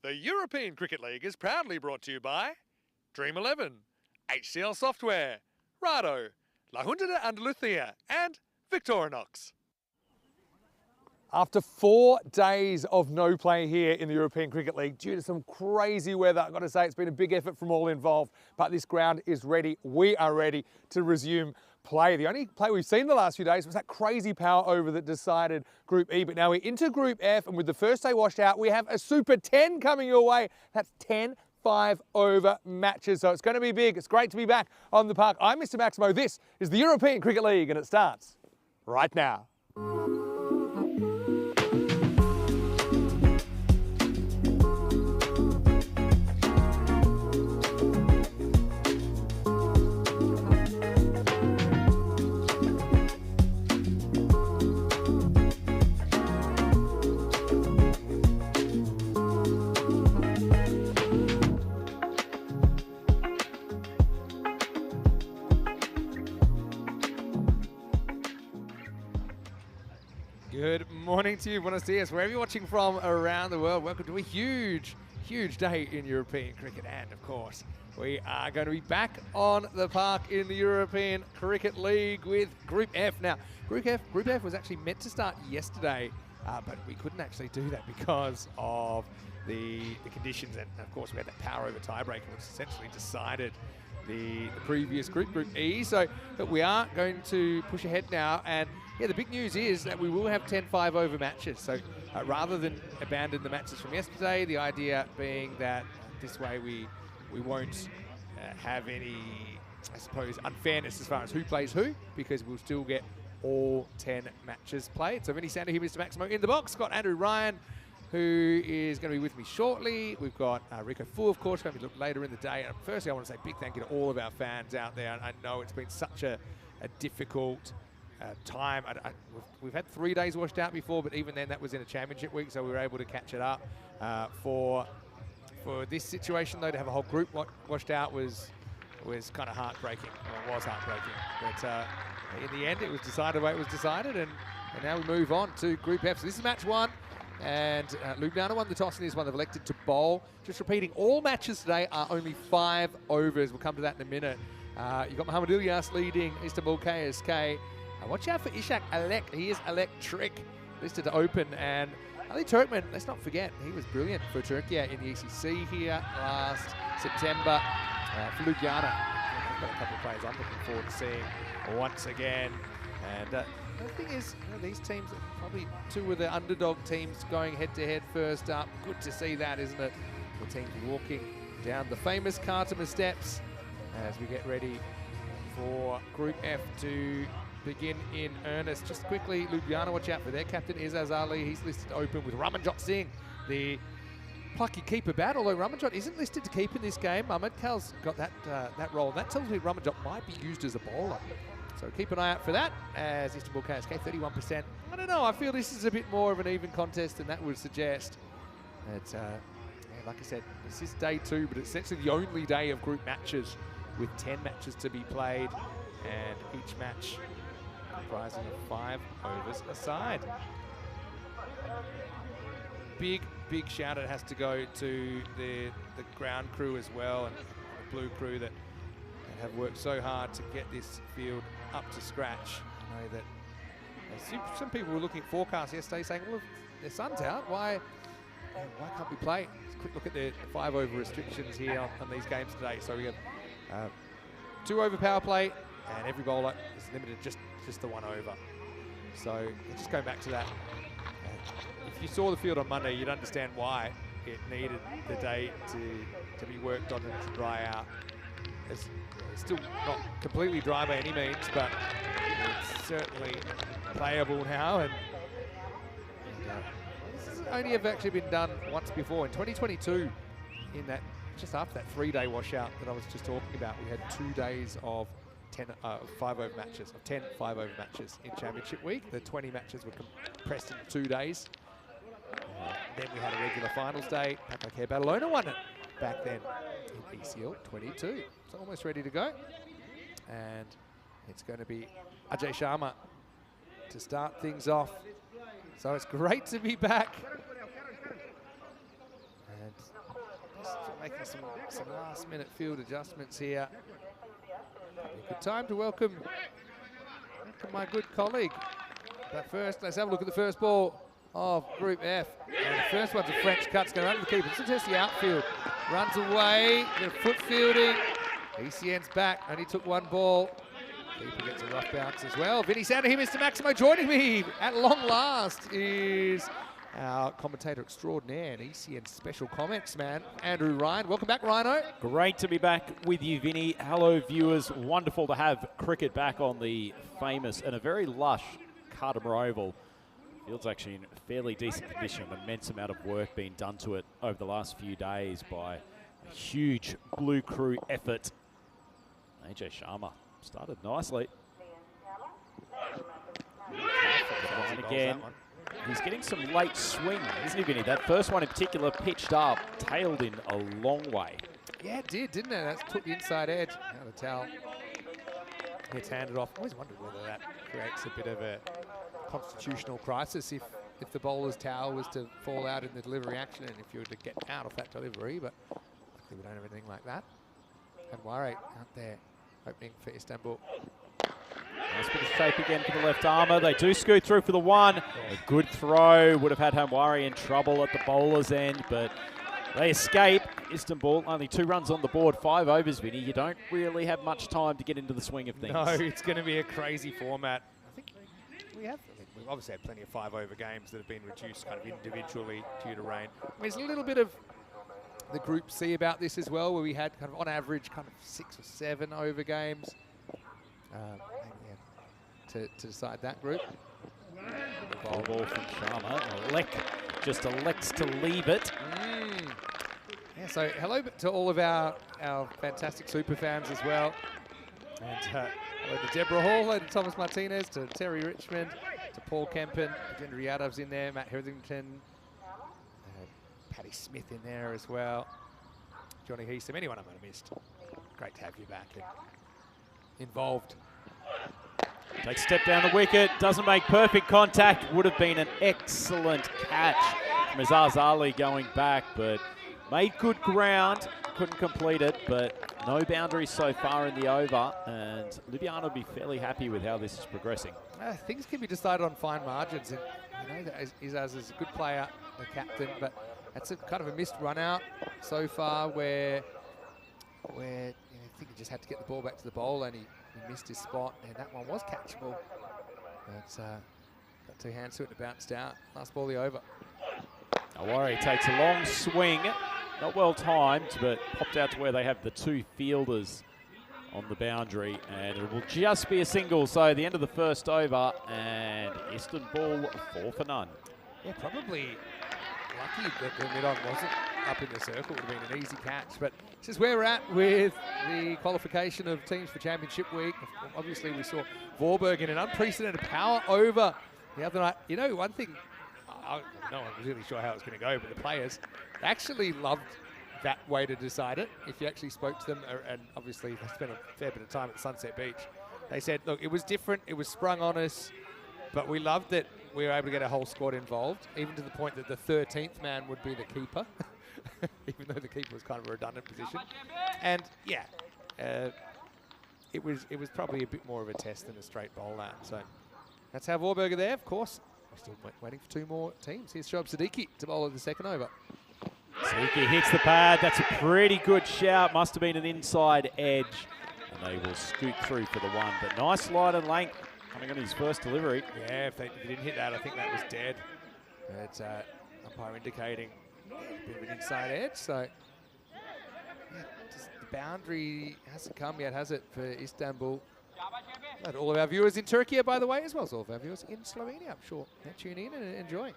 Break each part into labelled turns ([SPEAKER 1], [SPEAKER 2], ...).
[SPEAKER 1] The European Cricket League is proudly brought to you by Dream 11, HCL Software, Rado, La Junta de Andalucía, and Victorinox. After 4 days of no play here in the European Cricket League, due to some crazy weather, I've got to say it's been a big effort from all involved, but this ground is ready. We are ready to resume play. The only play we've seen the last few days was that crazy power over that decided Group E, but now we're into Group F, and with the first day washed out, we have a Super 10 coming your way. That's 10 5-over matches, so it's going to be big. It's great to be back on the park. I'm Mr. Maximo. This is the European Cricket League, and it starts right now. Good morning to you, buenos dias, wherever you're watching from around the world. Welcome to a huge day in European cricket. And of course, we are going to be back on the park in the European Cricket League with Group F. Now, Group F was actually meant to start yesterday, but we couldn't actually do that because of the conditions. And of course, we had that power over tiebreaker, which essentially decided the previous group, Group E. So we are going to push ahead now. And yeah, the big news is that we will have 10 5-over matches. So rather than abandon the matches from yesterday, the idea being that this way we won't have any, I suppose, unfairness as far as who plays who, because we'll still get all 10 matches played. So Vinny Sander here, Mr. Maximo in the box. Got Andrew Ryan, who is going to be with me shortly. We've got Rico Fu, of course, going to be later in the day. And firstly, I want to say a big thank you to all of our fans out there. I know it's been such a difficult time. We've had 3 days washed out before, but even then that was in a championship week, so we were able to catch it up. For this situation, though, to have a whole group washed out was kind of heartbreaking. Well, it was heartbreaking. But in the end, it was decided the way it was decided, and now we move on to Group F. So this is match 1. And Ljubljana won the toss in this one. They've elected to bowl. Just repeating, all matches today are only 5 overs. We'll come to that in a minute. You've got Muhammad Ilyas leading Istanbul KSK. Watch out for Ishak Alek. He is electric, listed to open. And Ali Turkmen, let's not forget, he was brilliant for Turkey in the ECC here last September. For Ljubljana, I've got a couple of players I'm looking forward to seeing once again. And the thing is, these teams are probably 2 of the underdog teams going head-to-head first up. Good to see that, isn't it? The teams walking down the famous Khartoum steps as we get ready for Group F to begin in earnest. Just quickly, Ljubljana, watch out for their captain, Izaz Ali. He's listed to open with Ramanjot Singh, the plucky keeper bat, although Ramanjot isn't listed to keep in this game. Ahmed Kal's got that role, and that tells me Ramanjot might be used as a bowler. So keep an eye out for that, as Istanbul KSK, 31%. I don't know, I feel this is a bit more of an even contest than that would suggest. It's, yeah, like I said, this is day 2, but it's essentially the only day of group matches with 10 matches to be played, and each match comprising of 5 overs aside. Big shout out has to go to the ground crew as well, and the blue crew that have worked so hard to get this field up to scratch. I know that some people were looking at forecasts yesterday saying, well, if the sun's out, why can't we play? Let's quick look at the 5-over restrictions here on these games today. So we have 2 over power play, and every bowler is limited just the 1 over. So just going back to that, if you saw the field on Monday, you'd understand why it needed the day to be worked on and to dry out. It's still not completely dry by any means, but it's certainly playable now. And this has only ever actually been done once before. In 2022, in that just after that 3-day washout that I was just talking about, we had 2 days of 10 5-over matches, of 10 5-over matches in championship week. The 20 matches were compressed into 2 days. Then we had a regular finals day. Pakake Badalona won it back then in ECL 22. It's almost ready to go. And it's going to be Ajay Sharma to start things off. So it's great to be back. And making some last-minute field adjustments here. Probably a good time to welcome my good colleague. But first, let's have a look at the first ball of Group F. And the first one's a French cut. It's going to run to the keeper. This is just the outfield. Runs away, bit of foot fielding. ECN's back, only took one ball. Keeper gets a rough bounce as well. Vinny Sander here, Mr. Maximo. Joining me at long last is our commentator extraordinaire and ECN special comments man, Andrew Ryan. Welcome back, Rhino.
[SPEAKER 2] Great to be back with you, Vinny. Hello, viewers. Wonderful to have cricket back on the famous and a very lush Cartermore Oval. Field's actually in fairly decent condition. An immense amount of work being done to it over the last few days by a huge Blue Crew effort. AJ Sharma started nicely. And again, he's getting some late swing, isn't he, Vinny? That first one in particular pitched up, tailed in a long way.
[SPEAKER 1] Yeah, it did, didn't it? That took the inside edge. Now the towel gets handed off. I always wondered whether that creates a bit of a constitutional crisis if the bowler's towel was to fall out in the delivery action and if you were to get out of that delivery, but luckily we don't have anything like that. And Warre out there opening for Istanbul.
[SPEAKER 2] Nice bit of shape again for the left armour. They do scoot through for the one. A good throw. Would have had Hamwari in trouble at the bowler's end, but they escape. Istanbul, only 2 runs on the board, 5 overs, Vinny. You don't really have much time to get into the swing of things.
[SPEAKER 1] No, it's going to be a crazy format. I think we've obviously had plenty of 5-over games that have been reduced kind of individually due to rain. I mean, there's a little bit of the Group C about this as well, where we had kind of on average kind of 6 or 7 over games to decide that group.
[SPEAKER 2] Ball from Sharma. Just elects to leave it.
[SPEAKER 1] Yeah, so hello to all of our fantastic super fans as well. And hello to Deborah Hall, hello to Thomas Martinez, to Terry Richmond, to Paul Kempen, Gendry Yadav's in there, Matt Hetherington, Paddy Smith in there as well, Johnny Heasem, anyone I might have missed. Great to have you back and involved.
[SPEAKER 2] Takes a step down the wicket, doesn't make perfect contact. Would have been an excellent catch from Azaz Ali going back, but made good ground. Couldn't complete it, but no boundaries so far in the over, and Libiano will be fairly happy with how this is progressing.
[SPEAKER 1] Things can be decided on fine margins, and you know that Azaz is a good player, a captain, but that's a kind of a missed run out so far where you know, I think he just had to get the ball back to the bowl and he missed his spot, and that one was catchable. But got 2 hands to it and it bounced out. Last ball the over.
[SPEAKER 2] Awari takes a long swing, not well timed, but popped out to where they have the 2 fielders on the boundary, and it will just be a single. So the end of the first over, and Istanbul 4 for none.
[SPEAKER 1] Yeah, probably lucky that the mid-on wasn't up in the circle. Would have been an easy catch, but this is where we're at with the qualification of teams for Championship Week. Obviously, we saw Vorberg in an unprecedented power over the other night. You know, one thing, no one was really sure how it was going to go, but the players actually loved that way to decide it. If you actually spoke to them, and obviously they spent a fair bit of time at Sunset Beach, they said, look, it was different, it was sprung on us, but we loved that we were able to get a whole squad involved, even to the point that the 13th man would be the keeper, even though the keeper was kind of a redundant position. And yeah, it was probably a bit more of a test than a straight bowl out. So that's how Vorberg are there, of course. We're still waiting for 2 more teams. Here's Shoaib Siddiqui to bowl at the second over.
[SPEAKER 2] Siddiqui hits the pad. That's a pretty good shout. Must have been an inside edge. And they will scoot through for the 1. But nice slide and length coming on his first delivery.
[SPEAKER 1] Yeah, if they didn't hit that, I think that was dead. It's umpire indicating a bit of an inside edge. So yeah, just the boundary hasn't come yet, has it, for Istanbul? And all of our viewers in Turkey, by the way, as well as all of our viewers in Slovenia. I'm sure they're tuning in and enjoying.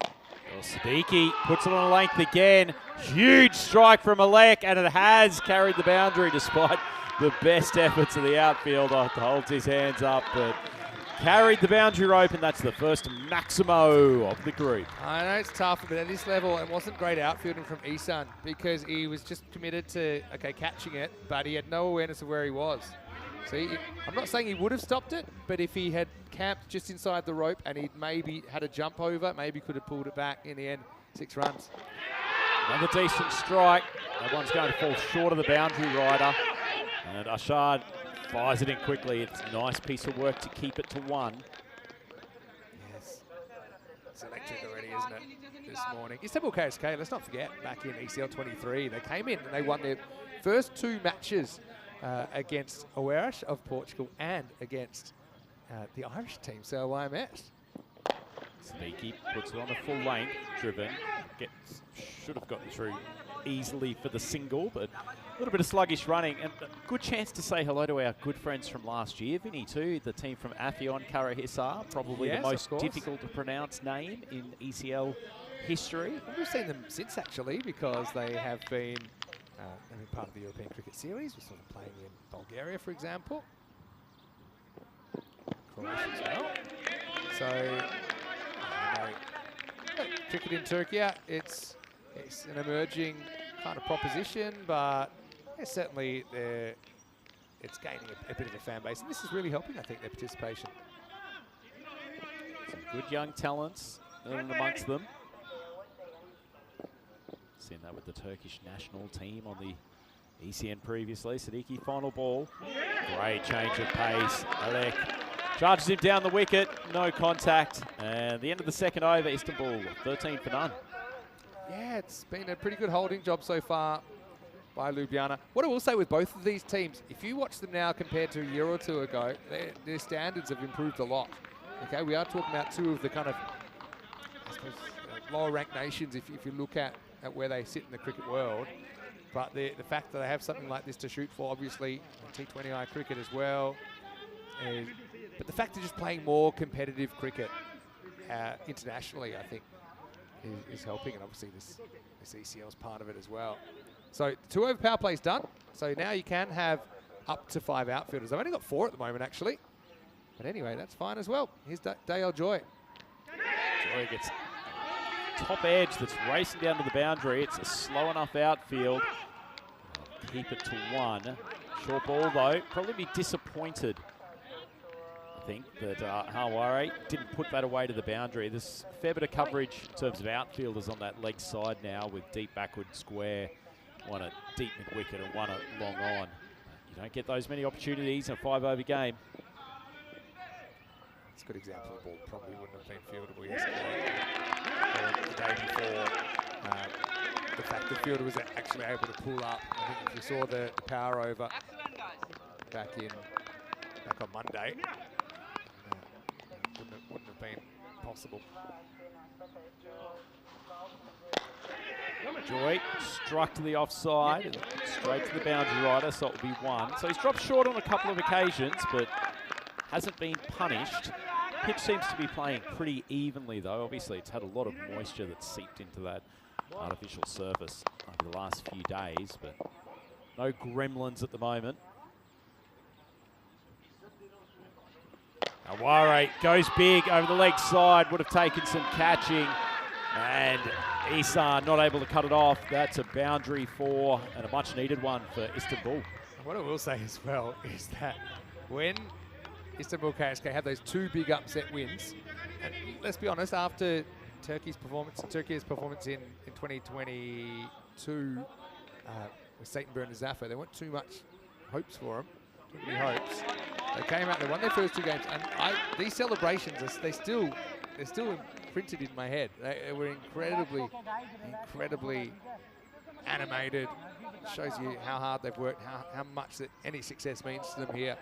[SPEAKER 2] Well, Siddiqui puts it on a length again. Huge strike from Alec, and it has carried the boundary despite the best efforts of the outfielder to hold his hands up, but carried the boundary rope, and that's the first Maximo of the group. I
[SPEAKER 1] know it's tough, but at this level, it wasn't great outfielding from Isan because he was just committed to, catching it, but he had no awareness of where he was. So I'm not saying he would have stopped it, but if he had camped just inside the rope and he'd maybe had a jump over, maybe could have pulled it back in the end. 6 runs.
[SPEAKER 2] Another decent strike. That one's going to fall short of the boundary rider. And Ashard fires it in quickly. It's a nice piece of work to keep it to 1.
[SPEAKER 1] Yes. It's electric already, isn't it, this morning? Istanbul KSK, let's not forget, back in ECL 23, they came in and they won their first 2 matches against Oeiras of Portugal and against the Irish team, so YMS.
[SPEAKER 2] Sneaky puts it on the full length, driven. Should have gotten through easily for the single, but a little bit of sluggish running. And a good chance to say hello to our good friends from last year, Vinny, too. The team from Afyon Karahisar, probably the most difficult to pronounce name in ECL history.
[SPEAKER 1] And we've seen them since, actually, because they have been part of the European Cricket Series. We saw them playing in Bulgaria, for example. Croatia as well. So, cricket in Turkey, it's an emerging kind of proposition, but certainly it's gaining a bit of a fan base, and this is really helping, I think, their participation.
[SPEAKER 2] Some good young talents amongst them. Seen that with the Turkish national team on the ECN previously. Siddiqui, final ball. Great change of pace. Alec charges him down the wicket, no contact. And the end of the second over, Istanbul 13 for none.
[SPEAKER 1] Yeah, it's been a pretty good holding job so far by Ljubljana. What I will say with both of these teams, if you watch them now compared to a year or 2 ago, their standards have improved a lot. Okay, we are talking about 2 of the kind of, I suppose, lower ranked nations if you look at where they sit in the cricket world. But the fact that they have something like this to shoot for, obviously, T20I cricket as well. But the fact of just playing more competitive cricket internationally, I think, is helping. And obviously this ECL is part of it as well. So 2 over power plays done. So now you can have up to 5 outfielders. I've only got 4 at the moment, actually. But anyway, that's fine as well. Here's Dale Joy.
[SPEAKER 2] Joy gets top edge that's racing down to the boundary. It's a slow enough outfield. Keep it to 1. Short ball, though. Probably be disappointed, I think, that Hawari didn't put that away to the boundary. There's a fair bit of coverage in terms of outfielders on that leg side now with deep backward square, one at deep mid-wicket and one at long on. You don't get those many opportunities in a 5-over game.
[SPEAKER 1] It's a good example of the ball probably wouldn't have been fieldable yesterday or the day before. The fact the fielder was actually able to pull up. I think if you saw the power over back on Monday, wouldn't have been possible.
[SPEAKER 2] Joy struck to the offside and straight to the boundary rider, so it will be 1. So he's dropped short on a couple of occasions, but hasn't been punished. Pitch seems to be playing pretty evenly, though. Obviously, it's had a lot of moisture that's seeped into that artificial surface over the last few days, but no gremlins at the moment. Aware goes big over the leg side, would have taken some catching, and Isan not able to cut it off. That's a boundary 4 and a much needed one for Istanbul.
[SPEAKER 1] What I will say as well is that when Istanbul KSK have those 2 big upset wins, and let's be honest, after Turkey's performance in 2022 with Satenberg and Zafar, there weren't too much hopes for them. Too many hopes. They came out, they won their first 2 games, and these celebrations, they're still imprinted in my head. They were incredibly animated. Shows you how hard they've worked, how much that any success means to them here.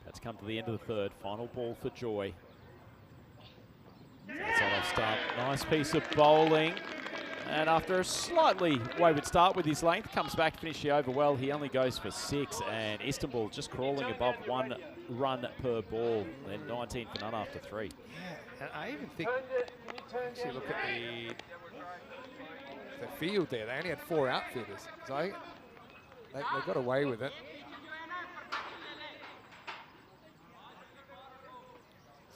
[SPEAKER 2] That's come to the end of the 3rd. Final ball for Joy. That's on off start. Nice piece of bowling. And after a slightly wayward start with his length, comes back to finish the over well. He only goes for 6, and Istanbul just crawling above 1 run per ball. Then 19 for none after 3.
[SPEAKER 1] Yeah, and I even think, actually look at the field there. They only had 4 outfielders, so they got away with it.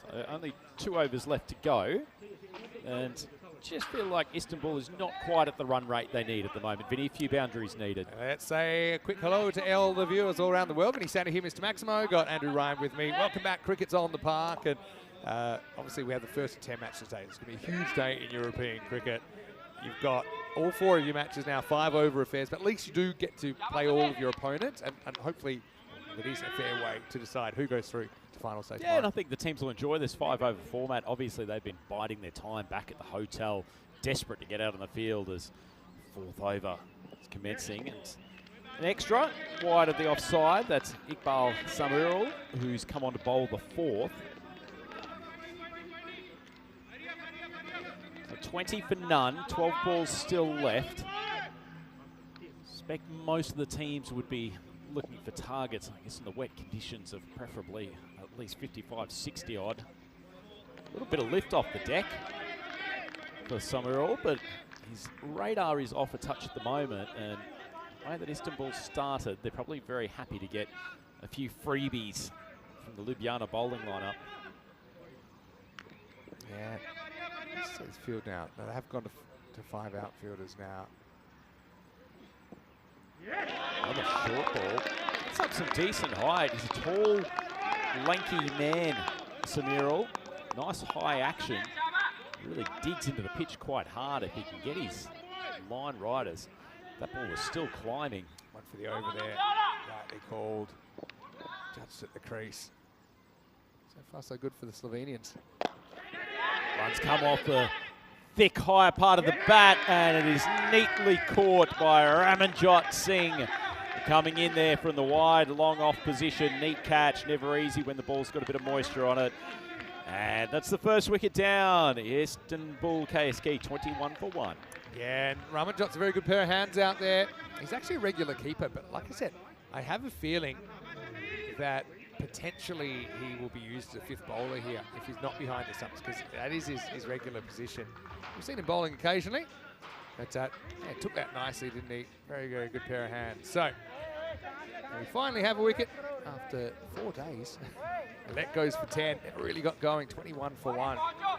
[SPEAKER 2] So only 2 overs left to go, and just feel like Istanbul is not quite at the run rate they need at the moment. Vinny, a few boundaries needed.
[SPEAKER 1] Let's say a quick hello to all the viewers all around the world. Vinny Sandy here, Mr. Maximo. Got Andrew Ryan with me. Welcome back. Cricket's on the park, and obviously we have the first of 10 matches today. It's going to be a huge day in European cricket. You've got all 4 of your matches now 5 over affairs, but at least you do get to play all of your opponents, and hopefully it is a fair way to decide who goes through to final stage.
[SPEAKER 2] Yeah, and I think the teams will enjoy this 5 over format. Obviously, they've been biding their time back at the hotel, desperate to get out on the field as 4th over is commencing. And an extra wide of the offside. That's Iqbal Samuel, who's come on to bowl the 4th. So 20 for none, 12 balls still left. Expect most of the teams would be looking for targets, I guess, in the wet conditions of preferably at least 55, 60 odd. A little bit of lift off the deck for Samuel, but his radar is off a touch at the moment, and the way that Istanbul started, they're probably very happy to get a few freebies from the Ljubljana bowling lineup.
[SPEAKER 1] Yeah, it's field now. They have gone to 5 outfielders now.
[SPEAKER 2] Another short ball. It's up some decent height. He's a tall, lanky man, Samuel. Nice high action. Really digs into the pitch quite hard if he can get his line riders. That ball was still climbing.
[SPEAKER 1] One for the over there. Rightly called. Judged at the crease. So far so good for the Slovenians.
[SPEAKER 2] Runs come off the thick higher part of the bat, and it is neatly caught by Ramanjot Singh. Coming in there from the wide, long off position. Neat catch, never easy when the ball's got a bit of moisture on it. And that's the first wicket down. Istanbul KSK 21 for 1.
[SPEAKER 1] Yeah, and Ramanjot's a very good pair of hands out there. He's actually a regular keeper, but like I said, I have a feeling that potentially he will be used as a 5th bowler here if he's not behind the stumps, because that is his regular position. We've seen him bowling occasionally, but yeah, took that nicely, didn't he? Very, very good pair of hands. So we finally have a wicket after 4 days. And that goes for 10. It really got going, 21 for 1.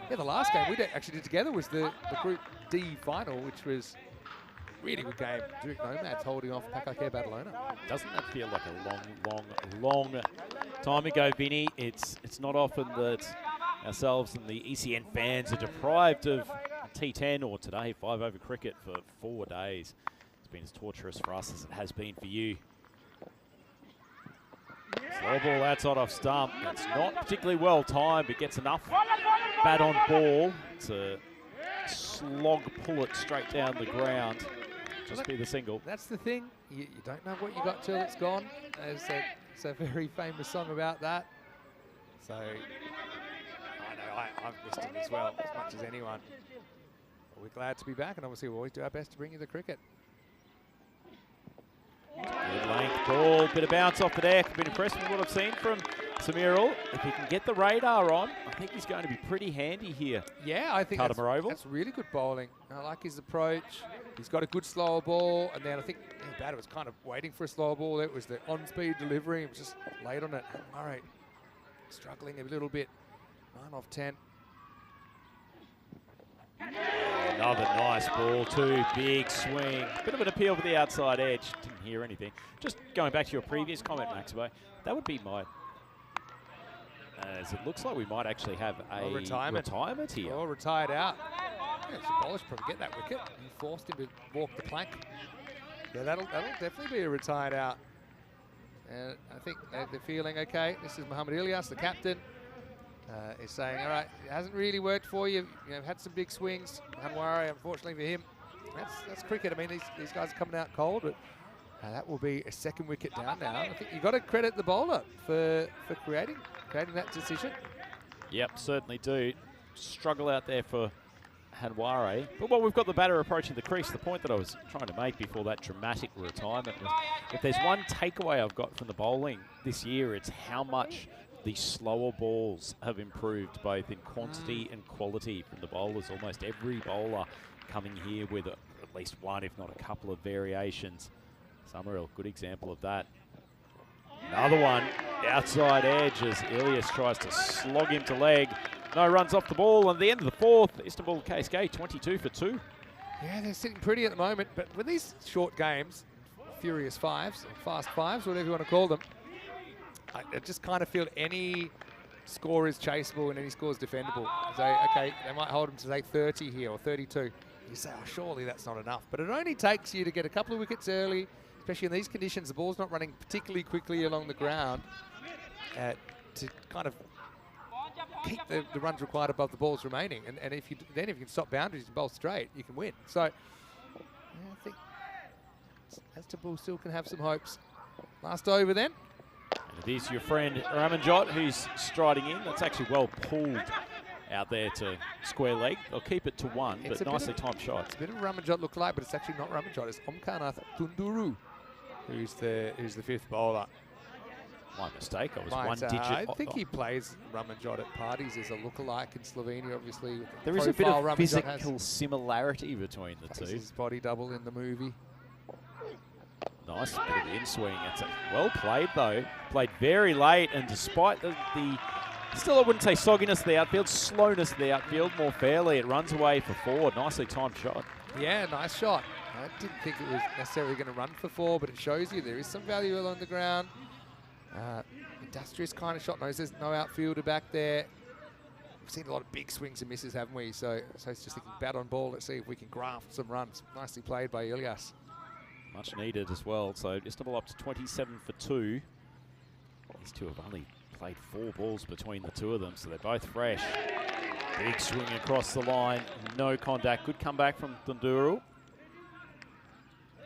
[SPEAKER 1] Yeah, the last game we actually did together was the Group D final, which was a really good game. Duke Nomads holding off Pakake Badalona.
[SPEAKER 2] Doesn't that feel like a long time ago, Vinny? It's not often that ourselves and the ECN fans are deprived of T10 or today 5 over cricket for 4 days. It's been as torturous for us as it has been for you. Slow ball outside off stump. It's not particularly well timed, but gets enough bat on ball to slog pull it straight down the ground. Just be the single.
[SPEAKER 1] That's the thing. You don't know what you got till it's gone. There's a very famous song about that. So I know I've missed it as well, as much as anyone. But we're glad to be back, and obviously we'll always do our best to bring you the cricket.
[SPEAKER 2] Good length ball, bit of bounce off the deck. I've been impressed with what I've seen from Samuel. If he can get the radar on, I think he's going to be pretty handy here.
[SPEAKER 1] Yeah, I think that's really good bowling. I like his approach. He's got a good slower ball, and then I think the batter was kind of waiting for a slower ball. It was the on-speed delivery. He was just late on it. All right, struggling a little bit. 9 off 10.
[SPEAKER 2] Another nice ball too, big swing. Bit of an appeal for the outside edge. Didn't hear anything. Just going back to your previous comment, Maximo, that would be my... as it looks like we might actually have a retirement here.
[SPEAKER 1] Oh, retired out. Yeah, Sabolish probably get that wicket. He forced him to walk the plank. Yeah, that'll definitely be a retired out. And I think they're feeling okay. This is Muhammad Ilyas, the captain. Is saying, all right, it hasn't really worked for you. You know, had some big swings. Hanwari, unfortunately for him, that's cricket. I mean, these guys are coming out cold, but that will be a 2nd wicket down now. I think you've got to credit the bowler for creating that decision.
[SPEAKER 2] Yep, certainly do. Struggle out there for Hanwari. But while we've got the batter approaching the crease, the point that I was trying to make before that dramatic retirement was, if there's one takeaway I've got from the bowling this year, it's how much the slower balls have improved both in quantity and quality from the bowlers. Almost every bowler coming here with at least one, if not a couple of variations. Summerhill, good example of that. Another one, outside edge as Ilyas tries to slog him to leg. No runs off the ball, and at the end of the 4th, Istanbul KSK 22 for 2.
[SPEAKER 1] Yeah, they're sitting pretty at the moment, but with these short games, furious 5s, or fast 5s, whatever you want to call them, I just kind of feel any score is chaseable and any score is defendable. So, okay, they might hold him to, say, 30 here or 32. You say, oh, surely that's not enough. But it only takes you to get a couple of wickets early, especially in these conditions. The ball's not running particularly quickly along the ground to kind of keep the runs required above the balls remaining. And if you can stop boundaries and bowl straight, you can win. So, yeah, I think Istanbul still can have some hopes. Last over then.
[SPEAKER 2] And it is your friend Ramanjot who's striding in. That's actually well pulled out there to square leg. They'll keep it to 1, but nicely timed shot.
[SPEAKER 1] It's a bit of Ramanjot look-alike, but it's actually not Ramanjot. It's Omkarnath Tunduru, who's the 5th bowler.
[SPEAKER 2] My mistake. I was one digit.
[SPEAKER 1] I think he plays Ramanjot at parties as a look-alike in Slovenia, obviously.
[SPEAKER 2] There is a bit of physical similarity between the two.
[SPEAKER 1] His body double in the movie.
[SPEAKER 2] Nice bit of in-swing. It's well played, though. Played very late, and despite the still, I wouldn't say sogginess of the outfield, slowness of the outfield, more fairly, it runs away for 4. Nicely timed shot.
[SPEAKER 1] Yeah, nice shot. I didn't think it was necessarily going to run for 4, but it shows you there is some value along the ground. Industrious kind of shot. Knows there's no outfielder back there. We've seen a lot of big swings and misses, haven't we? So it's just thinking bat on ball. Let's see if we can graft some runs. Nicely played by Ilyas.
[SPEAKER 2] Much needed as well. So Istanbul up to 27 for 2. These two have only played 4 balls between the two of them, so they're both fresh. Big swing across the line. No contact. Good comeback from Tunduru.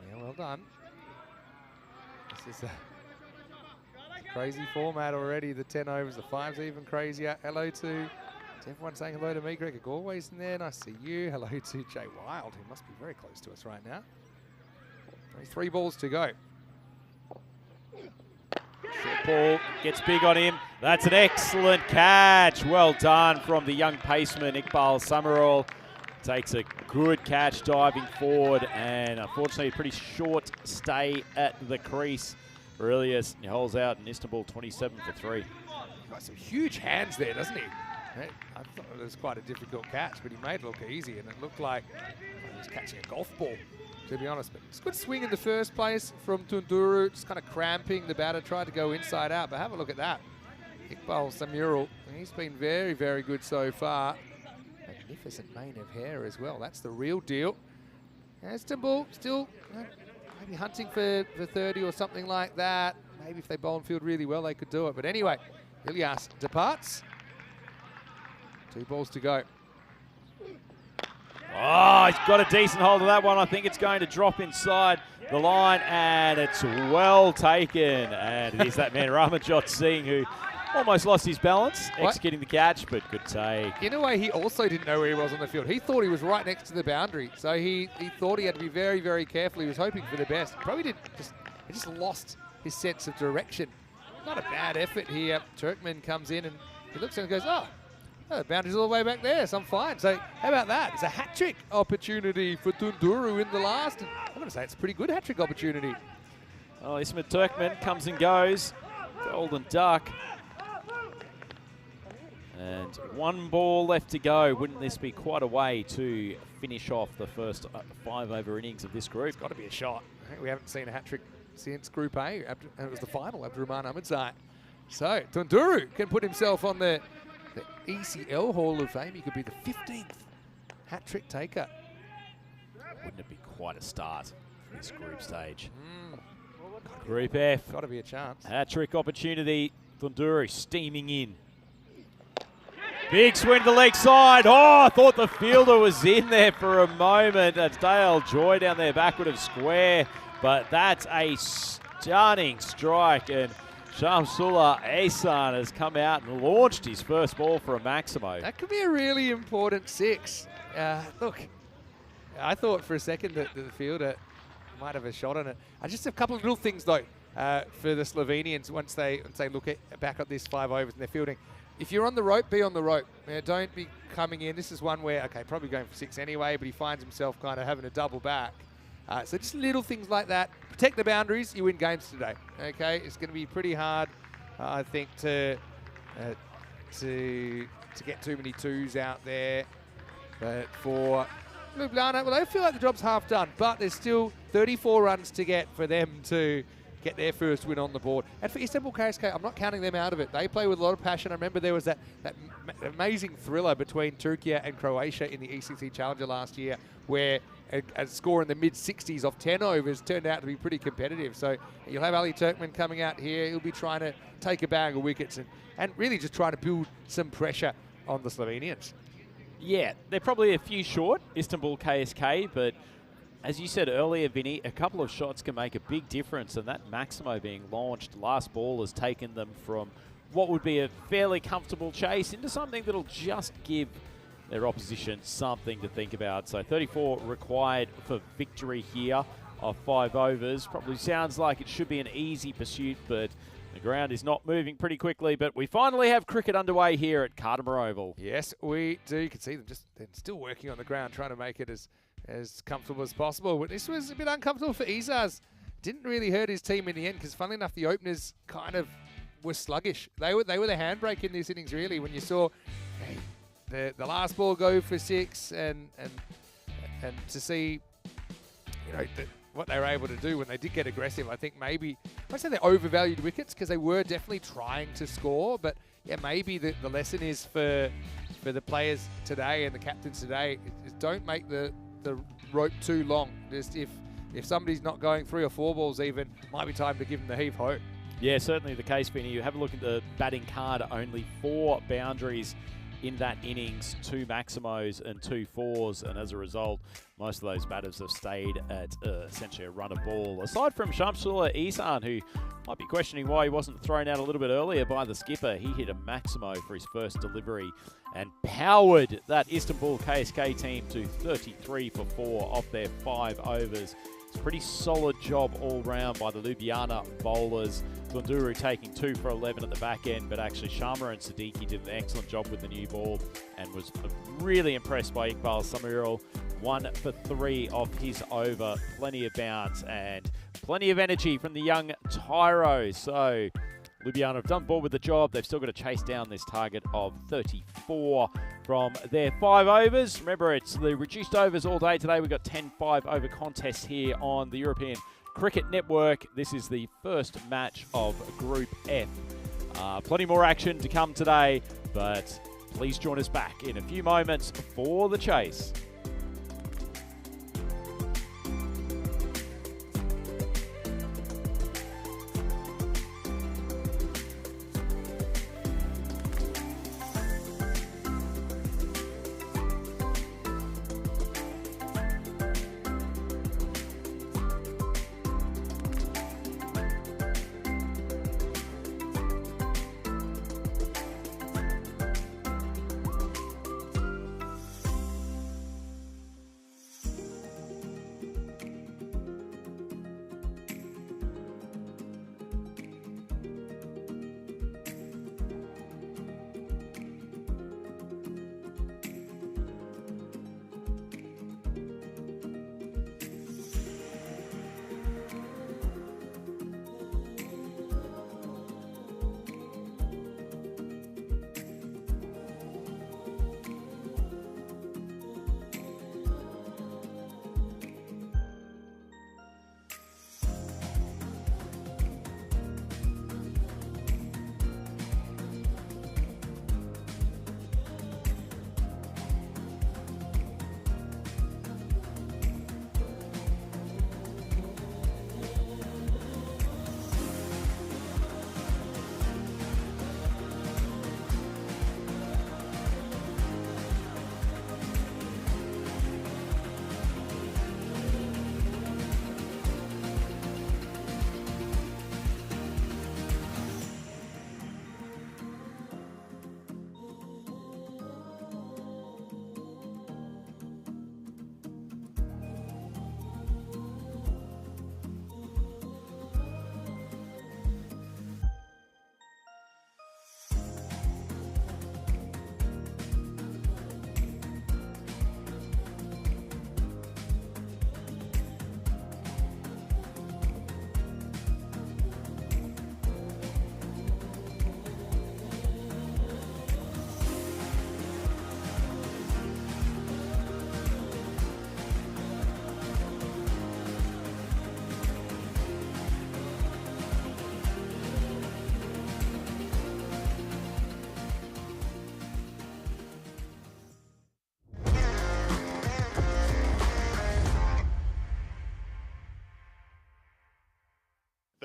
[SPEAKER 1] Yeah, well done. This is a crazy format already. The 10 overs, the 5's even crazier. Hello to everyone saying hello to me. Gregor Galway's in there. Nice to see you. Hello to Jay Wild, who must be very close to us right now. Only 3 balls to go.
[SPEAKER 2] Short ball gets big on him. That's an excellent catch. Well done from the young paceman, Iqbal Summerall. Takes a good catch diving forward, and unfortunately a pretty short stay at the crease. Aurelius holds out in Istanbul 27 for 3.
[SPEAKER 1] He's got some huge hands there, doesn't he? I thought it was quite a difficult catch, but he made it look easy, and it looked like he was catching a golf ball, to be honest. But it's a good swing in the first place from Tunduru, just kind of cramping the batter, tried to go inside out, but have a look at that. Iqbal Summerall, he's been very, very good so far. Magnificent mane of hair as well. That's the real deal. Istanbul still maybe hunting for 30 or something like that. Maybe if they bowl and field really well, they could do it. But anyway, Ilyas departs. 2 balls to go.
[SPEAKER 2] Oh, he's got a decent hold of that one. I think it's going to drop inside the line, and it's well taken. And it is that man, Ramanjot Singh, who almost lost his balance, executing the catch, but good take.
[SPEAKER 1] In a way, he also didn't know where he was on the field. He thought he was right next to the boundary, so he thought he had to be very, very careful. He was hoping for the best. Probably he just lost his sense of direction. Not a bad effort here. Turkmen comes in and he looks and goes, oh, the boundary's all the way back there, so I'm fine. So how about that? It's a hat-trick opportunity for Tunduru in the last. And I'm going to say it's a pretty good hat-trick opportunity.
[SPEAKER 2] Oh, Ismet Turkmen comes and goes. Golden duck. And 1 ball left to go. Wouldn't this be quite a way to finish off the first 5 over innings of this group?
[SPEAKER 1] It's got to be a shot. I think we haven't seen a hat-trick since Group A. And it was the final, Abdurrahman Ahmadzai. So Tunduru can put himself on the ECL Hall of Fame. He could be the 15th hat-trick taker.
[SPEAKER 2] Wouldn't it be quite a start for this group stage? Group F.
[SPEAKER 1] Got to be a chance.
[SPEAKER 2] Hat-trick opportunity. Tunduru steaming in. Big swing to the leg side. Oh, I thought the fielder was in there for a moment. That's Dale Joy down there backward of square. But that's a stunning strike. And Shamsullah Ehsan has come out and launched his first ball for a Maximo.
[SPEAKER 1] That could be a really important 6. Look, I thought for a second that the fielder might have a shot on it. Just a couple of little things, though, for the Slovenians once they look back at this 5 overs and they're fielding. If you're on the rope, be on the rope. Don't be coming in. This is one where, okay, probably going for 6 anyway, but he finds himself kind of having a double back. So just little things like that. Protect the boundaries, you win games today. Okay, it's going to be pretty hard, I think, to get too many 2s out there. But for Ljubljana, well, they feel like the job's half done, but there's still 34 runs to get for them to get their first win on the board. And for Istanbul KSK, I'm not counting them out of it. They play with a lot of passion. I remember there was that amazing thriller between Turkey and Croatia in the ECC Challenger last year, where a score in the mid-60s of 10 overs turned out to be pretty competitive. So you'll have Ali Turkman coming out here. He'll be trying to take a bag of wickets and really just trying to build some pressure on the Slovenians.
[SPEAKER 2] Yeah, they're probably a few short, Istanbul KSK, but as you said earlier, Vinny, a couple of shots can make a big difference, and that Maximo being launched last ball has taken them from what would be a fairly comfortable chase into something that'll just give their opposition something to think about. So 34 required for victory here of 5 overs. Probably sounds like it should be an easy pursuit, but the ground is not moving pretty quickly. But we finally have cricket underway here at Cardimer Oval.
[SPEAKER 1] Yes, we do. You can see them they're still working on the ground, trying to make it as comfortable as possible. But this was a bit uncomfortable for Izaz. Didn't really hurt his team in the end, because funnily enough, the openers kind of were sluggish. They were the handbrake in this innings, really, when you saw the last ball go for 6 and to see, what they were able to do when they did get aggressive. I think maybe, I'd say they overvalued wickets, because they were definitely trying to score. But yeah, maybe the lesson is for the players today and the captains today is don't make the rope too long. Just if somebody's not going 3 or 4 balls even, might be time to give them the heave ho.
[SPEAKER 2] Yeah, certainly the case, Vinny. You have a look at the batting card, only 4 boundaries in that innings, 2 Maximos and 2 4s, and as a result, most of those batters have stayed at essentially a run of ball. Aside from Shamsula Isan, who might be questioning why he wasn't thrown out a little bit earlier by the skipper, he hit a Maximo for his first delivery and powered that Istanbul KSK team to 33 for 4 off their 5 overs. It's a pretty solid job all round by the Ljubljana bowlers. Gunduru taking 2 for 11 at the back end, but actually Sharma and Siddiqui did an excellent job with the new ball and was really impressed by Iqbal Samirul. 1 for 3 off his over. Plenty of bounce and plenty of energy from the young Tyro. So Ljubljana have done ball with the job. They've still got to chase down this target of 34 from their 5 overs. Remember, it's the reduced overs all day today. We've got 10 5-over contests here on the European Cricket Network. This is the first match of Group F. Plenty more action to come today, but please join us back in a few moments for the chase.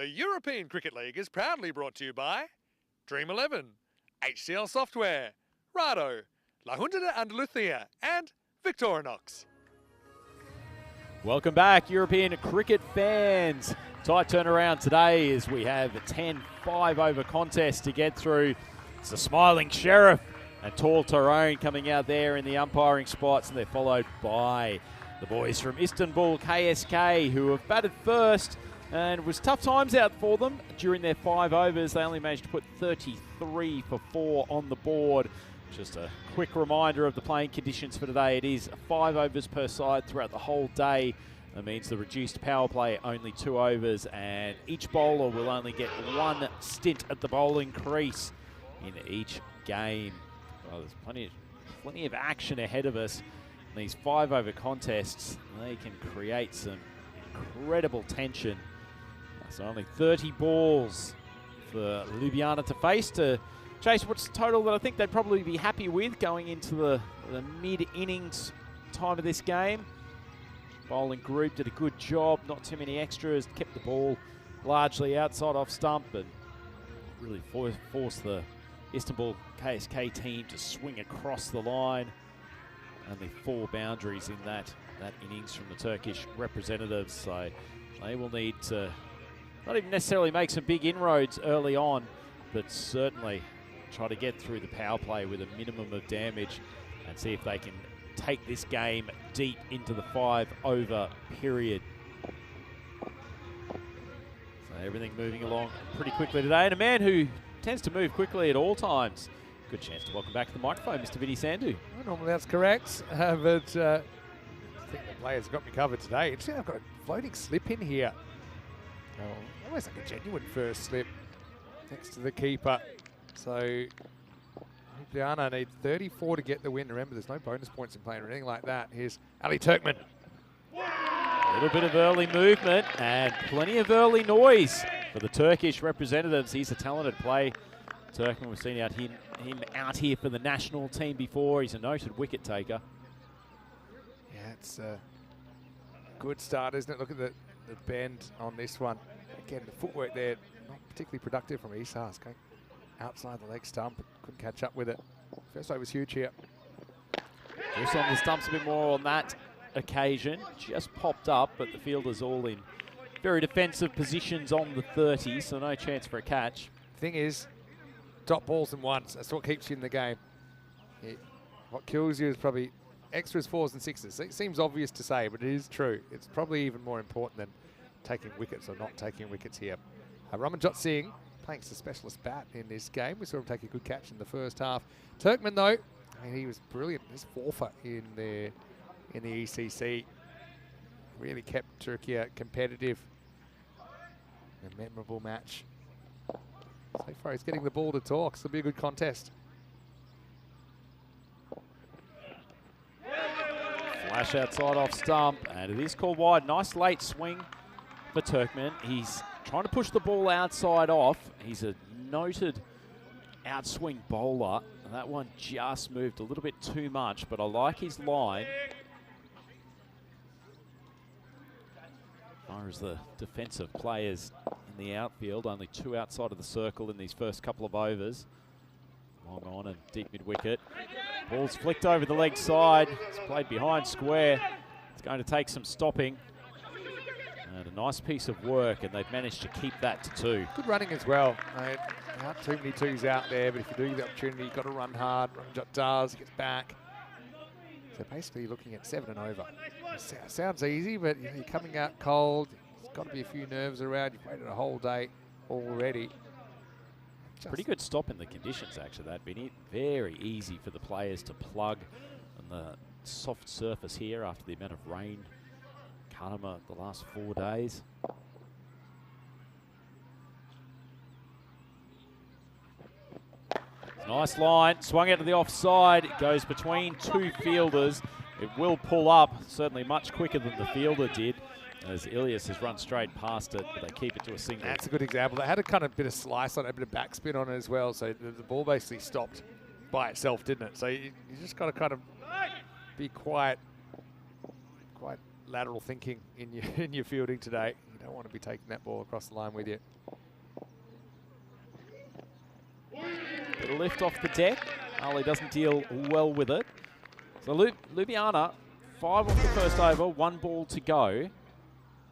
[SPEAKER 1] The European Cricket League is proudly brought to you by Dream 11, HCL Software, Rado, La Junta de Andalucía, and Victorinox.
[SPEAKER 2] Welcome back, European cricket fans. Tight turnaround today as we have a 10 5-over contest to get through. It's the Smiling Sheriff and Tall Tyrone coming out there in the umpiring spots, and they're followed by the boys from Istanbul KSK, who have batted first, and it was tough times out for them during their 5 overs. They only managed to put 33 for 4 on the board. Just a quick reminder of the playing conditions for today. It is 5 overs per side throughout the whole day. That means the reduced power play, only 2 overs, and each bowler will only get 1 stint at the bowling crease in each game. Well, there's plenty of action ahead of us. In these 5-over contests, they can create some incredible tension. So only 30 balls for Ljubljana to face to chase what's the total that I think they'd probably be happy with going into the mid-innings time of this game. Bowling group did a good job, not too many extras, kept the ball largely outside off stump, and really forced the Istanbul KSK team to swing across the line. Only 4 boundaries in that innings from the Turkish representatives, so they will need to not even necessarily make some big inroads early on, but certainly try to get through the power play with a minimum of damage and see if they can take this game deep into the 5-over period. So everything moving along pretty quickly today, and a man who tends to move quickly at all times. Good chance to welcome back to the microphone, Mr. Vinny Sandhu.
[SPEAKER 1] Well, normally that's correct, but I think the players got me covered today. Actually, I've got a floating slip in here. Almost like a genuine first slip next to the keeper. So Ljubljana need 34 to get the win. Remember, there's no bonus points in playing or anything like that. Here's Ali Turkman.
[SPEAKER 2] A little bit of early movement and plenty of early noise for the Turkish representatives. He's a talented play. Turkman, we've seen him out here for the national team before. He's a noted wicket taker.
[SPEAKER 1] Yeah, it's a good start, isn't it? Look at the bend on this one. Again, the footwork there, not particularly productive from Isas. Going outside the leg stump, couldn't catch up with it. First over was huge here.
[SPEAKER 2] Just on the stumps a bit more on that occasion. Just popped up, but the fielders all in very defensive positions on the 30, so no chance for a catch.
[SPEAKER 1] Thing is, dot balls and ones. That's what keeps you in the game. What kills you is probably extras, 4s and 6s. It seems obvious to say, but it is true. It's probably even more important than taking wickets or not taking wickets here. Ramanjot Singh playing some specialist bat in this game. We saw him take a good catch in the first half. Turkman, though, I mean, he was brilliant. He's 4-for in the ECC. Really kept Turkey competitive. A memorable match. So far, he's getting the ball to talk. So it'll be a good contest.
[SPEAKER 2] Flash outside off stump, and it is called wide. Nice late swing for Turkman. He's trying to push the ball outside off. He's a noted outswing bowler. And that one just moved a little bit too much, but I like his line. As far as the defensive players in the outfield, only 2 outside of the circle in these first couple of overs. Long on and deep mid-wicket. Ball's flicked over the leg side. It's played behind square. It's going to take some stopping. And a nice piece of work, and they've managed to keep that to 2.
[SPEAKER 1] Good running as well. There aren't too many 2s out there, but if you do get the opportunity, you've got to run hard. Ramanjot does, he gets back. So basically looking at 7 and over. Sounds easy, but you're coming out cold. There's got to be a few nerves around. You've waited a whole day already.
[SPEAKER 2] Pretty good stop in the conditions, actually, that Vinny. Very easy for the players to plug on the soft surface here after the amount of rain cut them the last 4 days. Nice line, swung out to the offside. It goes between 2 fielders. It will pull up, certainly much quicker than the fielder did, as Ilias has run straight past it, but they keep it to a single.
[SPEAKER 1] That's a good example. They had a kind of bit of slice on it, a bit of backspin on it as well, so the ball basically stopped by itself, didn't it? So you just got to kind of be quite lateral thinking in your fielding today. You don't want to be taking that ball across the line with you.
[SPEAKER 2] Bit of lift off the deck. Ali doesn't deal well with it. So Ljubljana, 5 off the first over, 1 ball to go.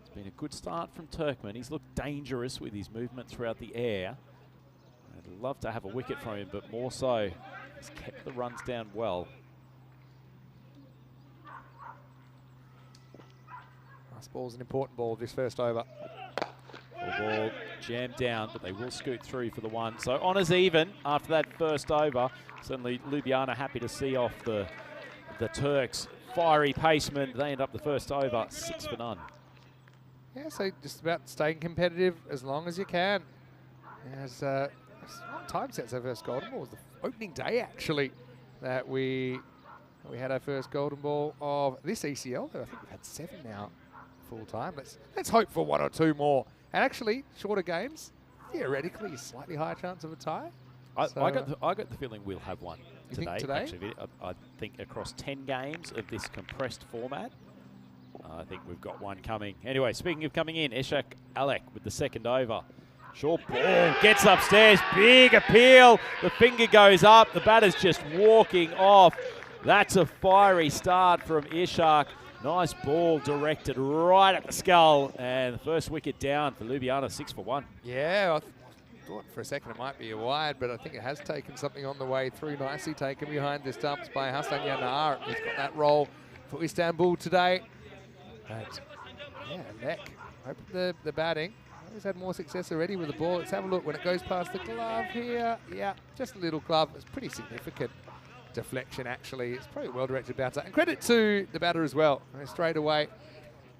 [SPEAKER 2] It's been a good start from Turkmen. He's looked dangerous with his movement throughout the air. I'd love to have a wicket from him, but more so, he's kept the runs down well.
[SPEAKER 1] Last ball's an important ball this first over.
[SPEAKER 2] Full ball jammed down, but they will scoot through for the 1. So honours even after that first over. Certainly Ljubljana happy to see off the Turks. Fiery paceman. They end up the first over 6 for none.
[SPEAKER 1] Yeah, so just about staying competitive as long as you can. As time sets our first golden ball. It was the opening day actually that we had our first golden ball of this ECL. I think we've had 7 now full time. Let's hope for 1 or 2 more. And actually, shorter games, theoretically, slightly higher chance of a tie.
[SPEAKER 2] I got the feeling we'll have one today.
[SPEAKER 1] Today?
[SPEAKER 2] Actually, I think across 10 games of this compressed format, I think we've got one coming. Anyway, speaking of coming in, Ishak Alek with the second over. Short ball, gets upstairs, big appeal. The finger goes up, the batter's just walking off. That's a fiery start from Ishak. Nice ball directed right at the skull, and the first wicket down for Ljubljana, 6 for 1.
[SPEAKER 1] Yeah, I thought for a second it might be a wide, but I think it has taken something on the way through. Nicely taken behind the stumps by Hasan Yanar. He's got that role for Istanbul today. But yeah, Neck, hoping the batting. He's had more success already with the ball. Let's have a look when it goes past the glove here. Yeah, just a little glove. It's pretty significant deflection, actually. It's probably a well-directed bouncer. And credit to the batter as well. Straight away,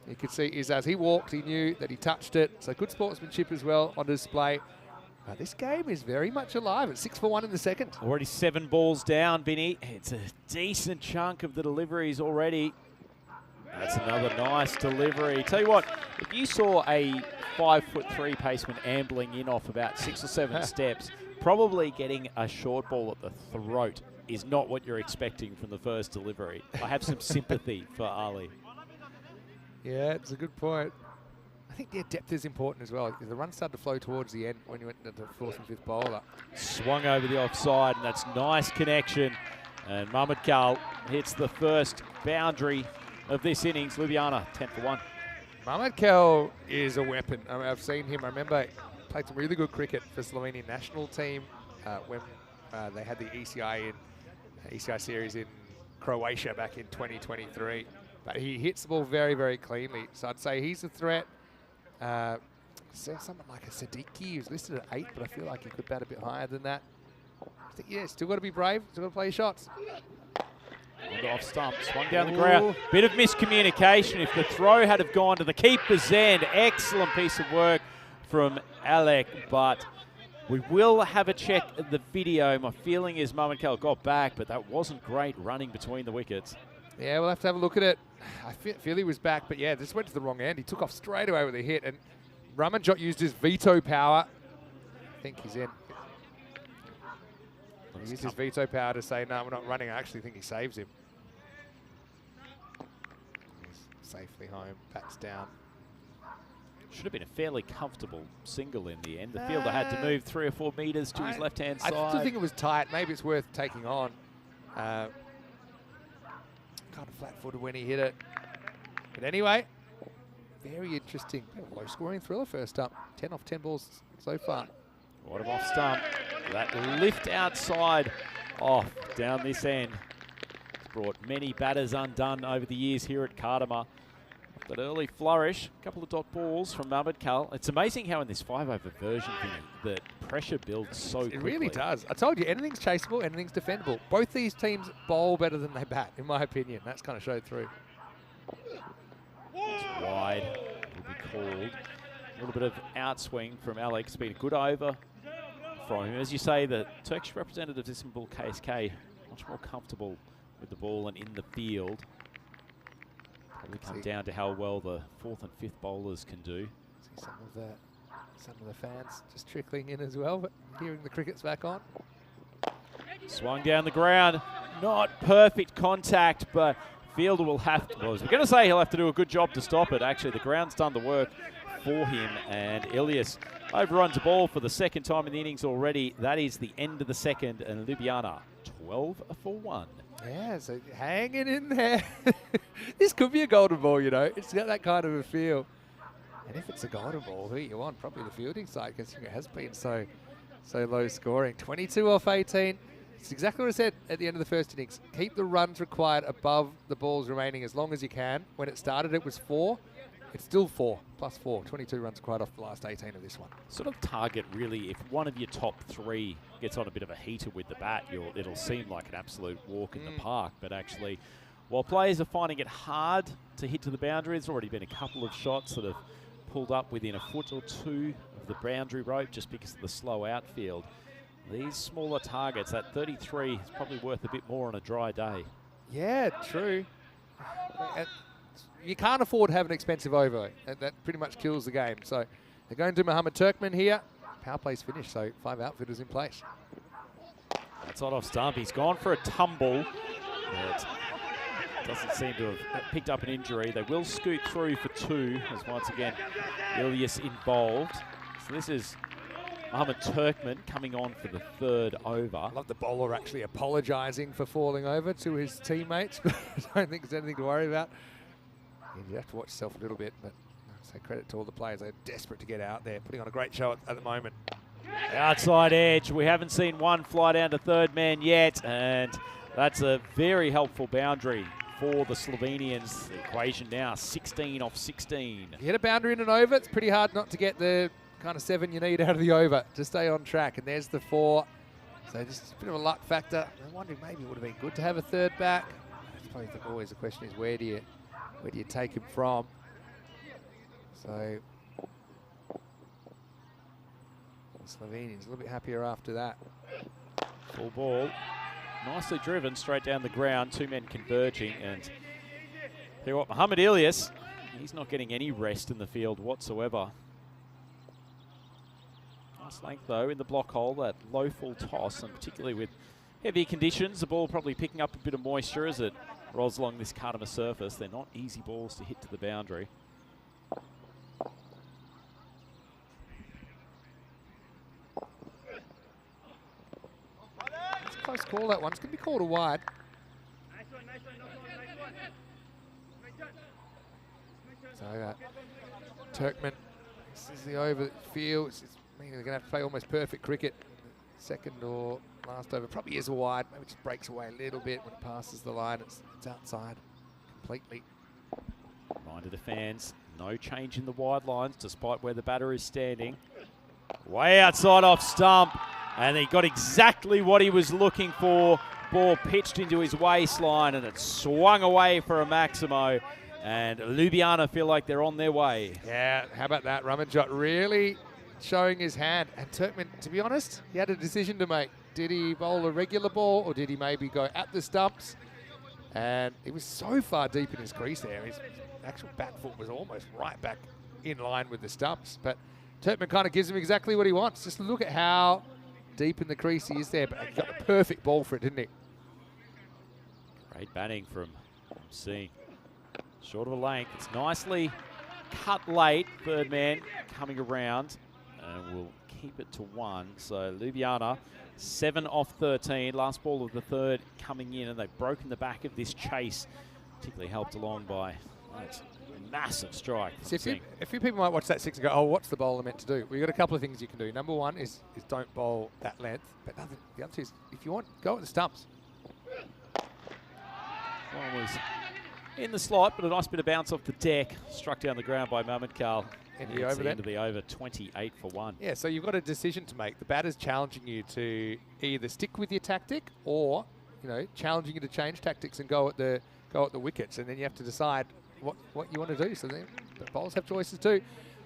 [SPEAKER 1] you could see as he walked, he knew that he touched it. So good sportsmanship as well on display. This game is very much alive. It's 6 for 1 in the second.
[SPEAKER 2] Already 7 balls down, Vinny. It's a decent chunk of the deliveries already. That's another nice delivery. Tell you what, if you saw a 5'3" paceman ambling in off about 6 or 7 steps, probably getting a short ball at the throat is not what you're expecting from the first delivery. I have some sympathy for Ali.
[SPEAKER 1] Yeah, it's a good point. I think depth is important as well. The run started to flow towards the end when you went into the 4th and 5th bowler.
[SPEAKER 2] Swung over the offside, and that's nice connection. And Mohamed Kal hits the first boundary of this innings. Ljubljana, 10 for 1.
[SPEAKER 1] Mohamed Kal is a weapon. I mean, I've seen him. I remember he played some really good cricket for Slovenian national team when they had the ECI series in Croatia back in 2023. But he hits the ball very, very cleanly. So I'd say he's a threat. Someone like a Siddiqui who's listed at 8, but I feel like he could bat a bit higher than that. I think, yeah, still got to be brave. Still got to play your shots.
[SPEAKER 2] Off stump, swung down the ground. Bit of miscommunication. If the throw had have gone to the keeper's end, excellent piece of work from Alec, but we will have a check at the video. My feeling is Mohamed Kal got back, but that wasn't great running between the wickets. Yeah,
[SPEAKER 1] we'll have to have a look at it. I feel he was back, but yeah, this went to the wrong end. He took off straight away with a hit, and Ramanjot used his veto power. I think he's in. He used his veto power to say, no, we're not running. I actually think he saves him. He's safely home, bats down.
[SPEAKER 2] Should have been a fairly comfortable single in the end. The fielder had to move 3 or 4 metres to his left-hand side.
[SPEAKER 1] I still think it was tight. Maybe it's worth taking on. Kind of flat-footed when he hit it. But anyway, very interesting. Low-scoring thriller first up. 10 off 10 balls so far.
[SPEAKER 2] What off stump. That lift outside off down this end. It's brought many batters undone over the years here at Kardama. That early flourish, a couple of dot balls from Mohamed Kal. It's amazing how in this 5-over version, the pressure builds so quickly.
[SPEAKER 1] It really does. I told you, anything's chaseable, anything's defendable. Both these teams bowl better than they bat, in my opinion. That's kind of showed through.
[SPEAKER 2] It's wide, will be called. A little bit of outswing from Alex. It's been a good over from him. As you say, the Turkish representative of Istanbul KSK, much more comfortable with the ball and in the field. Probably come down to how well the 4th and 5th bowlers can do.
[SPEAKER 1] See some of the fans just trickling in as well, but hearing the crickets back on.
[SPEAKER 2] Swung down the ground. Not perfect contact, but fielder will have to, well, I was going to say he'll have to do a good job to stop it. Actually, the ground's done the work for him, and Ilias overruns the ball for the second time in the innings already. That is the end of the second, and Ljubljana 12 for 1.
[SPEAKER 1] Yeah, so hanging in there. This could be a golden ball, you know. It's got that kind of a feel. And if it's a golden ball, who you want? Probably the fielding side, considering it has been so low scoring. 22 off 18. It's exactly what I said at the end of the first innings. Keep the runs required above the balls remaining as long as you can. When it started, it was 4. It's still 4, plus 4. 22 runs required off the last 18 of this one.
[SPEAKER 2] Sort of target, really, if one of your top 3 gets on a bit of a heater with the bat, it'll seem like an absolute walk in the park. But actually, while players are finding it hard to hit to the boundary, there's already been a couple of shots that have pulled up within a foot or 2 of the boundary rope just because of the slow outfield. These smaller targets, that 33 is probably worth a bit more on a dry day.
[SPEAKER 1] Yeah, true. You can't afford to have an expensive over. That pretty much kills the game. So they're going to Mohammed Turkmen here. Power play's finished, so 5 outfielders in place.
[SPEAKER 2] That's not off stump. He's gone for a tumble. But doesn't seem to have picked up an injury. They will scoot through for 2 as once again Ilias involved. So this is Mohammed Turkmen coming on for the 3rd over.
[SPEAKER 1] I love the bowler actually apologising for falling over to his teammates. I don't think there's anything to worry about. You have to watch yourself a little bit, but I say credit to all the players. They're desperate to get out there, putting on a great show at the moment.
[SPEAKER 2] Outside edge. We haven't seen one fly down to 3rd man yet, and that's a very helpful boundary for the Slovenians. The equation now 16 off 16.
[SPEAKER 1] You hit a boundary in an over, it's pretty hard not to get the kind of 7 you need out of the over to stay on track. And there's the 4. So just a bit of a luck factor. I'm wondering maybe it would have been good to have a 3rd back. I suppose always the question is where do you take him from? So the Slovenians a little bit happier after that.
[SPEAKER 2] Full ball. Nicely driven straight down the ground. 2 men converging. And tell you what, Mohammed Ilias, he's not getting any rest in the field whatsoever. Nice length though in the block hole. That low full toss, and particularly with heavy conditions, the ball probably picking up a bit of moisture as it rolls along this Karma surface. They're not easy balls to hit to the boundary.
[SPEAKER 1] It's a close call, that one. It's going to be called a wide. So Turkmen, this is the over field. It's meaning they're going to have to play almost perfect cricket. Second or last over probably is a wide. Maybe just breaks away a little bit when it passes the line. It's outside completely.
[SPEAKER 2] Reminder to fans, no change in the wide lines despite where the batter is standing. Way outside off stump, and he got exactly what he was looking for. Ball pitched into his waistline, and it swung away for a Maximo. And Ljubljana feel like they're on their way.
[SPEAKER 1] Yeah, how about that? Ramanjot really showing his hand. And Turkmen, to be honest, he had a decision to make. Did he bowl a regular ball, or did he maybe go at the stumps? And he was so far deep in his crease there. His actual back foot was almost right back in line with the stumps. But Turkmen kind of gives him exactly what he wants. Just look at how deep in the crease he is there. But he got the perfect ball for it, didn't he?
[SPEAKER 2] Great batting from Singh. Short of a length. It's nicely cut late. 3rd man coming around. And we'll keep it to 1. So Ljubljana, 7 off 13. Last ball of the 3rd coming in, and they've broken the back of this chase. Particularly helped along by that massive strike.
[SPEAKER 1] See, a few people might watch that 6 and go, oh, what's the bowler meant to do? Well, you've got a couple of things you can do. Number 1 is don't bowl that length. But the other 2 is, if you want, go at the stumps.
[SPEAKER 2] One was in the slot, but a nice bit of bounce off the deck. Struck down the ground by Mohamed Karl.
[SPEAKER 1] End of
[SPEAKER 2] the over, 28 for 1.
[SPEAKER 1] Yeah, so you've got a decision to make. The batter's challenging you to either stick with your tactic, or challenging you to change tactics and go at the wickets, and then you have to decide what you want to do. So then the bowlers have choices too.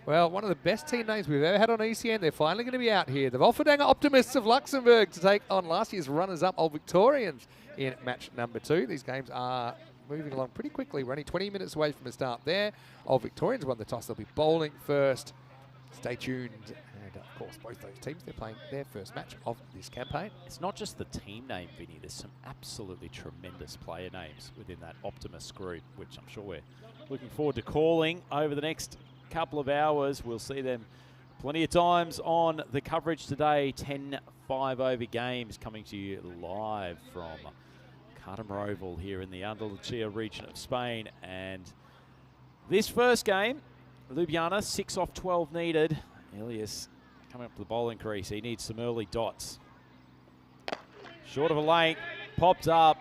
[SPEAKER 1] Well, one of the best team names we've ever had on ECN. They're finally going to be out here. The Wolfendanger Optimists of Luxembourg to take on last year's runners-up Old Victorians in match number 2. These games are moving along pretty quickly. We're only 20 minutes away from the start there. Old Victorians won the toss. They'll be bowling first. Stay tuned. And of course, both those teams, they're playing their first match of this campaign.
[SPEAKER 2] It's not just the team name, Vinny. There's some absolutely tremendous player names within that Optimus group, which I'm sure we're looking forward to calling over the next couple of hours. We'll see them plenty of times on the coverage today. 10 5-over games coming to you live from Cartamar Oval here in the Andalucía region of Spain. And this first game, Ljubljana, 6 off 12 needed. Elias coming up to the bowling crease. He needs some early dots. Short of a length, popped up.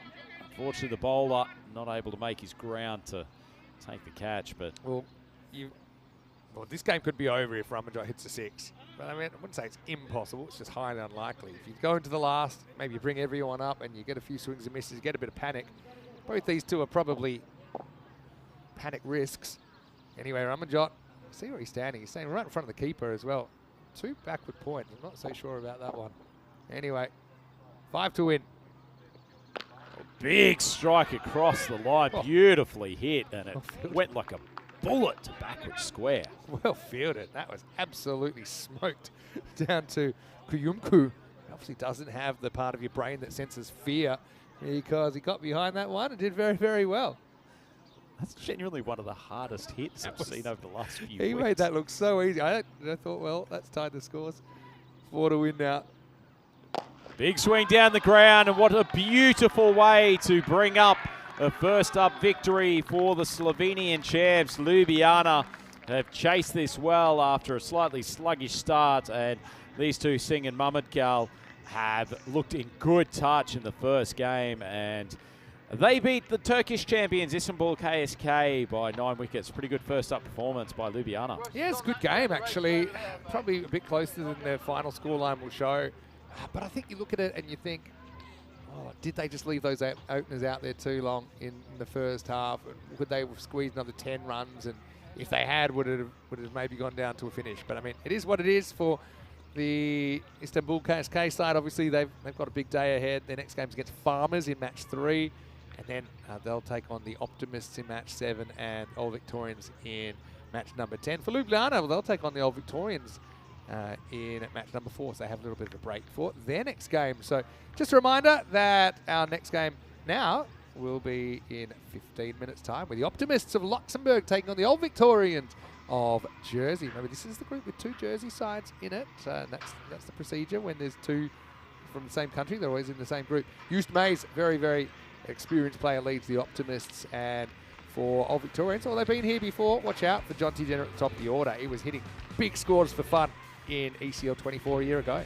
[SPEAKER 2] Unfortunately, the bowler not able to make his ground to take the catch. But
[SPEAKER 1] well, this game could be over if Ramanjot hits a 6. But I mean, I wouldn't say it's impossible. It's just highly unlikely. If you go into the last, maybe you bring everyone up and you get a few swings and misses, you get a bit of panic. Both these two are probably panic risks. Anyway, Ramanjot, see where he's standing. He's standing right in front of the keeper as well. 2 backward points. I'm not so sure about that one. Anyway, 5 to win.
[SPEAKER 2] Big strike across the line. Oh. Beautifully hit, and it went like a bullet to backward square.
[SPEAKER 1] Well fielded. That was absolutely smoked down to Kuyumku. Obviously doesn't have the part of your brain that senses fear, because he got behind that one and did very, very well.
[SPEAKER 2] That's genuinely one of the hardest hits I've seen over the last few weeks.
[SPEAKER 1] He made that look so easy. I thought, well, that's tied the scores. 4 to win now.
[SPEAKER 2] Big swing down the ground, and what a beautiful way to bring up a first up victory for the Slovenian champs. Ljubljana have chased this well after a slightly sluggish start, and these two, Singh and Mamadkal, have looked in good touch in the first game, and they beat the Turkish champions Istanbul KSK by 9 wickets. Pretty good first up performance by Ljubljana.
[SPEAKER 1] Yeah, it's a good game actually. Probably a bit closer than their final scoreline will show. But I think you look at it and you think, oh, did they just leave those openers out there too long in the first half? Would they have squeezed another 10 runs? And if they had, would it have maybe gone down to a finish? But I mean, it is what it is for the Istanbul KSK side. Obviously, they've got a big day ahead. Their next game's against Farmers in match 3. And then they'll take on the Optimists in match 7 and Old Victorians in match number 10. For Ljubljana, well, they'll take on the Old Victorians in match number 4, so they have a little bit of a break for their next game. So just a reminder that our next game now will be in 15 minutes' time, with the Optimists of Luxembourg taking on the Old Victorians of Jersey. Remember, this is the group with 2 Jersey sides in it. And that's the procedure when there's 2 from the same country. They're always in the same group. Just Mays, very, very experienced player, leads the Optimists. And for Old Victorians, well, they've been here before. Watch out for John T. Jenner at the top of the order. He was hitting big scores for fun in ECL 24 a year ago.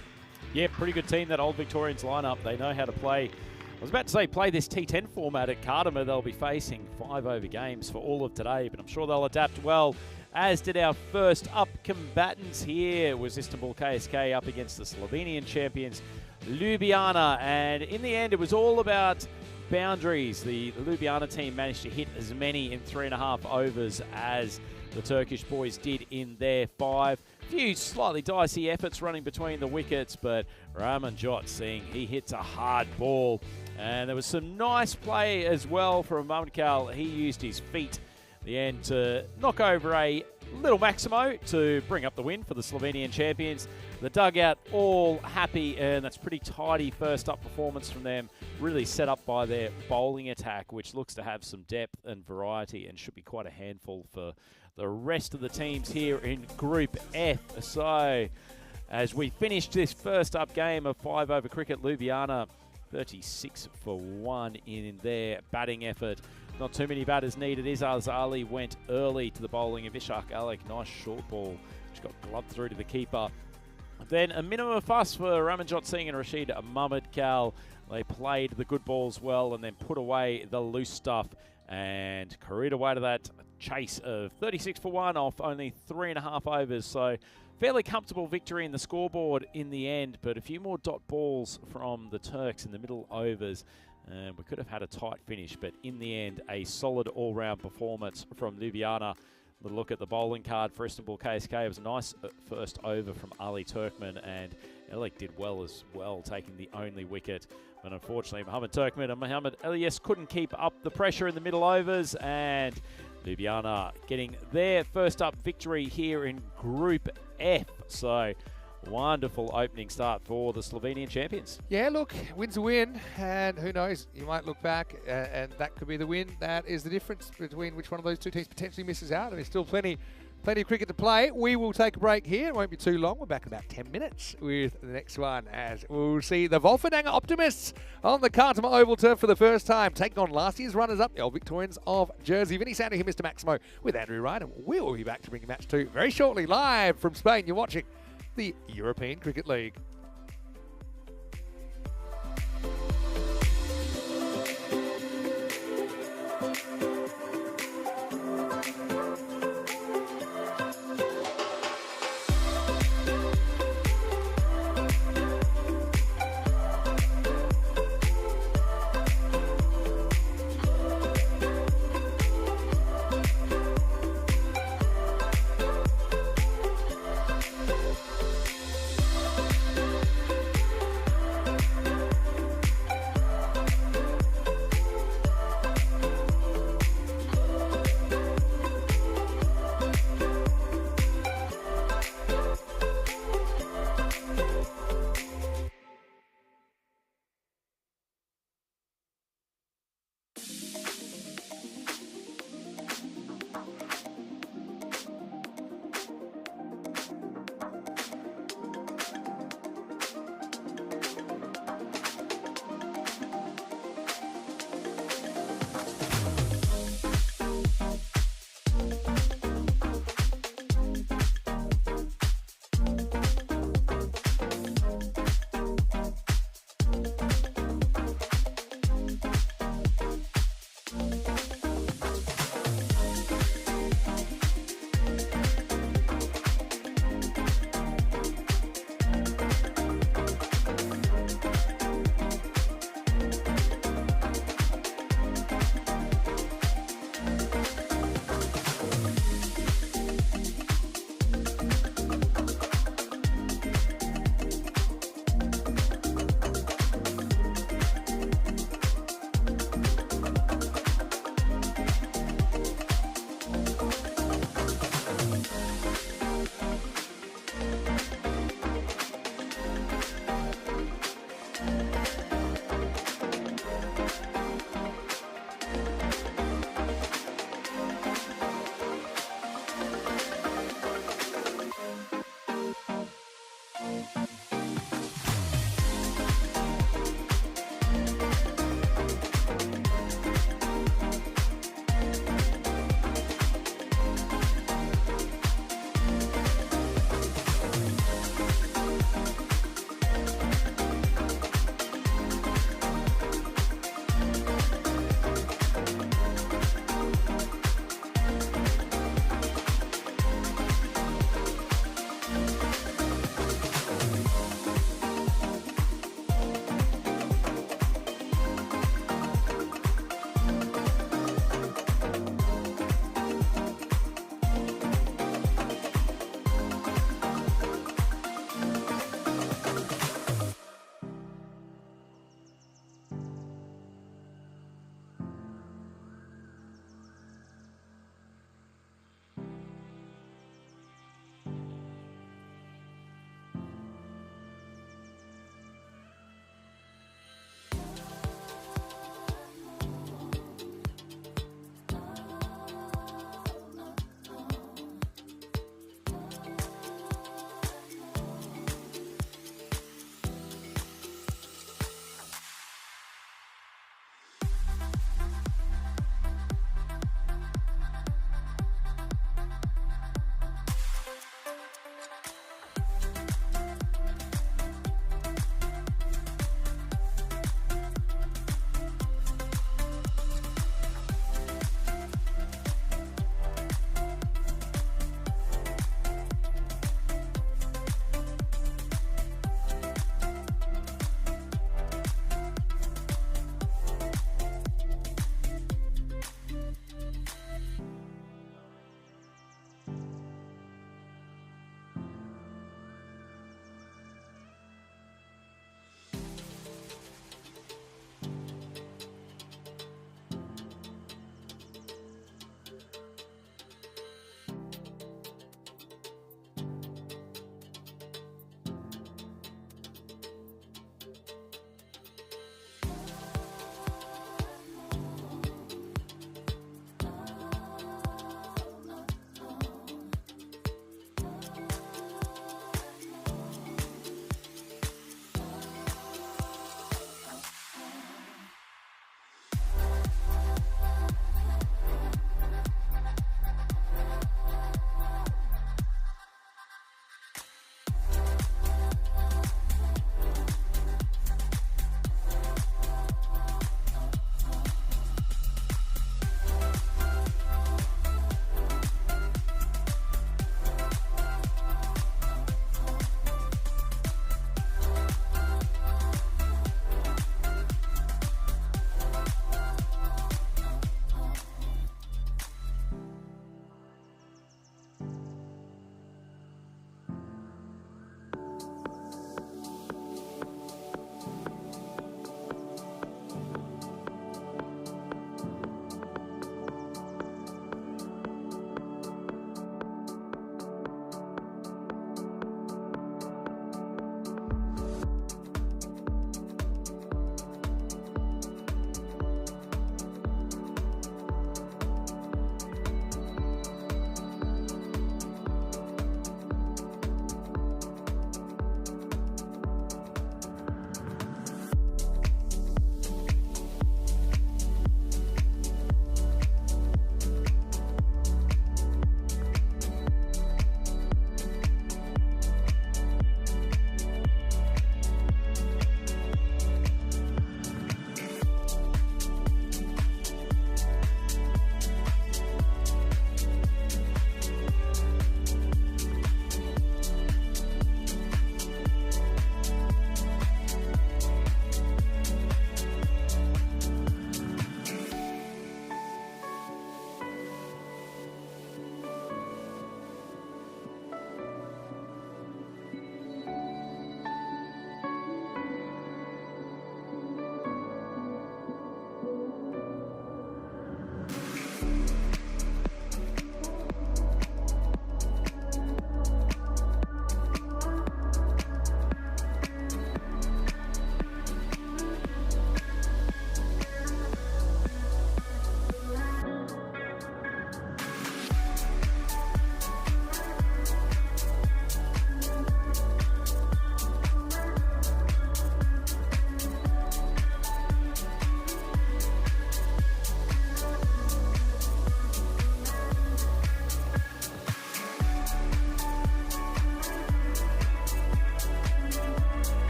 [SPEAKER 2] Yeah, pretty good team, that Old Victorians lineup. They know how to play. I was about to say play this T10 format at Cartamar. They'll be facing 5-over games for all of today, but I'm sure they'll adapt well, as did our first up combatants here. It was Istanbul KSK up against the Slovenian champions Ljubljana, and in the end it was all about boundaries. The Ljubljana team managed to hit as many in 3.5 overs as the Turkish boys did in their 5. Few slightly dicey efforts running between the wickets, but Ramanjot Singh, he hits a hard ball. And there was some nice play as well from Mamadkal. He used his feet at the end to knock over a little Maximo to bring up the win for the Slovenian champions. The dugout all happy, and that's pretty tidy first up performance from them. Really set up by their bowling attack, which looks to have some depth and variety and should be quite a handful for the rest of the teams here in Group F. So as we finish this first up game of 5-over cricket, Ljubljana 36 for 1 in their batting effort. Not too many batters needed. Izaz Ali went early to the bowling of Ishak Alec. Nice short ball, which got gloved through to the keeper. Then a minimum of fuss for Ramanjot Singh and Rashid Mamadkal. They played the good balls well and then put away the loose stuff and carried away to that chase of 36 for 1 off only 3.5 overs. So fairly comfortable victory in the scoreboard in the end, but a few more dot balls from the Turks in the middle overs. We could have had a tight finish, but in the end, a solid all-round performance from Ljubljana. A look at the bowling card for Istanbul KSK. It was a nice first over from Ali Turkman, and Elek did well as well, taking the only wicket. But unfortunately, Mohamed Turkman and Mohamed Elias couldn't keep up the pressure in the middle overs, and Ljubljana getting their first up victory here in Group F. So Wonderful opening start for the Slovenian champions.
[SPEAKER 1] Yeah, look, win's a win, and who knows, you might look back and that could be the win. That is the difference between which one of those two teams potentially misses out. And there's still plenty of cricket to play. We will take a break here. It won't be too long. We're back in about 10 minutes with the next one, as we'll see the Wolfendanger Optimists on the Cartama Oval turf for the first time, taking on last year's runners-up, the Old Victorians of Jersey. Vinny Sander here, Mr. Maximo, with Andrew Wright, and we'll be back to bring you match 2 very shortly, live from Spain. You're watching the European Cricket League.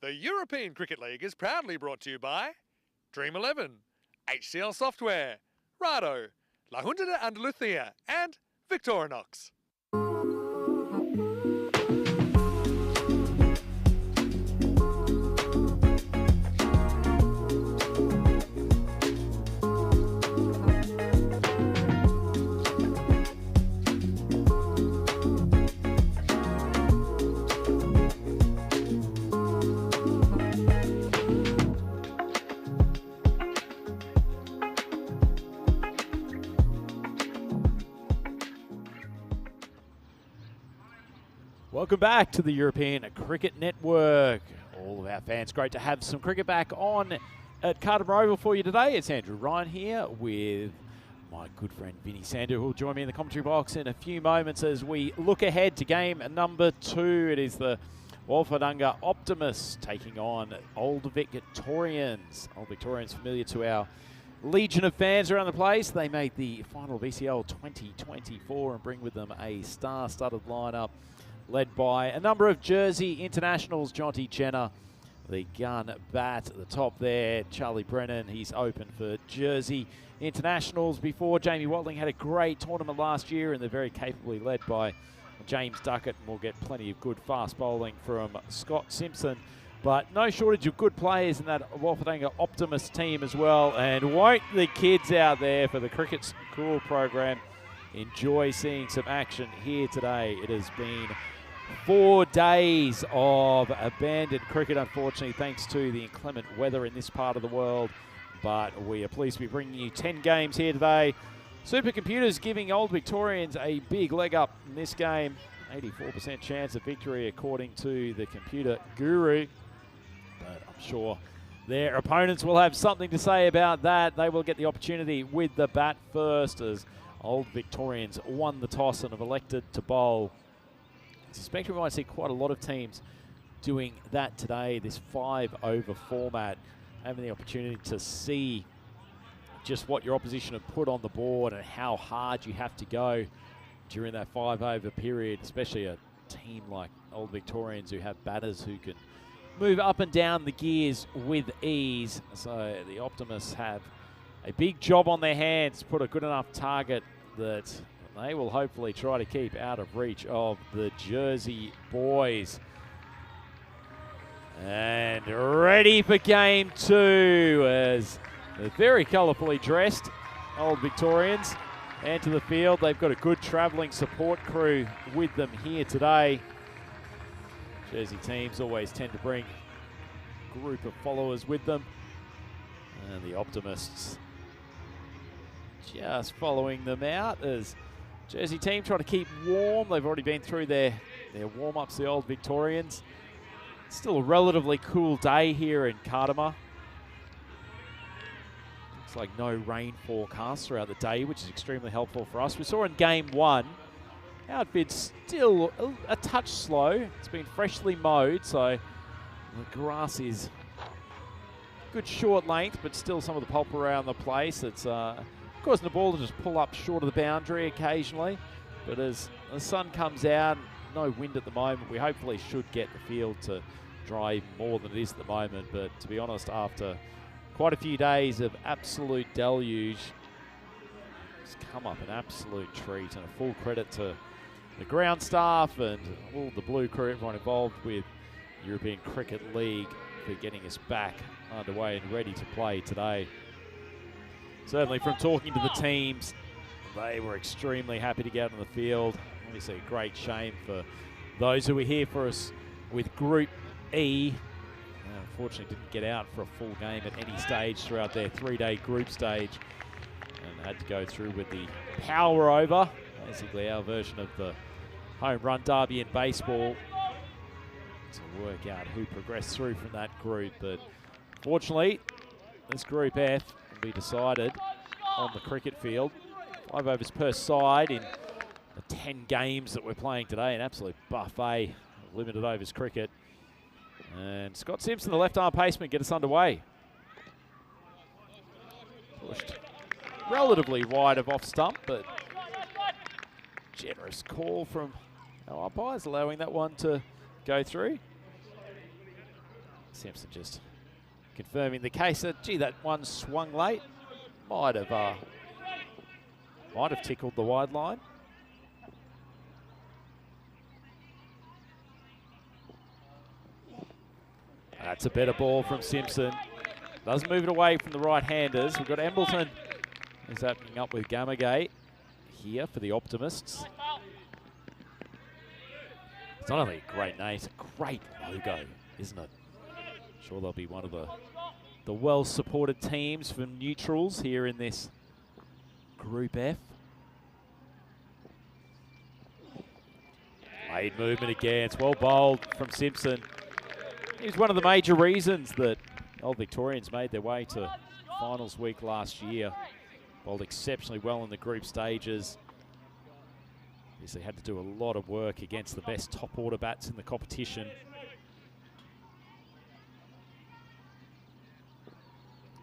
[SPEAKER 1] The European Cricket League is proudly brought to you by Dream 11, HCL Software, Rado, La Junta de Andalucía, and Victorinox.
[SPEAKER 2] Welcome back to the European Cricket Network. All of our fans, great to have some cricket back on at Carter Oval for you today. It's Andrew Ryan here with my good friend Vinny Sander, who will join me in the commentary box in a few moments as we look ahead to game number 2. It is the Wulfardunga Optimists taking on Old Victorians. Old Victorians familiar to our legion of fans around the place. They made the final of ECL 2024 and bring with them a star-studded lineup led by a number of Jersey internationals. Jonty Jenner, the gun bat at the top there. Charlie Brennan, he's open for Jersey internationals before. Jamie Watling had a great tournament last year and they're very capably led by James Duckett, and we'll get plenty of good fast bowling from Scott Simpson. But no shortage of good players in that Wulfardunga Optimist team as well. And won't the kids out there for the Cricket School program enjoy seeing some action here today. It has been 4 days of abandoned cricket, unfortunately, thanks to the inclement weather in this part of the world. But we are pleased to be bringing you 10 games here today. Supercomputers giving Old Victorians a big leg up in this game. 84% chance of victory according to the computer guru. But I'm sure their opponents will have something to say about that. They will get the opportunity with the bat first as Old Victorians won the toss and have elected to bowl. I suspect we might see quite a lot of teams doing that today, this 5-over format, having the opportunity to see just what your opposition have put on the board and how hard you have to go during that 5-over period, especially a team like Old Victorians who have batters who can move up and down the gears with ease. So the Optimists have a big job on their hands to put a good enough target that they will hopefully try to keep out of reach of the Jersey boys. And ready for game 2 as they're very colourfully dressed Old Victorians enter the field. They've got a good travelling support crew with them here today. Jersey teams always tend to bring a group of followers with them. And the Optimists just following them out as Jersey team try to keep warm. They've already been through their warm-ups, the Old Victorians. It's still a relatively cool day here in Cardamar. Looks like no rain forecast throughout the day, which is extremely helpful for us. We saw in game 1, outfit's still a touch slow. It's been freshly mowed, so the grass is good short length, but still some of the pulp around the place. It's causing the ball to just pull up short of the boundary occasionally. But as the sun comes out, no wind at the moment, we hopefully should get the field to dry even more than it is at the moment. But to be honest, after quite a few days of absolute deluge, it's come up an absolute treat, and a full credit to the ground staff and all the blue crew, everyone involved with European Cricket League for getting us back underway and ready to play today. Certainly from talking to the teams, they were extremely happy to get out on the field. Obviously a great shame for those who were here for us with Group E. Unfortunately didn't get out for a full game at any stage throughout their 3-day group stage and had to go through with the power over, basically our version of the home run derby in baseball, to work out who progressed through from that group. But fortunately, this Group F will be decided on the cricket field. 5 overs per side in the 10 games that we're playing today. An absolute buffet of limited overs cricket. And Scott Simpson, the left arm paceman, get us underway. Pushed relatively wide of off stump, but generous call from our umpires, allowing that one to go through. Simpson just confirming the case that, gee, that one swung late. Might have tickled the wide line. That's a better ball from Simpson. Doesn't move it away from the right-handers. We've got Embleton is opening up with Gamagate here for the Optimists. It's not only a great name, it's a great logo, isn't it? Sure they'll be one of the well-supported teams for neutrals here in this Group F. Late movement again. It's well bowled from Simpson. He was one of the major reasons that Old Victorians made their way to finals week last year. Bowled exceptionally well in the group stages. Obviously had to do a lot of work against the best top order bats in the competition.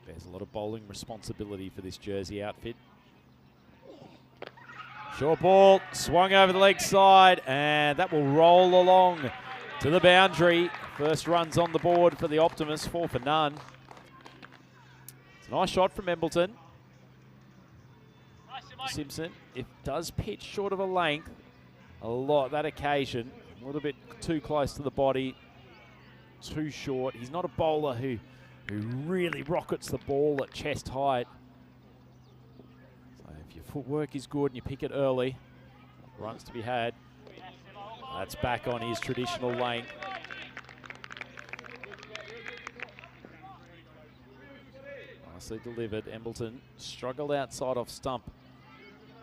[SPEAKER 2] There's a lot of bowling responsibility for this Jersey outfit. Short ball, swung over the leg side, and that will roll along to the boundary. First runs on the board for the Optimists, 4 for none. It's a nice shot from Embleton. Simpson, it does pitch short of a length. A lot that occasion. A little bit too close to the body. Too short. He's not a bowler who really rockets the ball at chest height. So if your footwork is good and you pick it early, runs to be had. That's back on his traditional length. Nicely delivered. Embleton struggled outside off stump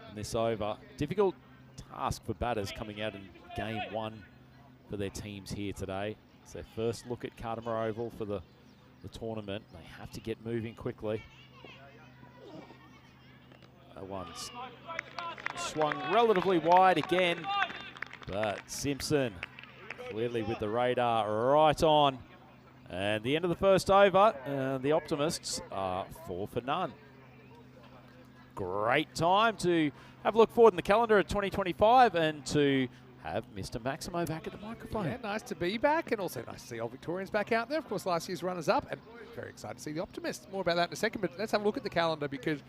[SPEAKER 2] in this over. Difficult task for batters coming out in game 1 for their teams here today. It's their first look at Cartamar Oval for the tournament. They have to get moving quickly. That one's swung relatively wide again, but Simpson clearly with the radar right on. And the end of the first over, the Optimists are 4 for none. Great time to have a look forward in the calendar of 2025 and to have Mr. Maximo back at the microphone.
[SPEAKER 1] Yeah, nice to be back, and also nice to see Old Victorians back out there. Of course, last year's runners-up, and very excited to see the Optimists. More about that in a second, but let's have a look at the calendar because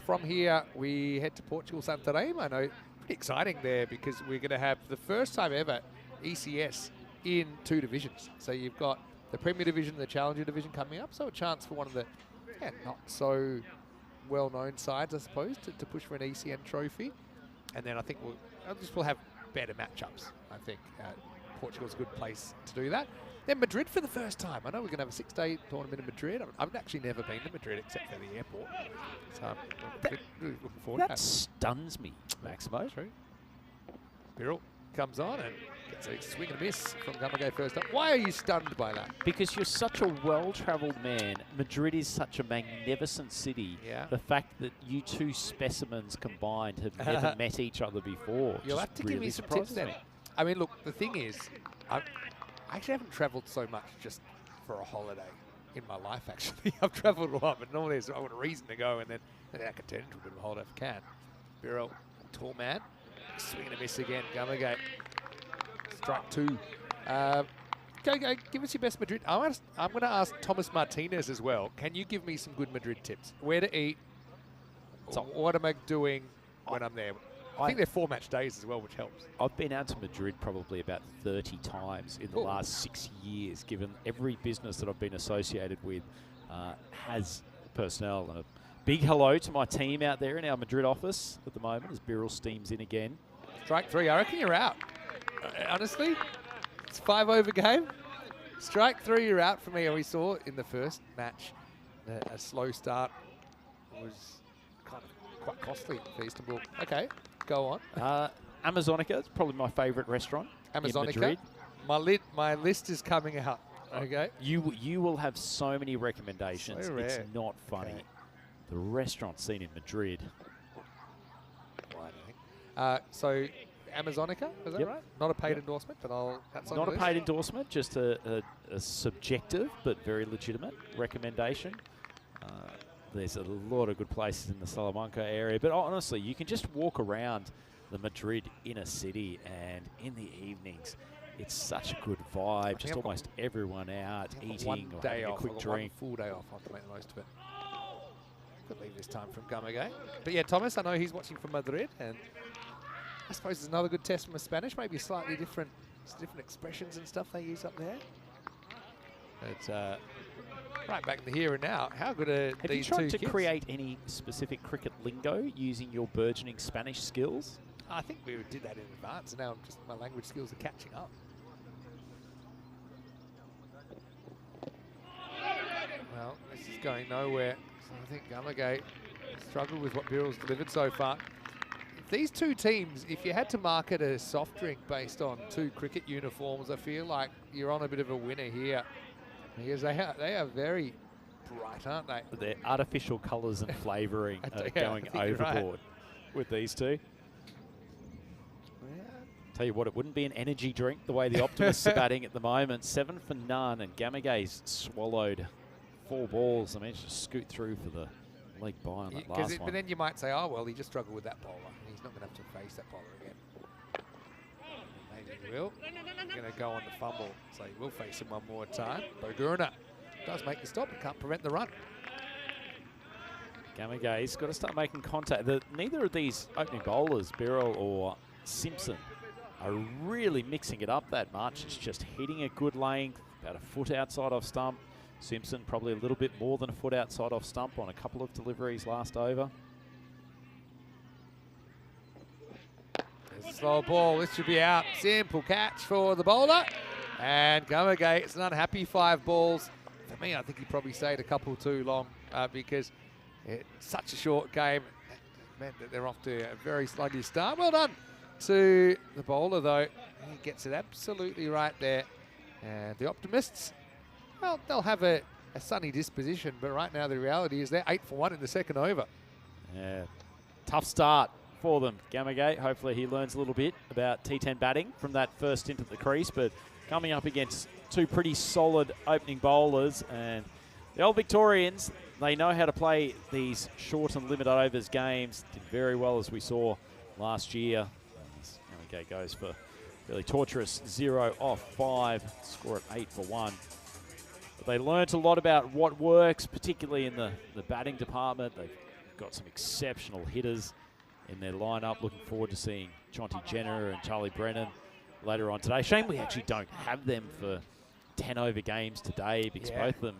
[SPEAKER 1] from here we head to Portugal Santarém. I know, pretty exciting there because we're going to have the first time ever ECS in 2 divisions. So you've got the Premier Division and the Challenger Division coming up, so a chance for one of the not so well-known sides, I suppose, to push for an ECN trophy. And then I think we'll have better matchups. I think Portugal's a good place to do that. Then Madrid for the first time. I know we're going to have a 6-day tournament in Madrid. I've actually never been to Madrid except for the airport. So I'm really looking forward to that.
[SPEAKER 2] That stuns me, Maximo.
[SPEAKER 1] True. Birrell comes on and gets a swing and a miss from Gamagay first up. Why are you stunned by that?
[SPEAKER 2] Because you're such a well-travelled man. Madrid is such a magnificent city.
[SPEAKER 1] Yeah.
[SPEAKER 2] The fact that you 2 specimens combined have never met each other before.
[SPEAKER 1] You'll have to
[SPEAKER 2] really
[SPEAKER 1] give me some tips then. I mean, look, the thing is, I actually haven't travelled so much just for a holiday in my life, actually. I've travelled a lot, but normally I want a reason to go, and then I can turn into a bit of a holiday if I can. Birrell, tall man. Swing and a miss again. Gamagate. Strike 2. Go, give us your best Madrid. I'm going to ask Thomas Martinez as well. Can you give me some good Madrid tips? Where to eat? So what am I doing when I'm there? I think they're 4 match days as well, which helps.
[SPEAKER 2] I've been out to Madrid probably about 30 times in the last 6 years, given every business that I've been associated with has personnel. And a big hello to my team out there in our Madrid office at the moment as Birrell steams in again.
[SPEAKER 1] Strike 3. I reckon you're out. Honestly, it's 5 over game. Strike 3, you're out for me. We saw in the first match a slow start was kind of quite costly for Istanbul. Okay, go on.
[SPEAKER 2] Amazonica is probably my favourite restaurant
[SPEAKER 1] Amazonica.
[SPEAKER 2] in Madrid.
[SPEAKER 1] My list is coming out. Okay.
[SPEAKER 2] You will have so many recommendations.
[SPEAKER 1] So
[SPEAKER 2] it's
[SPEAKER 1] rare.
[SPEAKER 2] not funny.
[SPEAKER 1] Okay.
[SPEAKER 2] The restaurant scene in Madrid.
[SPEAKER 1] So Amazonica, is that right? Not a paid endorsement, but that's on
[SPEAKER 2] Not
[SPEAKER 1] the
[SPEAKER 2] a
[SPEAKER 1] list.
[SPEAKER 2] paid endorsement, just a subjective but very legitimate recommendation. There's a lot of good places in the Salamanca area, but honestly, you can just walk around the Madrid inner city, and in the evenings, it's such a good vibe. Just almost everyone out eating or having a quick drink.
[SPEAKER 1] Full day off. I have to make the most of it. Could leave this time from Gamagay. But yeah, Thomas, I know he's watching from Madrid, and I suppose it's another good test from a Spanish. Maybe slightly different expressions and stuff they use up there. It's right back in the here and now. How good are
[SPEAKER 2] Have
[SPEAKER 1] these
[SPEAKER 2] you tried
[SPEAKER 1] two
[SPEAKER 2] to
[SPEAKER 1] kids?
[SPEAKER 2] create any specific cricket lingo using your burgeoning Spanish skills?
[SPEAKER 1] I think we did that in advance, and now my language skills are catching up. Well, this is going nowhere. So I think Gamagay struggled with what Birrell's delivered so far. These two teams, if you had to market a soft drink based on two cricket uniforms, I feel like you're on a bit of a winner here. Because they are very bright, aren't they?
[SPEAKER 2] Their artificial colours and flavouring are going overboard with these two. Tell you what, it wouldn't be an energy drink the way the Optimists are batting at the moment. 7 for none, and Gamagay's swallowed 4 balls. I managed to scoot through for the leg by on that last one.
[SPEAKER 1] But then you might say, oh, well, he just struggled with that bowler. He's not going to have to face that bowler again. Maybe he will. He's going to go on the fumble, so he will face him one more time. Bogurna does make the stop and can't prevent the run.
[SPEAKER 2] Gamagay's got to start making contact. Neither of these opening bowlers, Birrell or Simpson, are really mixing it up that much. It's just hitting a good length, about a foot outside off stump. Simpson probably a little bit more than a foot outside off stump on a couple of deliveries last over.
[SPEAKER 1] There's a slow ball. This should be out. Simple catch for the bowler. And Gamagay, it's an unhappy 5 balls. For me, I think he probably stayed a couple too long because it's such a short game. It meant that they're off to a very sluggish start. Well done to the bowler, though. He gets it absolutely right there. And the Optimists, well, they'll have a sunny disposition, but right now the reality is they're 8 for 1 in the second over.
[SPEAKER 2] Yeah, tough start for them. Gamagay, hopefully he learns a little bit about T10 batting from that first stint at the crease, but coming up against 2 pretty solid opening bowlers, and the old Victorians, they know how to play these short and limited overs games. Did very well, as we saw last year. Gamagay goes for really torturous 0 off 5, score at 8 for 1. But they learnt a lot about what works, particularly in the batting department. They've got some exceptional hitters in their lineup. Looking forward to seeing Jonty Jenner and Charlie Brennan later on today. Shame we actually don't have them for 10 over games today, because both of them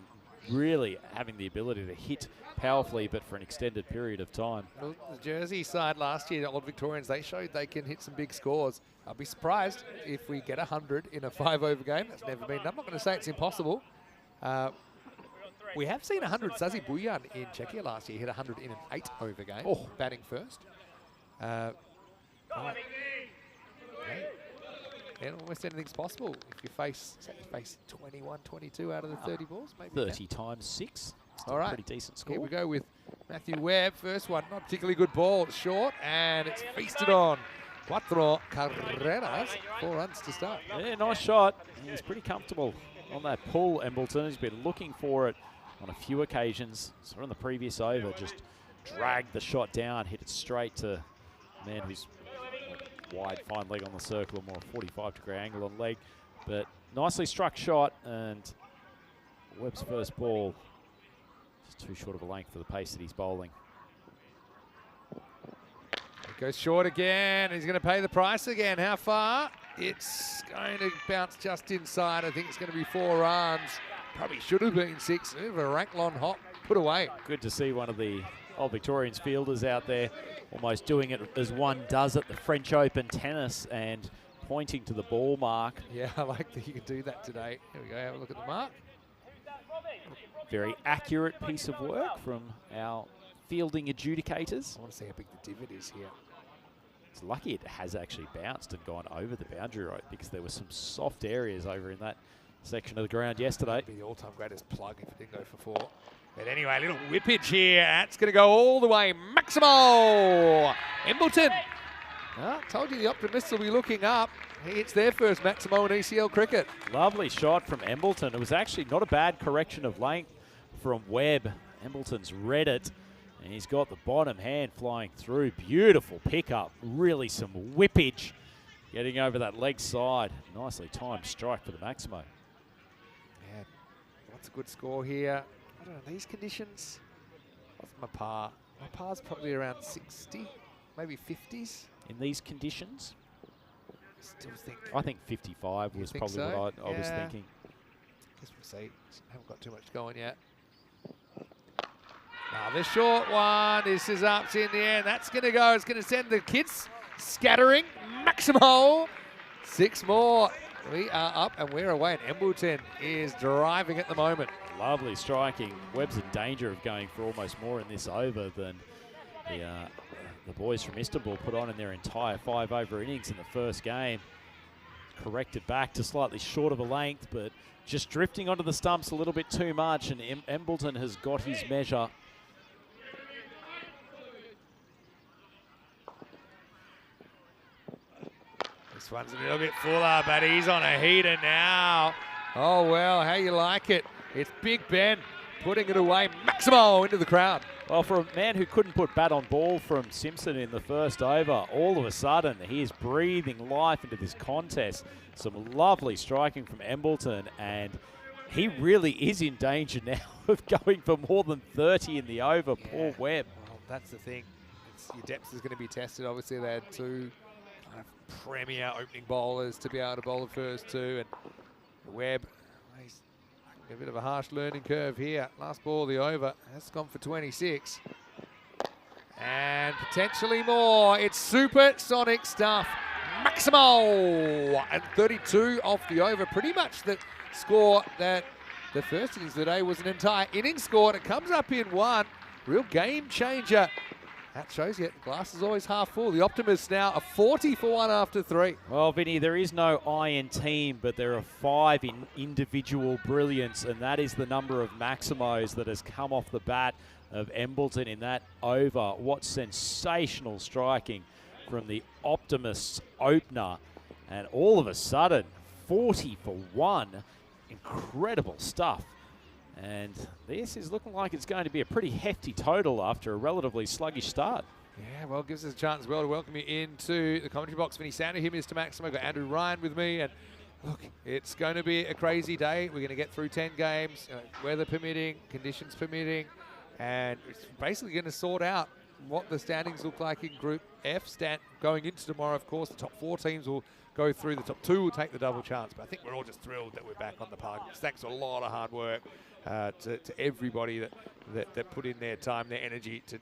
[SPEAKER 2] really having the ability to hit powerfully, but for an extended period of time.
[SPEAKER 1] Well, the Jersey side last year, the Old Victorians, they showed they can hit some big scores. I'll be surprised if we get 100 in a 5 over game. That's never been done. I'm not going to say it's impossible. We have seen 100. Sazi Buyan in Czechia last year hit 100 in an 8 over game, batting first. And almost anything's possible if you face 21, 22 out of the 30 balls. Maybe
[SPEAKER 2] 30 times 6.
[SPEAKER 1] All right.
[SPEAKER 2] Pretty decent score.
[SPEAKER 1] Here we go with Matthew Webb. First one, not particularly good ball. It's short, and it's feasted on. 4 carreras, 4 runs to start.
[SPEAKER 2] Yeah, nice shot. He's pretty comfortable on that pull, Embleton. He's been looking for it on a few occasions. So on the previous over, just dragged the shot down, hit it straight to a man who's wide, fine leg on the circle, more 45-degree angle on leg. But nicely struck shot, and Webb's first ball just too short of a length for the pace that he's bowling.
[SPEAKER 1] It goes short again. He's going to pay the price again. How far? It's going to bounce just inside. I think it's going to be 4 runs. Probably should have been 6. A Ranklon hop put away.
[SPEAKER 2] Good to see one of the Old Victorians fielders out there almost doing it as one does at the French Open tennis and pointing to the ball mark.
[SPEAKER 1] Yeah, I like that you can do that today. Here we go, have a look at the mark.
[SPEAKER 2] Very accurate piece of work from our fielding adjudicators.
[SPEAKER 1] I want to see how big the divot is here.
[SPEAKER 2] It's lucky it has actually bounced and gone over the boundary rope, because there were some soft areas over in that section of the ground yesterday.
[SPEAKER 1] It'd be the all-time greatest plug if it didn't go for 4. But anyway, a little whippage here. That's going to go all the way. Maximo Embleton. Told you the Optimists will be looking up. It's their first Maximo in ECL cricket.
[SPEAKER 2] Lovely shot from Embleton. It was actually not a bad correction of length from Webb. Embleton's read it, and he's got the bottom hand flying through. Beautiful pickup. Really some whippage. getting over that leg side. Nicely timed strike for the Maximo.
[SPEAKER 1] Yeah, what's a good score here? I don't know, these conditions, what's my par? My par's probably around 60, maybe 50s.
[SPEAKER 2] In these conditions?
[SPEAKER 1] Still think.
[SPEAKER 2] I think 55 was probably
[SPEAKER 1] so?
[SPEAKER 2] what I was thinking.
[SPEAKER 1] Guess we'll see. Haven't got too much going yet. Now the short one. This is up in the end. That's going to go. It's going to send the kids scattering. Maximo. 6 more. We are up and we're away. And Embleton is driving at the moment.
[SPEAKER 2] Lovely striking. Webb's in danger of going for almost more in this over than the boys from Istanbul put on in their entire 5-over innings in the first game. Corrected back to slightly short of a length, but just drifting onto the stumps a little bit too much, and Embleton has got his measure.
[SPEAKER 1] This one's a little bit fuller, but he's on a heater now. Oh, well, how you like it? It's Big Ben putting it away. Maximo into the crowd.
[SPEAKER 2] Well, for a man who couldn't put bat on ball from Simpson in the first over, all of a sudden he is breathing life into this contest. Some lovely striking from Embleton, and he really is in danger now of going for more than 30 in the over. Yeah. Poor Webb.
[SPEAKER 1] Well, that's the thing. Your depth is going to be tested. Obviously, they had 2 kind of premier opening bowlers to be able to bowl the first 2, and Webb, he's a bit of a harsh learning curve here. Last ball, the over, has gone for 26. And potentially more. It's supersonic stuff. Maximo! And 32 off the over. Pretty much the score that the first innings of the day was an entire inning score. And it comes up in 1. Real game changer. That shows you the glass is always half full. The Optimists now a 40 for 1 after 3.
[SPEAKER 2] Well, Vinny, there is no I in team, but there are 5 in individual brilliance, and that is the number of Maximos that has come off the bat of Embleton in that over. What sensational striking from the Optimists opener. And all of a sudden, 40 for 1. Incredible stuff. And this is looking like it's going to be a pretty hefty total after a relatively sluggish start.
[SPEAKER 1] Yeah, well, gives us a chance as well to welcome you into the commentary box. Vinny Sander here, Mr. Maximo. I've got Andrew Ryan with me. And look, it's going to be a crazy day. We're going to get through 10 games, weather permitting, conditions permitting. And it's basically going to sort out what the standings look like in Group F. Going into tomorrow, of course, the top 4 teams will go through. The top 2 will take the double chance. But I think we're all just thrilled that we're back on the park. Thanks to a lot of hard work to everybody that put in their time, their energy to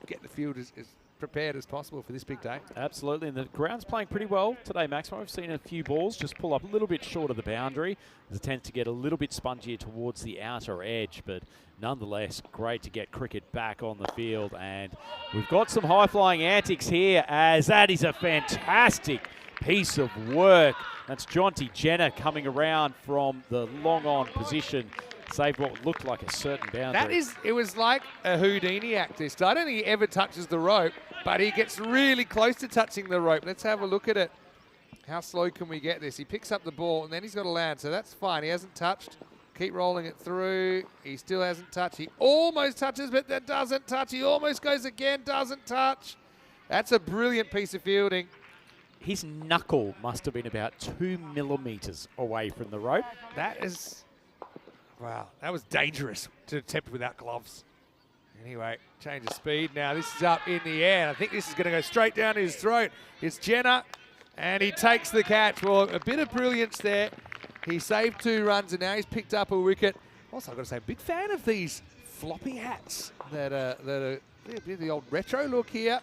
[SPEAKER 1] get the field as prepared as possible for this big day.
[SPEAKER 2] Absolutely, and the ground's playing pretty well today, Maximo. I've seen a few balls just pull up a little bit short of the boundary. It tends to get a little bit spongier towards the outer edge, but nonetheless, great to get cricket back on the field. And we've got some high-flying antics here, as that is a fantastic piece of work. That's Jonty Jenner coming around from the long-on position. Saved what looked like a certain boundary.
[SPEAKER 1] It was like a Houdini act this. I don't think he ever touches the rope, but he gets really close to touching the rope. Let's have a look at it. How slow can we get this? He picks up the ball, and then he's got to land, so that's fine. He hasn't touched. Keep rolling it through. He still hasn't touched. He almost touches, but that doesn't touch. He almost goes again, doesn't touch. That's a brilliant piece of fielding.
[SPEAKER 2] His knuckle must have been about 2 millimeters away from the rope.
[SPEAKER 1] That is... Wow, that was dangerous to attempt without gloves. Anyway, change of speed. Now this is up in the air. I think this is going to go straight down his throat. It's Jenner, and he takes the catch. Well, a bit of brilliance there. He saved 2 runs, and now he's picked up a wicket. Also, I've got to say, big fan of these floppy hats that are the old retro look here.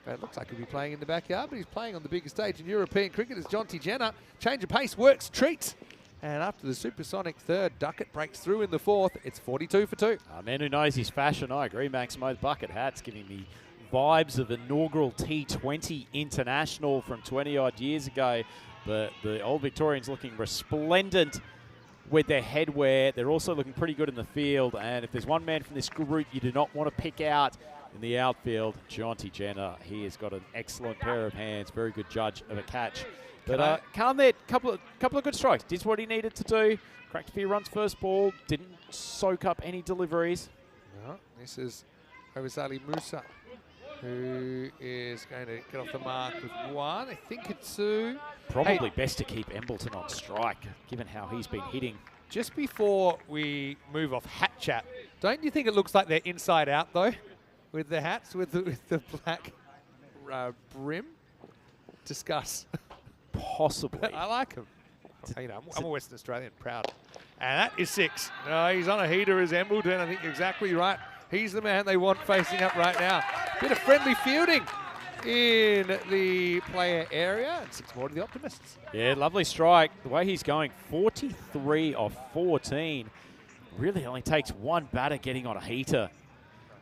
[SPEAKER 1] It looks like he'll be playing in the backyard, but he's playing on the biggest stage in European cricket as Jonty Jenner. Change of pace, works, treats. And after the supersonic third, Duckett breaks through in the 4th. It's 42 for 2.
[SPEAKER 2] A man who knows his fashion, I agree, Maximo. The bucket hat's giving me vibes of inaugural T20 international from 20-odd years ago. But the old Victorians looking resplendent with their headwear. They're also looking pretty good in the field. And if there's one man from this group you do not want to pick out in the outfield, Jonty Jenner. He has got an excellent pair of hands, very good judge of a catch. But Calm there, couple of good strikes. Did what he needed to do. Cracked a few runs first ball. Didn't soak up any deliveries.
[SPEAKER 1] No, this is Ovasali Musa. who is going to get off the mark with 1. I think it's 2.
[SPEAKER 2] Probably best to keep Embleton on strike, given how he's been hitting.
[SPEAKER 1] Just before we move off hat chat, don't you think it looks like they're inside out, though, with the hats, with the black brim? Discuss.
[SPEAKER 2] Possibly.
[SPEAKER 1] I like him. You know, I'm a Western Australian, proud. And that is 6. He's on a heater as Embleton. I think exactly right. He's the man they want facing up right now. Bit of friendly fielding in the player area, and 6 more to the Optimists.
[SPEAKER 2] Yeah, lovely strike. The way he's going, 43 of 14. Really only takes 1 batter getting on a heater.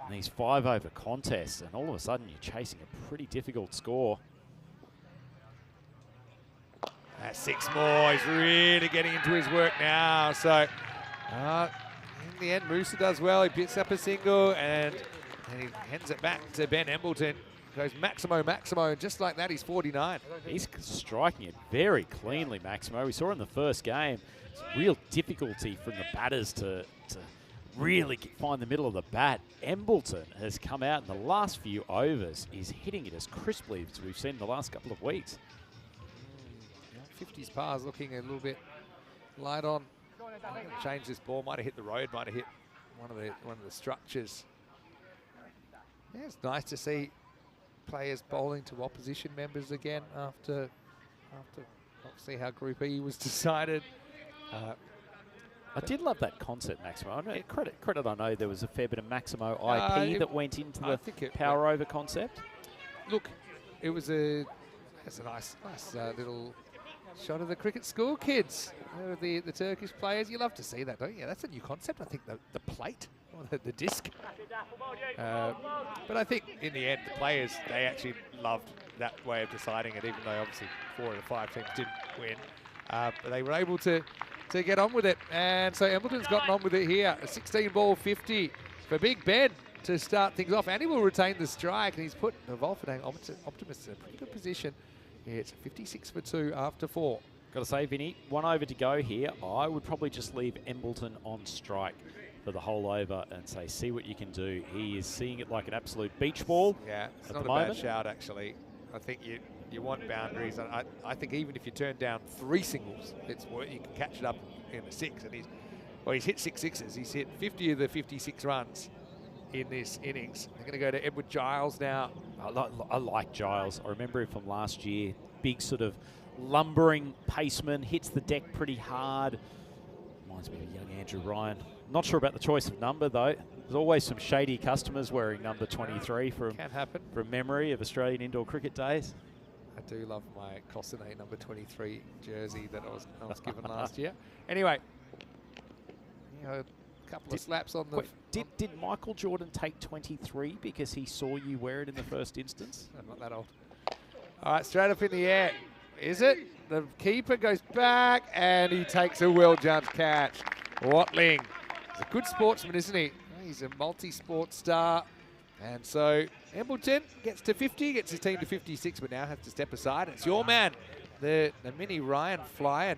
[SPEAKER 2] And these 5 over contests, and all of a sudden you're chasing a pretty difficult score.
[SPEAKER 1] That's 6 more. He's really getting into his work now. So in the end, Musa does well. He picks up a single and he hands it back to Ben Embleton. Goes Maximo, and just like that, he's 49.
[SPEAKER 2] He's striking it very cleanly, Maximo. We saw in the first game, it's real difficulty from the batters to really find the middle of the bat. Embleton has come out in the last few overs. He's hitting it as crisply as we've seen in the last couple of weeks.
[SPEAKER 1] 50s pars looking a little bit light on. Change this ball, might have hit the road, might have hit one of the structures. Yeah, it's nice to see players bowling to opposition members again after obviously how Group E was decided.
[SPEAKER 2] I did love that concept, Maximo. Credit, I know there was a fair bit of Maximo IP that went into the power over concept.
[SPEAKER 1] Look, that's a nice little shot of the cricket school kids, the Turkish players. You love to see that, don't you? That's a new concept, I think, the plate, or the disc. But I think in the end, the players, they actually loved that way of deciding it, even though obviously 4 of the 5 teams didn't win. But they were able to get on with it. And so Embleton's gotten on with it here. A 16-ball 50 for Big Ben to start things off. And he will retain the strike, and he's put the Wolfenang Optimists in a pretty good position. Yeah, it's 56 for 2 after 4.
[SPEAKER 2] Got to say, Vinny, 1 over to go here. I would probably just leave Embleton on strike for the whole over and say, see what you can do. He is seeing it like an absolute beach ball.
[SPEAKER 1] Yeah, it's not a bad shout, actually. I think you want boundaries. I think even if you turn down 3 singles, you can catch it up in a 6. And he's hit 6 sixes. He's hit 50 of the 56 runs in this innings. They're going to go to Edward Giles now.
[SPEAKER 2] I like Giles. I remember him from last year. Big sort of lumbering paceman, hits the deck pretty hard. Reminds me of young Andrew Ryan. Not sure about the choice of number, though. There's always some shady customers wearing number 23 from memory of Australian indoor cricket days.
[SPEAKER 1] I do love my Costinate number 23 jersey that I was given last year. Anyway, a couple of slaps on the...
[SPEAKER 2] Did Michael Jordan take 23 because he saw you wear it in the first instance?
[SPEAKER 1] I'm not that old. All right, straight up in the air. Is it? The keeper goes back and he takes a well-judged catch. Watling. He's a good sportsman, isn't he? He's a multi-sport star. And so Embleton gets to 50, gets his team to 56, but now has to step aside. It's your man, the mini Ryan flying.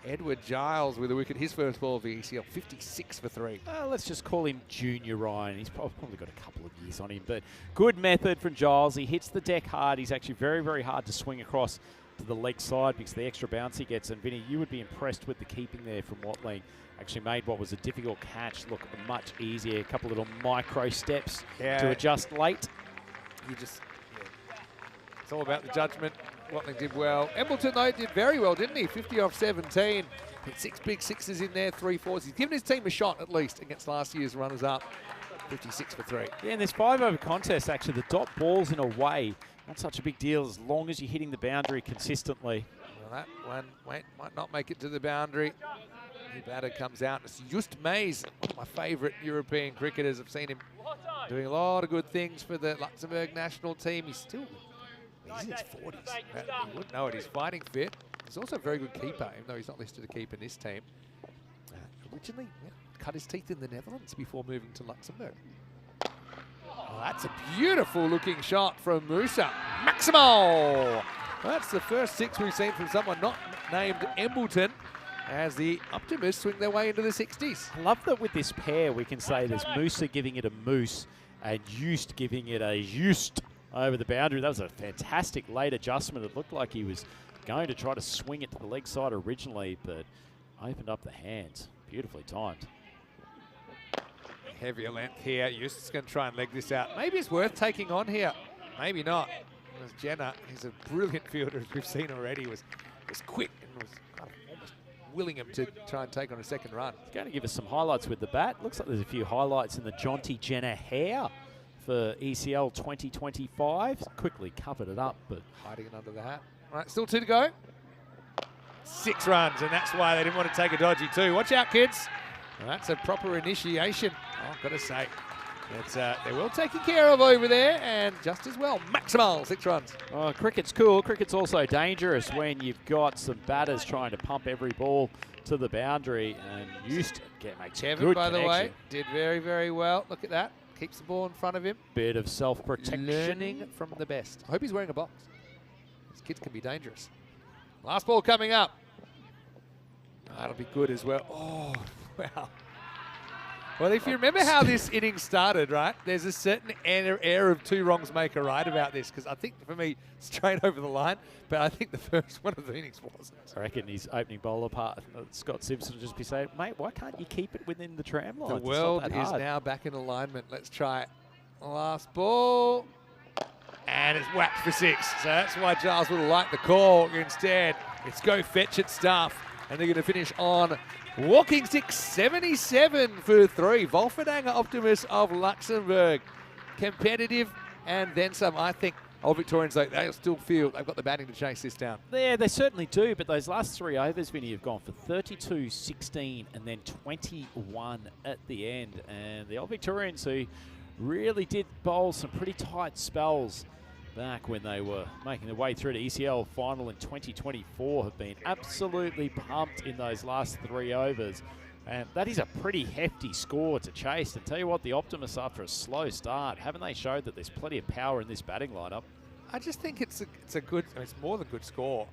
[SPEAKER 1] Edward Giles with a wicket, his first ball of the ECL, 56 for 3.
[SPEAKER 2] Let's just call him Junior Ryan. He's probably got a couple of years on him, but good method from Giles. He hits the deck hard. He's actually very, very hard to swing across to the leg side because of the extra bounce he gets. And Vinny, you would be impressed with the keeping there from Watling. Actually made what was a difficult catch look much easier. A couple little micro steps to adjust late.
[SPEAKER 1] It's all about the judgment. Watling did well. Embleton, though, did very well, didn't he? 50 off 17. Hit 6 big sixes in there, 3 fours. He's given his team a shot, at least, against last year's runners-up. 56 for 3.
[SPEAKER 2] Yeah, and this 5 over contest, actually, the dot ball's in a way not such a big deal as long as you're hitting the boundary consistently.
[SPEAKER 1] Well, that one might not make it to the boundary. The batter comes out. It's Just Mays, one of my favourite European cricketers. I've seen him doing a lot of good things for the Luxembourg national team. He's in his 40s. You wouldn't know it. He's fighting fit. He's also a very good keeper, even though he's not listed a keeper in this team. Originally cut his teeth in the Netherlands before moving to Luxembourg. Oh, that's a beautiful looking shot from Musa. Maximo! That's the first 6 we've seen from someone not named Embleton as the Optimists swing their way into the 60s.
[SPEAKER 2] I love that with this pair we can say there's Musa giving it a moose and Just giving it a Just. over the boundary. That was a fantastic late adjustment. It looked like he was going to try to swing it to the leg side originally, but opened up the hands. Beautifully timed.
[SPEAKER 1] Heavier length here. Eustace going to try and leg this out. Maybe it's worth taking on here. Maybe not. Because Jenner, he's a brilliant fielder, as we've seen already, was quick and was kind of almost willing him to try and take on a second run.
[SPEAKER 2] He's going to give us some highlights with the bat. Looks like there's a few highlights in the Jonty Jenner hair for ECL 2025. Quickly covered it up, but
[SPEAKER 1] hiding it under the hat. Right, still 2 to go. 6 runs, and that's why they didn't want to take a dodgy 2. Watch out, kids. Well, that's a proper initiation. Oh, I've got to say, it's, they're well taken care of over there, and just as well, maximal 6 runs.
[SPEAKER 2] Oh, cricket's cool. Cricket's also dangerous when you've got some batters trying to pump every ball to the boundary, and Houston makes
[SPEAKER 1] Kevin,
[SPEAKER 2] good
[SPEAKER 1] by
[SPEAKER 2] connection.
[SPEAKER 1] the way, did very, very well. Look at that. Keeps the ball in front of him.
[SPEAKER 2] Bit of self-protection.
[SPEAKER 1] Learning from the best. I hope he's wearing a box. These kids can be dangerous. Last ball coming up. That'll be good as well. Oh, wow. Well, if you remember how this inning started, right, there's a certain air of 2 wrongs make a right about this, because I think, for me, straight over the line, but I think the first one of the innings wasn't.
[SPEAKER 2] I reckon his opening bowler part, Scott Simpson, will just be saying, mate, why can't you keep it within the tram line?
[SPEAKER 1] The world is now back in alignment. Let's try it. Last ball. And it's whacked for 6. So that's why Giles would have liked the call. Instead, it's go fetch it stuff. And they're going to finish on walking stick 77 for 3. Wolfendanger Optimus of Luxembourg. Competitive and then some. I think Old Victorians, though, they still feel they've got the batting to chase this down.
[SPEAKER 2] Yeah, they certainly do, but those last 3 overs, Vinny, have gone for 32, 16, and then 21 at the end. And the Old Victorians, who really did bowl some pretty tight spells back when they were making their way through to ECL final in 2024, have been absolutely pumped in those last 3 overs. And that is a pretty hefty score to chase. And tell you what, the Optimists, after a slow start, haven't they showed that there's plenty of power in this batting lineup?
[SPEAKER 1] I just think it's a good, it's more than good score.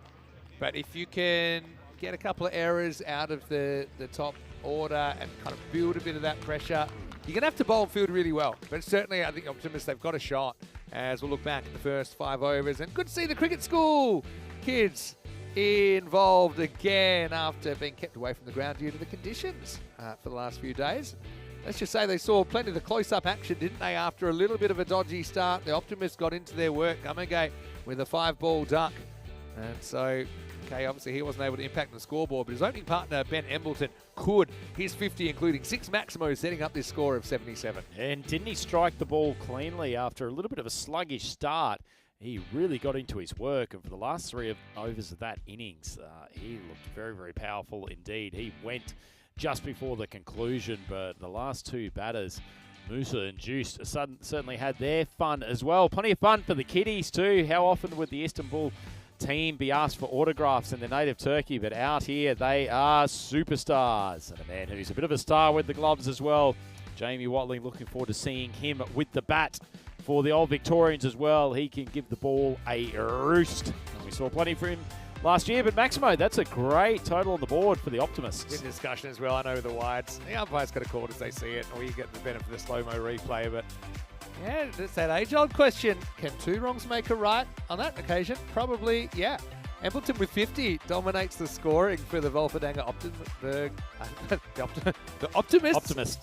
[SPEAKER 1] But if you can get a couple of errors out of the top order and kind of build a bit of that pressure, you're going to have to bowl and field really well. But certainly, I think Optimists, they've got a shot as we'll look back at the first 5 overs. And good to see the cricket school kids involved again after being kept away from the ground due to the conditions for the last few days. Let's just say they saw plenty of the close-up action, didn't they, after a little bit of a dodgy start. The Optimists got into their work, Gummergate with a 5-ball duck. And so, okay, obviously he wasn't able to impact the scoreboard, but his opening partner, Ben Embleton, could. His 50, including 6 Maximos, setting up this score of 77. And
[SPEAKER 2] didn't he strike the ball cleanly after a little bit of a sluggish start? He really got into his work, and for the last 3 overs of that innings, he looked very, very powerful indeed. He went just before the conclusion, but the last 2 batters, Musa and Juice, certainly had their fun as well. Plenty of fun for the kiddies too. How often would the Istanbul team be asked for autographs in their native Turkey, but out here they are superstars. And a man who's a bit of a star with the gloves as well, Jamie Watling, looking forward to seeing him with the bat for the Old Victorians as well. He can give the ball a roost. And we saw plenty from him last year, but Maximo, that's a great total on the board for the Optimists.
[SPEAKER 1] Good discussion as well. I know the wides. The umpire's got a call as they see it, or you get the benefit of the slow-mo replay, but yeah, it's that age-old question. Can 2 wrongs make a right? On that occasion, probably, yeah. Embleton with 50 dominates the scoring for the Wolfendanger Optimists. The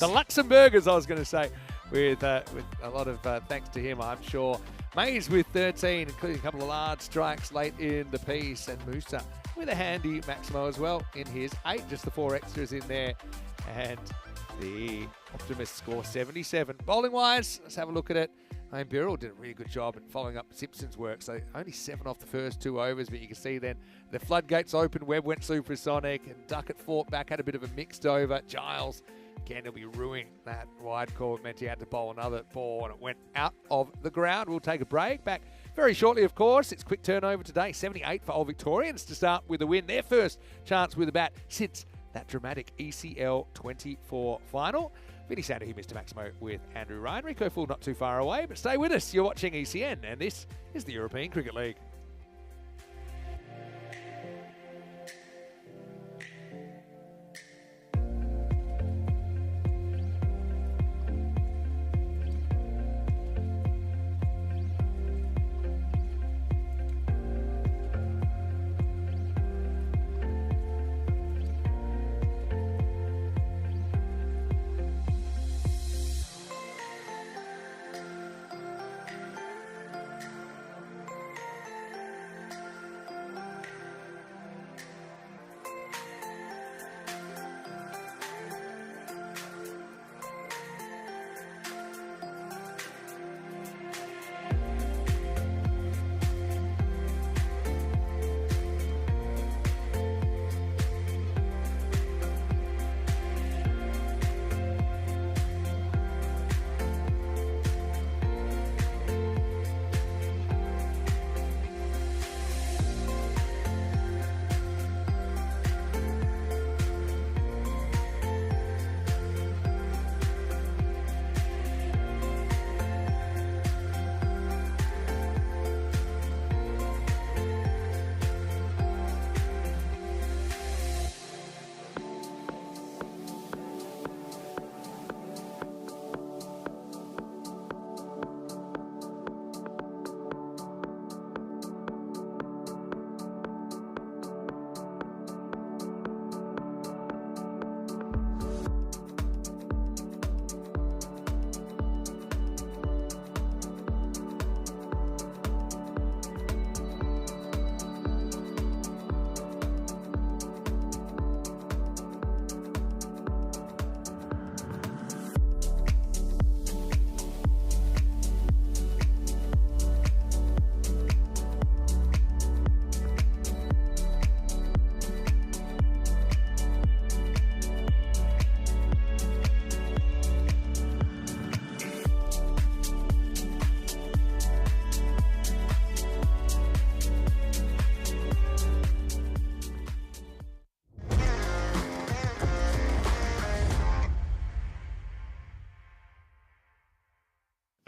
[SPEAKER 1] Luxembourgers, I was going to say, with a lot of thanks to him, I'm sure. Mays with 13, including a couple of large strikes late in the piece, and Musa with a handy Maximo as well in his 8, just the 4 extras in there. And the Optimists score 77. Bowling-wise, let's have a look at it. I mean, Birrell did a really good job at following up Simpson's work, so only 7 off the first 2 overs, but you can see then the floodgates open. Webb went supersonic, and Duckett fought back, had a bit of a mixed over. Giles, again, he'll be ruining that wide call. It meant he had to bowl another ball, and it went out of the ground. We'll take a break. Back very shortly, of course. It's quick turnover today. 78 for Old Victorians to start with a win. Their first chance with a bat since that dramatic ECL 24 final. Vinny Sander here, Mr. Maximo, with Andrew Ryan. Rico Full not too far away, but stay with us. You're watching ECN, and this is the European Cricket League.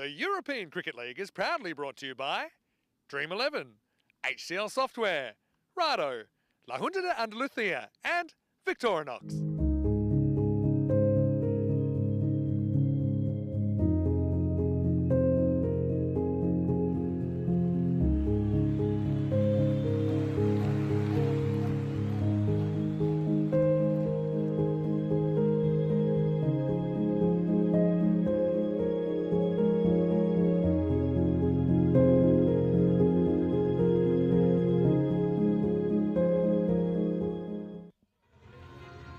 [SPEAKER 1] The European Cricket League is proudly brought to you by Dream 11, HCL Software, Rado, La Junta de Andalucía, and Victorinox.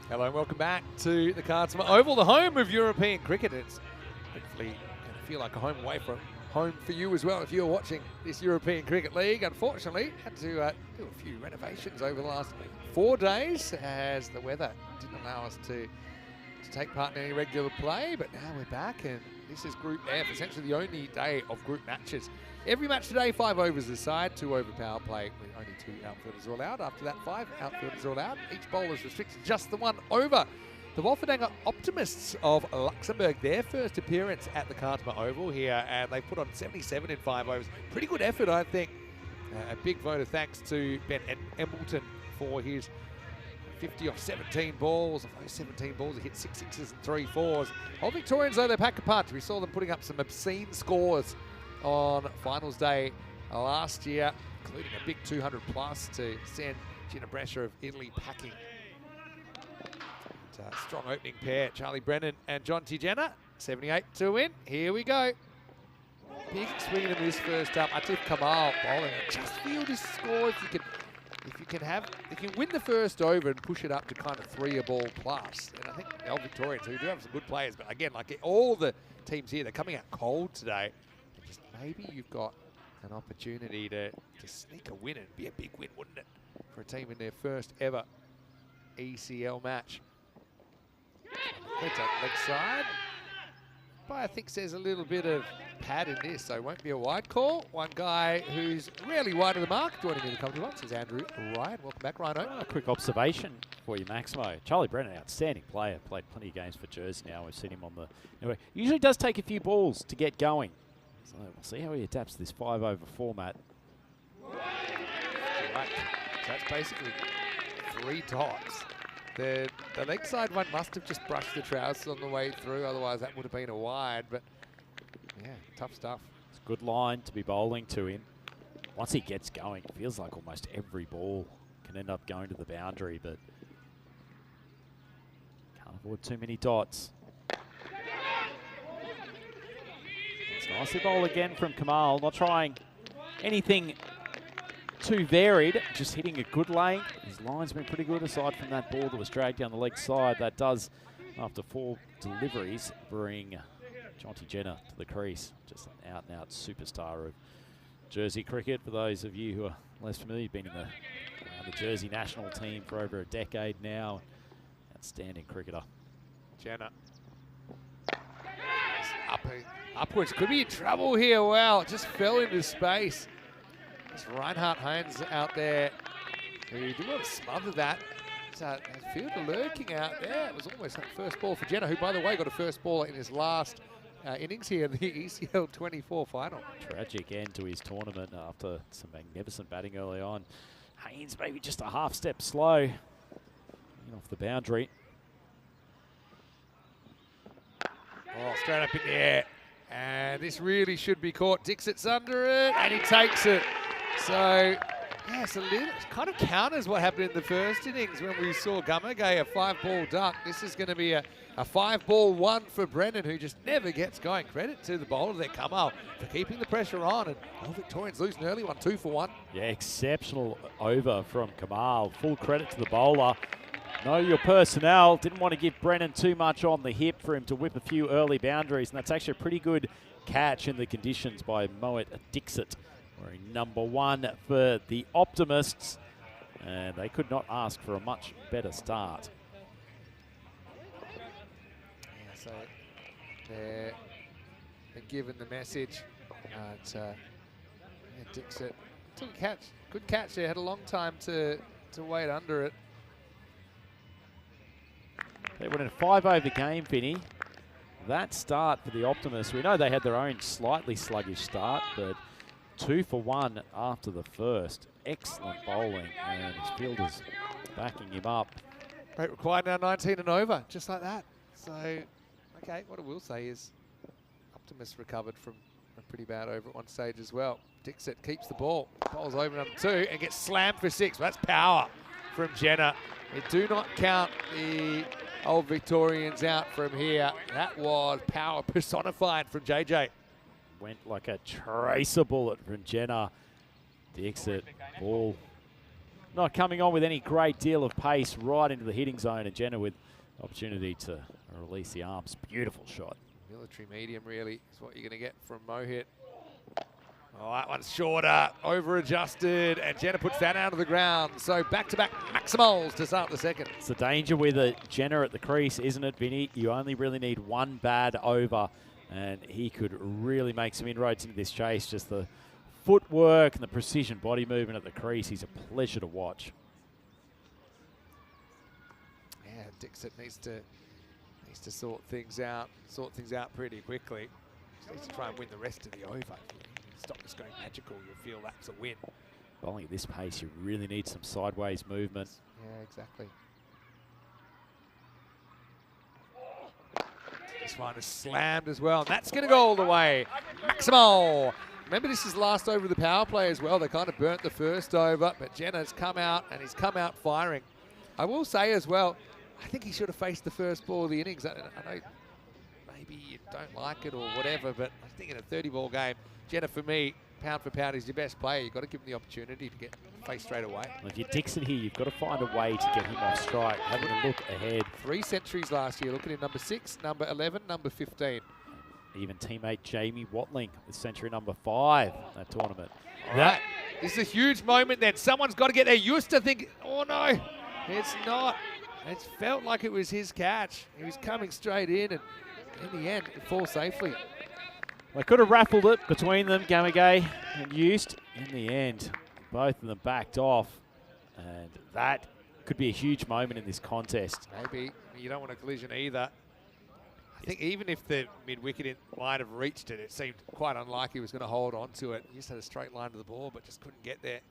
[SPEAKER 1] Hello and welcome back to the Cardsma Oval, the home of European cricket. It's hopefully going to feel like a home away from home for you as well if you're watching this European Cricket League. Unfortunately, had to do a few renovations over the last 4 days as the weather didn't allow us to take part in any regular play, but now we're back and this is Group F, essentially the only day of group matches. Every match today, 5 overs aside, 2 over power play, with only 2 outfielders are allowed. After that, 5 outfielders are allowed. Each bowler is restricted to just the 1 over. The Wolfendanger Optimists of Luxembourg, their first appearance at the Cardsma Oval here, and they put on 77 in 5 overs. Pretty good effort, I think. A big vote of thanks to Ben Embleton for his 50 off 17 balls. Of those 17 balls, he hit 6 sixes and 3 fours. Old Victorians, though, they pack a punch. We saw them putting up some obscene scores on finals day last year, including a big 200 plus to send Gina Brescia of Italy packing. And, strong opening pair, Charlie Brennan and John T10, 78 to win. Here we go. Big swing in this first up. Atif Kamal bowling. Just feel this score if you can win the first over and push it up to kind of 3 a ball plus. And I think the old Victorians, who do have some good players, but again, like all the teams here, they're coming out cold today. Just maybe you've got an opportunity to sneak a win and be a big win, wouldn't it, for a team in their first ever ECL match. That's up leg side. But I think there's a little bit of pad in this, so it won't be a wide call. One guy who's rarely wide of the mark joining me in the commentary box is Andrew Ryan. Welcome back, Rhino.
[SPEAKER 2] A quick observation for you, Maximo. Charlie Brennan, outstanding player, played plenty of games for Jersey now. We've seen him on the... Anyway, usually does take a few balls to get going. So we'll see how he adapts to this 5 over format.
[SPEAKER 1] Right. So that's basically 3 dots. The leg side one must have just brushed the trousers on the way through, otherwise that would have been a wide, but yeah, tough stuff.
[SPEAKER 2] It's a good line to be bowling to him. Once he gets going, it feels like almost every ball can end up going to the boundary, but can't avoid too many dots. It's nicely bowled again from Kamal, not trying anything too varied, just hitting a good lane. His line's been pretty good aside from that ball that was dragged down the leg side. That does, after 4 deliveries, bring Jonty Jenner to the crease. Just an out-and-out superstar of Jersey cricket. For those of you who are less familiar, been in around the Jersey national team for over a decade now. Outstanding cricketer.
[SPEAKER 1] Jenner. Upwards, could be in trouble here. Wow, just fell into space. It's Reinhard Heinz out there who didn't want to smother that. So fielder lurking out there. It was almost that first ball for Jenner, who, by the way, got a first ball in his last innings here in the ECL 24 final.
[SPEAKER 2] Tragic end to his tournament after some magnificent batting early on. Haynes maybe just a half step slow. Off the boundary.
[SPEAKER 1] Oh, straight up in the air. And this really should be caught. Dixit's under it, and he takes it. So, yeah, it kind of counters what happened in the first innings when we saw Gummergay a 5-ball duck. This is going to be a 5-ball 1 for Brennan, who just never gets going. Credit to the bowler there, Kamal, for keeping the pressure on. And all Victorians lose an early one, 2 for 1.
[SPEAKER 2] Yeah, exceptional over from Kamal. Full credit to the bowler. Know your personnel. Didn't want to give Brennan too much on the hip for him to whip a few early boundaries. And that's actually a pretty good catch in the conditions by Moet Dixit. Wearing number 1 for the Optimists, and they could not ask for a much better start.
[SPEAKER 1] Yeah, so they're given the message. Dixit took a catch, good catch there. Had a long time to wait under it.
[SPEAKER 2] They went in a 5 over game, Vinny. that start for the Optimists. We know they had their own slightly sluggish start, but 2 for 1 after the first. Excellent bowling, and his fielders backing him up.
[SPEAKER 1] Rate required now 19 and over, just like that. So, okay, what I will say is Optimus recovered from a pretty bad over at one stage as well. Dixit keeps the ball, bowls over number 2 and gets slammed for 6. Well, that's power from Jenner. They do not count the Old Victorians out from here. That was power personified from JJ.
[SPEAKER 2] Went like a tracer bullet from Jenner. Dixit, ball not coming on with any great deal of pace right into the hitting zone, and Jenner with opportunity to release the arms. Beautiful shot.
[SPEAKER 1] Military medium really is what you're going to get from Mohit. Oh, that one's shorter, over-adjusted, and Jenner puts that out of the ground. So back-to-back maximals to start the second.
[SPEAKER 2] It's the danger with a Jenner at the crease, isn't it, Vinny? You only really need one bad over, and he could really make some inroads into this chase. Just the footwork and the precision body movement at the crease. He's a pleasure to watch.
[SPEAKER 1] Yeah, Dixit needs to sort things out pretty quickly. Just needs to try and win the rest of the over. Stop this going magical, you'll feel that's a win.
[SPEAKER 2] Bowling at this pace, you really need some sideways movement.
[SPEAKER 1] Yeah, exactly. This one is slammed as well, and that's going to go all the way. Maximal. Remember, this is last over of the power play as well. They kind of burnt the first over, but Jenner's come out, and he's come out firing. I will say as well, I think he should have faced the first ball of the innings. I know maybe you don't like it or whatever, but I think in a 30-ball game, Jenner, for me, pound for pound, is your best player. You've got to give him the opportunity to get face straight away.
[SPEAKER 2] Well, if you're Dixon here, you've got to find a way to get him off strike. Having a look ahead.
[SPEAKER 1] 3 centuries last year. Look at him, number 6, number 11, number 15.
[SPEAKER 2] Even teammate Jamie Watling with century number 5 that tournament.
[SPEAKER 1] Right. This is a huge moment then. Someone's got to get there. Used to think, oh no, it's not. It felt like it was his catch. He was coming straight in, and in the end, it falls safely.
[SPEAKER 2] They could have raffled it between them, Gamagay and Eust. In the end, both of them backed off, and that could be a huge moment in this contest.
[SPEAKER 1] Maybe. You don't want a collision either. I think even if the mid-wicket might have reached it, it seemed quite unlikely he was going to hold on to it. He just had a straight line to the ball, but just couldn't get there.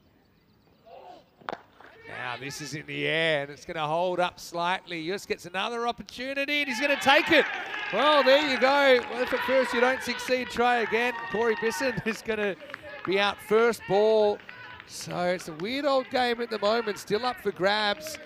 [SPEAKER 1] Now this is in the air, and it's going to hold up slightly. Just gets another opportunity, and he's going to take it. Well, there you go. Well, if at first you don't succeed, try again. Corey Bisson is going to be out first ball. So it's a weird old game at the moment, still up for grabs.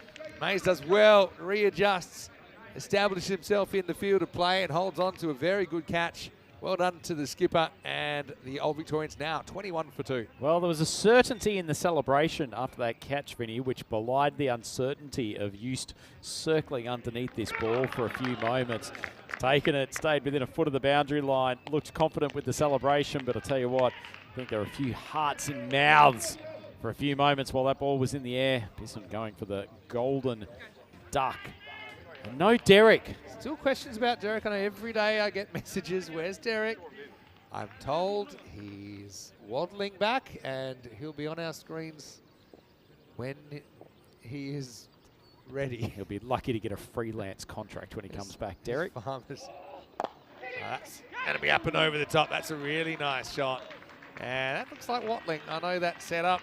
[SPEAKER 1] Mays does well, readjusts, establishes himself in the field of play, and holds on to a very good catch. Well done to the skipper, and the Old Victorians now 21 for 2.
[SPEAKER 2] Well, there was a certainty in the celebration after that catch, Vinny, which belied the uncertainty of Eust circling underneath this ball for a few moments. Taken it, stayed within a foot of the boundary line, looked confident with the celebration, but I'll tell you what, I think there were a few hearts in mouths for a few moments while that ball was in the air. Bisson going for the golden duck. And no Derek.
[SPEAKER 1] Still questions about Derek. I know every day I get messages, where's Derek? I'm told he's waddling back, and he'll be on our screens when he is ready.
[SPEAKER 2] He'll be lucky to get a freelance contract when he comes back, Derek.
[SPEAKER 1] Farmers. That's going to be up and over the top. That's a really nice shot. And that looks like Watling. I know that set up.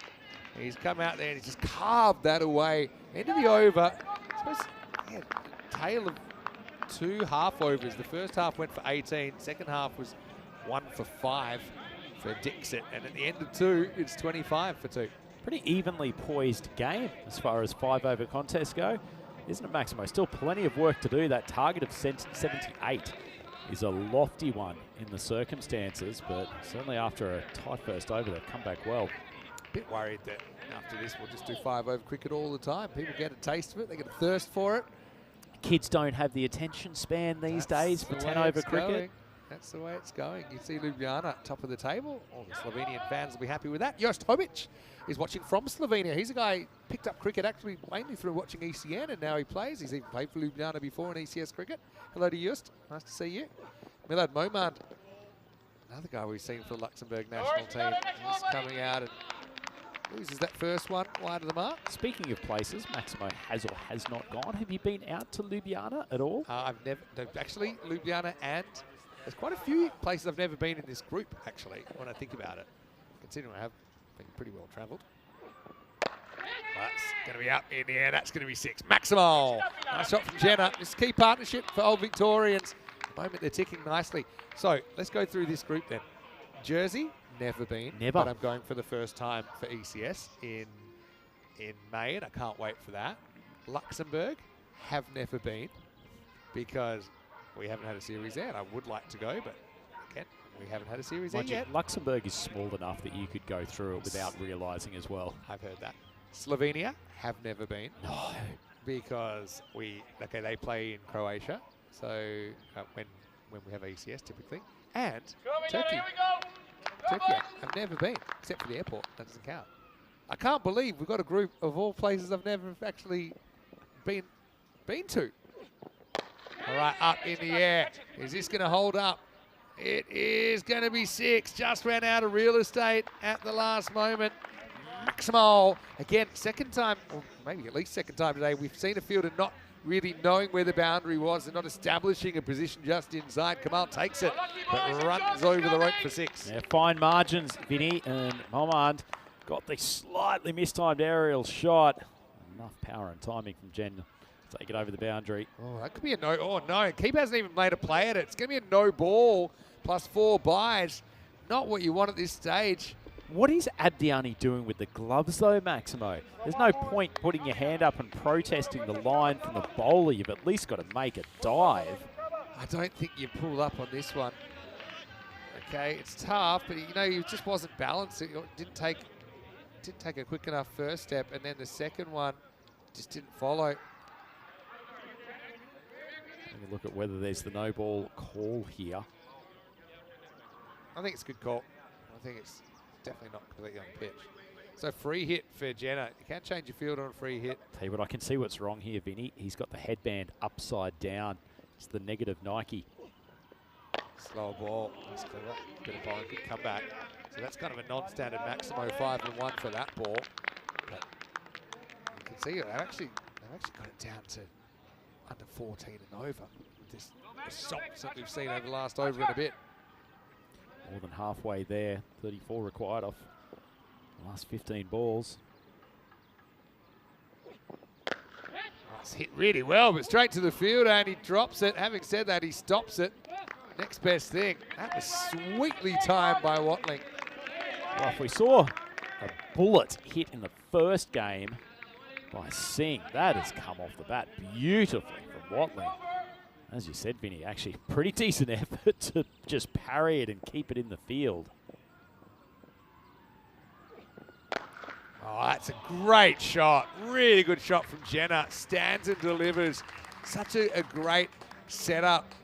[SPEAKER 1] He's come out there and he's just carved that away into the over. I suppose, yeah, tail of 2 half overs. The first half went for 18. Second half was 1 for 5 for Dixit. And at the end of 2, it's 25 for 2.
[SPEAKER 2] Pretty evenly poised game as far as 5-over contests go, isn't it, Maximo? Still plenty of work to do. That target of 78 is a lofty one in the circumstances, but certainly after a tight first over, they've come back well.
[SPEAKER 1] Bit worried that after this we'll just do 5-over cricket all the time. People get a taste of it, they get a thirst for it.
[SPEAKER 2] Kids don't have the attention span these days for 10-over cricket.
[SPEAKER 1] Going. That's the way it's going. You see Ljubljana top of the table. All the Slovenian fans will be happy with that. Jost Hobic is watching from Slovenia. He's a guy who picked up cricket actually mainly through watching ECN, and now he plays. He's even played for Ljubljana before in ECS cricket. Hello to Jost. Nice to see you. Milad Momand, another guy we've seen for the Luxembourg national team. He's coming out and Loses that first one wide of the mark.
[SPEAKER 2] Speaking of places, Maximo has or has not gone. Have you been out to Ljubljana at all?
[SPEAKER 1] I've never, no, actually, Ljubljana, and there's quite a few places I've never been in this group, actually, when I think about it. Considering I have been pretty well travelled. That's going to be up in the air. That's going to be 6. Maximo. Nice shot from Jenna. This is key partnership for Old Victorians. At the moment, they're ticking nicely. So let's go through this group then. Jersey, never been.
[SPEAKER 2] Never.
[SPEAKER 1] But I'm going for the first time for ECS in May, and I can't wait for that. Luxembourg, have never been because we haven't had a series there, and I would like to go, but again, we haven't had a series there yet.
[SPEAKER 2] Luxembourg is small enough that you could go through it without realising as well.
[SPEAKER 1] I've heard that. Slovenia, have never been.
[SPEAKER 2] No.
[SPEAKER 1] Because they play in Croatia, so when we have ECS typically. And Turkey. Turkey, I've never been, except for the airport. That doesn't count. I can't believe we've got a group of all places I've never actually been to. All right, up in the air. Is this going to hold up? It is going to be 6. Just ran out of real estate at the last moment. Maximo. Again, second time, or maybe at least second time today, we've seen a fielder not really knowing where the boundary was and not establishing a position just inside. Kamal takes it, but runs over the rope for 6.
[SPEAKER 2] Yeah, fine margins, Vinny, and Momand got the slightly mistimed aerial shot. Enough power and timing from Jen to take it over the boundary.
[SPEAKER 1] Oh, that could be a no. Oh, no. Keeper hasn't even made a play at it. It's going to be a no ball plus 4 buys. Not what you want at this stage.
[SPEAKER 2] What is Abdiani doing with the gloves, though, Maximo? There's no point putting your hand up and protesting the line from the bowler. You've at least got to make a dive.
[SPEAKER 1] I don't think you pull up on this one. Okay, it's tough, but he just wasn't balanced. It didn't take a quick enough first step, and then the second one just didn't follow.
[SPEAKER 2] Let me look at whether there's the no ball call here.
[SPEAKER 1] I think it's a good call. I think it's definitely not completely on pitch. So free hit for Jenna. You can't change your field on a free hit.
[SPEAKER 2] Tell you what, I can see what's wrong here, Vinny. He's got the headband upside down. It's the negative Nike.
[SPEAKER 1] Slow ball. That's clever. Bit of bowling. Good comeback. So that's kind of a non-standard Maximo 5-1 for that ball. But you can see they've actually got it down to under 14 and over with this assault that we've seen over the last over and a bit.
[SPEAKER 2] More than halfway there. 34 required off the last 15 balls.
[SPEAKER 1] It's hit really well, but straight to the fielder, and he drops it. Having said that, he stops it. Next best thing. That was sweetly timed by Watling.
[SPEAKER 2] Well, if we saw a bullet hit in the first game by Singh, that has come off the bat beautifully from Watling. As you said, Vinny, actually pretty decent effort to just parry it and keep it in the field.
[SPEAKER 1] Oh, that's a great shot. Really good shot from Jenna. Stands and delivers. Such a great setup.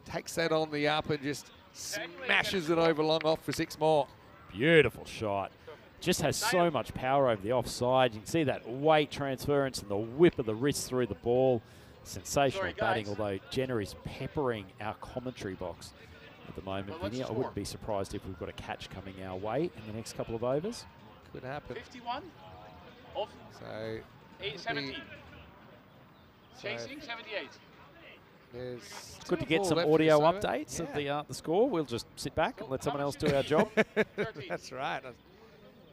[SPEAKER 1] Takes that on the up and just smashes it over long off for 6 more.
[SPEAKER 2] Beautiful shot. Just has so much power over the offside. You can see that weight transference and the whip of the wrist through the ball. Sensational batting, although Jenna is peppering our commentary box at the moment. Vinny, I wouldn't be surprised if we've got a catch coming our way in the next couple of overs.
[SPEAKER 1] Could happen.
[SPEAKER 3] 51 off.
[SPEAKER 1] So
[SPEAKER 3] 70. Chasing 78.
[SPEAKER 1] There's
[SPEAKER 2] It's good to get some audio updates of the score. We'll just sit back and let someone else do our job.
[SPEAKER 1] That's right.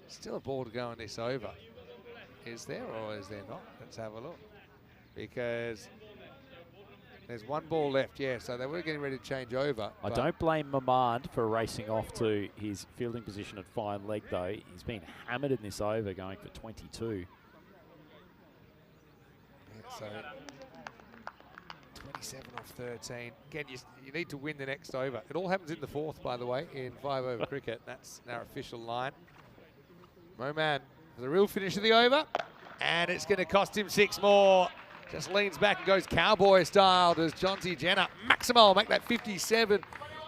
[SPEAKER 1] Still a ball to go in this over. Is there or is there not? Let's have a look. Because there's 1 ball left, yeah, so they were getting ready to change over.
[SPEAKER 2] I don't blame Mamand for racing off to his fielding position at fine leg, though. He's been hammered in this over, going for 22.
[SPEAKER 1] Yeah, so 27 off 13. Again, you need to win the next over. It all happens in the 4th, by the way, in 5-over cricket. That's our official line. Moman for the real finish of the over, and it's going to cost him 6 more. Just leans back and goes cowboy style. Does Jonty Jenner. Maximo make that 57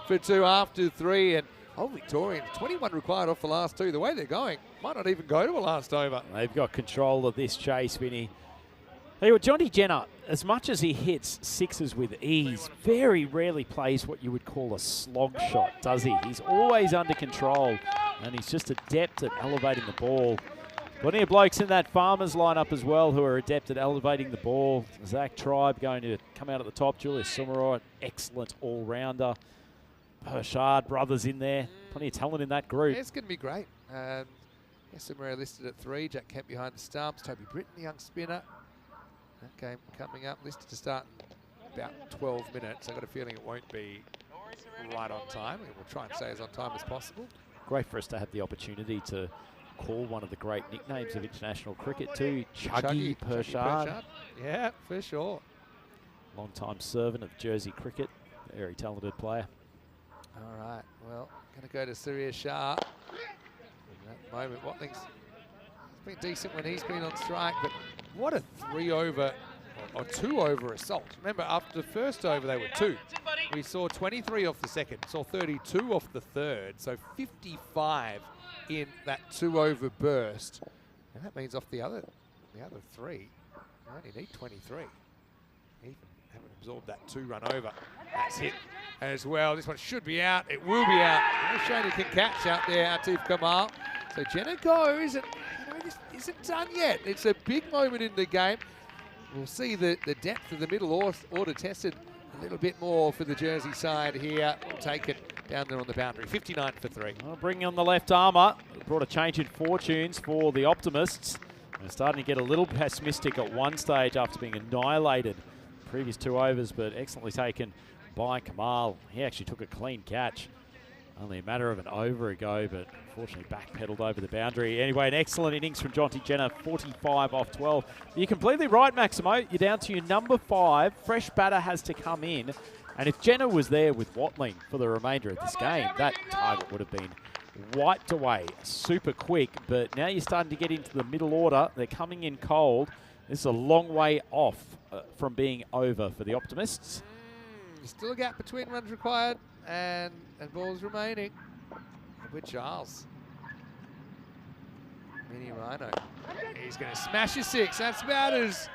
[SPEAKER 1] for 2 after 3. And Old Victorians, 21 required off the last 2. The way they're going, might not even go to a last over.
[SPEAKER 2] They've got control of this chase, Vinny. Tell you what, Jonty Jenner, as much as he hits 6s with ease, very rarely plays what you would call a slog shot, does he? He's always under control, and he's just adept at elevating the ball. Plenty of blokes in that Farmers lineup as well who are adept at elevating the ball. Zach Tribe going to come out at the top. Julius Sumaroy, excellent all-rounder. Pershard brothers in there. Plenty of talent in that group.
[SPEAKER 1] Yeah, it's going to be great. Sumaroy listed at 3. Jack Kemp behind the stumps. Toby Britton, the young spinner. That game coming up, listed to start in about 12 minutes. I've got a feeling it won't be right on time. We'll try and stay as on time as possible.
[SPEAKER 2] Great for us to have the opportunity to call one of the great nicknames of international cricket too, Chuggy Pershard.
[SPEAKER 1] Yeah, for sure.
[SPEAKER 2] Long-time servant of Jersey cricket, very talented player.
[SPEAKER 1] All right, well, going to go to Surya Shah. At that moment, Watling's been decent when he's been on strike, but what a 3-over or 2-over assault. Remember, after the first over, they were 2. We saw 23 off the second, saw 32 off the third, so 55 in that 2-over burst. And that means off the other 3, you only need 23. Even haven't absorbed that 2-run over. That's hit as well. This one should be out. It will be out. Shane can catch out there, Atif Kamal. So Jenner goes, and this isn't done yet. It's a big moment in the game. We'll see the depth of the middle order tested a little bit more for the Jersey side here. We'll take it down there on the boundary. 59 for 3.
[SPEAKER 2] Well, bringing on the left armour. Brought a change in fortunes for the Optimists. They're starting to get a little pessimistic at one stage after being annihilated previous 2 overs, but excellently taken by Kamal. He actually took a clean catch. Only a matter of an over ago, but unfortunately backpedaled over the boundary. Anyway, an excellent innings from Jonty Jenner, 45 off 12. You're completely right, Maximo. You're down to your number 5. Fresh batter has to come in. And if Jenner was there with Watling for the remainder of this game, that target would have been wiped away super quick. But now you're starting to get into the middle order. They're coming in cold. This is a long way off from being over for the Optimists.
[SPEAKER 1] Still a gap between runs required and balls remaining. With Charles. Mini Rhino. He's going to smash a 6. That's about as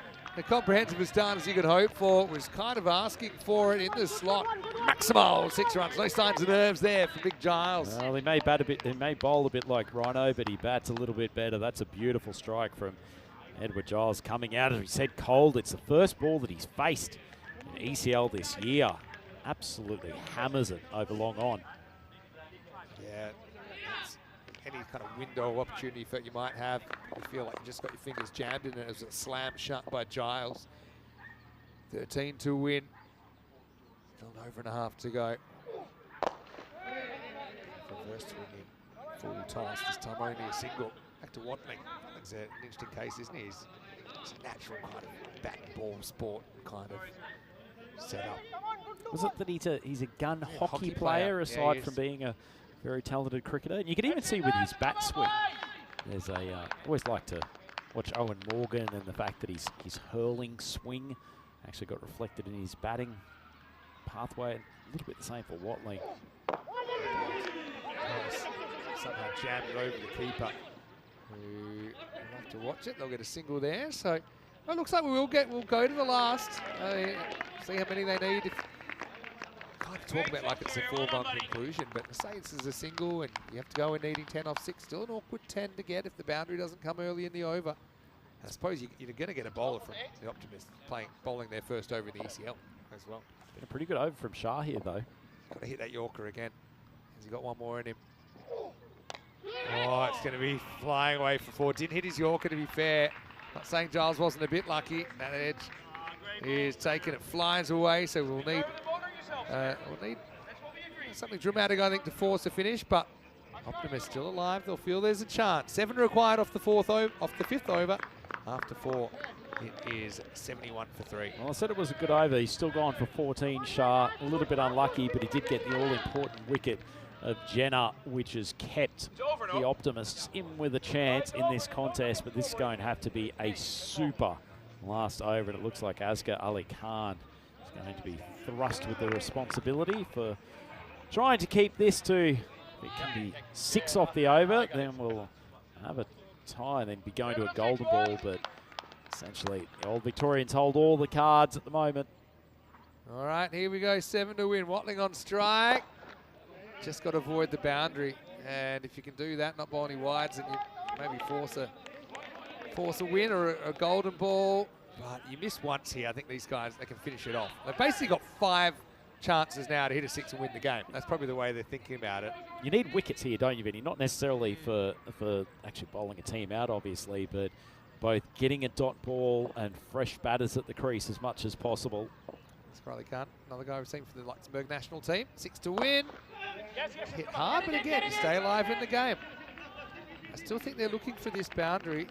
[SPEAKER 1] comprehensive a start as you could hope for. Was kind of asking for it in the slot. Maximal 6 runs. No signs of nerves there for Big Giles.
[SPEAKER 2] Well, he may bat a bit. He may bowl a bit like Rhino, but he bats a little bit better. That's a beautiful strike from Edward Giles coming out. As we said, cold. It's the first ball that he's faced in ECL this year. Absolutely hammers it over long on.
[SPEAKER 1] Yeah, any kind of window of opportunity that you might have, you feel like you just got your fingers jammed in it as a slam shut by Giles. 13 to win. Still an over and a half to go. Reverse swinging, full toss. This time only a single. Back to Watling. It's an interesting case, isn't he? It's a natural kind of bat and ball sport kind of setup.
[SPEAKER 2] Was it that he's a gun hockey player aside from being a very talented cricketer? And you can even see with his bat swing, there's a, always like to watch Owen Morgan and the fact that his hurling swing actually got reflected in his batting pathway. A little bit the same for Watling.
[SPEAKER 1] Somehow jammed it over the keeper. Who will have to watch it. They'll get a single there. So well, it looks like we'll go to the last. See how many they need. Kind of talk about like it's a foregone conclusion, but say this is a single and you have to go in needing 10 off 6. Still an awkward 10 to get if the boundary doesn't come early in the over. I suppose you're going to get a bowler from the Optimists bowling their first over in the ECL as well.
[SPEAKER 2] Been a pretty good over from Shah here though.
[SPEAKER 1] Got to hit that Yorker again. Has he got one more in him? Oh, it's going to be flying away for 4. Didn't hit his Yorker, to be fair. Not saying Giles wasn't a bit lucky. That edge is taken. It flies away, so we'll need something dramatic, I think, to force a finish. But Optimus still alive. They'll feel there's a chance. 7 required off the 5th over. After 4, it is 71 for 3.
[SPEAKER 2] Well, I said it was a good over. He's still gone for 14, Shah. A little bit unlucky, but he did get the all-important wicket of Jenner, which has kept the Optimists in with a chance in this contest. But this is going to have to be a super last over. And it looks like Asghar Ali Khan is going to be thrust with the responsibility for trying to keep this to, it can be 6 off the over. Then we'll have a tie and then be going to a golden ball. But essentially, the old Victorians hold all the cards at the moment.
[SPEAKER 1] All right, here we go. 7 to win. Watling on strike. Just got to avoid the boundary. And if you can do that, not bowl any wides, and you maybe force a force a win or a golden ball. But you miss once here. I think these guys, they can finish it off. They've basically got 5 chances now to hit a 6 and win the game. That's probably the way they're thinking about it.
[SPEAKER 2] You need wickets here, don't you, Vinny? Not necessarily for actually bowling a team out, obviously, but both getting a dot ball and fresh batters at the crease as much as possible.
[SPEAKER 1] Riley Khan, another guy we've seen for the Luxembourg national team. 6 to win. Hit hard, but again, you stay alive in the game. I still think they're looking for this boundary.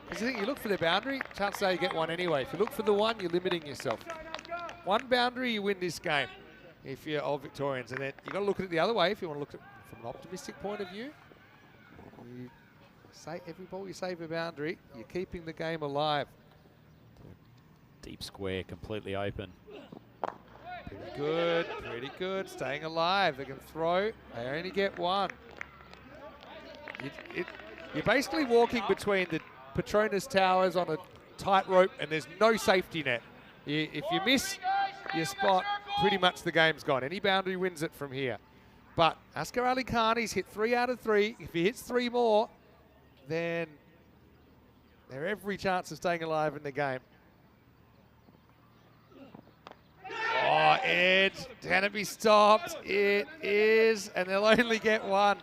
[SPEAKER 1] Because I think you look for the boundary, chances are you get one anyway. If you look for the one, you're limiting yourself. One boundary, you win this game. If you're Old Victorians, and then you've got to look at it the other way if you want to look at it from an optimistic point of view. You say every ball you save a boundary, you're keeping the game alive.
[SPEAKER 2] Deep square, completely open.
[SPEAKER 1] Pretty good, staying alive. They can throw, they only get one. You're basically walking between the Petronas Towers on a tightrope and there's no safety net. If you miss your spot, pretty much the game's gone. Any boundary wins it from here. But Asghar Ali Khan, he's hit 3 out of 3. If he hits 3 more, then they're every chance of staying alive in the game. Oh, Ed, can it be stopped? It is, and they'll only get one.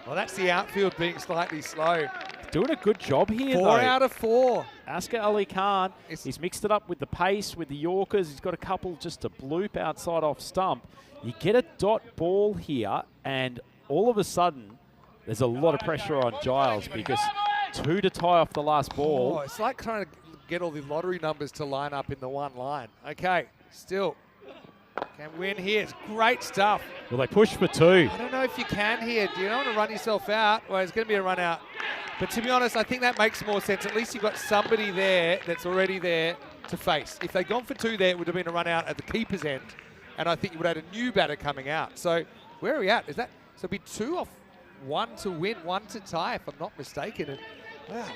[SPEAKER 1] Well, that's the outfield being slightly slow.
[SPEAKER 2] Doing a good job here,
[SPEAKER 1] 4 out of 4.
[SPEAKER 2] Asghar Ali Khan, he's mixed it up with the pace, with the Yorkers. He's got a couple just to bloop outside off stump. You get a dot ball here, and all of a sudden, there's a lot of pressure on Giles because 2 to tie off the last ball.
[SPEAKER 1] Oh, it's like trying to get all the lottery numbers to line up in the one line. Okay, still. Can win here. It's great stuff.
[SPEAKER 2] Well, they push for 2.
[SPEAKER 1] I don't know if you can here. Do you don't want to run yourself out? Well, it's going to be a run out. But to be honest, I think that makes more sense. At least you've got somebody there that's already there to face. If they'd gone for 2 there, it would have been a run out at the keeper's end. And I think you would have had a new batter coming out. So where are we at? Is that, so it'd be 2 off, 1 to win, 1 to tie, if I'm not mistaken. And wow,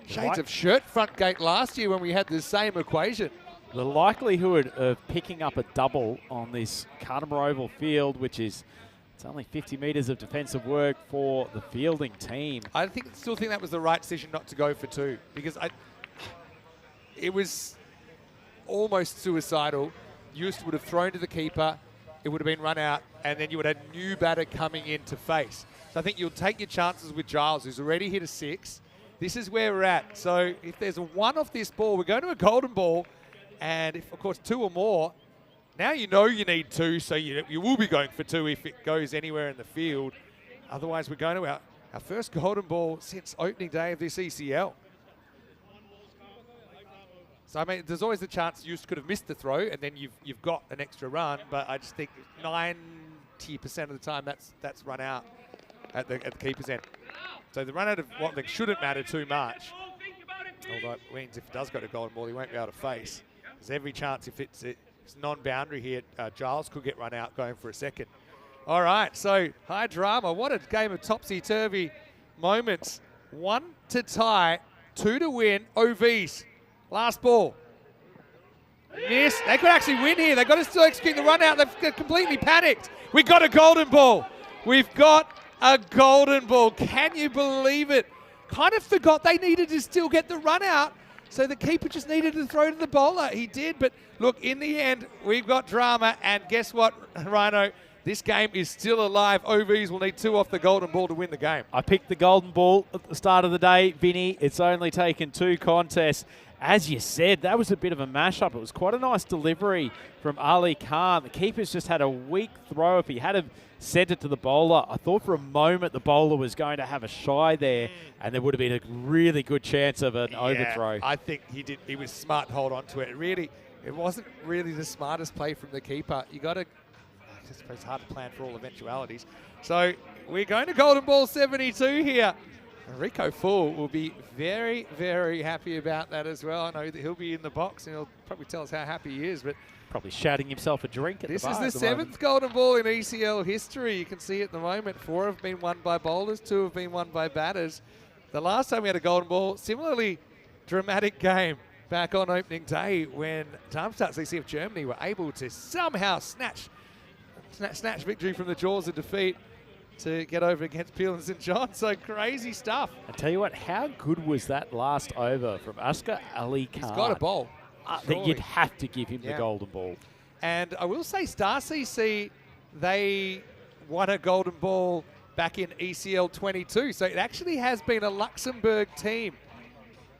[SPEAKER 1] shades of shirt front gate last year when we had the same equation.
[SPEAKER 2] The likelihood of picking up a double on this Cartamar Oval field, which is, it's only 50 metres of defensive work for the fielding team.
[SPEAKER 1] I still think that was the right decision not to go for 2 because it was almost suicidal. Eust would have thrown to the keeper, it would have been run out, and then you would have a new batter coming in to face. So I think you'll take your chances with Giles, who's already hit a 6. This is where we're at. So if there's a 1 off this ball, we're going to a golden ball. And if, of course, 2 or more, now you know you need 2, so you will be going for 2 if it goes anywhere in the field. Otherwise, we're going to our first golden ball since opening day of this ECL. So, I mean, there's always the chance you could have missed the throw, and then you've got an extra run. But I just think 90% of the time that's run out at the keeper's end. So the run out of what shouldn't matter too much. Although it means if it does go to golden ball, he won't be able to face. There's every chance if it's non-boundary here, Giles could get run out going for a second. All right, so high drama. What a game of topsy-turvy moments. 1 to tie, 2 to win, OVs. Last ball. Miss. They could actually win here. They've got to still execute the run out. They've completely panicked. We got a golden ball. We've got a golden ball. Can you believe it? Kind of forgot they needed to still get the run out. So the keeper just needed to throw to the bowler. He did, but look, in the end, we've got drama. And guess what, Rhino? This game is still alive. OVs will need 2 off the golden ball to win the game.
[SPEAKER 2] I picked the golden ball at the start of the day, Vinny. It's only taken 2 contests. As you said, that was a bit of a mashup. It was quite a nice delivery from Ali Khan. The keeper's just had a weak throw. If he had have sent it to the bowler, I thought for a moment the bowler was going to have a shy there, and there would have been a really good chance of an overthrow.
[SPEAKER 1] I think he did. He was smart to hold on to it. Really, it wasn't really the smartest play from the keeper. You got to. I suppose it's hard to plan for all eventualities. So we're going to golden ball 72 here. Rico Full will be very, very happy about that as well. I know that he'll be in the box and he'll probably tell us how happy he is. But
[SPEAKER 2] probably shouting himself a drink at the bar.
[SPEAKER 1] This is the 7th golden ball in ECL history. You can see at the moment 4 have been won by bowlers, 2 have been won by batters. The last time we had a golden ball, similarly dramatic game back on opening day when Darmstadt CCF Germany were able to somehow snatch victory from the jaws of defeat. to get over against Peel and St John. So crazy stuff.
[SPEAKER 2] I tell you what, how good was that last over from Asghar Ali Khan?
[SPEAKER 1] He's got a bowl.
[SPEAKER 2] That you'd have to give him the
[SPEAKER 1] Yeah.
[SPEAKER 2] golden ball.
[SPEAKER 1] And I will say Star CC, they won a golden ball back in ECL 22. So it actually has been a Luxembourg team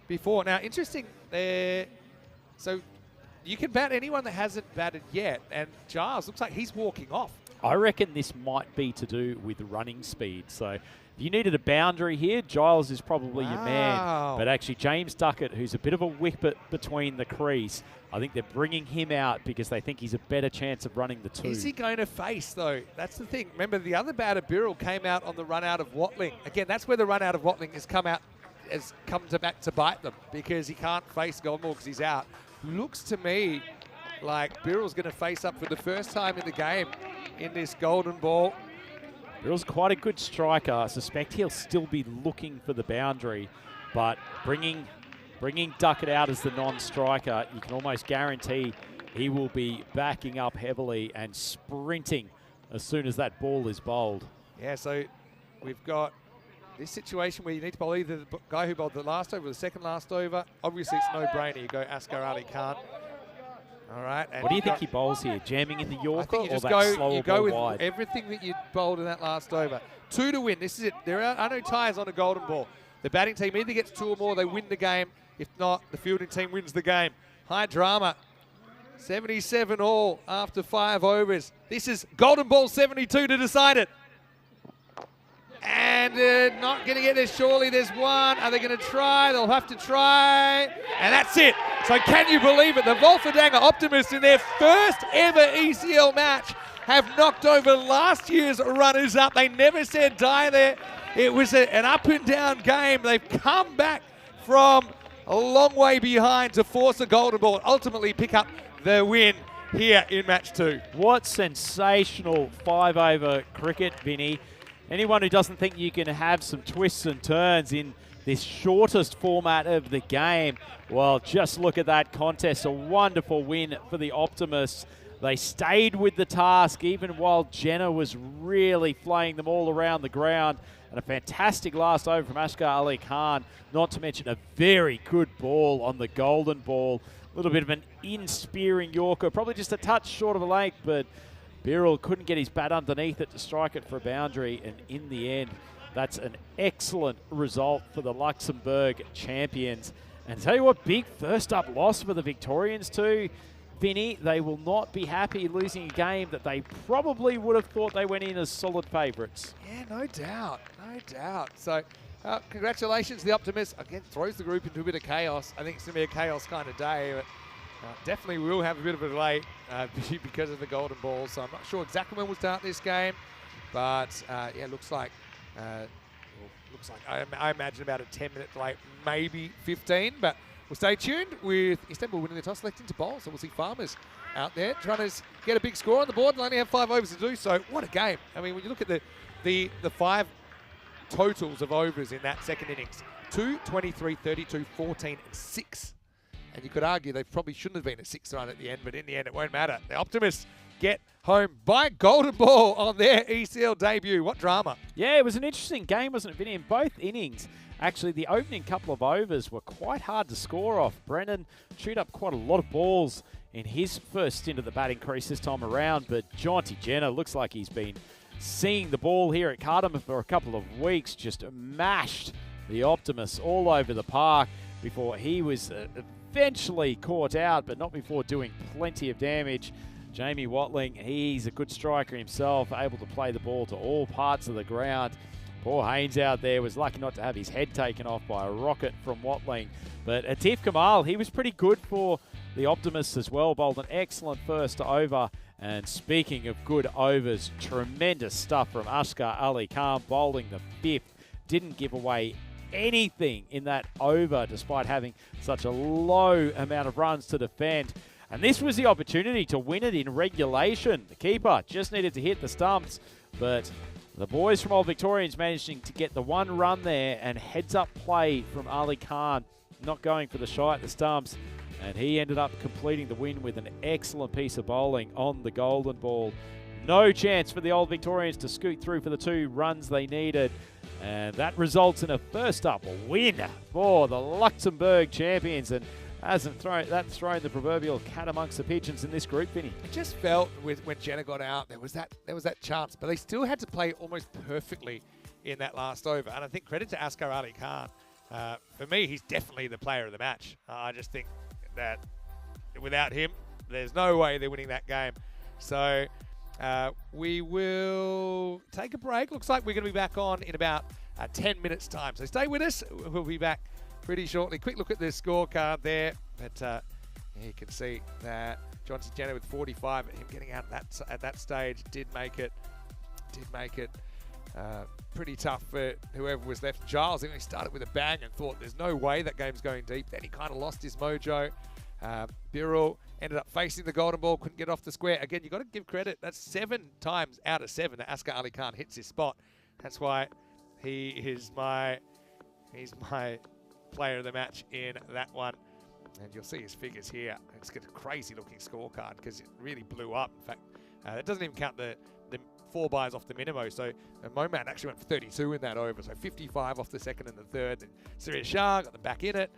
[SPEAKER 1] before. Now, interesting, so you can bat anyone that hasn't batted yet. And Giles looks like he's walking off.
[SPEAKER 2] I reckon this might be to do with running speed. So if you needed a boundary here, Giles is probably your man. But actually, James Duckett, who's a bit of a whippet between the crease, I think they're bringing him out because they think he's a better chance of running the two.
[SPEAKER 1] Is he going to face, though? That's the thing. Remember, the other batter, Birrell, came out on the run out of Watling. Again, that's where the run out of Watling has come back to bite them because he can't face Goldmore because he's out. Looks to me like Birrell's going to face up for the first time in the game in this golden ball.
[SPEAKER 2] Birrell's quite a good striker. I suspect he'll still be looking for the boundary, but bringing Duckett out as the non-striker, you can almost guarantee he will be backing up heavily and sprinting as soon as that ball is bowled.
[SPEAKER 1] Yeah, so we've got this situation where you need to bowl either the guy who bowled the last over or the second last over. Obviously, it's no-brainer. You go Asghar Ali Khan. All right. And
[SPEAKER 2] what do you think he bowls here? Jamming in the Yorker
[SPEAKER 1] I think you
[SPEAKER 2] or
[SPEAKER 1] just
[SPEAKER 2] that slower
[SPEAKER 1] go
[SPEAKER 2] ball
[SPEAKER 1] with
[SPEAKER 2] wide?
[SPEAKER 1] everything that you bowled in that last over. 2 to win. This is it. There are no ties on a golden ball. The batting team either gets 2 or more, they win the game. If not, the fielding team wins the game. High drama. 77 all after 5 overs. This is golden ball 72 to decide it. And not going to get there, surely. There's one. Are they going to try? They'll have to try. And that's it. So can you believe it? The Wolferdanga Optimists in their first ever ECL match have knocked over last year's runners-up. They never said die there. It was an up-and-down game. They've come back from a long way behind to force a golden ball and ultimately pick up the win here in match 2.
[SPEAKER 2] What sensational 5-over cricket, Vinny. Anyone who doesn't think you can have some twists and turns in this shortest format of the game, well, just look at that contest. A wonderful win for the Optimists. They stayed with the task even while Jenna was really flaying them all around the ground. And a fantastic last over from Asghar Ali Khan, not to mention a very good ball on the golden ball. A little bit of an in-spearing Yorker, probably just a touch short of a leg, but Birrell couldn't get his bat underneath it to strike it for a boundary, and in the end, that's an excellent result for the Luxembourg champions. And tell you what, big first-up loss for the Victorians too. Vinny, they will not be happy losing a game that they probably would have thought they went in as solid favourites.
[SPEAKER 1] Yeah, no doubt, no doubt. So, congratulations to the Optimists. Again, throws the group into a bit of chaos. I think it's going to be a chaos kind of day, but definitely will have a bit of a delay because of the golden ball. So I'm not sure exactly when we'll start this game, but yeah, looks like I imagine about a 10-minute delay, maybe 15. But we'll stay tuned with Istanbul winning the toss, selecting to bowl. So we'll see Farmers out there trying to get a big score on the board. They'll only have 5 overs to do so. What a game! I mean, when you look at the 5 totals of overs in that second innings, 2, 23, 32, 14, and 6. And you could argue they probably shouldn't have been a 6 run at the end, but in the end, it won't matter. The Optimists get home by golden ball on their ECL debut. What drama.
[SPEAKER 2] Yeah, it was an interesting game, wasn't it, Vinny? In both innings, actually, the opening couple of overs were quite hard to score off. Brennan chewed up quite a lot of balls in his first stint at the batting crease this time around, but Jonty Jenner looks like he's been seeing the ball here at Cardamom for a couple of weeks, just mashed the Optimists all over the park before he was eventually caught out, but not before doing plenty of damage. Jamie Watling, he's a good striker himself, able to play the ball to all parts of the ground. Poor Haynes out there was lucky not to have his head taken off by a rocket from Watling. But Atif Kamal, he was pretty good for the Optimists as well, bowled an excellent first over. And speaking of good overs, tremendous stuff from Asghar Ali Khan, bowling the 5th. Didn't give away anything in that over despite having such a low amount of runs to defend. And this was the opportunity to win it in regulation. The keeper just needed to hit the stumps, but the boys from Old Victorians managing to get the 1 run there, and heads up play from Ali Khan, not going for the shy at the stumps, and he ended up completing the win with an excellent piece of bowling on the golden ball. No chance for the Old Victorians to scoot through for the 2 runs they needed. And that results in a first up win for the Luxembourg champions. And hasn't thrown the proverbial cat amongst the pigeons in this group, Vinny.
[SPEAKER 1] It just felt when Jenna got out, there was that chance, but they still had to play almost perfectly in that last over. And I think credit to Askar Ali Khan. For me, he's definitely the player of the match. I just think that without him, there's no way they're winning that game. So we will take a break. Looks like we're going to be back on in about 10 minutes' time. So stay with us. We'll be back pretty shortly. Quick look at the scorecard there. But yeah, you can see that Johnson Jenner with 45, him getting out at that stage did make it pretty tough for whoever was left. Giles, he started with a bang and thought there's no way that game's going deep. Then he kind of lost his mojo. Birrell ended up facing the golden ball, couldn't get off the square. Again, you've got to give credit. That's 7 times out of 7 that Askar Ali Khan hits his spot. That's why he's my player of the match in that one. And you'll see his figures here. It's got a crazy looking scorecard because it really blew up. In fact, it doesn't even count the 4 buys off the minimo. So Moman actually went for 32 in that over. So 55 off the second and the third. And Surya Shah got them back in it.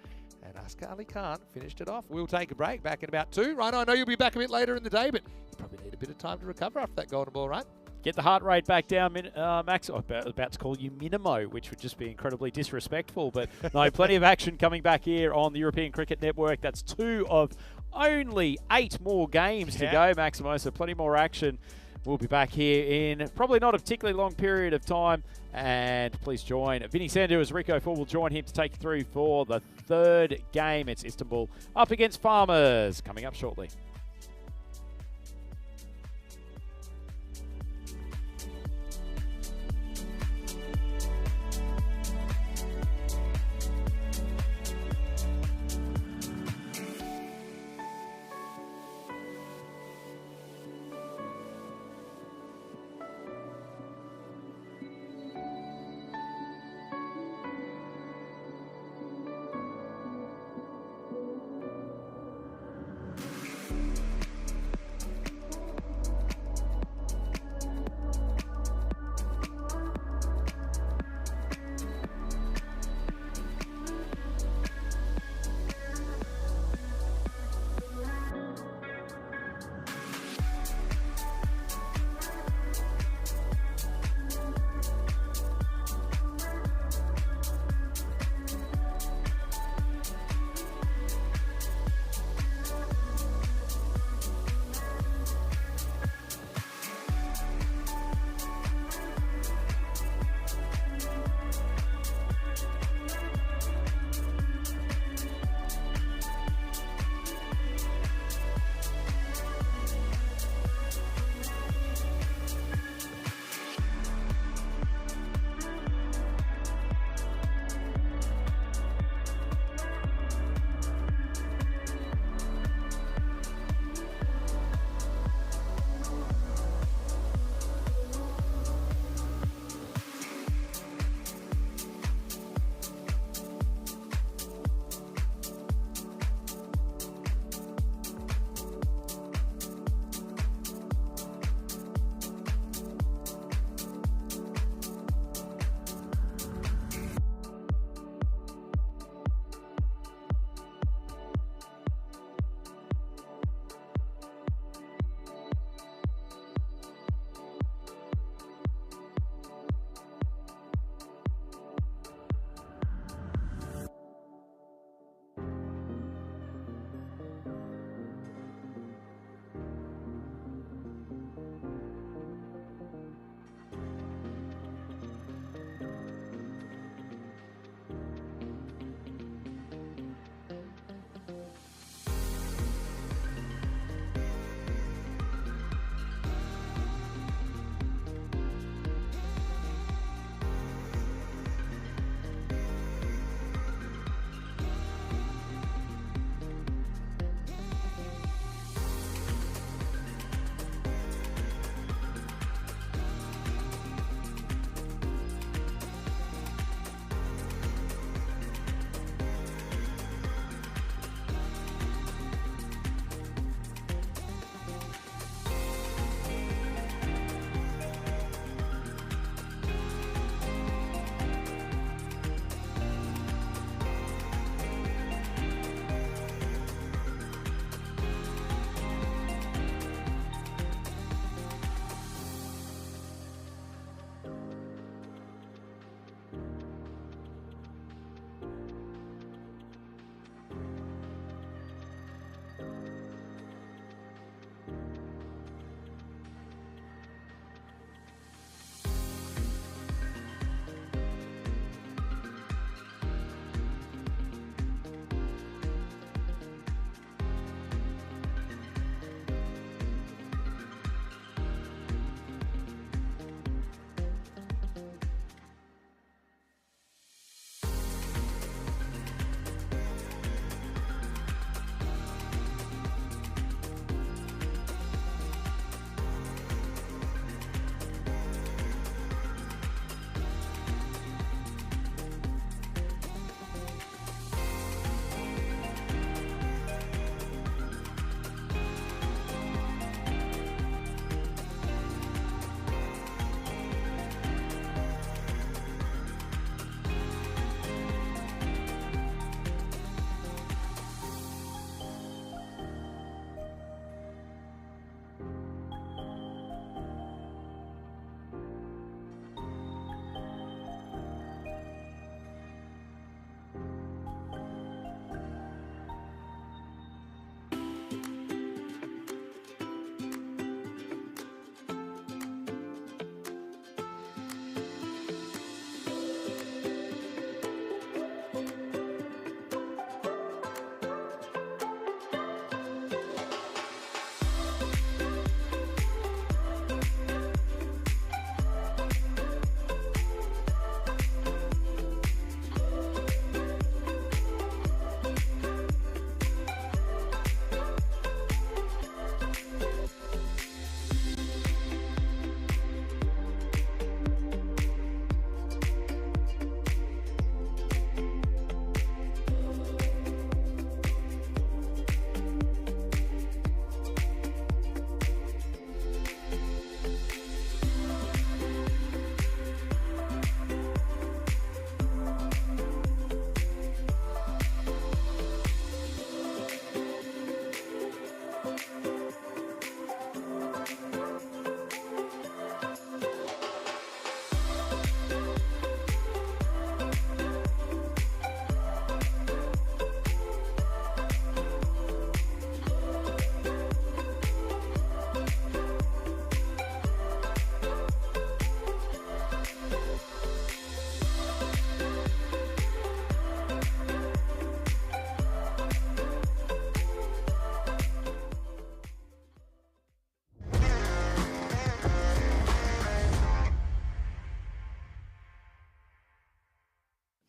[SPEAKER 1] And Askar Ali Khan finished it off. We'll take a break, back in about 2. Right, I know you'll be back a bit later in the day, but you probably need a bit of time to recover after that golden ball, right?
[SPEAKER 2] Get the heart rate back down, Max. I was about to call you Minimo, which would just be incredibly disrespectful. But no, plenty of action coming back here on the European Cricket Network. That's 2 of only 8 more games to go, Maximo. So plenty more action. We'll be back here in probably not a particularly long period of time. And please join Vinny Sandu as Rico Ford will join him to take you through for the 3rd game. It's Istanbul up against Farmers coming up shortly.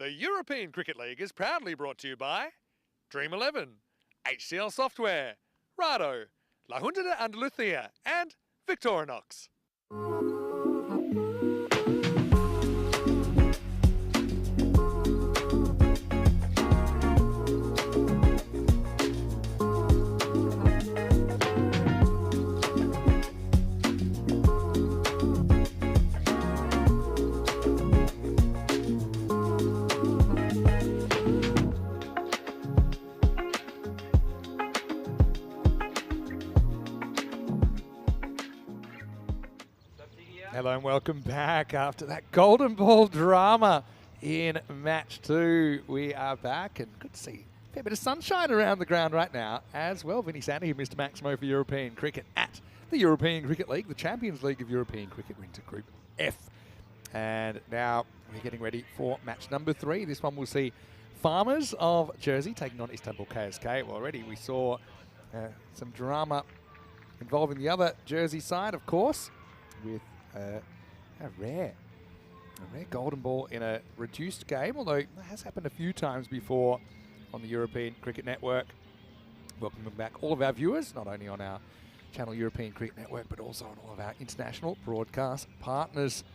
[SPEAKER 1] The European Cricket League is proudly brought to you by Dream 11, HCL Software, Rado, La Junta de Andalucía, and Victorinox. Hello and welcome back after that golden ball drama in match 2. We are back and good to see a fair bit of sunshine around the ground right now as well. Vinny Sandy here, Mr. Maximo for European Cricket at the European Cricket League, the Champions League of European Cricket, winter Group F. And now we're getting ready for match number 3. This one will see Farmers of Jersey taking on Istanbul KSK. Well, already we saw some drama involving the other Jersey side, of course, with a rare golden ball in a reduced game, although it has happened a few times before on the European Cricket Network. Welcoming back all of our viewers, not only on our channel European Cricket Network, but also on all of our international broadcast partners.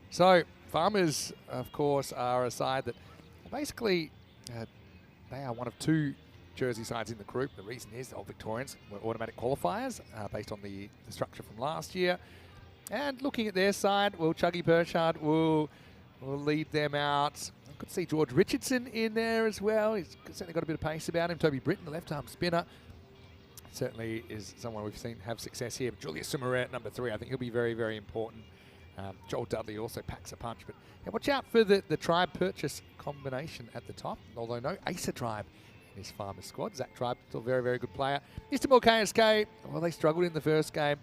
[SPEAKER 1] So, Farmers, of course, are a side that basically they are one of 2 Jersey sides in the group. The reason is the Old Victorians were automatic qualifiers based on the structure from last year. And looking at their side, well, Chuggy Burchard will lead them out. I could see George Richardson in there as well. He's certainly got a bit of pace about him. Toby Britton, the left-arm spinner, certainly is someone we've seen have success here. But Julius Sumaret, number 3, I think he'll be very, very important. Joel Dudley also packs a punch. But yeah, watch out for the Tribe Purchase combination at the top. Although no Acer Tribe in his Farmers squad. Zach Tribe, still a very, very good player. Istanbul KSK, well, they struggled in the first game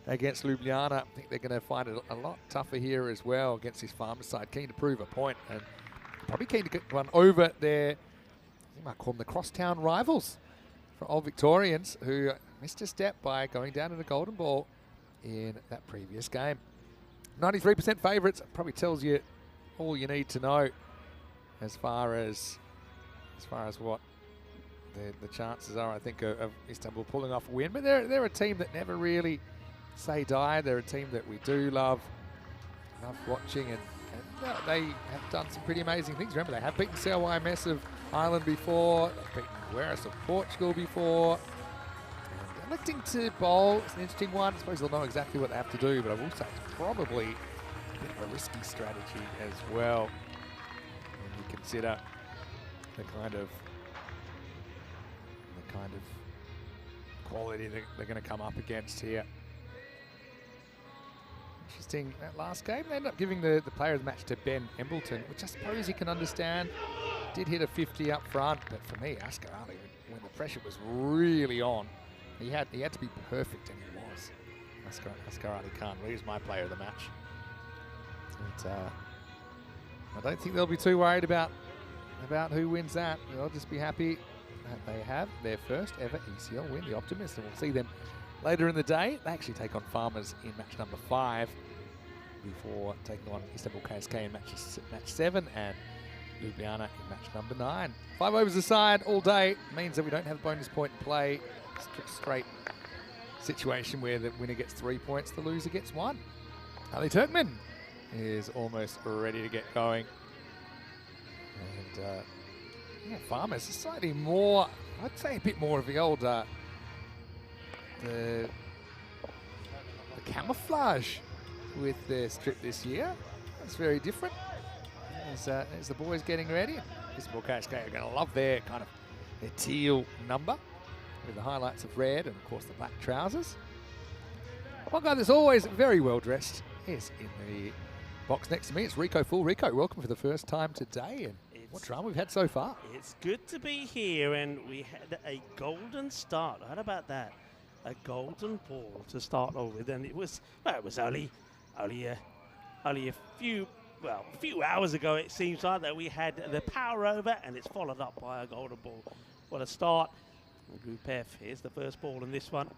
[SPEAKER 1] against Ljubljana. I think they're going to find it a lot tougher here as well against this Farmers side. Keen to prove a point and probably keen to get one over their, you might call them the crosstown rivals for Old Victorians, who missed a step by going down in a golden ball in that previous game. 93% favourites probably tells you all you need to know as far as what the chances are, I think, of Istanbul pulling off a win. But they're a team that never really say die. They're a team that we do love watching, and they have done some pretty amazing things. Remember, they have beaten CLYMS of Ireland before, they've beaten Gueras of Portugal before. And electing to bowl is an interesting one. I suppose they'll know exactly what they have to do, but I will say it's probably a bit of a risky strategy as well when you consider the kind of quality that they're going to come up against here. Interesting, that last game, they ended up giving the player of the match to Ben Embleton, which I suppose you can understand. Did hit a 50 up front, but for me, Askar Ali, when the pressure was really on, he had to be perfect, and he was. Askar Ali Khan is my player of the match. But, I don't think they'll be too worried about who wins that. They'll just be happy that they have their first ever ECL win, the Optimists, and we'll see them later in the day. They actually take on Farmers in match number 5 before taking on Istanbul KSK in match 7 and Ljubljana in match number 9. 5 overs aside all day means that we don't have a bonus point in play. Straight situation where the winner gets 3 points, the loser gets 1. Ali Turkman is almost ready to get going. And yeah, Farmers is slightly more, I'd say a bit more of the old the camouflage with their strip this year. That's very different. As the boys getting ready. Istanbul KSK are going to love their kind of their teal number with the highlights of red and of course the black trousers. One guy that's always very well dressed is in the box next to me. It's Rico Full. Rico, welcome for the first time today. And what drama we've had so far.
[SPEAKER 4] It's good to be here, and we had a golden start. How about that? A golden ball to start off with, and it was only a few hours ago. It seems like that we had the power over, and it's followed up by a golden ball. What a start! Group F. Here's the first ball in this one,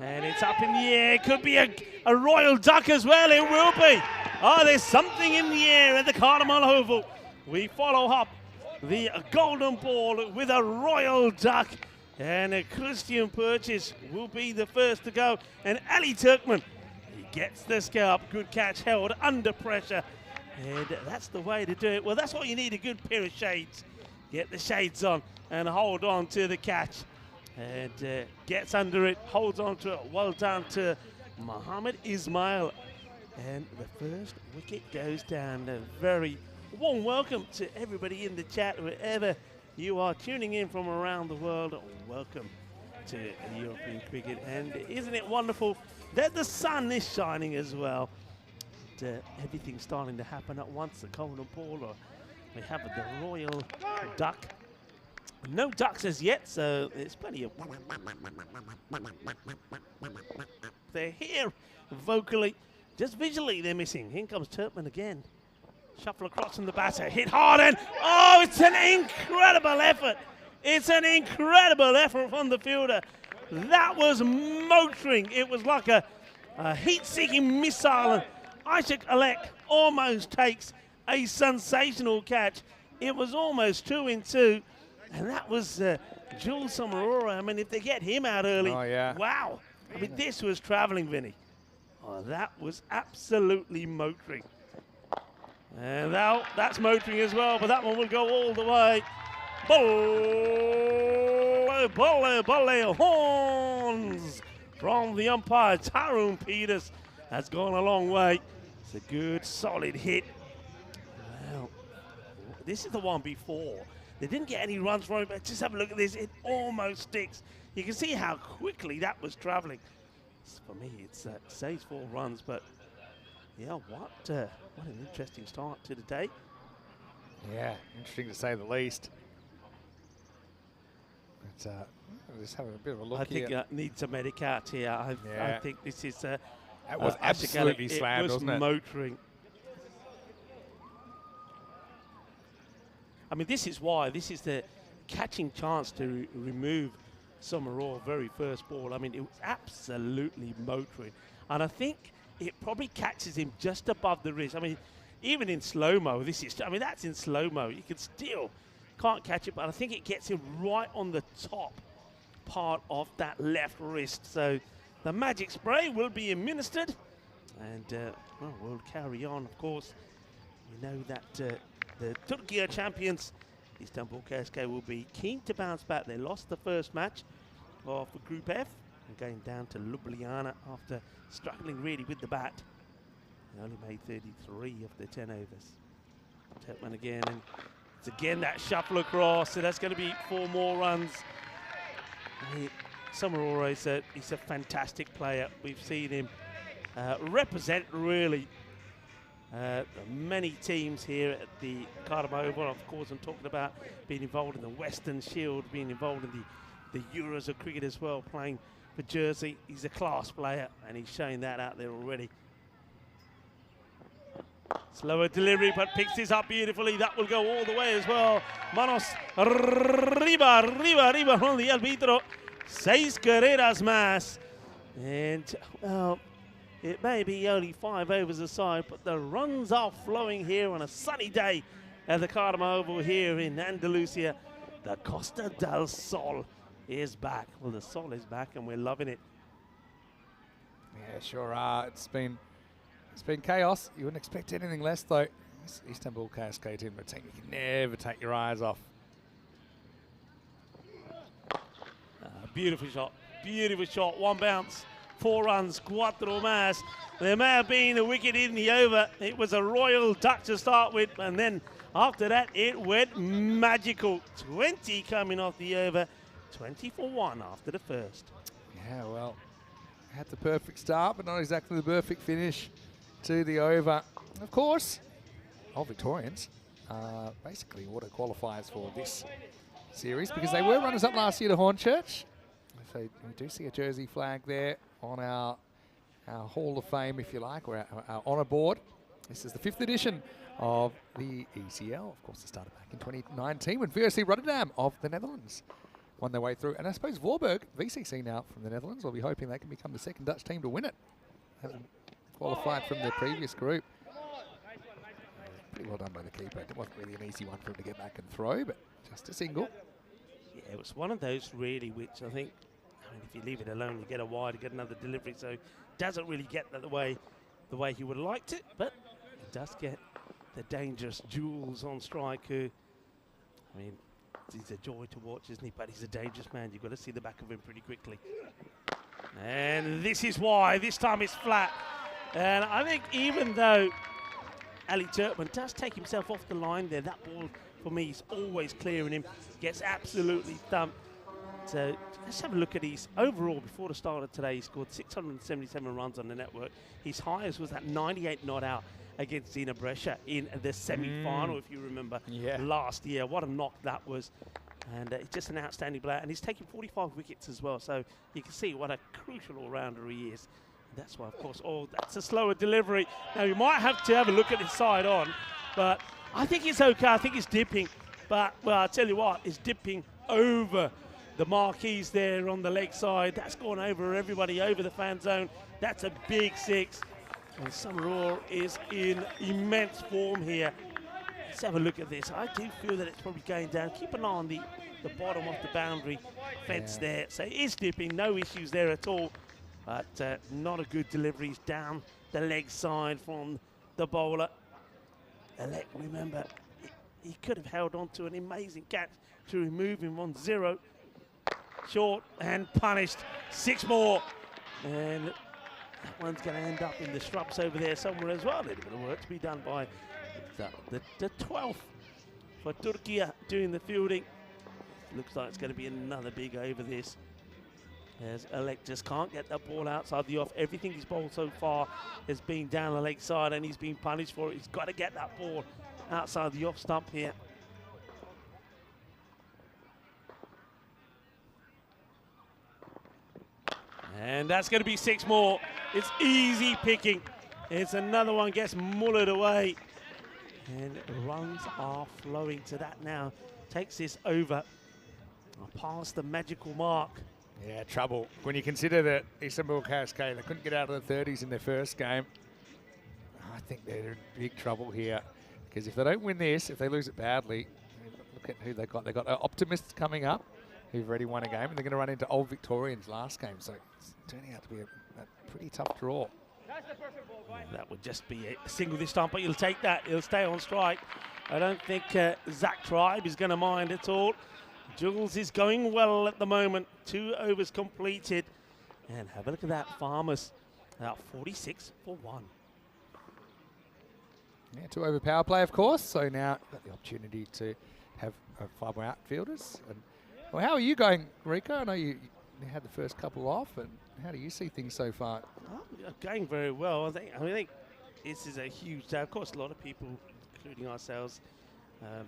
[SPEAKER 4] and it's up in the air. It could be a royal duck as well. It will be. Oh, there's something in the air at the Cardamom Oval. we follow up the golden ball with a royal duck. And Christian Purchase will be the first to go. And Ali Turkman, he gets the scalp. Good catch held under pressure. And that's the way to do it. Well, that's what you need, a good pair of shades. Get the shades on and hold on to the catch. And gets under it, holds on to it. Well done to Mohammed Ismail. And the first wicket goes down. A very warm welcome to everybody in the chat, wherever you are tuning in from around the world. Welcome to European cricket. And isn't it wonderful that the sun is shining as well? Everything's starting to happen at once. The golden ball, or we have the royal duck. No ducks as yet, so there's plenty of. They're here vocally, just visually they're missing. In comes Turkman again. Shuffle across from the batter, hit hard, and oh, it's an incredible effort. It's an incredible effort from the fielder. That was motoring. It was like a heat-seeking missile, and Ishaq Alek almost takes a sensational catch. It was almost 2 in 2, and that was Jules Somarora. I mean, if they get him out early, wow. I mean, this was travelling, Vinny. Oh, that was absolutely motoring. And now that's motoring as well, but that one will go all the way. Bolle, horns from the umpire. Tyrone Peters has gone a long way. It's a good, solid hit. Well, this is the one before. They didn't get any runs from it, but just have a look at this. It almost sticks. You can see how quickly that was traveling. For me, it saves 4 runs, but yeah, what an interesting start to the day.
[SPEAKER 1] Yeah, interesting to say the least. But just having a bit of a look here.
[SPEAKER 4] I think needs a medicat here. I think this is.
[SPEAKER 1] That was absolutely slammed, wasn't it?
[SPEAKER 4] Motoring. I mean, this is why. This is the catching chance to remove Somarora very first ball. I mean, it was absolutely motoring. And I think it probably catches him just above the wrist. I mean, even in slow-mo, that's in slow-mo. You can still can't catch it, but I think it gets him right on the top part of that left wrist. So the magic spray will be administered, and well, we'll carry on, of course. We know that the Turkey champions, Istanbul KSK, will be keen to bounce back. They lost the first match of Group F, and going down to Ljubljana after struggling really with the bat. They only made 33 of the 10 overs. Turkman again, and it's again that shuffle across, so that's going to be 4 more runs. Somarora is a fantastic player. We've seen him represent really many teams here at the Cardiff Oval. Of course, I'm talking about being involved in the Western Shield, being involved in the Euros of cricket as well, playing for Jersey. He's a class player, and he's showing that out there already. Slower delivery, but picks this up beautifully. That will go all the way as well. Manos arriba from the árbitro. 6 carreras más. And, well, it may be only 5 overs aside, but the runs are flowing here on a sunny day at the Cardiff Oval here in Andalusia. The Costa del Sol is back. Well, the Sol is back, and we're loving it.
[SPEAKER 1] Yeah, sure are. It's been chaos. You wouldn't expect anything less, though. This Istanbul KSK team, but you can never take your eyes off.
[SPEAKER 4] Beautiful shot. 1 bounce, 4 runs, 4 más. There may have been a wicket in the over. It was a royal duck to start with, and then after that, it went magical. 20 coming off the over, 20 for 1 after the first.
[SPEAKER 1] Yeah, well, had the perfect start, but not exactly the perfect finish to the over. Of course, all Victorians are basically auto qualifiers for this series because they were runners-up last year to Hornchurch. So we do see a Jersey flag there on our Hall of Fame, if you like, or our honour board. This is the 5th edition of the ECL. Of course, it started back in 2019 when VOC Rotterdam of the Netherlands won their way through. And I suppose Voorburg, VCC now from the Netherlands, will be hoping they can become the 2nd Dutch team to win it, having qualified from the previous group. pretty well done by the keeper. It wasn't really an easy one for him to get back and throw, but just a single.
[SPEAKER 4] Yeah, it was one of those really which I think, if you leave it alone, you get a wide, you get another delivery, so doesn't really get that the way he would have liked it, but he does get the dangerous Jules on strike, who, I mean, he's a joy to watch, isn't he? But he's a dangerous man. You've got to see the back of him pretty quickly. And this is why. This time it's flat. And I think even though Ali Turkman does take himself off the line there, that ball, for me, is always clearing him. Gets absolutely thumped. So let's have a look at his overall. Before the start of today, he scored 677 runs on the network. His highest was that 98 not out against Zina Brescia in the semi-final, if you remember, last year. What a knock that was. And it's just an outstanding player. And he's taken 45 wickets as well. So you can see what a crucial all-rounder he is. And that's why, of course, that's a slower delivery. Now, you might have to have a look at his side on. But I think it's okay. I think it's dipping. But, well, I'll tell you what, it's dipping over the marquees there on the leg side. That's gone over everybody, over the fan zone. That's a big six. And Summerall is in immense form here. Let's have a look at this. I do feel that it's probably going down. Keep an eye on the bottom of the boundary fence there. So it is dipping, no issues there at all. But not a good delivery. He's down the leg side from the bowler. Elect, remember, he could have held on to an amazing catch to remove him 1-0. Short and punished. 6 more. And that one's going to end up in the shrubs over there somewhere as well. A little bit of work to be done by the 12th for Turkey doing the fielding. Looks like it's going to be another big over this, as Elect just can't get that ball outside the off. Everything he's bowled so far has been down the leg side, and he's been punished for it. He's got to get that ball outside the off stump here. And that's going to be 6 more. It's easy picking. It's another one, gets mullered away. And runs are flowing to that now. Takes this over past the magical mark.
[SPEAKER 1] Yeah, trouble. When you consider that Istanbul Cascade, they couldn't get out of the 30s in their first game. I think they're in big trouble here. Because if they don't win this, if they lose it badly, look at who they got. They got Optimists coming up, who've already won a game, and they're going to run into Old Victorians last game. So it's turning out to be a pretty tough draw.
[SPEAKER 4] That would just be a single this time, but he'll take that. He'll stay on strike. I don't think Zach Tribe is going to mind at all. Jules is going well at the moment. 2 overs completed. And have a look at that. Farmers out 46 for 1.
[SPEAKER 1] Yeah, 2 over power play, of course. So now got the opportunity to have 5 more outfielders. And well, how are you going, Rico? I know you had the first couple off, and how do you see things so far?
[SPEAKER 4] Oh, going very well. I think this is a huge day. Of course, a lot of people, including ourselves,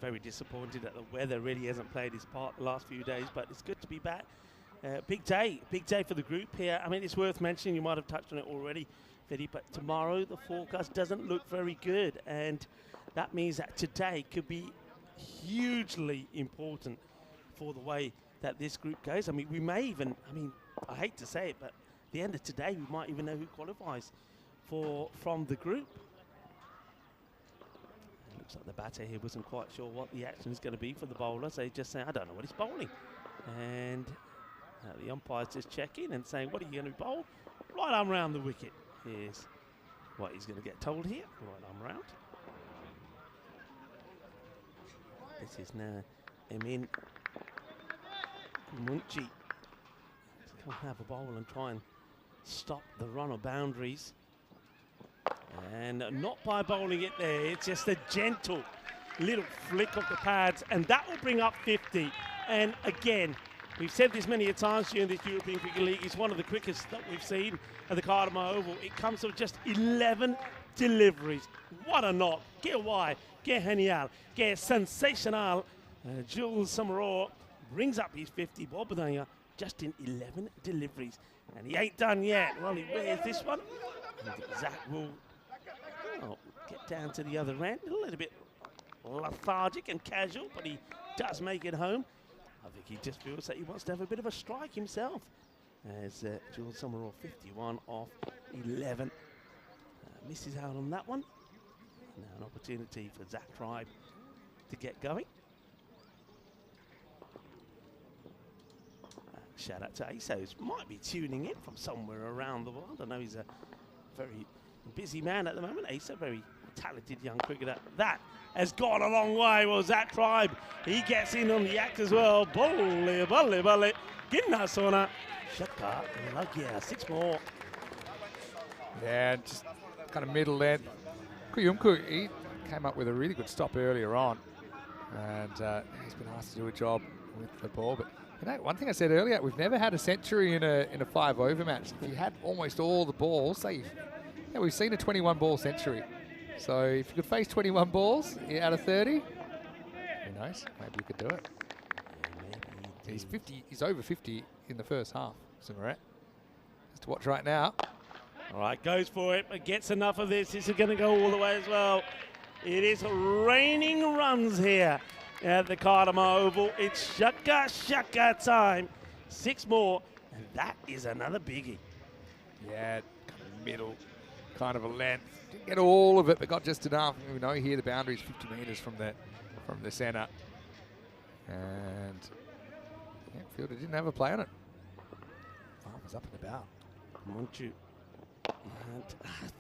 [SPEAKER 4] very disappointed that the weather really hasn't played its part the last few days, but it's good to be back. Big day for the group here. I mean, it's worth mentioning, you might have touched on it already, Fiddy, but tomorrow the forecast doesn't look very good, and that means that today could be hugely important for the way that this group goes. I mean, we may even, I hate to say it, but at the end of today, we might even know who qualifies from the group. It looks like the batter here wasn't quite sure what the action is going to be for the bowler, so he's just saying, I don't know what he's bowling. And the umpire's just checking and saying, what are you going to bowl? Right arm round the wicket. Here's what he's going to get told here. Right arm round. This is now Emin Munchi. Come have a bowl and try and stop the run of boundaries. And not by bowling it there, it's just a gentle little flick of the pads, and that will bring up 50. And again, we've said this many a times during this European Cricket League, it's one of the quickest that we've seen at the Cardamom Oval. It comes with just 11 deliveries. What a knock. Que guay, que genial, que sensational. Jules Summerall brings up his 50. Bob Badania just in 11 deliveries. And he ain't done yet. Well, he wears this one. And Zach will get down to the other end. A little bit lethargic and casual, but he does make it home. I think he just feels that he wants to have a bit of a strike himself. As Jules Summerall 51 off 11. Misses out on that one. Now an opportunity for Zach Tribe to get going. Shout out to ASOS, might be tuning in from somewhere around the world. I know he's a very busy man at the moment. ASO, very talented young cricketer. That has gone a long way. Well, Zach Tribe, he gets in on the act as well. Bully, bully, bully. Ginna Sona. Shaka, Lagia, 6 more.
[SPEAKER 1] Yeah, just kind of middle length. Kuyumku, he came up with a really good stop earlier on. And he's been asked to do a job with the ball. But you know, one thing I said earlier, we've never had a century in a 5-over match. If you had almost all the balls, say, yeah, we've seen a 21-ball century. So if you could face 21 balls out of 30, who knows? Maybe you could do it. Yeah, he's 50. He's over 50 in the first half. Simmerat. Just to watch right now.
[SPEAKER 4] All right, goes for it, but gets enough of this. This is going to go all the way as well. It is raining runs here at the Cardamom Oval. It's shaka time. 6 more, and that is another biggie.
[SPEAKER 1] Yeah, kind of middle, kind of a length. Didn't get all of it, but got just enough. We know here the boundary is 50 metres from the centre. And yeah, fielder didn't have a play on it. Arm was up and about.
[SPEAKER 4] Monchu. And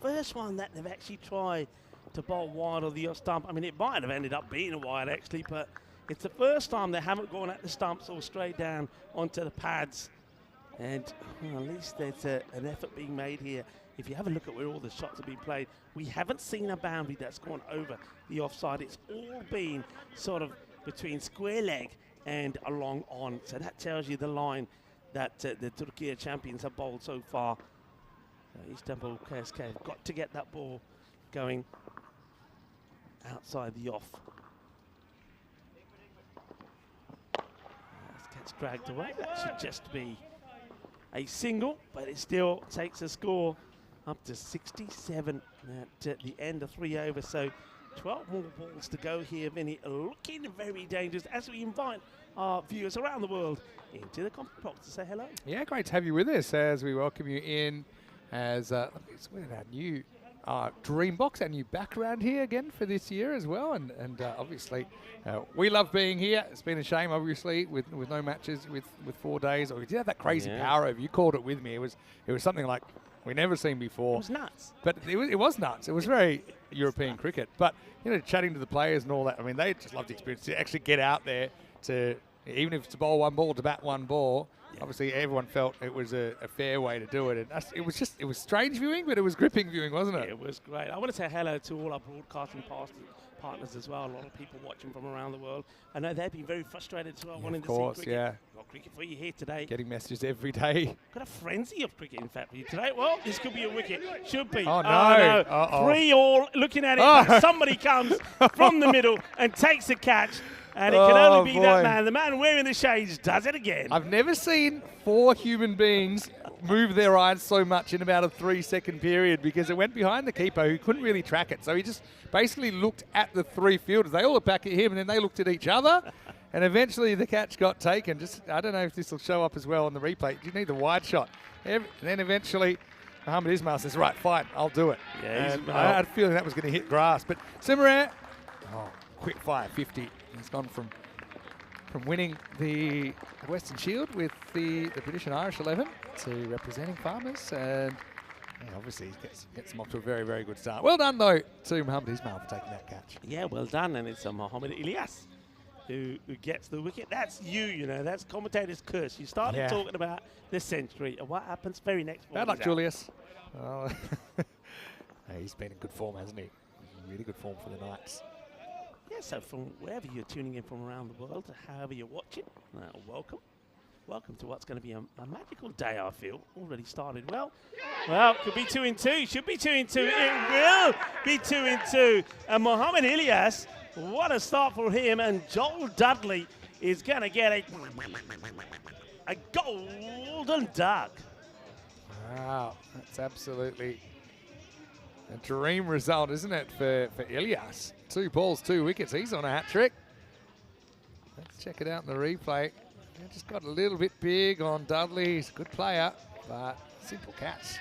[SPEAKER 4] first one that they've actually tried to bowl wide of the stump. I mean, it might have ended up being a wide actually, but it's the first time they haven't gone at the stumps or straight down onto the pads. And well, at least there's an effort being made here. If you have a look at where all the shots have been played, we haven't seen a boundary that's gone over the offside. It's all been sort of between square leg and along on. So that tells you the line that the Turkey champions have bowled so far. Istanbul KSK have got to get that ball going outside the off. Gets dragged away. That should just be a single, but it still takes a score up to 67 at the end of 3 overs. So 12 more balls to go here, Vinny. Looking very dangerous as we invite our viewers around the world into the conference box to say hello.
[SPEAKER 1] Yeah, great to have you with us as we welcome you in as it's our new dream box, our new background here again for this year as well. And obviously, we love being here. It's been a shame, obviously, with no matches with 4 days. Or we did have that crazy power over. You called it with me. It was something like we never seen before.
[SPEAKER 4] It was nuts.
[SPEAKER 1] But it was nuts. It was very European cricket. But you know, chatting to the players and all that. I mean, they just loved the experience to actually get out there to, even if it's to bowl 1 ball, to bat 1 ball. Obviously, everyone felt it was a fair way to do it. And it was strange viewing, but it was gripping viewing, wasn't it?
[SPEAKER 4] It was great. I want to say hello to all our broadcasting partners as well. A lot of people watching from around the world. I know they've been very frustrated as well, wanting to see cricket.
[SPEAKER 1] Yeah.
[SPEAKER 4] Got cricket for you here today.
[SPEAKER 1] Getting messages every day.
[SPEAKER 4] Got a frenzy of cricket, in fact, for you today. Well, this could be a wicket. Should be.
[SPEAKER 1] Oh, no.
[SPEAKER 4] Uh-oh. 3 all, looking at it. But somebody comes from the middle and takes a catch. And it can only be that man. The man wearing the shades does it again.
[SPEAKER 1] I've never seen 4 human beings move their eyes so much in about a 3-second period, because it went behind the keeper who couldn't really track it. So he just basically looked at the 3 fielders. They all looked back at him, and then they looked at each other. And eventually the catch got taken. I don't know if this will show up as well on the replay. You need the wide shot. And then eventually Mohammed Ismail says, right, fine, I'll do it. Yeah, I had a feeling that was going to hit grass. But Simmerat, quick fire, 50. He's gone from winning the Western Shield with the British and Irish 11 to representing Farmers, and obviously he gets them off to a very, very good start. Well done, though, to Mohammed Ismail for taking that catch.
[SPEAKER 4] Yeah, well done, and it's Mohammed Ilyas who gets the wicket. That's you know, that's commentator's curse. You started talking about the century, and what happens very next ball?
[SPEAKER 1] Bad luck, Julius. Oh. He's been in good form, hasn't he? Really good form for the Knights.
[SPEAKER 4] Yeah, so from wherever you're tuning in from around the world, however you're watching, welcome. Welcome to what's going to be a magical day, I feel. Already started well. Well, could be 2 in 2. Should be 2 in 2. It will be 2 in 2. And Mohammed Ilyas, what a start for him. And Joel Dudley is going to get a golden duck.
[SPEAKER 1] Wow, that's absolutely a dream result, isn't it, for Ilyas? 2 balls, 2 wickets. He's on a hat-trick. Let's check it out in the replay. Just got a little bit big on Dudley. He's a good player, but simple catch.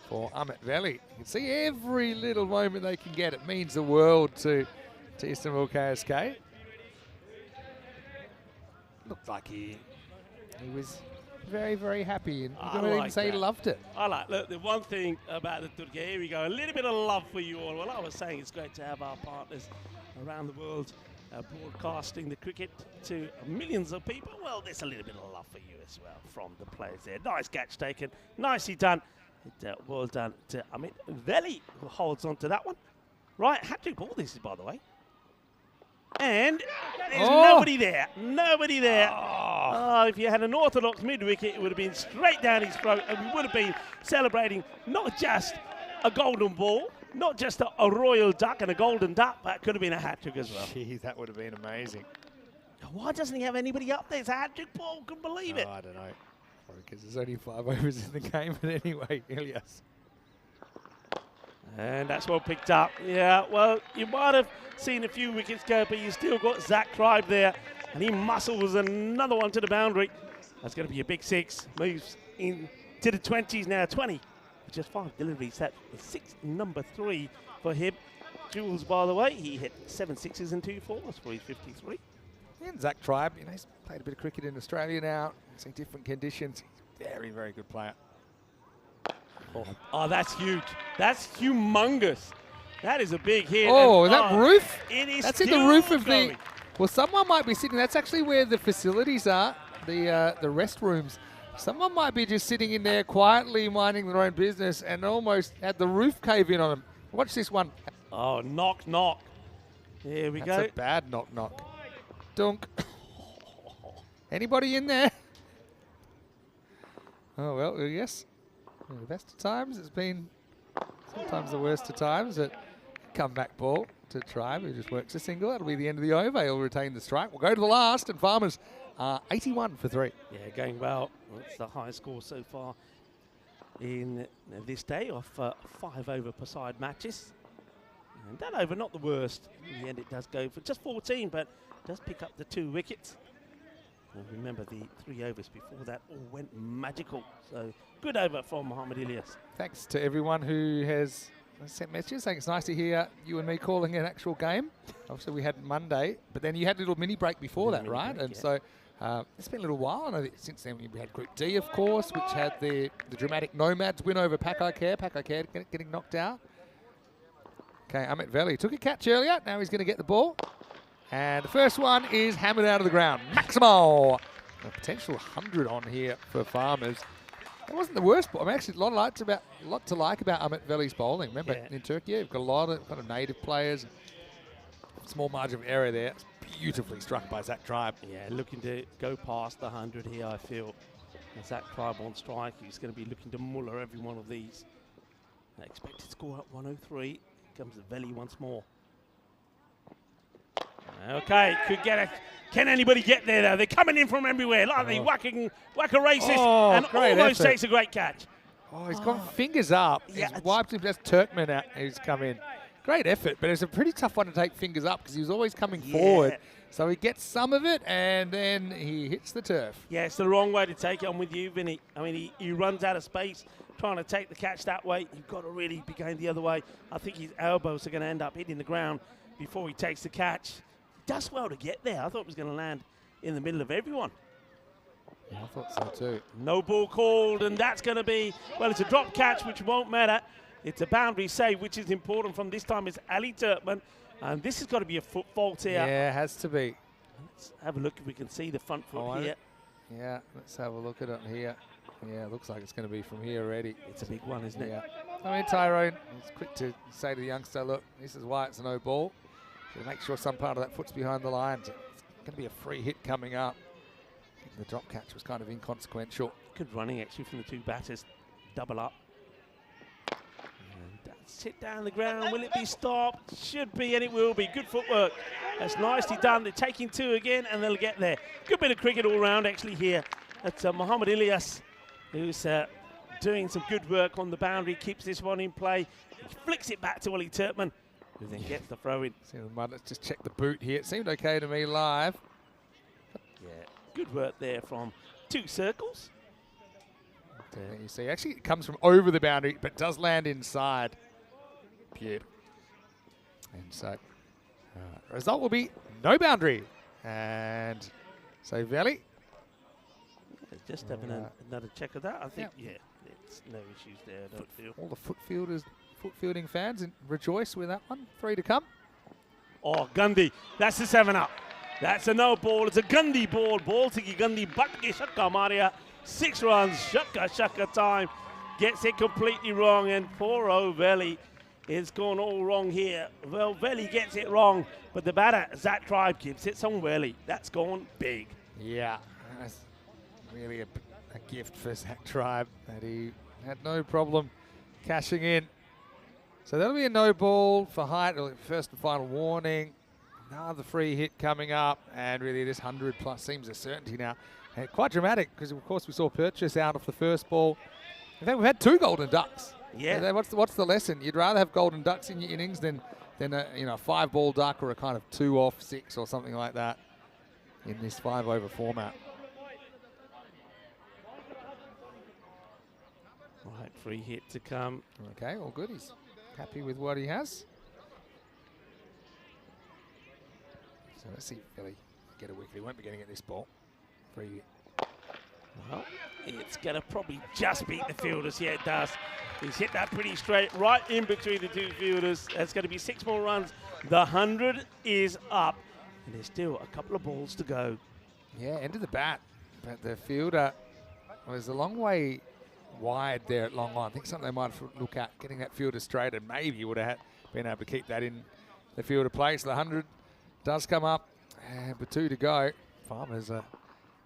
[SPEAKER 1] for Amit Valley. You can see every little moment they can get. It means the world to Istanbul KSK. Looked like he was very, very happy, and you can even say he loved it.
[SPEAKER 4] I like, look, the one thing about the Turkey, here we go, a little bit of love for you all. Well, I was saying it's great to have our partners around the world broadcasting the cricket to millions of people. Well, there's a little bit of love for you as well from the players there. Nice catch taken, nicely done. Well done to Amit Valley, who holds on to that one. Right, hat-trick ball this is, by the way. And there's nobody there. Nobody there. Oh, if you had an orthodox mid-wicket, it would have been straight down his throat, and we would have been celebrating not just a golden ball, not just a royal duck and a golden duck, but it could have been a hat-trick as well.
[SPEAKER 1] Gee, that would have been amazing.
[SPEAKER 4] Why doesn't he have anybody up there? It's a hat-trick ball. Couldn't believe it.
[SPEAKER 1] I don't know. Because there's only 5 overs in the game, but anyway, Ilias.
[SPEAKER 4] And that's well picked up. Yeah, well, you might have seen a few wickets go, but you still got Zach Tribe there, and he muscles another one to the boundary. That's going to be a big 6. Moves into the 20s now, 20. Just 5 deliveries. That's number 3 for him. Jules, by the way, he hit 7 sixes and 2 fours for his 53.
[SPEAKER 1] And Zach Tribe, you know, he's played a bit of cricket in Australia now. It's in different conditions. Very, very good player.
[SPEAKER 4] Oh, that's huge. That's humongous. That is a big hit.
[SPEAKER 1] Oh, is that roof?
[SPEAKER 4] It is.
[SPEAKER 1] That's in the roof of the... Well, someone might be sitting... That's actually where the facilities are, the restrooms. Someone might be just sitting in there quietly minding their own business and almost had the roof cave in on them. Watch this one.
[SPEAKER 4] Oh, knock, knock. Here we go.
[SPEAKER 1] That's a bad knock, knock. Dunk. Anybody in there? Oh, well, yes. In the best of times, it's been sometimes the worst of times. At comeback ball to Tribe, who just works a single. That'll be the end of the over. He'll retain the strike. We'll go to the last, and Farmers are 81 for 3.
[SPEAKER 4] Yeah, going well. It's the highest score so far in this day of 5 over per side matches. And that over, not the worst. In the end, it does go for just 14, but does pick up the 2 wickets. And remember, the 3 overs before that all went magical. So good over from Mohamed Ilyas.
[SPEAKER 1] Thanks to everyone who has sent messages saying it's nice to hear you and me calling an actual game. Obviously, we had Monday, but then you had a little mini break before that, right?
[SPEAKER 4] Break,
[SPEAKER 1] and
[SPEAKER 4] yeah.
[SPEAKER 1] so it's been a little while. I know that since then we had Group D, of course, which had the dramatic Nomads win over Pakai Care. Pakai Care getting knocked out. Okay, Amit Valley took a catch earlier. Now he's going to get the ball. And the first one is hammered out of the ground. Maximal. A potential 100 on here for Farmers. That wasn't the worst ball. I mean, actually, a lot to like about Amit Valley's bowling. Remember, in Turkey, you've got a lot of kind of native players. Small margin of error there. It's beautifully struck by Zach Tribe.
[SPEAKER 4] Yeah, looking to go past the 100 here, I feel. And Zach Tribe on strike. He's going to be looking to muller every one of these. Expected score up 103. Comes the Valley once more. Okay, could get a... Can anybody get there, though? They're coming in from everywhere, like they whacking races, and almost
[SPEAKER 1] effort.
[SPEAKER 4] takes a great catch.
[SPEAKER 1] Oh, he's gone fingers up.
[SPEAKER 4] Yeah,
[SPEAKER 1] he's wiped him. That's Turkmen out who's come in. Great effort, but it's a pretty tough one to take fingers up because he was always coming forward. So he gets some of it, and then he hits the turf.
[SPEAKER 4] Yeah, it's the wrong way to take it. I'm with you, Vinny. I mean, he runs out of space trying to take the catch that way. You've got to really be going the other way. I think his elbows are going to end up hitting the ground before he takes the catch. Does well to get there. I thought it was going to land in the middle of everyone.
[SPEAKER 1] Yeah, I thought so too.
[SPEAKER 4] No ball called, and that's going to be, well, it's a drop catch, which won't matter. It's a boundary save, which is important from this time. It's Ali Turkmen, and this has got to be a foot fault here.
[SPEAKER 1] Yeah, it has to be.
[SPEAKER 4] Let's have a look if we can see the front foot here.
[SPEAKER 1] Yeah, let's have a look at it here. Yeah, it looks like it's going to be from here already.
[SPEAKER 4] It's a big one, isn't it?
[SPEAKER 1] Yeah. I mean, Tyrone, it's quick to say to the youngster, look, this is why it's a no ball. So make sure some part of that foot's behind the line. It's going to be a free hit coming up. I think the drop catch was kind of inconsequential.
[SPEAKER 4] Good running, actually, from the 2 batters. Double up. And that's hit down the ground. Will it be stopped? Should be, and it will be. Good footwork. That's nicely done. They're taking 2 again, and they'll get there. Good bit of cricket all round, actually, here. That's Mohamed Ilyas, who's doing some good work on the boundary, keeps this one in play. He flicks it back to Ali Turkmen, who then gets the throw in.
[SPEAKER 1] Let's just check the boot here. It seemed okay to me live.
[SPEAKER 4] Yeah, good work there from 2 circles.
[SPEAKER 1] There you see, actually it comes from over the boundary, but does land inside. Beautiful. And so, result will be no boundary. And so Valley.
[SPEAKER 4] Just having another check of that. I think, yeah, it's no issues there, I don't feel.
[SPEAKER 1] All the foot fielding fans rejoice with that one. 3 to come.
[SPEAKER 4] Oh, Gandhi, that's the 7-up. That's a no ball. It's a Gandhi ball. Ball to Gandhi. Batke Shaka Maria. 6 runs. Shaka time. Gets it completely wrong. And poor old Veli is gone all wrong here. Well, Veli gets it wrong. But the batter, Zach Tribe, gives it some Veli. That's gone big.
[SPEAKER 1] Yeah. That's really a gift for Zach Tribe that he had no problem cashing in. So that'll be a no ball for height. First and final warning. Another free hit coming up, and really this 100 plus seems a certainty now. And quite dramatic because of course we saw Purchase out off the first ball. In fact, we've had 2 golden ducks.
[SPEAKER 4] Yeah.
[SPEAKER 1] So what's the lesson? You'd rather have golden ducks in your innings than a 5-ball duck or a kind of 2 off 6 or something like that in this 5-over format.
[SPEAKER 4] Right, free hit to come.
[SPEAKER 1] Okay, all good. He's happy with what he has. So let's see if Billy get a wicket. He won't be getting at this ball. Free.
[SPEAKER 4] Well, it's going to probably just beat the fielders. Yeah, it does. He's hit that pretty straight, right in between the 2 fielders. It's going to be 6 more runs. The 100 is up. And there's still a couple of balls to go.
[SPEAKER 1] Yeah, end of the bat. But the fielder was a long way wide there at long on. I think something they might have looked at getting that fielder straight, and maybe would have been able to keep that in the fielder place. The 100 does come up, but 2 to go. Farmers are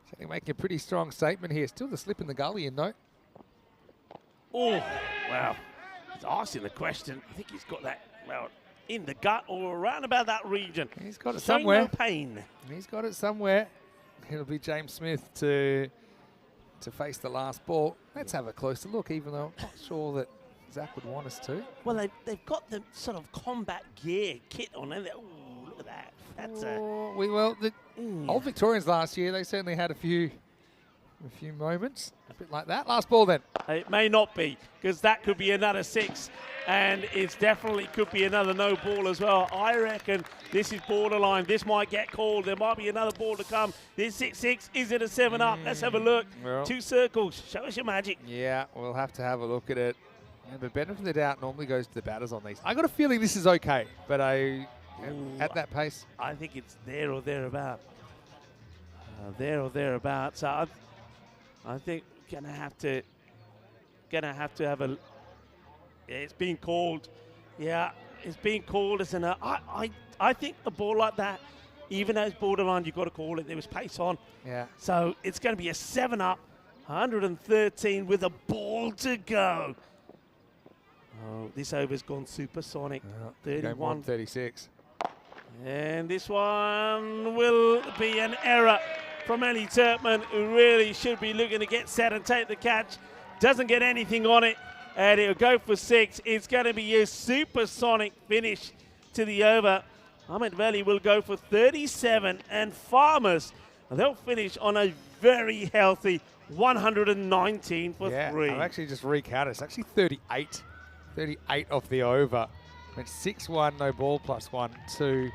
[SPEAKER 1] certainly making a pretty strong statement here. Still the slip in the gully, you know.
[SPEAKER 4] Oh, wow. He's asking the question. I think he's got that, well, in the gut or around about that region.
[SPEAKER 1] He's got it
[SPEAKER 4] Showing
[SPEAKER 1] somewhere.
[SPEAKER 4] no pain.
[SPEAKER 1] He's got it somewhere. It'll be James Smith to face the last ball. Let's have a closer look, even though I'm not sure that Zach would want us to.
[SPEAKER 4] Well, they've got the sort of combat gear kit on, and oh, look at that. That's
[SPEAKER 1] the old Victorians last year, they certainly had a few moments, a bit like that. Last ball then.
[SPEAKER 4] It may not be, because that could be another 6, and it definitely could be another no ball as well. I reckon this is borderline. This might get called. There might be another ball to come. This 6-6, is it a 7-up? Let's have a look.
[SPEAKER 1] Well,
[SPEAKER 4] 2 circles. Show us your magic.
[SPEAKER 1] Yeah, we'll have to have a look at it. Yeah, but benefit of the doubt normally goes to the batters on these. I got a feeling this is okay, but at that pace,
[SPEAKER 4] I think it's there or thereabout. So I think gonna have to have a. Yeah, it's being called. Yeah, it's being called as an. I think a ball like that, even though it's borderline, you've got to call it. There was pace on.
[SPEAKER 1] yeah.
[SPEAKER 4] So it's going to be a 7-up, 113 with a ball to go. Oh, this over's gone supersonic. 31.
[SPEAKER 1] 36.
[SPEAKER 4] And this one will be an error from Ellie Turpman, who really should be looking to get set and take the catch. Doesn't get anything on it, and it'll go for 6. It's going to be a supersonic finish to the over. Ahmed Valley will go for 37, and Farmers, they'll finish on a very healthy 119 for 3.
[SPEAKER 1] I've actually just recounted. It's actually 38. 38 off the over. Went 6-1, no ball plus 1, 2.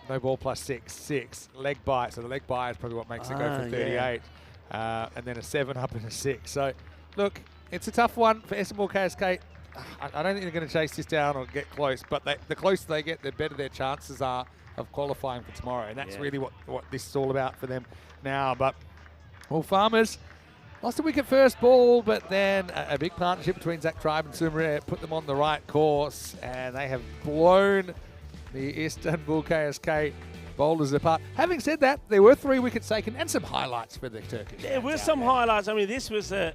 [SPEAKER 1] No ball plus 6, 6. Leg bite. So the leg bite is probably what makes it go for 38. Yeah. And then a 7-up and a 6. So, look, it's a tough one for SML KSK. I don't think they're going to chase this down or get close, but the closer they get, the better their chances are of qualifying for tomorrow. And that's really what this is all about for them now. But, well, Farmers lost a wicket first ball, but then a big partnership between Zach Tribe and Sumare put them on the right course, and they have blown the Istanbul KSK bowlers apart. Having said that, there were 3 wickets taken and some highlights for the Turkish.
[SPEAKER 4] There were some highlights. I mean, this was the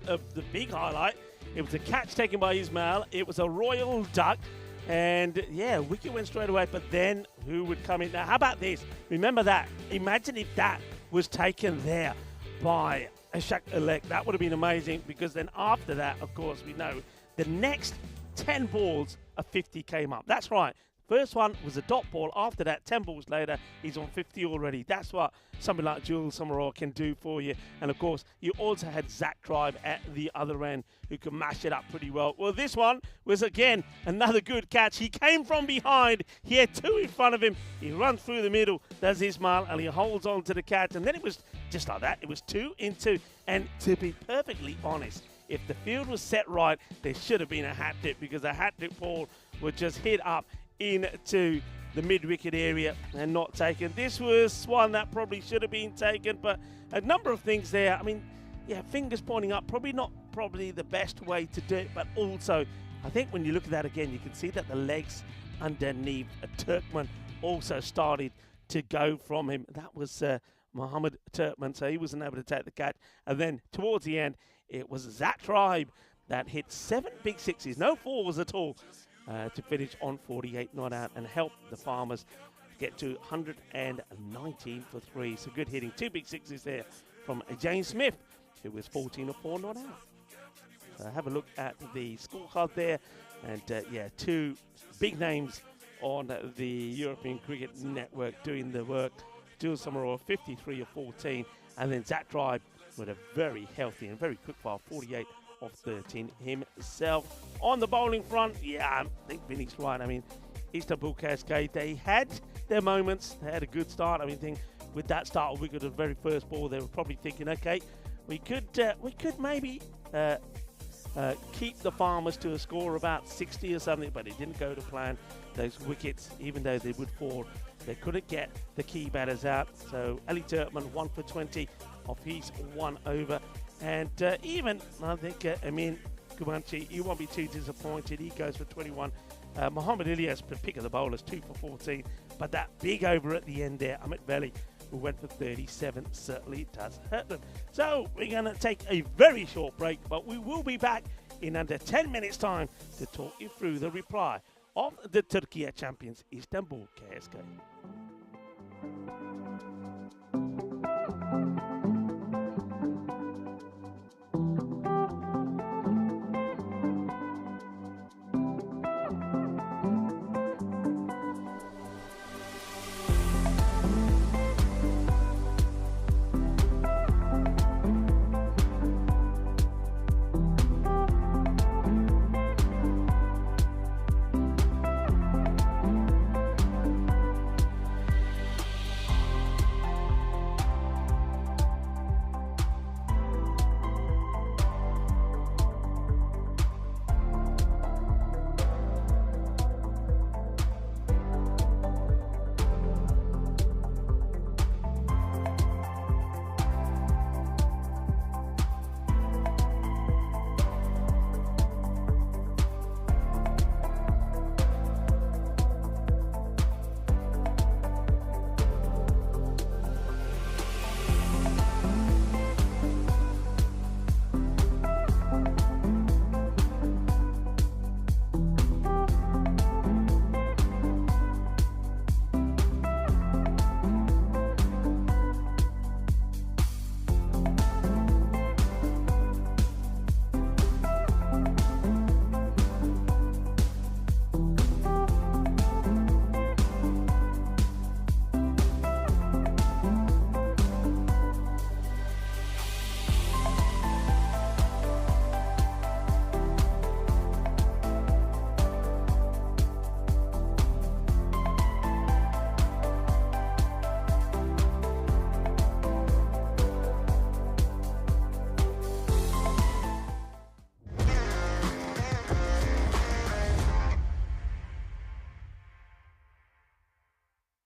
[SPEAKER 4] big highlight. It was a catch taken by Ismail. It was a royal duck. And, yeah, wicket went straight away. But then who would come in? Now, how about this? Remember that. Imagine if that was taken there by Ashak Alek. That would have been amazing, because then after that, of course, we know the next 10 balls, a 50 came up. That's right. First one was a dot ball. After that, 10 balls later, he's on 50 already. That's what somebody like Jules Summerall can do for you. And of course, you also had Zach Tribe at the other end who could mash it up pretty well. Well, this one was, again, another good catch. He came from behind. He had two in front of him. He runs through the middle, does his mile, and he holds on to the catch. And then it was just like that. It was 2 in 2. And to be perfectly honest, if the field was set right, there should have been a hat tip, because the hat tip ball would just hit up into the mid-wicket area and not taken. This was one that probably should have been taken, but a number of things there. I mean, yeah, fingers pointing up, probably not the best way to do it, but also I think when you look at that again, you can see that the legs underneath Turkman also started to go from him. That was Mohammed Turkman, so he wasn't able to take the catch. And then towards the end, it was Zach Tribe that hit 7 big sixes, no fours at all, to finish on 48 not out and help the Farmers get to 119 for 3. So good hitting. 2 big sixes there from James Smith, who was 14 or 4 not out. So have a look at the scorecard there. And yeah, 2 big names on the European Cricket Network doing the work. Jules Summerall, 53 or 14. And then Zach Tribe with a very healthy and very quick fire, 48 of 13 himself. On the bowling front, yeah, I think Vinny's right. I mean, Istanbul Cascade, they had their moments. They had a good start. I mean, with that start of wicket, the very first ball, they were probably thinking, okay, we could maybe keep the Farmers to a score of about 60 or something, but it didn't go to plan. Those wickets, even though they would fall, they couldn't get the key batters out. So Ali Turkman 1 for 20 of his 1 over. And even, I think, Amin Kumanchi, you won't be too disappointed. He goes for 21. Mohammed Ilyas, the pick of the bowlers, 2 for 14. But that big over at the end there, Amit Veli, who went for 37, certainly does hurt them. So we're going to take a very short break, but we will be back in under 10 minutes' time to talk you through the reply of the Turkey champions, Istanbul KSK.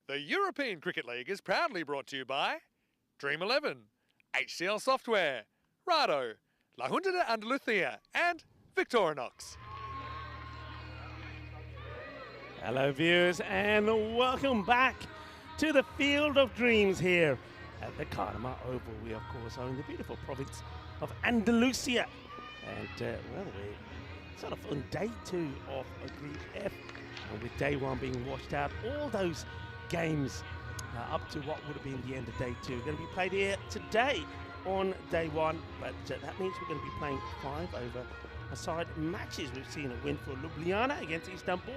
[SPEAKER 1] The European Cricket League is proudly brought to you by Dream 11, HCL Software, Rado, La Junta de Andalucía, and Victorinox.
[SPEAKER 4] Hello viewers, and welcome back to the Field of Dreams here at the Carnama Oval. We of course are in the beautiful province of Andalusia, and well, we're sort of on day 2 of Group F, and with day 1 being washed out, all those games up to what would have been the end of day 2 are going to be played here today on day 1, but that means we're going to be playing 5 over aside matches. We've seen a win for Ljubljana against Istanbul.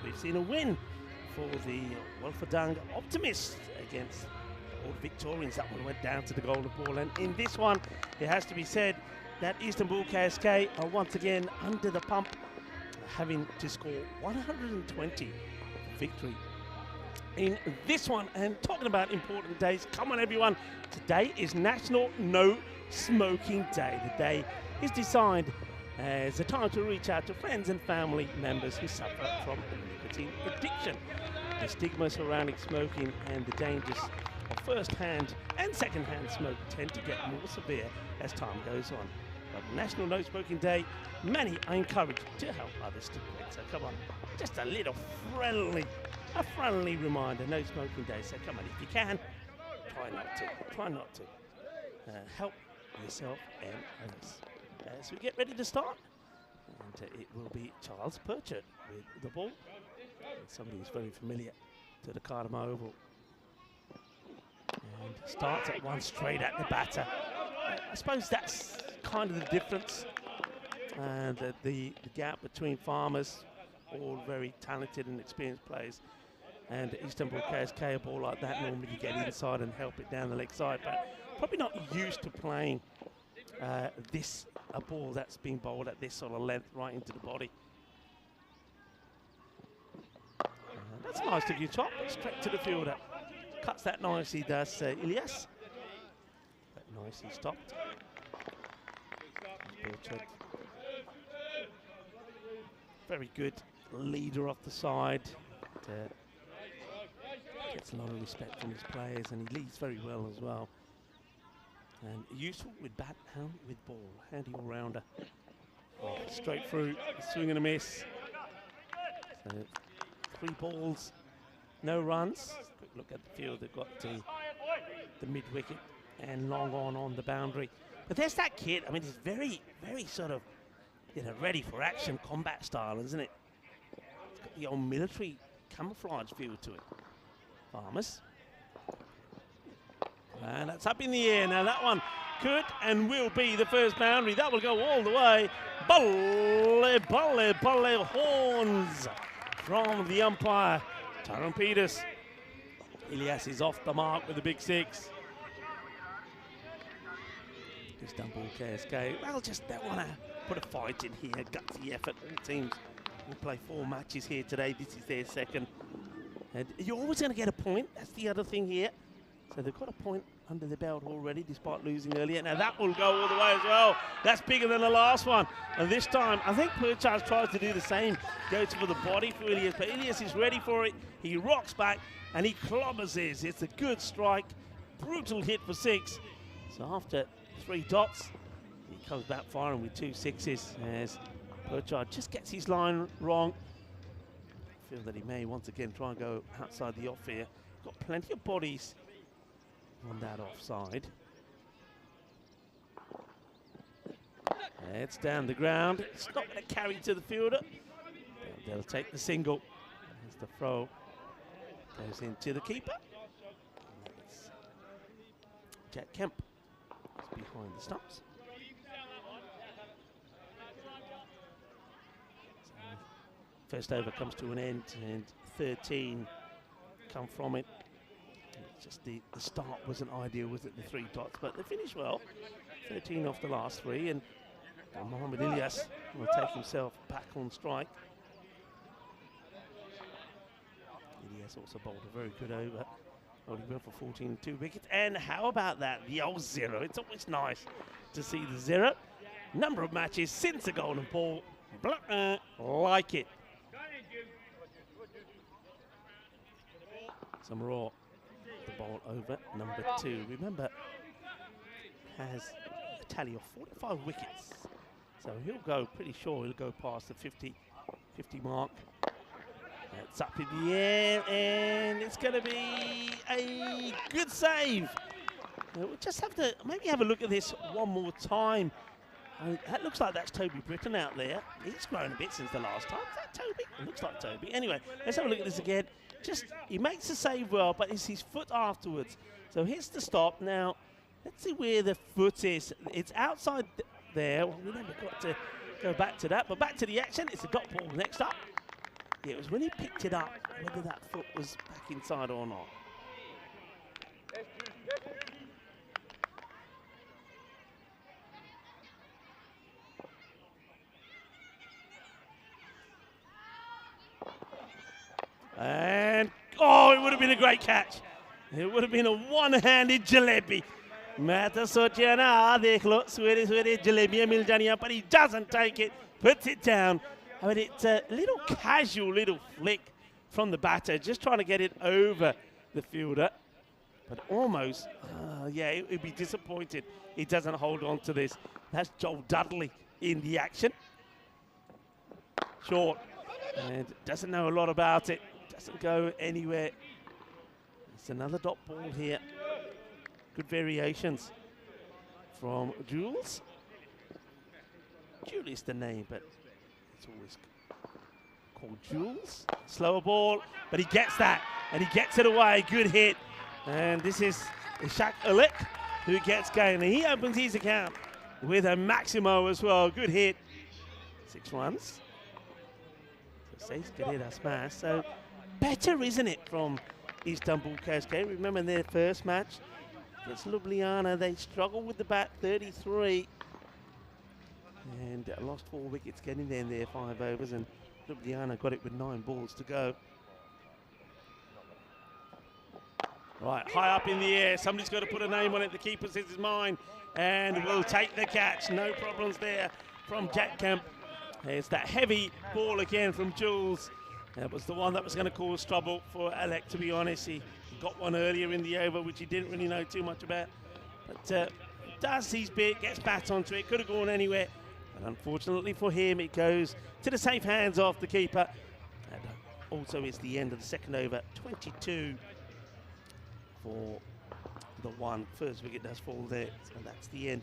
[SPEAKER 4] We've seen a win for the Wolferdang Optimists against the Old Victorians. That one went down to the golden ball. And in this one, it has to be said that Istanbul KSK are once again under the pump, having to score 120 for victory in this one. And talking about important days, come on everyone, today is National No Smoking Day. The day is designed as a time to reach out to friends and family members who suffer from nicotine addiction. The stigma surrounding smoking and the dangers of first-hand and second-hand smoke tend to get more severe as time goes on. But National No Smoking Day, many are encouraged to help others to quit. So come on, just a little friendly reminder, No Smoking Day. So come on, if you can, try not to. Help yourself and others. As we get ready to start, and it will be Charles Purchett with the ball. Somebody who's very familiar to the Cardamom Oval. And starts at one straight at the batter. I suppose that's kind of the difference. The gap between Farmers, all very talented and experienced players, and Istanbul KSK, a ball like that, normally you get inside and help it down the leg side, but probably not used to playing a ball that's being bowled at this sort of length right into the body. That's a nice to you top, straight to the fielder. Cuts that nicely, does Ilyas. But nicely stopped. Very good leader off the side. Gets a lot of respect from his players, and he leads very well as well. And useful with bat and with ball. Handy all-rounder. Oh, straight through, swing and a miss. So 3 balls, no runs. Quick look at the field. They've got the mid-wicket and long on the boundary. But there's that kid. I mean, it's very, very sort of, ready for action combat style, isn't it? It's got the old military camouflage feel to it. Farmers. And that's up in the air. Now that one could and will be the first boundary. That will go all the way. Balle, horns from the umpire, Tyrone Peters. Ilyas is off the mark with a big 6. Istanbul KSK, well, just don't want to put a fight in here. Gutsy effort. All teams will play 4 matches here today. This is their second. And you're always going to get a point. That's the other thing here. So they've got a point under the belt already, despite losing earlier. Now that will go all the way as well. That's bigger than the last one. And this time, I think Purchas tries to do the same. Goes for the body for Ilyas, but Ilyas is ready for it. He rocks back, and he clobbers this. It's a good strike. Brutal hit for 6. So after 3 dots, he comes back firing with 2 6s as Purchas just gets his line wrong. I feel that he may once again try and go outside the off here. Got plenty of bodies on that offside. It's down the ground. It's not going to carry to the fielder. They'll take the single as the throw goes into the keeper. That's Jack Kemp is behind the stumps. So first over comes to an end, and 13 come from it. Just the start wasn't ideal, was it, the 3 dots, but they finished well. 13 off the last 3, and Mohamed Ilyas will take himself back on strike. Ilyas also bowled a very good over. Only went for 14 2 wickets. And how about that? The old 0. It's always nice to see the 0. Number of matches since the golden ball. Like it. Some raw. The ball over number 2. Remember, has a tally of 45 wickets. So he'll go, pretty sure he'll go past the 50 mark. It's up in the air, and it's going to be a good save. We'll just have to maybe have a look at this one more time. That looks like that's Toby Britton out there. He's grown a bit since the last time. Is that Toby? It looks like Toby. Anyway, let's have a look at this again. Just, he makes the save well, but it's his foot afterwards. So here's the stop. Now, let's see where the foot is. It's outside there. Well, we never got to go back to that, but back to the action. It's a dot ball next up. Yeah, it was when he picked it up, whether that foot was back inside or not. And, oh, it would have been a great catch. It would have been a one-handed jalebi. Mata socha na dekh lo, swere jalebi mil jani hai, but he doesn't take it, puts it down. I mean, it's a little casual little flick from the batter, just trying to get it over the fielder. But almost, yeah, he'd be disappointed he doesn't hold on to this. That's Joel Dudley in the action. Short, and doesn't know a lot about it. Doesn't go anywhere. It's another dot ball here. Good variations from Jules. Jules is the name, but it's always called Jules. Slower ball, but he gets that, and he gets it away. Good hit. And this is Ishak Alek who gets going. And he opens his account with a Maximo as well. Good hit. 6 runs. So 6 good hit, a smash. So better, isn't it, from Istanbul Cascade? Remember their first match against Ljubljana, they struggled with the bat, 33. And lost 4 wickets getting there in their 5 overs, and Ljubljana got it with 9 balls to go. Right, high up in the air, somebody's got to put a name on it. The keeper says it's mine, and will take the catch. No problems there from Jack Kemp. It's that heavy ball again from Jules. That was the one that was going to cause trouble for Alec, to be honest. He got one earlier in the over, which he didn't really know too much about. But does his bit, gets bat onto it, could have gone anywhere. But unfortunately for him, it goes to the safe hands of the keeper. And also it's the end of the second over, 22 for the one. First wicket does fall there, so that's the end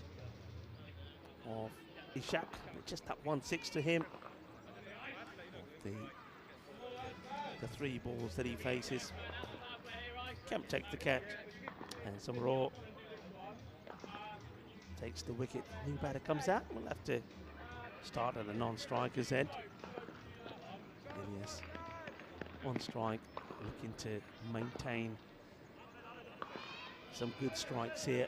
[SPEAKER 4] of Ishak. Just up 1-6 to him. The 3 balls that he faces. Kemp takes the catch, and Samaro takes the wicket. New batter comes out. We'll have to start at a non-striker's end. And yes, 1 strike, looking to maintain some good strikes here.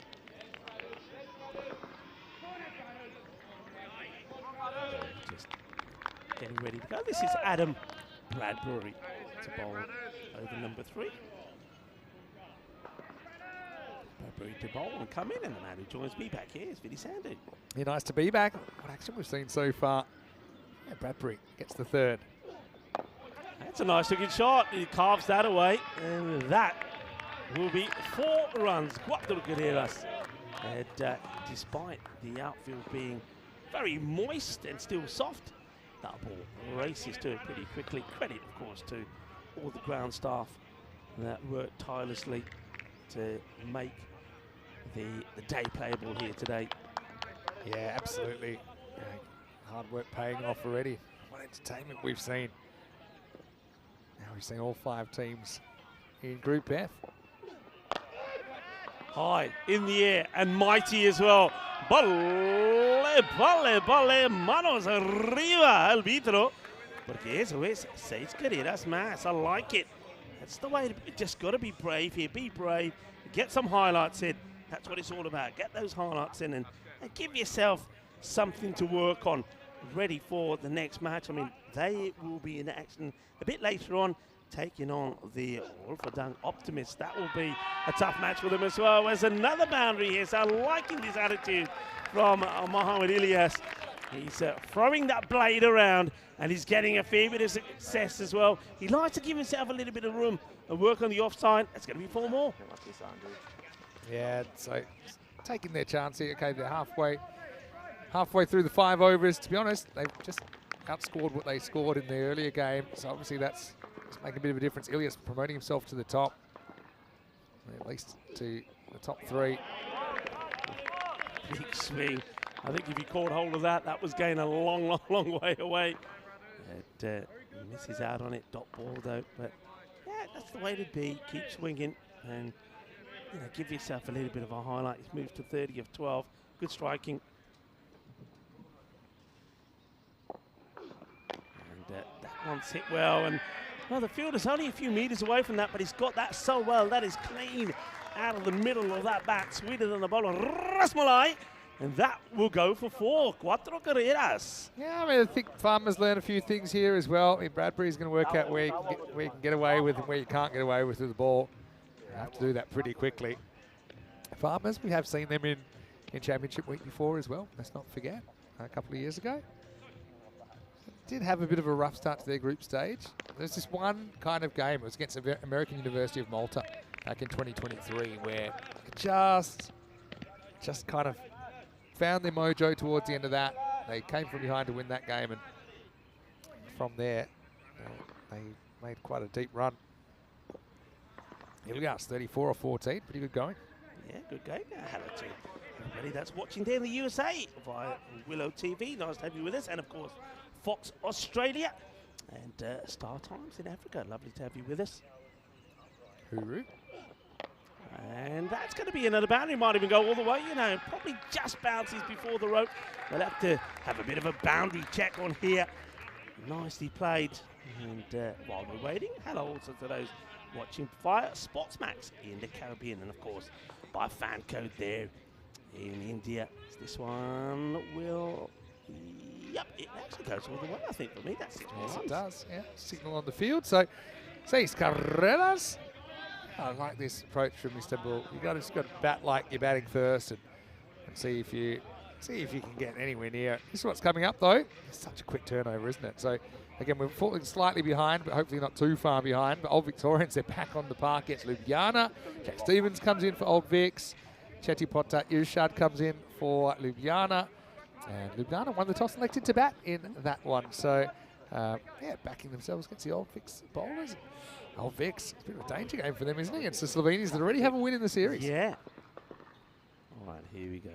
[SPEAKER 4] Just getting ready to go. This is Adam Bradbury to bowl over number 3. Bradbury to bowl and come in, and the man who joins me back here is Vinny Sandu.
[SPEAKER 1] Yeah, nice to be back. What action we've seen so far. Yeah, Bradbury gets the 3rd.
[SPEAKER 4] That's a nice looking shot. He carves that away, and that will be 4 runs. Cuatro carreras. And despite the outfield being very moist and still soft, that ball races to it pretty quickly. Credit, of course, to all the ground staff that worked tirelessly to make the day playable here today.
[SPEAKER 1] Yeah, absolutely. Yeah, hard work paying off already. What entertainment we've seen. Now we've seen all 5 teams in Group F.
[SPEAKER 4] High in the air and mighty as well. Balle, balle, balle, manos arriba, arbitro. Porque eso es 6 carreras más. I like it. That's the way, just got to be brave here. Be brave. Get some highlights in. That's what it's all about. Get those highlights in and give yourself something to work on. Ready for the next match. I mean, they will be in action a bit later on, taking on the Wolferdang Optimists. That will be a tough match for them as well. There's another boundary here, so I'm liking this attitude from Mohamed Ilyas. He's throwing that blade around, and he's getting a fair bit of success as well. He likes to give himself a little bit of room and work on the offside. It's going to be 4 more.
[SPEAKER 1] Yeah, so taking their chance here. Okay, they're halfway through the 5 overs. To be honest, they've just outscored what they scored in the earlier game. So obviously that's making a bit of a difference. Ilyas promoting himself to the top, at least to the top 3.
[SPEAKER 4] Big swing. I think if he caught hold of that, that was going a long, long, long way away. It misses out on it, dot ball though. But yeah, that's the way to be. Keep swinging and give yourself a little bit of a highlight. He's moved to 30 of 12. Good striking. And that one's hit well, and well, the fielder's only a few metres away from that, but he's got that so well. That is clean out of the middle of that bat, sweeter than the bowler, Rasmalai, and that will go for 4. Cuatro carreras.
[SPEAKER 1] Yeah, I mean, I think Farmer's learned a few things here as well. I mean, Bradbury's going to work out where you can get away with and where you can't get away with the ball. You have to do that pretty quickly. Farmers, we have seen them in Championship week before as well. Let's not forget, a couple of years ago. Did have a bit of a rough start to their group stage. There's this one kind of game. It was against the American University of Malta back in 2023, where just kind of found their mojo towards the end of that. They came from behind to win that game, and from there, they made quite a deep run. Here we go, it's 34 or 14, pretty good going.
[SPEAKER 4] Yeah, good game. Hello to everybody that's watching there in the USA via Willow TV. Nice to have you with us, and of course, Fox Australia and Star Times in Africa. Lovely to have you with us.
[SPEAKER 1] Hooroo.
[SPEAKER 4] And that's going to be another boundary. Might even go all the way, you know, probably just bounces before the rope. They'll have to have a bit of a boundary check on here. Nicely played. And while we're waiting, hello also to those watching via Sportsmax in the Caribbean. And of course, by fan code there in India. This one will... Yep, it actually goes all the way, I think, for me. That's it.
[SPEAKER 1] Yes, it does, yeah. Signal on the field. So, 6 carreras. I like this approach from Istanbul. You just got to bat like you're batting first and see if you can get anywhere near. This is what's coming up, though. It's such a quick turnover, isn't it? So, again, we're falling slightly behind, but hopefully not too far behind. But Old Victorians, they're back on the park. It's Ljubljana. Jack Stevens comes in for Old Vics. Chetty Potter Irshad comes in for Ljubljana. And Ljubljana won the toss, elected to bat in that one. So, yeah, backing themselves against the Old Vics bowlers. Old Vics, it's a bit of a danger game for them, isn't it? Against the Slovenes that already have a win in the series.
[SPEAKER 4] Yeah. All right, here we go.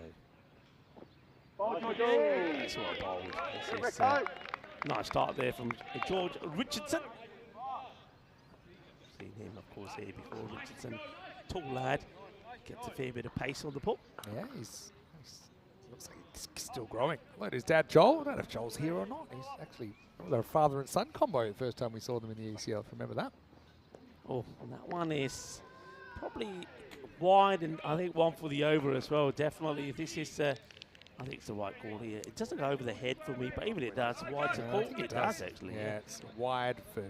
[SPEAKER 4] That's what I bowled. This is nice start there from George Richardson. Seen him, of course, here before. Richardson, tall lad, gets a fair bit of pace on the pull.
[SPEAKER 1] Yeah, he's looks like he's still growing. Look at his dad, Joel. I don't know if Joel's here or not. He's actually they're a father and son combo the first time we saw them in the ECL. Remember that?
[SPEAKER 4] Oh, and that one is probably wide, and I think one for the over as well. Definitely, if this is, I think it's the right call here. It doesn't go over the head for me, but even it does. Wide's a call. It does actually.
[SPEAKER 1] Yeah, it's wide for.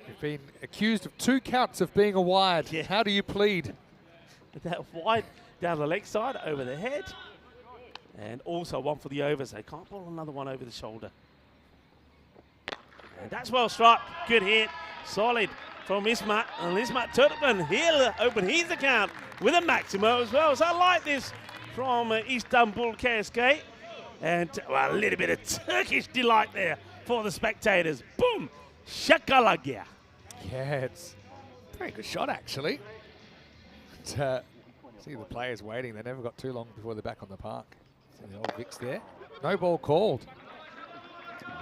[SPEAKER 1] You've been accused of 2 counts of being a wide.
[SPEAKER 4] Yeah.
[SPEAKER 1] How do you plead?
[SPEAKER 4] That wide down the leg side, over the head, and also one for the over. So they can't bowl another one over the shoulder. And that's well struck. Good hit. Solid from Ismat. And Ismat Turkmen, he'll open his account with a Maximo as well. So I like this from Istanbul KSK. And well, a little bit of Turkish delight there for the spectators. Boom! Shakalagia.
[SPEAKER 1] Yeah, it's a very good shot, actually. But, see the players waiting. They never got too long before they're back on the park. See the Old Vics there. No ball called.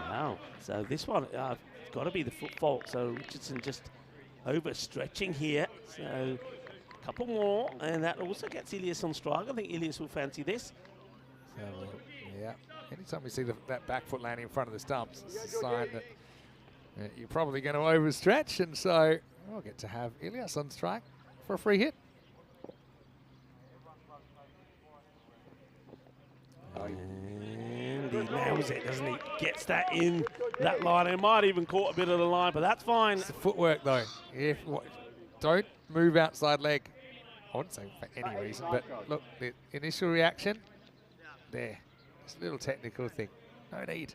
[SPEAKER 4] Wow. So this one, got to be the foot fault. So Richardson just overstretching here. So a couple more, and that also gets Ilias on strike. I think Ilias will fancy this.
[SPEAKER 1] So, yeah. Anytime we see that back foot landing in front of the stumps, it's a sign that you're probably going to overstretch, and so we'll get to have Ilias on strike for a free hit.
[SPEAKER 4] And he nails it, doesn't he? Gets that in that line. It might even caught a bit of the line, but that's fine.
[SPEAKER 1] It's the footwork, though. Don't move outside leg. I wouldn't say for any reason, but look, the initial reaction, there. It's a little technical thing. No need.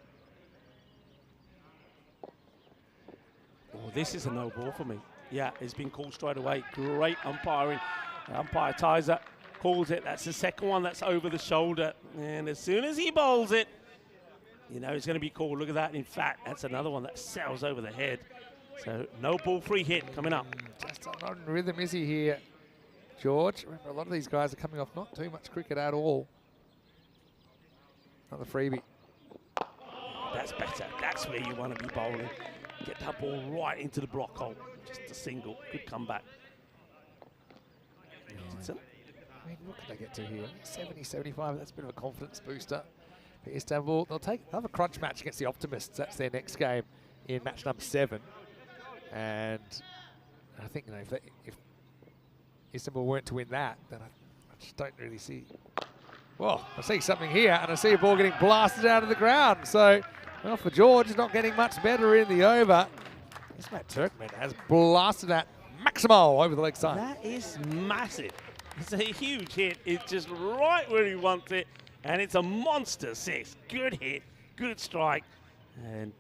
[SPEAKER 4] Oh, this is a no ball for me. Yeah, it's been called straight away. Great umpiring. The umpire ties up, calls it. That's the second one that's over the shoulder. And as soon as he bowls it, you know it's going to be called. Look at that. In fact, that's another one that sails over the head. So no ball, free hit coming up.
[SPEAKER 1] Just not in rhythm, is he here, George? Remember, a lot of these guys are coming off not too much cricket at all. Another freebie.
[SPEAKER 4] That's better. That's where you want to be bowling. Get that ball right into the block hole. Just a single. Good comeback. Richardson.
[SPEAKER 1] I mean, what can they get to here? 70, 75. That's a bit of a confidence booster for Istanbul. They'll take another crunch match against the Optimists. That's their next game in match number 7. And I think, if Istanbul weren't to win that, then I just don't really see. Well, I see something here, and I see a ball getting blasted out of the ground. So, well, for George, not getting much better in the over. Ismail Turkmen has blasted that Maximo over the leg side.
[SPEAKER 4] That is massive. It's a huge hit. It's just right where he wants it, and it's a monster 6. Good hit, good strike, and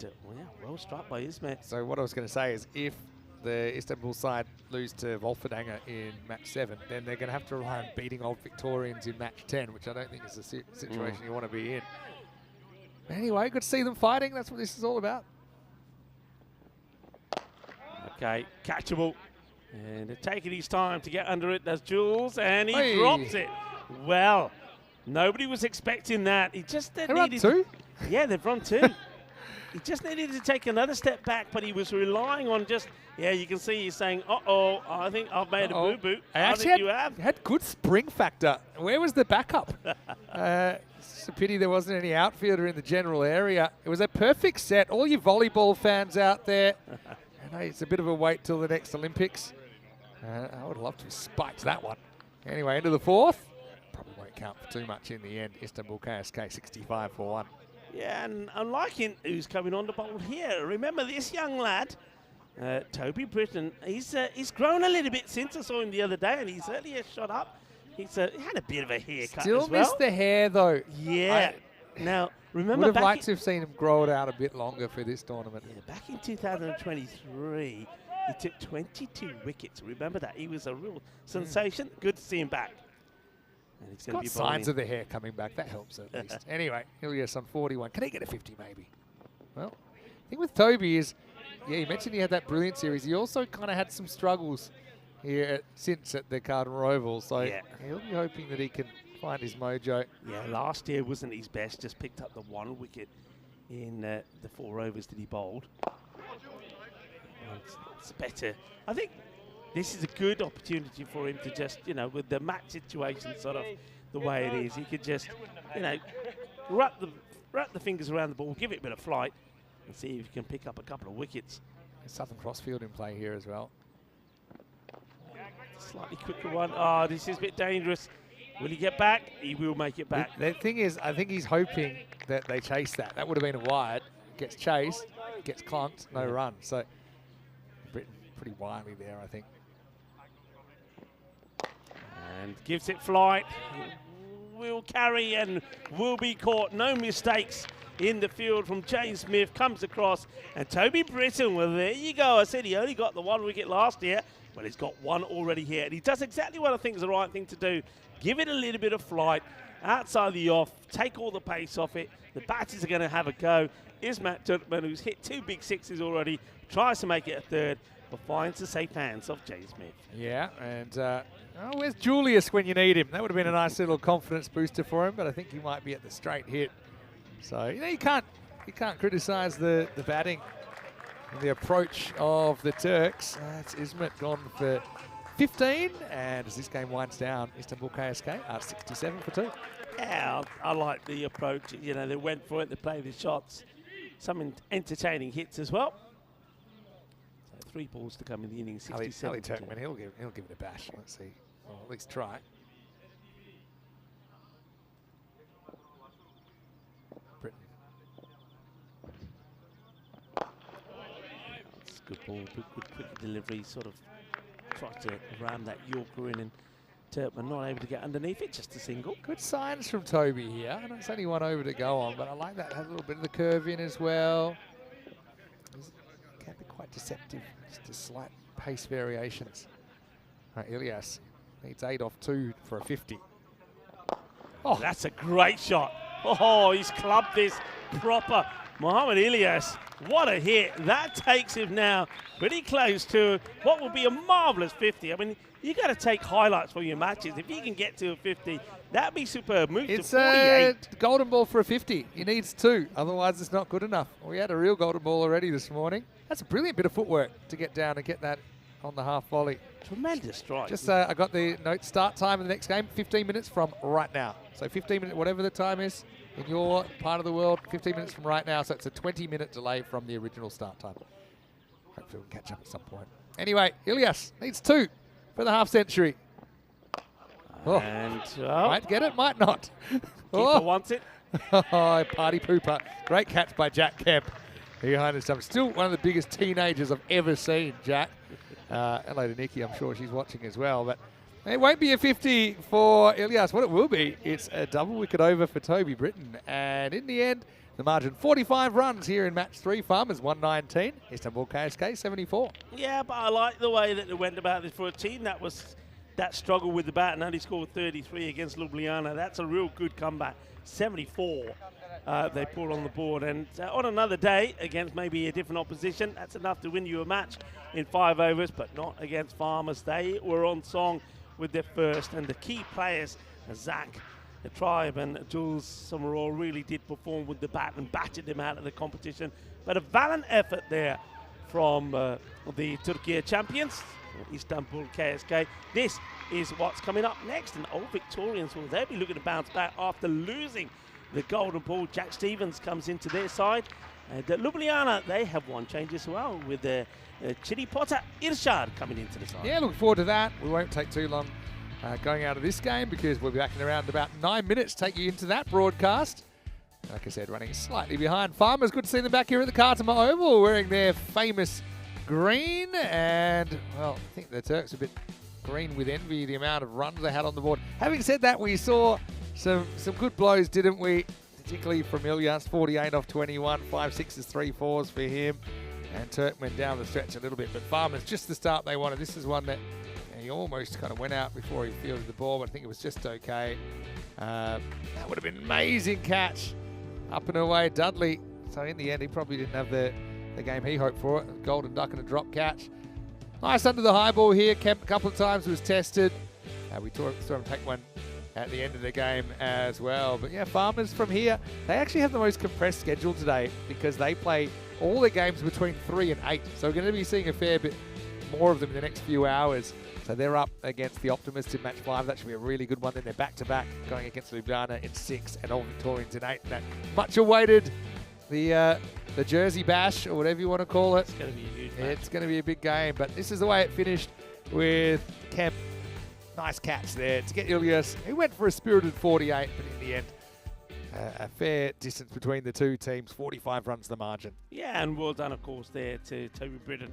[SPEAKER 4] well struck by Ismail.
[SPEAKER 1] So what I was going to say is if the Istanbul side lose to Wolfendanger in match 7, then they're going to have to rely on beating Old Victorians in match 10, which I don't think is a situation you want to be in. Anyway, good to see them fighting. That's what this is all about.
[SPEAKER 4] Okay, catchable. And taking his time to get under it, does Jules, and he drops it. Well, nobody was expecting that. He just needed
[SPEAKER 1] run 2?
[SPEAKER 4] Yeah, they've run 2. He just needed to take another step back, but he was relying on just, you can see he's saying, uh-oh, I think I've made a boo-boo. I think you have.
[SPEAKER 1] Had good spring factor. Where was the backup? It's a pity there wasn't any outfielder in the general area. It was a perfect set. All you volleyball fans out there, and it's a bit of a wait till the next Olympics. I would love to have spiked that one. Anyway, into the 4th. Probably won't count for too much in the end. Istanbul KSK 65 for 1.
[SPEAKER 4] Yeah, and I'm liking who's coming on the bowl here. Remember this young lad, Toby Britton. He's grown a little bit since I saw him the other day, and he certainly has shot up. He had a bit of a haircut
[SPEAKER 1] Still
[SPEAKER 4] as well.
[SPEAKER 1] missed the hair, though.
[SPEAKER 4] Yeah. Now, remember
[SPEAKER 1] would have liked to have seen him grow it out a bit longer for this tournament.
[SPEAKER 4] Yeah, back in 2023, he took 22 wickets. Remember that? He was a real sensation. Good to see him back. And
[SPEAKER 1] He's got signs of the hair coming back. That helps at least. Anyway, Ilias on 41. Can he get a 50 maybe? Well, the thing with Toby is, you mentioned he had that brilliant series. He also kind of had some struggles here since at the Cardinal Oval. So he'll be hoping that he can find his mojo.
[SPEAKER 4] Yeah, last year wasn't his best. Just picked up the 1 wicket in the 4 overs that he bowled. It's better. I think this is a good opportunity for him to just, with the match situation sort of the way it is, he could just, wrap the fingers around the ball, give it a bit of flight, and see if he can pick up a couple of wickets.
[SPEAKER 1] Southern Crossfield in play here as well.
[SPEAKER 4] Slightly quicker one. Oh, this is a bit dangerous. Will he get back? He will make it back.
[SPEAKER 1] The thing is, I think he's hoping that they chase that. That would have been a wide. Gets chased, gets clunked, no run. So Britain pretty wily there, I think.
[SPEAKER 4] And gives it flight. Will carry and will be caught. No mistakes in the field from James Smith. Comes across. And Toby Britton, well, there you go. I said he only got the 1 wicket last year. Well, he's got 1 already here. And he does exactly what I think is the right thing to do. Give it a little bit of flight outside the off. Take all the pace off it. The batters are going to have a go. Ismail Turkmen, who's hit 2 big 6s already, tries to make it a 3rd, but finds the safe hands of James Smith.
[SPEAKER 1] Yeah, and where's Julius when you need him? That would have been a nice little confidence booster for him, but I think he might be at the straight hit. So, you can't criticise the batting and the approach of the Turks. It's Ismet gone for 15, and as this game winds down, Istanbul KSK are 67 for 2.
[SPEAKER 4] Yeah, I like the approach. They went for it, they played the shots. Some entertaining hits as well. So 3 balls to come in the inning, 67.
[SPEAKER 1] Ali Turkmen, he'll give it a bash. Let's see. Well, at least try. Britain.
[SPEAKER 4] It's a good ball, good quick delivery. Sort of tried to ram that Yorker in, and Turkmen not able to get underneath it, just a single.
[SPEAKER 1] Good signs from Toby here. And it's only 1 over to go on, but I like that. Had a little bit of the curve in as well. Can be quite deceptive. Just a slight pace variations. Right, Ilias needs 8 off 2 for a 50.
[SPEAKER 4] Oh, that's a great shot. Oh, he's clubbed this proper. Mohamed Ilias, what a hit. That takes him now pretty close to what will be a marvellous 50. I mean, you got to take highlights from your matches. If you can get to a 50, that'd be superb. Move
[SPEAKER 1] it's
[SPEAKER 4] to 48.
[SPEAKER 1] A golden ball for a 50. He needs 2, otherwise it's not good enough. We had a real golden ball already this morning. That's a brilliant bit of footwork to get down and get that on the half volley.
[SPEAKER 4] Tremendous strike.
[SPEAKER 1] Just I got the note, start time of the next game, 15 minutes from right now. So 15 minutes, whatever the time is, in your part of the world, 15 minutes from right now, so it's a 20-minute delay from the original start time. Hopefully we'll catch up at some point. Anyway, Ilias needs 2 for the half century. Oh,
[SPEAKER 4] And
[SPEAKER 1] might get it, might not.
[SPEAKER 4] keeper wants it.
[SPEAKER 1] Oh, party pooper. Great catch by Jack Kemp behind his Still one of the biggest teenagers I've ever seen, Jack. Hello to Nikki, I'm sure she's watching as well. But it won't be a 50 for Ilias. What it will be, it's a double wicket over for Toby Britton. And in the end, the margin 45 runs here in match 3. Farmers 119, Istanbul KSK 74.
[SPEAKER 4] Yeah, but I like the way that they went about this for a team that struggled with the bat and only scored 33 against Ljubljana. That's a real good comeback. 74 they pulled on the board. And on another day, against maybe a different opposition, that's enough to win you a match in 5 overs, but not against Farmers. They were on song with their first, and the key players, Zach, the Tribe, and Jules Summerall really did perform with the bat and batted them out of the competition. But a valiant effort there from the Turkey champions, Istanbul KSK. This is what's coming up next, and Old Victorians, will they be looking to bounce back after losing the golden ball? Jack Stevens comes into their side, and Ljubljana, they have one change as well with the Chili Potter Irshad coming into the side.
[SPEAKER 1] Yeah, looking forward to that. We won't take too long going out of this game because we'll be back in around about 9 minutes to take you into that broadcast. Like I said, running slightly behind. Farmers, good to see them back here at the Kartama Oval wearing their famous green, and well, I think the Turks are a bit green with envy, the amount of runs they had on the board. Having said that, we saw some good blows, didn't we? Particularly from Ilias, 48 off 21, 5 6s, 3 4s for him, and Turkmen down the stretch a little bit. But Farmers, just the start they wanted. This is one that he almost kind of went out before he fielded the ball, but I think it was just okay. That would have been an amazing catch up and away, Dudley. So in the end, he probably didn't have the game he hoped for. Golden duck and a drop catch. Nice under the high ball here. Kemp a couple of times was tested. We saw him take one at the end of the game as well. But yeah, Farmers from here, they actually have the most compressed schedule today because they play all their games between 3 and 8. So we're going to be seeing a fair bit more of them in the next few hours. So they're up against the Optimists in match 5. That should be a really good one. Then they're back-to-back going against Ljubljana in 6 and Old Victorians in 8. And that much awaited the Jersey Bash, or whatever you want to call it.
[SPEAKER 4] It's going to be a huge match.
[SPEAKER 1] It's going to be a big game, but this is the way it finished with Kemp. Nice catch there to get Ilias. He went for a spirited 48, but in the end, a fair distance between the two teams. 45 runs the margin.
[SPEAKER 4] Yeah, and well done, of course, there to Toby Britton.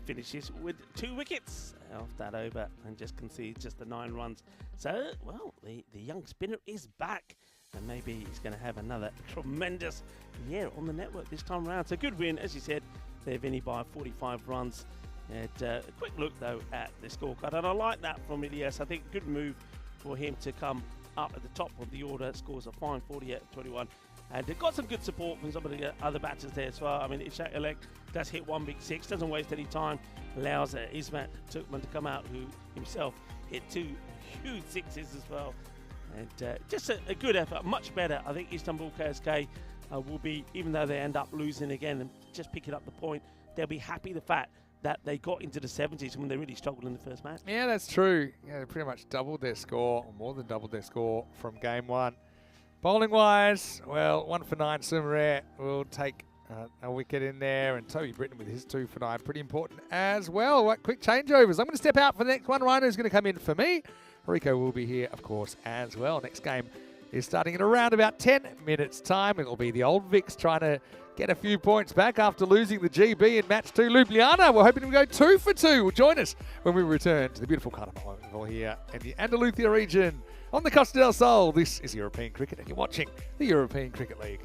[SPEAKER 4] Finishes with 2 wickets off that over and just concedes just the 9 runs. So, well, the young spinner is back, and maybe he's going to have another tremendous year on the network this time around. So good win, as you said, there, Vinny, by 45 runs. And a quick look, though, at the scorecard. And I like that from Ilias. I think good move for him to come up at the top of the order. Scores a fine 48-21. And they've got some good support from some of the other batters there as well. I mean, Ishak Elek does hit 1 big 6, doesn't waste any time, allows Ismat Turkmen to come out, who himself hit 2 huge 6s as well. And just a good effort, much better. I think Istanbul KSK will be, even though they end up losing again and just picking up the point, they'll be happy the fact that they got into the 70s when they really struggled in the first match.
[SPEAKER 1] Yeah, that's true. Yeah, they pretty much doubled their score, or more than doubled their score from game 1. Bowling-wise, well, 1 for 9. Sumaret will take a wicket in there, and Toby Britton with his 2 for 9. Pretty important as well. What quick changeovers. I'm going to step out for the next one. Rhino's going to come in for me. Rico will be here, of course, as well. Next game is starting in around about 10 minutes' time. It'll be the Old Vics trying to get a few points back after losing the GB in match 2. Ljubljana, we're hoping to go 2 for 2. Will join us when we return to the beautiful Kartama Oval here in the Andalusia region on the Costa del Sol. This is European Cricket, and you're watching the European Cricket League.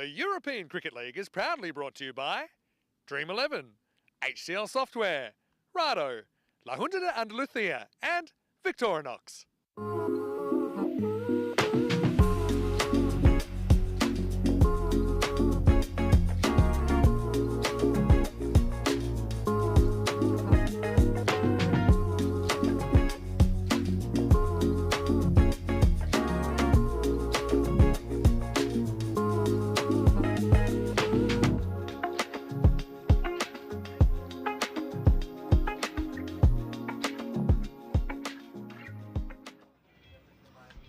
[SPEAKER 1] The European Cricket League is proudly brought to you by Dream 11, HCL Software, Rado, La Junta de Andalucía, and Victorinox.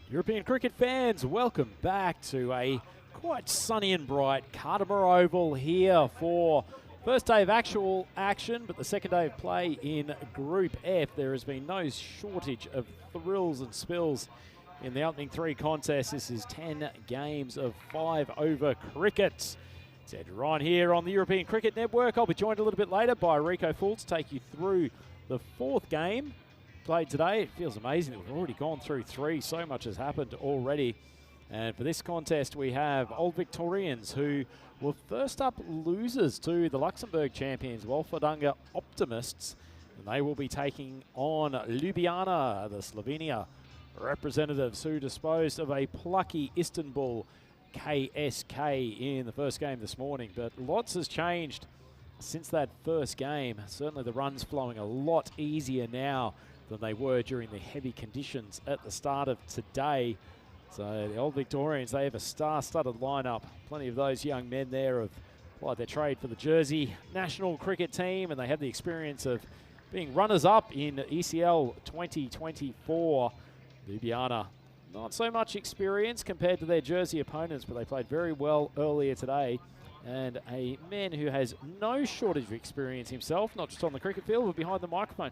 [SPEAKER 2] European cricket fans, welcome back to a quite sunny and bright Cartermore Oval here for first day of actual action, but the second day of play in Group F. There has been no shortage of thrills and spills in the opening three contests. This is 10 games of 5-over cricket. It's Ed Ryan here on the European Cricket Network. I'll be joined a little bit later by Rico Full to take you through the fourth game played today. It feels amazing that we've already gone through three. So much has happened already. And for this contest, we have Old Victorians, who were first up losers to the Luxembourg champions, Wolferdanga Optimists. And they will be taking on Ljubljana, the Slovenia representatives, who disposed of a plucky Istanbul KSK in the first game this morning. But lots has changed since that first game. Certainly the runs flowing a lot easier now than they were during the heavy conditions at the start of today. So the Old Victorians, they have a star-studded lineup. Plenty of those young men there have applied their trade for the Jersey national cricket team, and they have the experience of being runners-up in ECL 2024. Ljubljana, not so much experience compared to their Jersey opponents, but they played very well earlier today. And a man who has no shortage of experience himself, not just on the cricket field, but behind the microphone.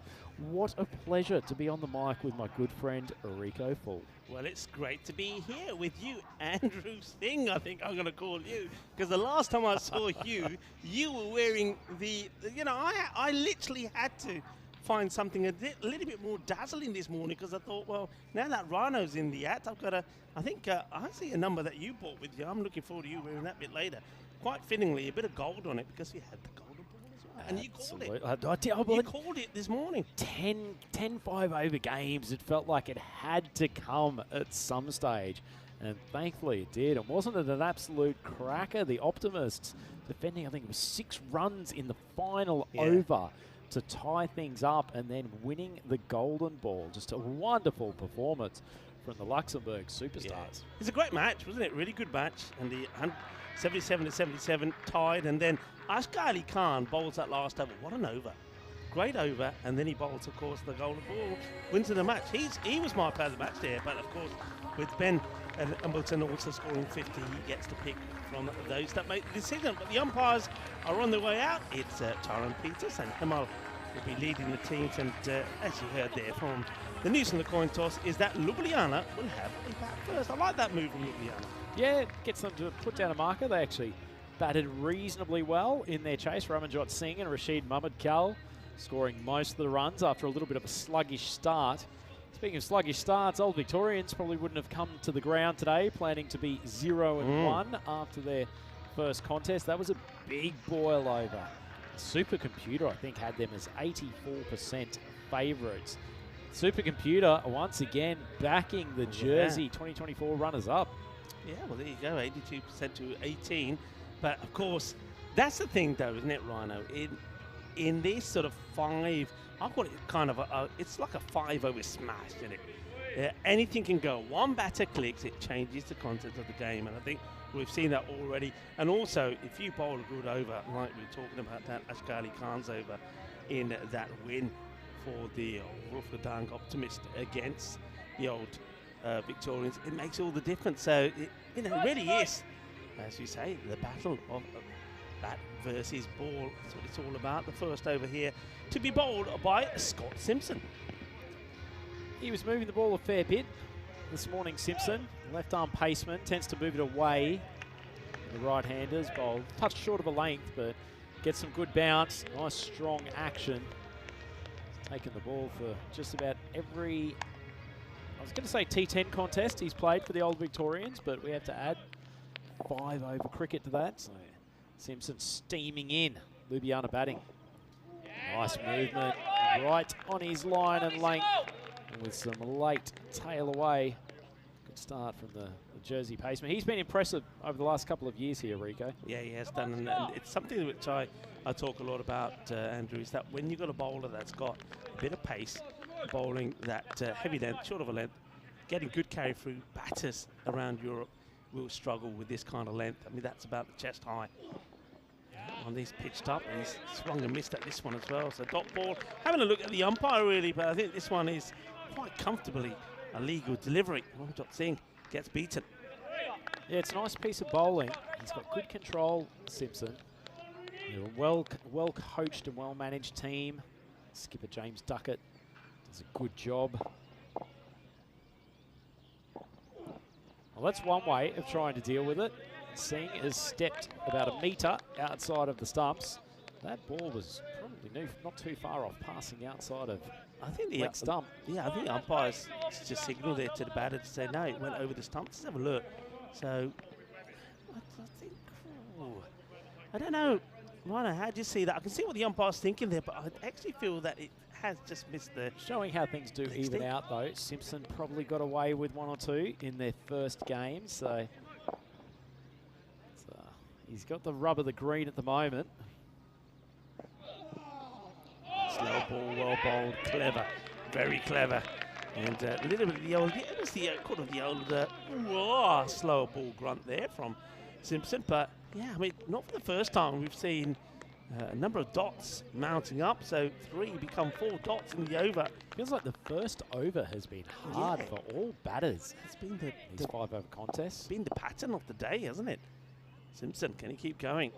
[SPEAKER 2] What a pleasure to be on the mic with my good friend, Rico Full.
[SPEAKER 4] Well, it's great to be here with you, Andrew Singh, I think I'm going to call you. Because the last time I saw you, you were wearing the, I literally had to find something a little bit more dazzling this morning, because I thought, well, now that Rhino's in the hat, I've got I see a number that you bought with you. I'm looking forward to you wearing that bit later. Quite fittingly, a bit of gold on it, because we had the golden ball as well. And you called it. You called it this morning.
[SPEAKER 2] 10 5-over games. It felt like it had to come at some stage. And thankfully it did. And wasn't it an absolute cracker? The Optimists defending, I think it was 6 runs in the final over to tie things up, and then winning the golden ball. Just a wonderful performance from the Luxembourg superstars.
[SPEAKER 4] Yeah. It's a great match, wasn't it? Really good match. And the 77-77 tied, and then Ashghar Ali Khan bowls that last over. What an over. Great over, and then he bowls, of course, the golden ball, wins the match. He was my player of the match there, but of course, with Ben and Embleton also scoring 50, he gets to pick from those that make the decision. But the umpires are on their way out. It's Taran Peters and Hemal will be leading the teams, and as you heard there from the news from the coin toss, is that Ljubljana will have a bat first. I like that move from Ljubljana.
[SPEAKER 2] Yeah, gets them to put down a marker. They actually batted reasonably well in their chase. Ramanjot Singh and Rashid Mamadkal scoring most of the runs after a little bit of a sluggish start. Speaking of sluggish starts, Old Victorians probably wouldn't have come to the ground today, planning to be 0-1 after their first contest. That was a big boil over. Supercomputer, I think, had them as 84% favourites. Supercomputer, once again, backing the Jersey 2024 runners-up.
[SPEAKER 4] Yeah, well, there you go, 82% to 18. But, of course, that's the thing, though, isn't it, Rhino? In this sort of 5, I call it kind of it's like a 5-over smash, isn't it? Anything can go. One batter clicks, it changes the content of the game. And I think we've seen that already. And also, if you bowl a good over, like we were talking about that Ashghar Ali Khan's over in that win for the Wolfgang Optimist against the Old Victorians, it makes all the difference. So, it really is, as you say, the battle of bat versus ball. That's what it's all about. The first over here to be bowled by Scott Simpson.
[SPEAKER 2] He was moving the ball a fair bit this morning, Simpson. Left arm paceman, tends to move it away. The right-handers bowl touch short of a length, but gets some good bounce. Nice strong action. Taking the ball for just about every, I was going to say T10 contest he's played for the Old Victorians, but we have to add 5-over cricket to that. So Simpson steaming in. Ljubljana batting. Nice movement right on his line and length. And with some late tail away. Good start from the Jersey paceman. He's been impressive over the last couple of years here, Rico.
[SPEAKER 4] Yeah, he has done, and it's something which I talk a lot about, Andrew, is that when you've got a bowler that's got a bit of pace, bowling that heavy length, short of a length, getting good carry through, batters around Europe will struggle with this kind of length. I mean, that's about the chest high. On these pitched up, and he's swung and missed at this one as well. So dot ball, having a look at the umpire really, but I think this one is quite comfortably a legal delivery. Ramjot Singh gets beaten.
[SPEAKER 2] Yeah, it's a nice piece of bowling. He's got good control, Simpson. They're a well coached and well managed team. Skipper James Duckett does a good job. Well, that's one way of trying to deal with it. Singh has stepped about a metre outside of the stumps. That ball was probably not too far off, passing outside of
[SPEAKER 4] I think the
[SPEAKER 2] leg stump.
[SPEAKER 4] Yeah, I think the umpires just signalled there to the batter to say no, it went over the stump. Let's have a look. So I think, I don't know. Rhino, how do you see that? I can see what the umpire's thinking there, but I actually feel that it has just missed the...
[SPEAKER 2] Showing how things do even out, though. Simpson probably got away with one or two in their first game, so he's got the rub of the green at the moment.
[SPEAKER 4] Slow ball, well bowled, clever, very clever. And a little bit of the old, it was the kind of the old slower ball grunt there from Simpson, but yeah, I mean, not for the first time we've seen a number of dots mounting up, so 3 become 4 dots in the over.
[SPEAKER 2] Feels like the first over has been hard for all batters.
[SPEAKER 4] It's been
[SPEAKER 2] these 5-over contests.
[SPEAKER 4] It's been the pattern of the day, hasn't it? Simpson, can he keep going?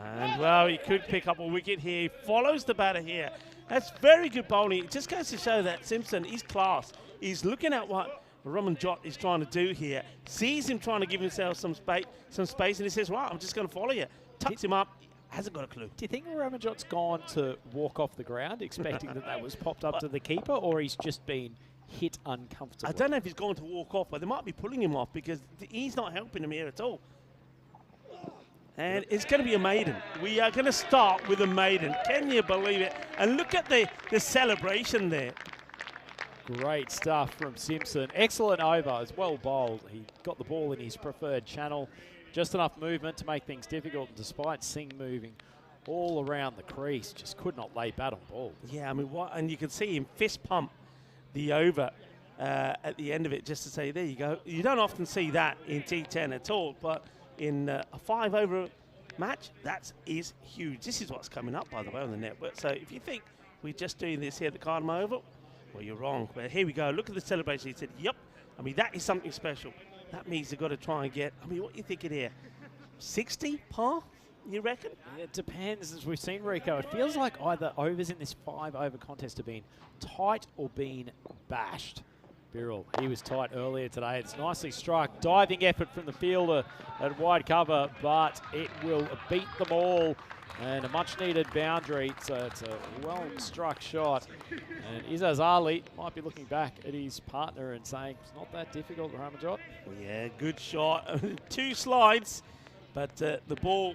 [SPEAKER 4] And well, he could pick up a wicket here. He follows the batter here. That's very good bowling. It just goes to show that Simpson is class. He's looking at what Ramjot is trying to do here. Sees him trying to give himself some space, and he says, "Right, I'm just going to follow you." Tucks him up. Hasn't got a clue.
[SPEAKER 2] Do you think Ramjot's gone to walk off the ground, expecting that was popped up to the keeper, or he's just been hit uncomfortably?
[SPEAKER 4] I don't know if he's going to walk off, but they might be pulling him off because he's not helping him here at all. And it's going to be a maiden. We are going to start with a maiden. Can you believe it? And look at the celebration there.
[SPEAKER 2] Great stuff from Simpson. Excellent over, as well bowled. He got the ball in his preferred channel. Just enough movement to make things difficult. And despite Singh moving all around the crease, just could not lay bat on ball.
[SPEAKER 4] Yeah, I mean, and you can see him fist pump the over at the end of it just to say, there you go. You don't often see that in T10 at all, but in a 5-over match, that is huge. This is what's coming up, by the way, on the network. So if you think we're just doing this here at the Cardinal Oval, well, you're wrong. But here we go. Look at the celebration. He said, yep. I mean, that is something special. That means they've got to try and get, I mean, what are you thinking here? 60 par, you reckon?
[SPEAKER 2] It depends, as we've seen, Rico. It feels like either overs in this 5-over contest have been tight or been bashed. Birrell, he was tight earlier today. It's nicely struck. Diving effort from the fielder at wide cover, but it will beat them all. And a much-needed boundary. So it's a well-struck shot. And Izzaz Ali might be looking back at his partner and saying, it's not that difficult, Ramjot.
[SPEAKER 4] Yeah, good shot. 2 slides, but the ball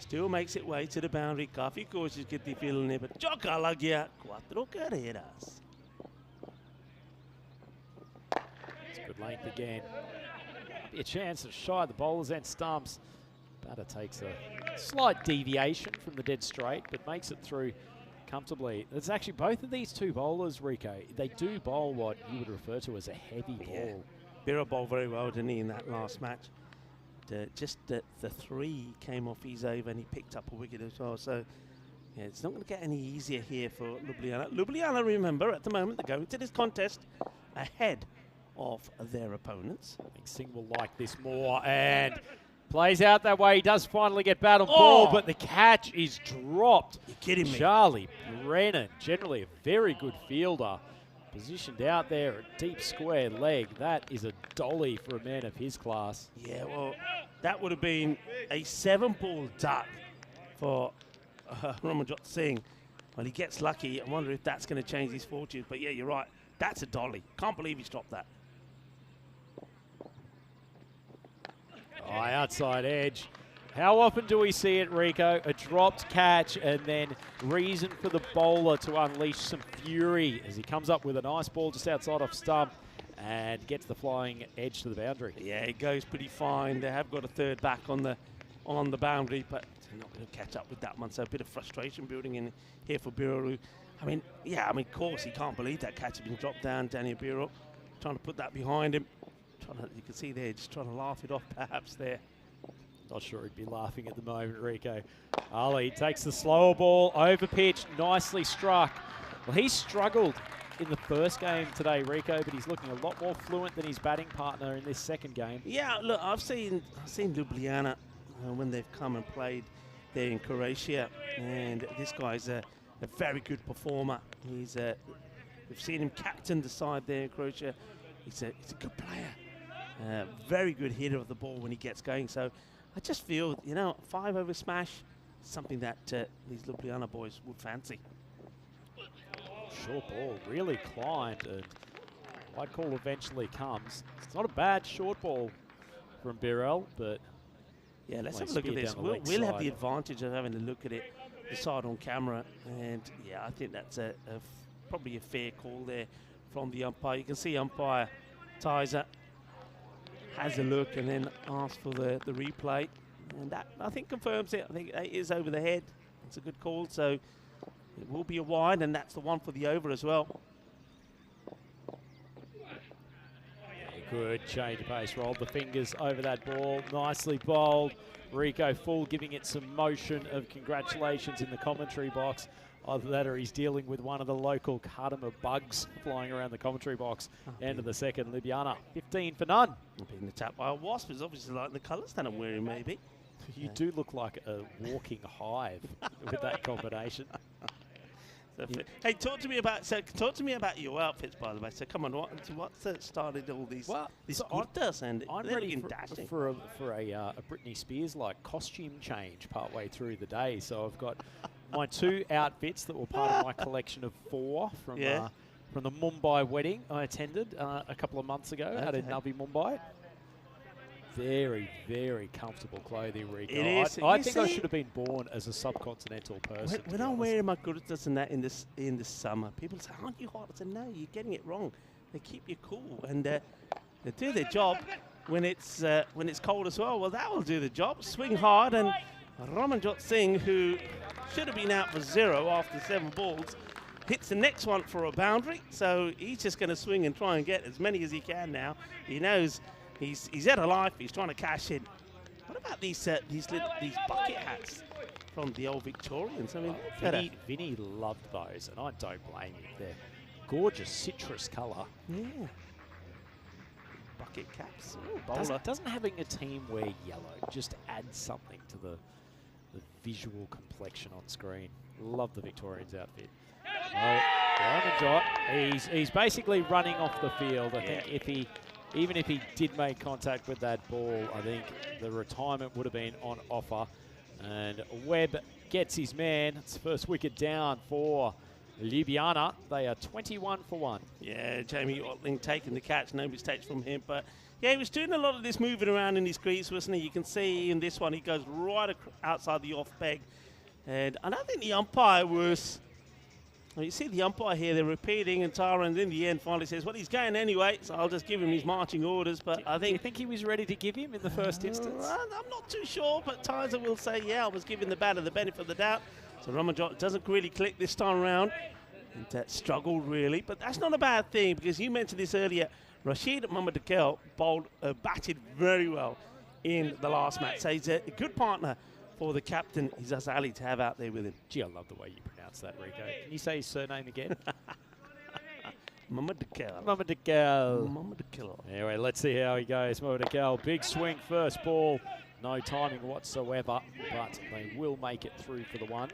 [SPEAKER 4] still makes its way to the boundary. Kafi koshish ki thi field ne, but chauka lag gaya. 4 carreras.
[SPEAKER 2] Good length again. Be a chance to shy the bowlers and stumps. Batter takes a slight deviation from the dead straight, but makes it through comfortably. It's actually both of these 2 bowlers, Rico, they do bowl what you would refer to as a heavy ball.
[SPEAKER 4] Birrell bowled very well, didn't he, in that last match? Just the 3 came off his over and he picked up a wicket as well. So yeah, it's not going to get any easier here for Ljubljana. Ljubljana, remember, at the moment, they're going to this contest ahead of their opponents.
[SPEAKER 2] I think Singh will like this more and plays out that way. He does finally get bat on ball, but the catch is dropped.
[SPEAKER 4] You're kidding me.
[SPEAKER 2] Charlie Brennan, generally a very good fielder, positioned out there at deep square leg. That is a dolly for a man of his class.
[SPEAKER 4] Yeah, well, that would have been a 7-ball duck for Ramjot Singh. Well, he gets lucky. I wonder if that's going to change his fortunes. But yeah, you're right. That's a dolly. Can't believe he's dropped that.
[SPEAKER 2] High outside edge. How often do we see it, Rico? A dropped catch and then reason for the bowler to unleash some fury as he comes up with a nice ball just outside off stump and gets the flying edge to the boundary.
[SPEAKER 4] Yeah, it goes pretty fine. They have got a third back on the boundary, but they're not going to catch up with that one. So a bit of frustration building in here for Biro. I mean, yeah, of course, he can't believe that catch has been dropped down. Daniel Biro trying to put that behind him. You can see there, just trying to laugh it off perhaps there.
[SPEAKER 2] Not sure he'd be laughing at the moment, Rico. Ali takes the slower ball, over pitch, nicely struck. Well, he struggled in the first game today, Rico, but he's looking a lot more fluent than his batting partner in this second game.
[SPEAKER 4] Yeah, look, I've seen Ljubljana when they've come and played there in Croatia, and this guy's a very good performer. We've seen him captain the side there in Croatia. He's a good player, very good hitter of the ball when he gets going. So I just feel, 5 over smash, something that these Ljubljana boys would fancy.
[SPEAKER 2] Short ball really climbed, and white call eventually comes. It's not a bad short ball from Birrell, but
[SPEAKER 4] yeah, let's have a look at this. We'll have the advantage of having a look at it, the side on camera, and yeah, I think that's probably a fair call there from the umpire. You can see umpire Tizer has a look and then asks for the replay, and that I think confirms it. I think it is over the head. It's a good call, so it will be a wide, and that's the one for the over as well.
[SPEAKER 2] Good change of pace, rolled the fingers over that ball, nicely bowled. Rico Full giving it some motion of congratulations in the commentary box. Either that or he's dealing with one of the local cardamom bugs flying around the commentary box. End of the second, Ljubljana, 15 for none.
[SPEAKER 4] Being attacked by a wasp is obviously like the colours that I'm wearing, maybe.
[SPEAKER 2] You do look like a walking hive with that combination.
[SPEAKER 4] So hey, talk to me about your outfits, by the way. So come on, what's started all these glitters and
[SPEAKER 2] I'm ready for a Britney Spears like costume change partway through the day. So I've got my 2 outfits that were part of my collection of 4 from the Mumbai wedding I attended a couple of months ago out in Navi Mumbai. Very, very comfortable clothing, Rico.
[SPEAKER 4] It is.
[SPEAKER 2] I think I should have been born as a subcontinental person.
[SPEAKER 4] When I'm wearing my guritas and that in the summer, people say, "Aren't you hot?" I say, "No, you're getting it wrong. They keep you cool and they do their job when it's cold as well. Well, that will do the job. Swing hard, and Ramanjot Singh, who should have been out for 0 after 7 balls, hits the next one for a boundary. So he's just going to swing and try and get as many as he can now. He knows. He's out of life. He's trying to cash in. What about these bucket hats from the old Victorians? I mean,
[SPEAKER 2] Vinny loved those, and I don't blame him. They're gorgeous citrus colour.
[SPEAKER 4] Yeah. Bucket caps.
[SPEAKER 2] Doesn't having a team wear yellow just add something to the visual complexion on screen? Love the Victorians outfit. He's basically running off the field. I think even if he did make contact with that ball, I think the retirement would have been on offer. And Webb gets his man. It's first wicket down for Ljubljana. They are 21 for 1.
[SPEAKER 4] Yeah, Jamie Watling taking the catch. No mistakes from him. But yeah, he was doing a lot of this moving around in his crease, wasn't he? You can see in this one, he goes right outside the off peg. And I don't think the umpire was... Well, you see the umpire here, they're repeating, and Tyrone in the end finally says, well, he's going anyway, so I'll just give him his marching orders. But
[SPEAKER 2] do you think he was ready to give him in the first instance?
[SPEAKER 4] I'm not too sure, but Tyzer will say, yeah, I was giving the batter the benefit of the doubt. So Ramanjot doesn't really click this time around. And struggled, really. But that's not a bad thing, because you mentioned this earlier. Rashid Mohammed batted very well in the last match. So he's a good partner for the captain, Izaz Ali, to have out there with him.
[SPEAKER 2] Gee, I love the way you pronounce that, Rico. Can you say his surname again?
[SPEAKER 4] Mohammed
[SPEAKER 2] Anyway, let's see how he goes. Mohammed big swing, first ball. No timing whatsoever, but they will make it through for the 1.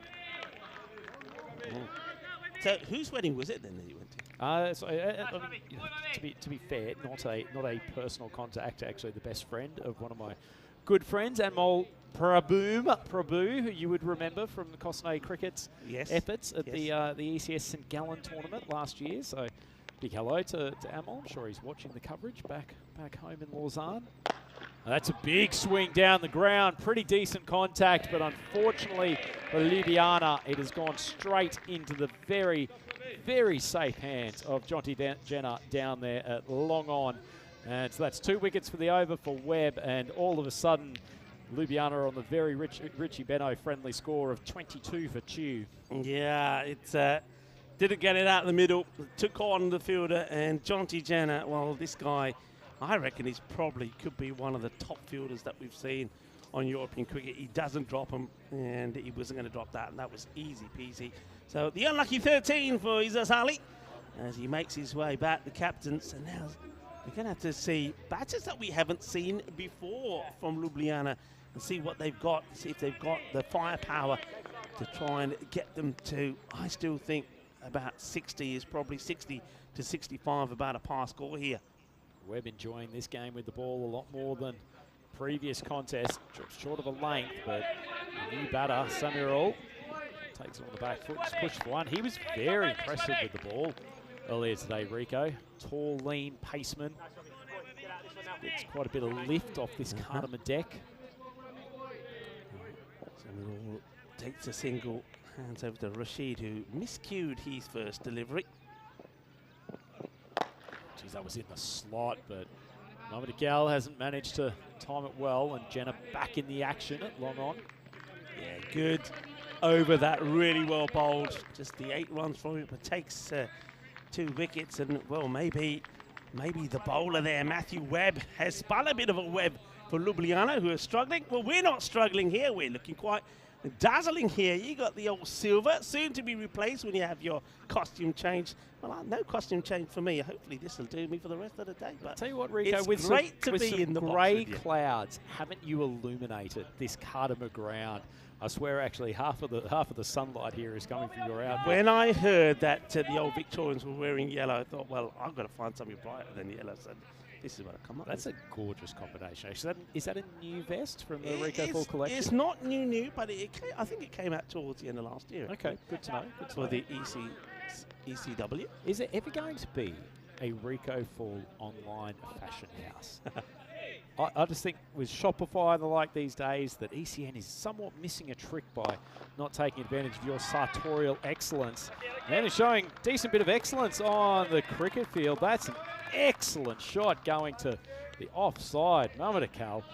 [SPEAKER 4] So whose wedding was it then that you went to?
[SPEAKER 2] To be fair, not a personal contact. Actually, the best friend of one of my good friends, Anmol Prabhu, who you would remember from the Cosnay Cricket's efforts at the ECS St Gallen tournament last year. So big hello to Anmol. I'm sure he's watching the coverage back home in Lausanne. That's a big swing down the ground. Pretty decent contact, but unfortunately for Ljubljana, it has gone straight into the very, very safe hands of Jonty Jenner down there at long on. And so that's 2 wickets for the over for Webb, and all of a sudden, Ljubljana on the very Richie Benaud friendly score of 22 for Chew.
[SPEAKER 4] Yeah, it's didn't get it out in the middle, took on the fielder, and Jonty Jenner, well, this guy, I reckon he's probably could be one of the top fielders that we've seen on European cricket. He doesn't drop them, and he wasn't going to drop that, and that was easy peasy. So the unlucky 13 for Izzaz Ali as he makes his way back, the captains, and now we're going to have to see batters that we haven't seen before from Ljubljana and see what they've got, see if they've got the firepower to try and get them to, I still think, about 60 is probably 60 to 65, about a par score here.
[SPEAKER 2] Webb enjoying this game with the ball a lot more than previous contests. Short of a length, but the new batter, Samuel, takes it on the back foot, just pushed for one. He was very impressive with the ball earlier today, Rico. Tall, lean paceman. Gets quite a bit of lift off this Cardamom deck.
[SPEAKER 4] Samuel takes a single, hands over to Rashid, who miscued his first delivery.
[SPEAKER 2] Geez, that was in the slot, but Mohamed Iqbal hasn't managed to time it well, and Jenner back in the action at long on.
[SPEAKER 4] Yeah, good over that, really well bowled. Just the 8 runs from it, but takes 2 wickets, and well, maybe the bowler there, Matthew Webb, has spun a bit of a web for Ljubljana, who are struggling. Well, we're not struggling here. We're looking quite dazzling here. You got the old silver, soon to be replaced when you have your costume change. Well, no costume change for me. Hopefully this will do me for the rest of the day. But
[SPEAKER 2] tell you what, Rico,
[SPEAKER 4] it's
[SPEAKER 2] with
[SPEAKER 4] great
[SPEAKER 2] some,
[SPEAKER 4] to be in the
[SPEAKER 2] grey clouds, haven't you illuminated this Cardamom ground? I swear, actually, half of the sunlight here is coming from your outfit.
[SPEAKER 4] When I heard that the old Victorians were wearing yellow, I thought, well, I've got to find something brighter than yellow. So this is what I come up with.
[SPEAKER 2] That's a gorgeous combination. Actually, is that a new vest from the Rico Full Collection?
[SPEAKER 4] It's not new, but I think it came out towards the end of last year.
[SPEAKER 2] Okay, good to know. Good to
[SPEAKER 4] for
[SPEAKER 2] know.
[SPEAKER 4] the ECW.
[SPEAKER 2] Is there ever going to be a Rico Full online fashion house? I just think with Shopify and the like these days that ECN is somewhat missing a trick by not taking advantage of your sartorial excellence. And it's showing decent bit of excellence on the cricket field. That's an excellent shot going to the offside. Mohamed Iqbal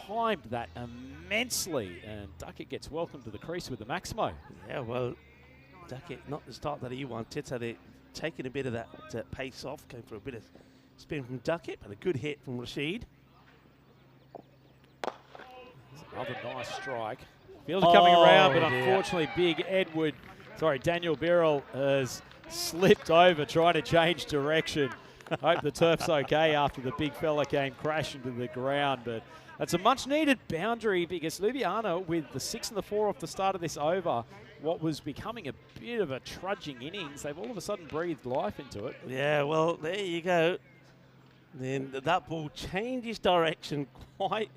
[SPEAKER 2] timed that immensely, and Duckett gets welcome to the crease with the Maximo.
[SPEAKER 4] Yeah, well, Duckett, not the start that he wanted, so they're taking a bit of that pace off, going for a bit of spin from Duckett, but a good hit from Rashid.
[SPEAKER 2] Another nice strike. Fielder coming around, but unfortunately Daniel Birrell has slipped over trying to change direction. Hope the turf's okay after the big fella came crashing to the ground, but that's a much needed boundary because Ljubljana, with the 6 and the 4 off the start of this over, what was becoming a bit of a trudging innings, they've all of a sudden breathed life into it.
[SPEAKER 4] Yeah, well, there you go. Then that ball changes direction quite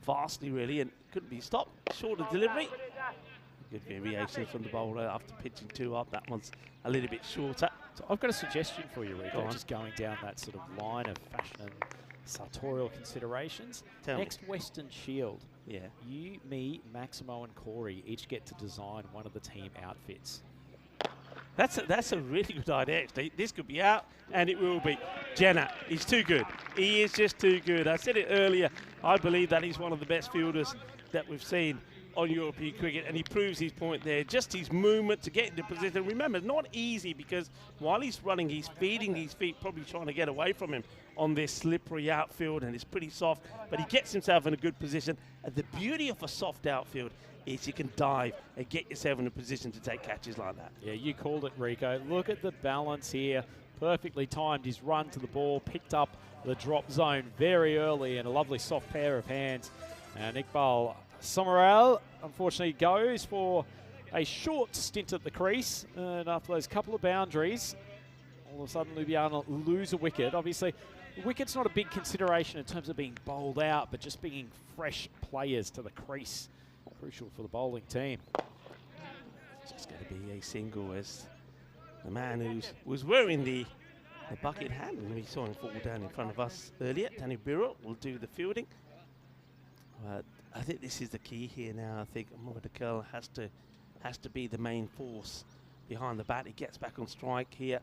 [SPEAKER 4] vastly, really, and couldn't be stopped. Shorter delivery. Good variation from the bowler after pitching 2 up. That one's a little bit shorter.
[SPEAKER 2] So I've got a suggestion for you, Rico, just going down that sort of line of fashion and sartorial considerations. Next Western Shield, you, me, Maximo and Corey each get to design one of the team outfits.
[SPEAKER 4] That's a really good idea, actually. This could be out, and it will be. Jenner, he's too good. He is just too good. I said it earlier. I believe that he's one of the best fielders that we've seen on European cricket, and he proves his point there. Just his movement to get into position. Remember, not easy because while he's running, he's feeding his feet, probably trying to get away from him on this slippery outfield, and it's pretty soft, but he gets himself in a good position. And the beauty of a soft outfield is you can dive and get yourself in a position to take catches like that.
[SPEAKER 2] Yeah, you called it, Rico. Look at the balance here. Perfectly timed his run to the ball, picked up the drop zone very early, and a lovely soft pair of hands. And Iqbal Samaral, unfortunately, goes for a short stint at the crease. And after those couple of boundaries, all of a sudden, Ljubljana lose a wicket. Obviously, the wicket's not a big consideration in terms of being bowled out, but just being fresh players to the crease. Crucial for the bowling team.
[SPEAKER 4] It's just going to be a single as the man who was wearing the the bucket hat, and we saw him fall down in front of us earlier. Danny Birrell will do the fielding. I think this is the key here now. I think Mordecai has to be the main force behind the bat. He gets back on strike here,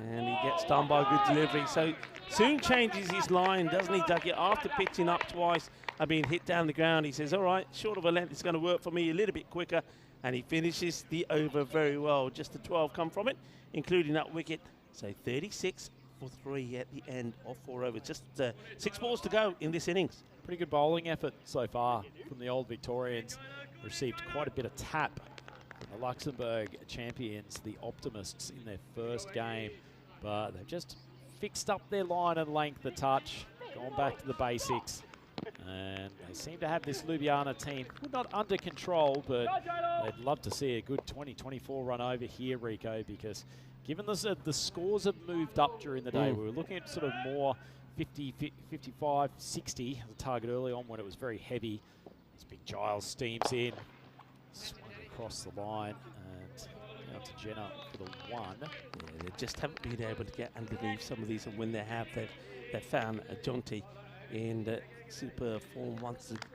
[SPEAKER 4] and he gets done by a good delivery. So soon changes his line, doesn't he, Dougie? After pitching up twice and being hit down the ground, he says, all right, short of a length, it's going to work for me a little bit quicker. And he finishes the over very well. Just the 12 come from it, including that wicket. So 36 for 3 at the end of 4 overs. Just 6 balls to go in this innings.
[SPEAKER 2] Pretty good bowling effort so far from the Old Victorians. Received quite a bit of tap from the Luxembourg champions, the Optimists, in their first game. But they've just fixed up their line and length a touch, gone back to the basics. And they seem to have this Ljubljana team not under control, but they'd love to see a good 20-24 run over here, Rico, because given the scores have moved up during the day, we were looking at sort of more 50, 55, 60 as a target early on when it was very heavy. This big Giles steams in, swung across the line, and down to Jenna for the 1.
[SPEAKER 4] Yeah, they just haven't been able to get underneath some of these, and when they have, they've found Jonty in the super form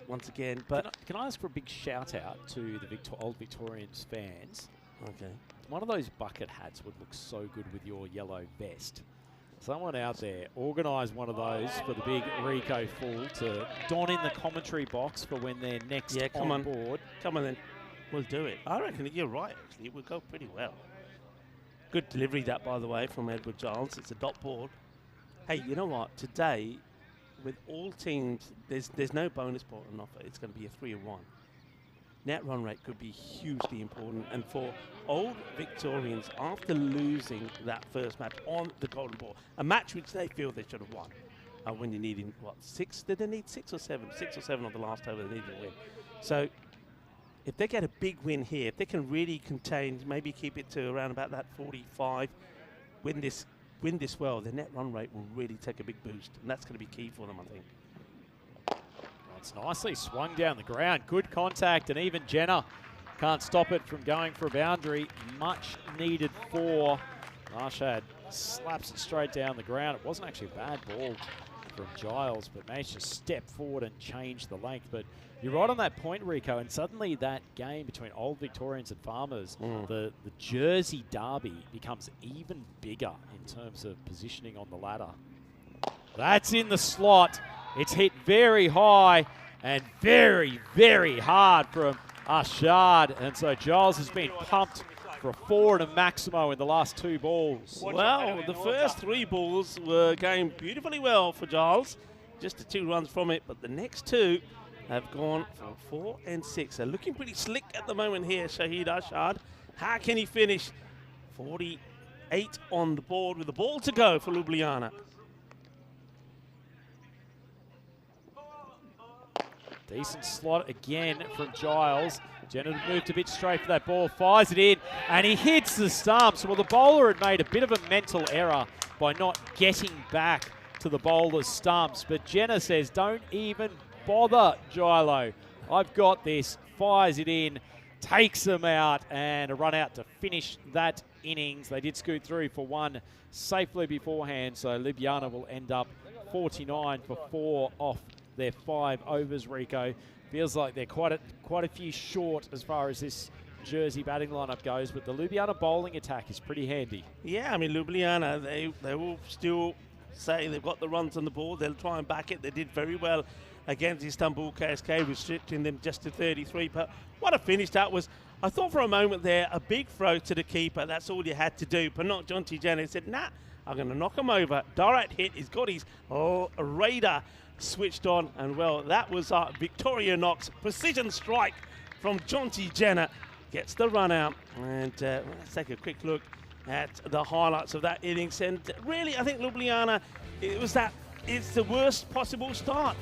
[SPEAKER 4] once again. But
[SPEAKER 2] can I ask for a big shout out to the Old Victorians fans?
[SPEAKER 4] Okay.
[SPEAKER 2] One of those bucket hats would look so good with your yellow vest. Someone out there organise one of those for the big Rico Full to don in the commentary box for when they're next on board.
[SPEAKER 4] Come on then, we'll do it. I reckon you're right, actually. It will go pretty well. Good delivery that, by the way, from Edward Giles. It's a dot ball. Hey, you know what? Today, with all teams, there's no bonus point on offer. It's going to be a 3-1. Net run rate could be hugely important. And for Old Victorians, after losing that first match on the Golden Ball, a match which they feel they should have won, when you needed, what, 6? Did they need 6 or 7? 6 or 7 on the last over they needed to win. So if they get a big win here, if they can really contain, maybe keep it to around about that 45, win this well, the net run rate will really take a big boost. And that's going to be key for them, I think.
[SPEAKER 2] It's nicely swung down the ground. Good contact, and even Jenna can't stop it from going for a boundary. Much needed for. Marshad slaps it straight down the ground. It wasn't actually a bad ball from Giles, but managed to step forward and change the length. But you're right on that point, Rico, and suddenly that game between Old Victorians and Farmers, the Jersey derby becomes even bigger in terms of positioning on the ladder. That's in the slot. It's hit very high and very, very hard from Ashad. And so Giles has been pumped for a 4 and a Maximo in the last 2 balls.
[SPEAKER 4] Well, the first 3 balls were going beautifully well for Giles. Just the 2 runs from it, but the next 2 have gone for 4 and 6. So looking pretty slick at the moment here, Shahid Ashad. How can he finish? 48 on the board with the ball to go for Ljubljana.
[SPEAKER 2] Decent slot again from Giles. Jenner moved a bit straight for that ball, fires it in, and he hits the stumps. Well, the bowler had made a bit of a mental error by not getting back to the bowler's stumps. But Jenner says, don't even bother, Gilo. I've got this. Fires it in, takes them out, and a run out to finish that innings. They did scoot through for 1 safely beforehand, so Ljubljana will end up 49 for 4 off their 5 overs, Rico. Feels like they're quite a few short as far as this Jersey batting lineup goes, but the Ljubljana bowling attack is pretty handy.
[SPEAKER 4] Yeah, I mean, Ljubljana, they will still say they've got the runs on the board. They'll try and back it. They did very well against Istanbul KSK, restricting them just to 33. But what a finish that was. I thought for a moment there, a big throw to the keeper. That's all you had to do. But not Jonty Jenner. Said, nah, I'm going to knock him over. Direct hit. He's got his radar switched on, and well, that was Victoria Knox precision strike from Jonty Jenner. Gets the run out, and let's take a quick look at the highlights of that innings. And really, I think Ljubljana, it's the worst possible start.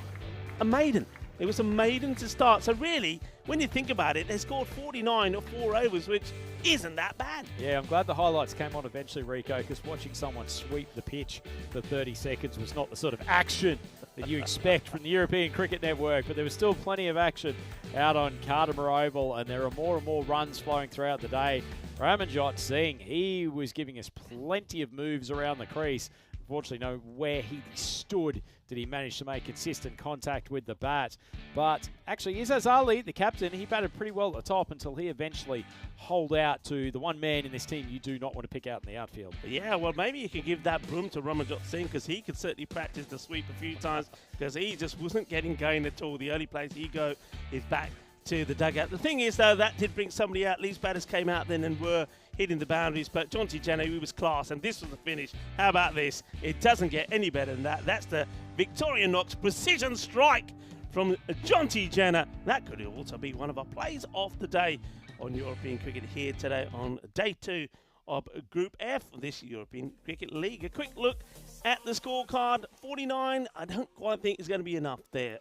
[SPEAKER 4] A maiden. It was a maiden to start. So really, when you think about it, they scored 49 or 4 overs, which isn't that bad.
[SPEAKER 2] Yeah, I'm glad the highlights came on eventually, Rico, because watching someone sweep the pitch for 30 seconds was not the sort of action that you expect from the European Cricket Network, but there was still plenty of action out on Cardimer Oval, and there are more and more runs flowing throughout the day. Ramanjot Singh, he was giving us plenty of moves around the crease. Unfortunately, know where he stood did he manage to make consistent contact with the bat. But actually, Izzaz Ali, the captain, he batted pretty well at the top until he eventually holed out to the one man in this team you do not want to pick out in the outfield.
[SPEAKER 4] Yeah, well, maybe you can give that broom to Ramanjot Singh, because he could certainly practice the sweep a few times, because he just wasn't getting going at all. The early place he go is back to the dugout. The thing is, though, that did bring somebody out. Leeds batters came out then and were hitting the boundaries, but Jonty Jenner, he was class, and this was the finish. How about this? It doesn't get any better than that. That's the Victorinox precision strike from Jonty Jenner. That could also be one of our plays of the day on European cricket here today on day 2 of Group F, this European Cricket League. A quick look at the scorecard. 49, I don't quite think is going to be enough there.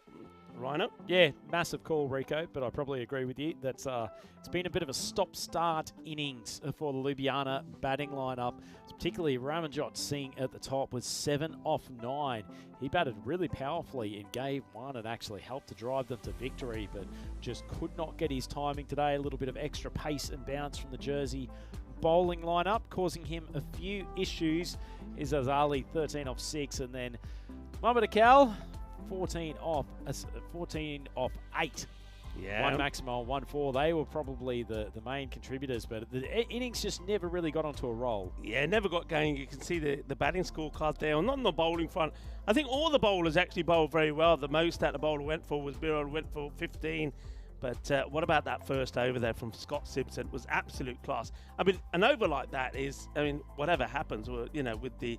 [SPEAKER 4] Rhino?
[SPEAKER 2] Yeah, massive call, Rico, but I probably agree with you. That's it's been a bit of a stop-start innings for the Ljubljana batting lineup, particularly Ramanjot Singh at the top with 7 off 9. He batted really powerfully in game 1 and actually helped to drive them to victory, but just could not get his timing today. A little bit of extra pace and bounce from the Jersey bowling lineup, causing him a few issues. Izzaz Ali, 13 off 6, and then Mohamed Akal, 14 off 8.
[SPEAKER 4] Yeah.
[SPEAKER 2] 1 Maximo, 1 4. They were probably the main contributors, but the innings just never really got onto a roll.
[SPEAKER 4] Yeah, never got going. You can see the batting scorecard there. And on the bowling front, I think all the bowlers actually bowled very well. The most that the bowler went for was Birol, went for 15. But what about that first over there from Scott Simpson? It was absolute class. I mean, an over like that is, I mean, whatever happens, you know, with the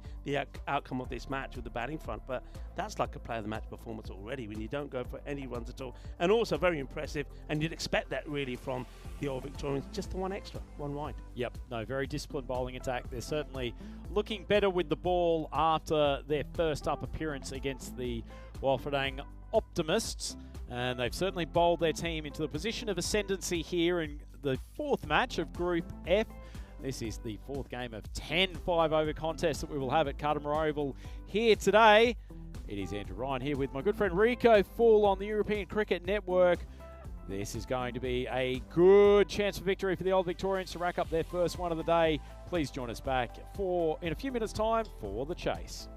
[SPEAKER 4] outcome of this match with the batting front, but that's like a player of the match performance already when you don't go for any runs at all. And also very impressive, and you'd expect that really from the Old Victorians, just the one extra, one wide.
[SPEAKER 2] Yep, no, very disciplined bowling attack. They're certainly looking better with the ball after their first up appearance against the Walfredang Optimists. And they've certainly bowled their team into the position of ascendancy here in the 4th match of Group F. This is the 4th game of 10 5-over contests that we will have at Cardimer Oval here today. It is Andrew Ryan here with my good friend Rico Full on the European Cricket Network. This is going to be a good chance for victory for the Old Victorians to rack up their first one of the day. Please join us back in a few minutes' time for the chase.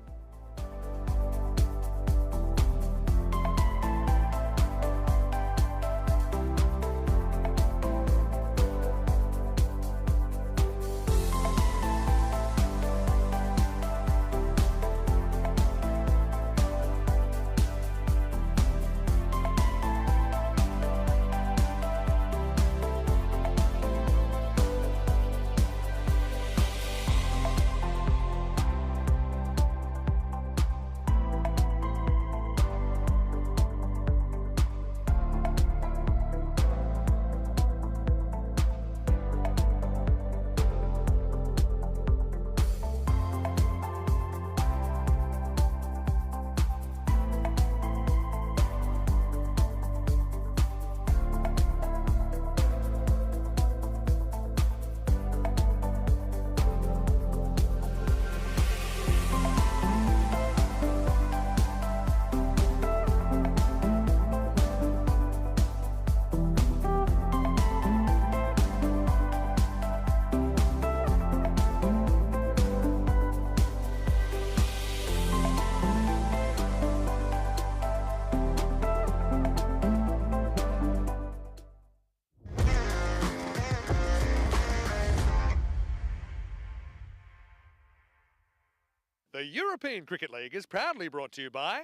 [SPEAKER 1] The European Cricket League is proudly brought to you by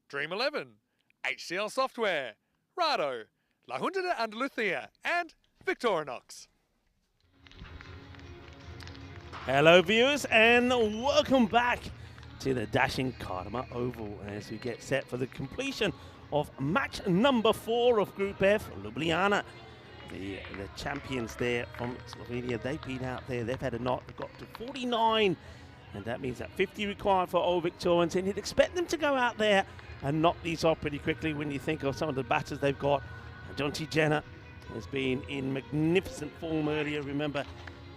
[SPEAKER 1] Dream 11, HCL Software, Rado, La Junta de Andalucía, and Victorinox.
[SPEAKER 4] Hello viewers, and welcome back to the dashing Cardimer Oval as we get set for the completion of match number 4 of Group F. Ljubljana, the champions there from Slovenia, they've been out there, they've had a knock, they've got to 49, and that means that 50 required for Old Victorians, and you'd expect them to go out there and knock these off pretty quickly when you think of some of the batters they've got. Jonty Jenner has been in magnificent form earlier. Remember,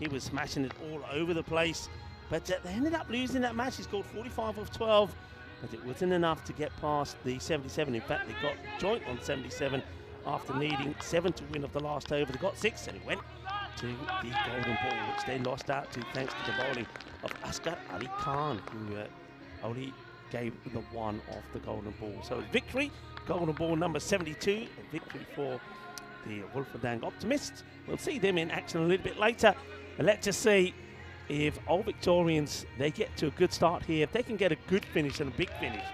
[SPEAKER 4] he was smashing it all over the place. But they ended up losing that match. He scored 45 off 12. but it wasn't enough to get past the 77. In fact, they got joint on 77 after needing 7 to win of the last over. They got 6, and it went to the golden ball, which they lost out to thanks to the bowling of Asghar Ali Khan, who only gave the 1 off the golden ball. So victory, golden ball number 72, a victory for the Wolfendang Optimists. We'll see them in action a little bit later. And let's just see if Old Victorians, they get to a good start here. If they can get a good finish and a big finish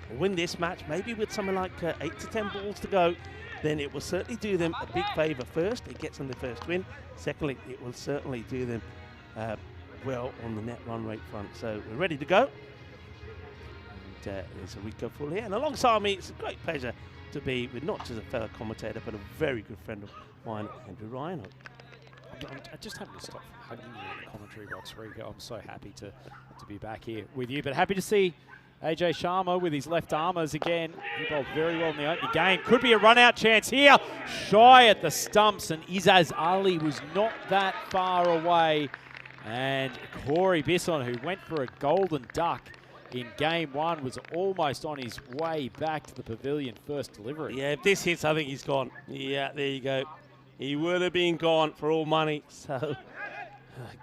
[SPEAKER 4] and win this match, maybe with something like 8 to 10 balls to go, then it will certainly do them a big favour. First, it gets them the first win. Secondly, it will certainly do them well on the net run rate front. So we're ready to go. And there's a Rico full here. And alongside me, it's a great pleasure to be with not just a fellow commentator, but a very good friend of mine, Andrew Ryan.
[SPEAKER 2] I just haven't to stop from hugging you in the commentary box, Rico. I'm so happy to be back here with you, but happy to see AJ Sharma with his left armers again. He bowled very well in the opening game. Could be a run-out chance here. Shy at the stumps, and Izaz Ali was not that far away. And Corey Bisson, who went for a golden duck in game 1, was almost on his way back to the pavilion first delivery.
[SPEAKER 4] Yeah, if this hits, I think he's gone. Yeah, there you go. He would have been gone for all money, so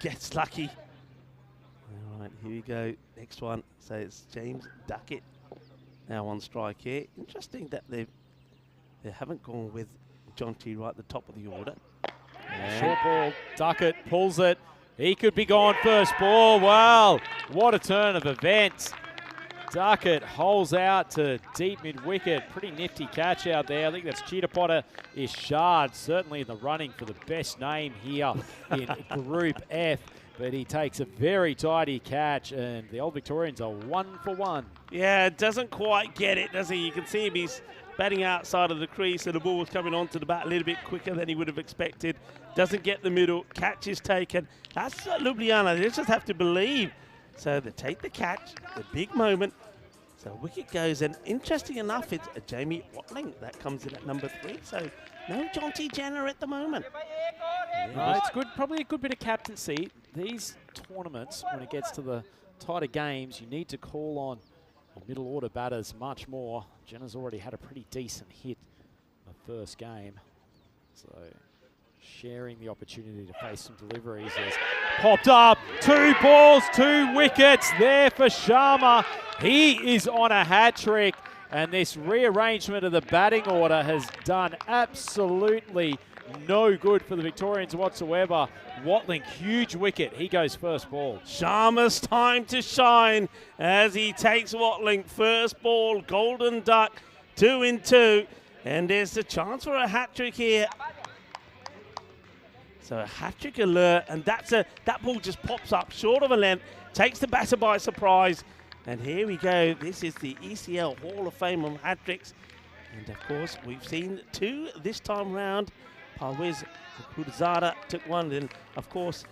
[SPEAKER 4] gets lucky. All right, here we go. Next one. So it's James Duckett now on strike here. Interesting that they haven't gone with John T right at the top of the order.
[SPEAKER 2] Short ball, Duckett pulls it. He could be gone first ball. Wow, what a turn of events. Duckett holes out to deep mid-wicket. Pretty nifty catch out there. I think that's Cheetah Potter Ishard, certainly in the running for the best name here in Group F. But he takes a very tidy catch, and the Old Victorians are 1 for 1.
[SPEAKER 4] Yeah, doesn't quite get it, does he? You can see him, he's batting outside of the crease, so the ball was coming onto the bat a little bit quicker than he would have expected. Doesn't get the middle, catch is taken. That's Ljubljana, they just have to believe. So they take the catch, the big moment. So wicket goes, and interesting enough, it's Jamie Watling that comes in at number 3. So no John T. Jenner at the moment.
[SPEAKER 2] No, it's good, probably a good bit of captaincy. These tournaments, when it gets to the tighter games, you need to call on the middle order batters much more. Jenner's already had a pretty decent hit in the first game. So sharing the opportunity to face some deliveries has popped up. 2 balls, 2 wickets there for Sharma. He is on a hat trick, and this rearrangement of the batting order has done absolutely no good for the Victorians whatsoever. Watling, huge wicket. He goes first ball.
[SPEAKER 4] Sharma's time to shine as he takes Watling. First ball, golden duck, 2 in 2. And there's a chance for a hat-trick here. So a hat-trick alert, and that ball just pops up short of a length, takes the batter by surprise. And here we go. This is the ECL Hall of Fame of hat-tricks. And of course, we've seen 2 this time round. Parvez Khurdzada took 1, and of course,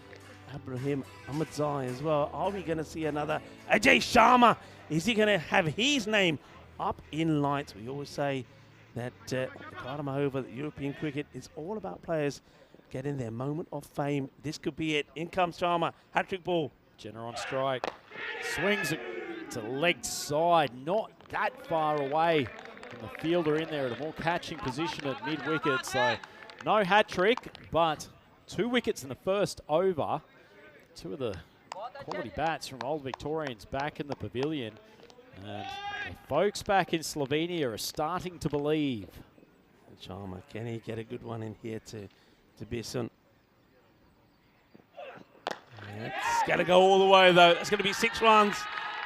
[SPEAKER 4] Ibrahim Ahmadzai as well. Are we going to see another Ajay Sharma? Is he going to have his name up in lights? We always say that the Karma over the European cricket is all about players getting their moment of fame. This could be it. In comes Sharma, hat-trick ball.
[SPEAKER 2] Jenner on strike, swings it to leg side, not that far away. And the fielder in there at a more catching position at mid-wicket. So no hat-trick, but 2 wickets in the first over. 2 of the quality bats from Old Victorians back in the pavilion. And the folks back in Slovenia are starting to believe.
[SPEAKER 4] Sharma, can he get a good one in here to Bisson? It's got to go all the way, though. That's going to be 6 runs.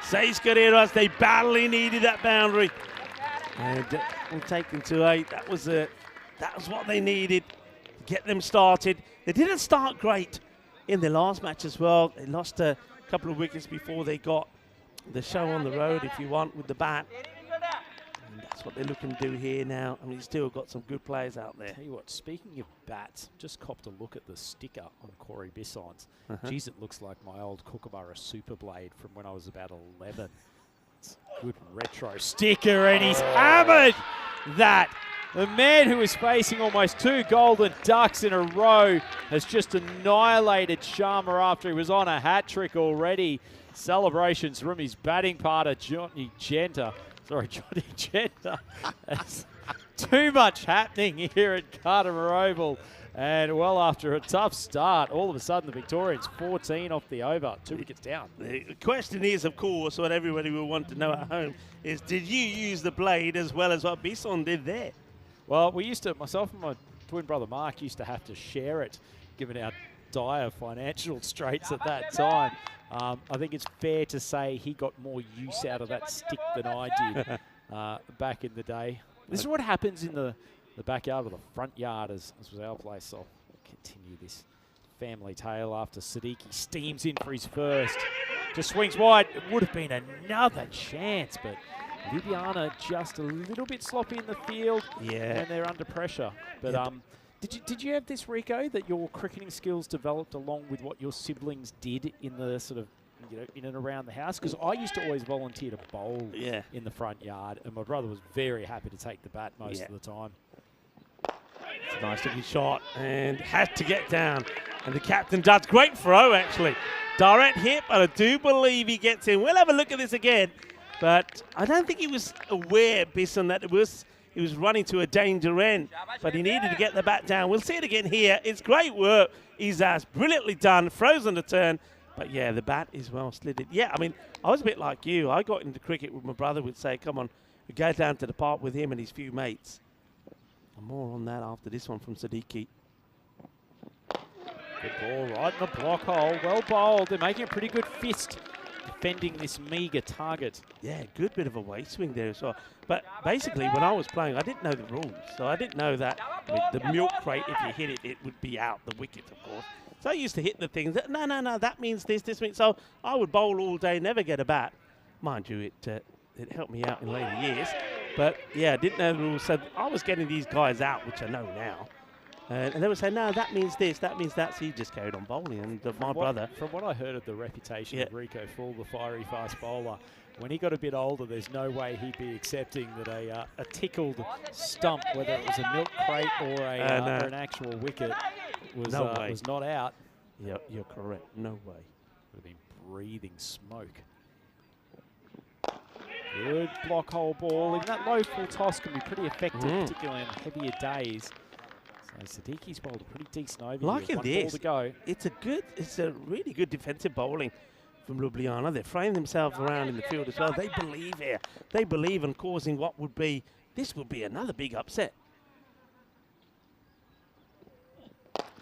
[SPEAKER 4] 6 Guerreros, they badly needed that boundary. And we'll take them to 8. That was what they needed to get them started. They didn't start great in the last match as well. They lost a couple of wickets before they got the show on the road, if you want, with the bat. And that's what they're looking to do here now. I mean, he's still got some good players out there.
[SPEAKER 2] Tell you what, speaking of bats, just copped a look at the sticker on Corey Bisson's. Geez, it looks like my old Kookaburra Super Blade from when I was about 11. It's a good retro sticker, and he's hammered that. The man who is facing almost 2 golden ducks in a row has just annihilated Sharma after he was on a hat trick already. celebrations from his batting partner, Johnny Genta. Sorry, Johnny Genta. There's too much happening here at Carter Oval. And well, after a tough start, all of a sudden the Victorians 14 off the over, 2 wickets down.
[SPEAKER 4] The question is, of course, what everybody will want to know at home is, did you use the blade as well as what Bisson did there?
[SPEAKER 2] Well, we used to, myself and my twin brother Mark used to have to share it, given our dire financial straits at that time. I think it's fair to say he got more use out of that stick than I did back in the day. This is what happens in the backyard or the front yard, as was our place. So I'll continue this family tale after Siddiqui steams in for his first. Just swings wide. It would have been another chance, but Ljubljana just a little bit sloppy in the field.
[SPEAKER 4] Yeah.
[SPEAKER 2] And they're under pressure. But did you have this, Rico, that your cricketing skills developed along with what your siblings did in the sort of, in and around the house? Because I used to always volunteer to bowl in the front yard, and my brother was very happy to take the bat most of the time.
[SPEAKER 4] It's a nice looking shot and had to get down. And the captain does great throw, actually. Direct hit, but I do believe he gets in. We'll have a look at this again. But I don't think he was aware, Bisson, that he was running to a danger end. But he needed to get the bat down. We'll see it again here. It's great work. Izaz, brilliantly done. Throws on the turn. But yeah, the bat is well slitted. Yeah, I mean, I was a bit like you. I got into cricket with my brother. Would say, come on, we go down to the park with him and his few mates. And more on that after this one from Siddiqui.
[SPEAKER 2] Good ball right in the block hole. Well bowled. They're making a pretty good fist defending this meagre target.
[SPEAKER 4] Yeah, good bit of a weight swing there as well. But basically, when I was playing, I didn't know the rules. So I didn't know that the milk crate, if you hit it, it would be out the wicket, of course. So I used to hit the things that, no, that means this means. So I would bowl all day, never get a bat. Mind you, it helped me out in later years. But yeah, I didn't know the rules. So I was getting these guys out, which I know now. And they would say, no, that means this, that means that. So he just carried on bowling. And my brother.
[SPEAKER 2] From what I heard of the reputation of Rico Full, the fiery fast bowler, when he got a bit older, there's no way he'd be accepting that a tickled stump, whether it was a milk crate or an actual wicket, was not out.
[SPEAKER 4] Yep, you're correct. No way.
[SPEAKER 2] Would have been breathing smoke. Good block hole ball. Even that low full toss can be pretty effective, particularly on heavier days. So Siddiqui's bowled a pretty decent over.
[SPEAKER 4] Like in this,
[SPEAKER 2] to go.
[SPEAKER 4] It's a really good defensive bowling from Ljubljana. They're framing themselves around in the field as well. They believe here. They believe in causing what would be, this would be another big upset.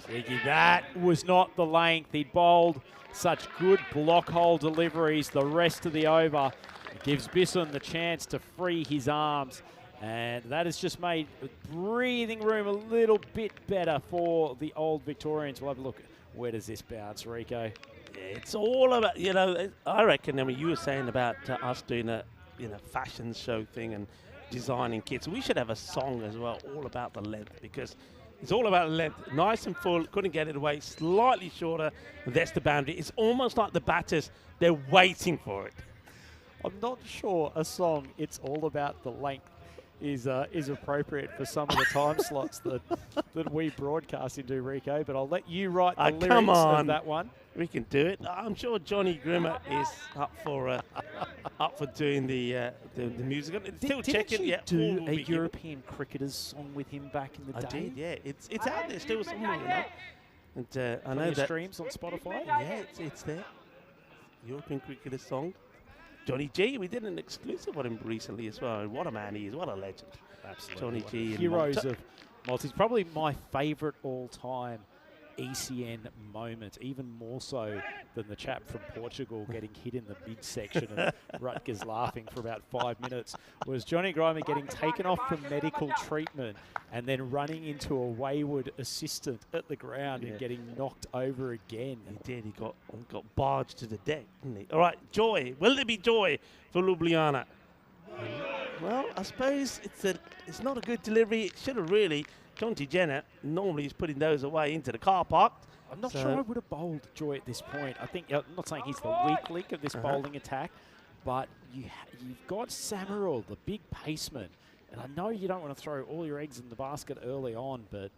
[SPEAKER 2] Siddiqui, that was not the length. He bowled such good block hole deliveries the rest of the over. It gives Bisson the chance to free his arms. And that has just made breathing room a little bit better for the old Victorians. We'll have a look at where does this bounce, Rico?
[SPEAKER 4] Yeah, it's all about, I reckon, I mean, you were saying about us doing a fashion show thing and designing kits. We should have a song as well, all about the length, because it's all about the length. Nice and full, couldn't get it away, slightly shorter, and that's the boundary. It's almost like the batters, they're waiting for it.
[SPEAKER 2] I'm not sure a song, It's All About the Length, is appropriate for some of the time slots that we broadcast into, Rico, but I'll let you write the lyrics of that one.
[SPEAKER 4] We can do it. I'm sure Johnny Grimmer is up for doing the music. Still checking.
[SPEAKER 2] Yeah, do a European cricketers song with him back in the day?
[SPEAKER 4] I did. Yeah, it's out there still somewhere, And I know that
[SPEAKER 2] streams on Spotify.
[SPEAKER 4] Yeah, it's there. European cricketers song. Johnny G, we did an exclusive on him recently as well. What a man he is, what a legend.
[SPEAKER 2] Absolutely.
[SPEAKER 4] Johnny G.
[SPEAKER 2] Heroes of Malta. He's probably my favourite all-time ECN moment, even more so than the chap from Portugal getting hit in the midsection and Rutgers laughing for about 5 minutes, was Johnny Grimer getting taken off from medical treatment and then running into a wayward assistant at the ground and getting knocked over again.
[SPEAKER 4] He did. He got barged to the deck, didn't he? All right, joy. Will there be joy for Ljubljana? Well, I suppose it's not a good delivery. It should have really. John Genta normally is putting those away into the car park.
[SPEAKER 2] I'm not sure I would have bowled Joy at this point. I think, I'm not saying he's the weak link of this bowling attack, but you've got Samarul, the big paceman. And I know you don't want to throw all your eggs in the basket early on, but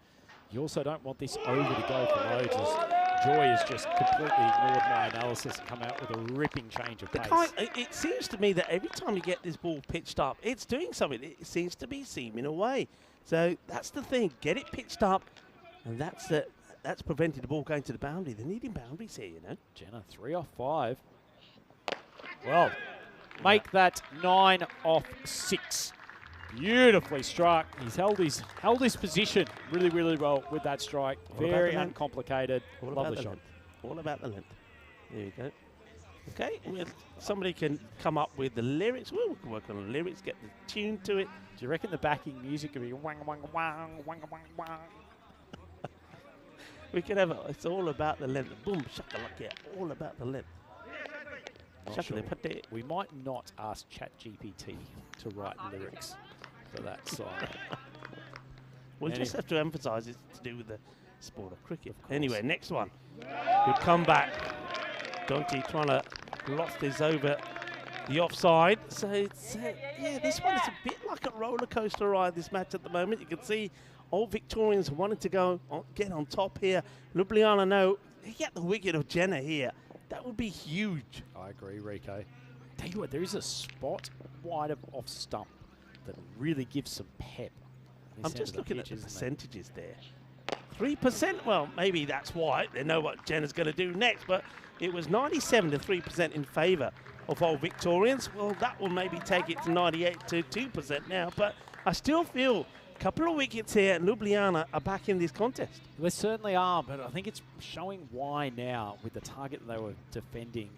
[SPEAKER 2] you also don't want this over to go for loads. As Joy has just completely ignored my analysis and come out with a ripping change of pace.
[SPEAKER 4] It seems to me that every time you get this ball pitched up, it's doing something. It seems to be seaming away. So that's the thing. Get it pitched up, and that's prevented the ball going to the boundary. They're needing boundaries here, you know.
[SPEAKER 2] Jenna, 3 off 5. Well, make that 9 off 6. Beautifully struck. He's held his position really, really well with that strike. Very uncomplicated. Lovely shot.
[SPEAKER 4] All about the length. There you go. Okay, well, somebody can come up with the lyrics. Well, we can work on the lyrics, get the tune to it.
[SPEAKER 2] Do you reckon the backing music could be wang, wang, wang, wang, wang, wang?
[SPEAKER 4] We could have it's all about the length. Boom, shakalaka, all about the length.
[SPEAKER 2] Sure. We might not ask ChatGPT to write lyrics for that song.
[SPEAKER 4] We'll just have to emphasise it's to do with the sport of cricket. Anyway, next one. Good comeback. Dante trying to lost his over the offside. So it's, yeah, this one is a bit like a roller coaster ride, this match at the moment. You can see Old Victorians wanting to get on top here. Ljubljana, no, get the wicket of Jenna here. That would be huge.
[SPEAKER 2] I agree, Rico. Tell you what, there is a spot wide of off stump that really gives some pep.
[SPEAKER 4] I'm just looking at the percentages there. 3%, well, maybe that's why. They know what Jenna's going to do next, but it was 97 to 3% in favour of Old Victorians. Well, that will maybe take it to 98 to 2% now, but I still feel a couple of wickets here and Ljubljana are back in this contest.
[SPEAKER 2] They certainly are, but I think it's showing why now with the target they were defending.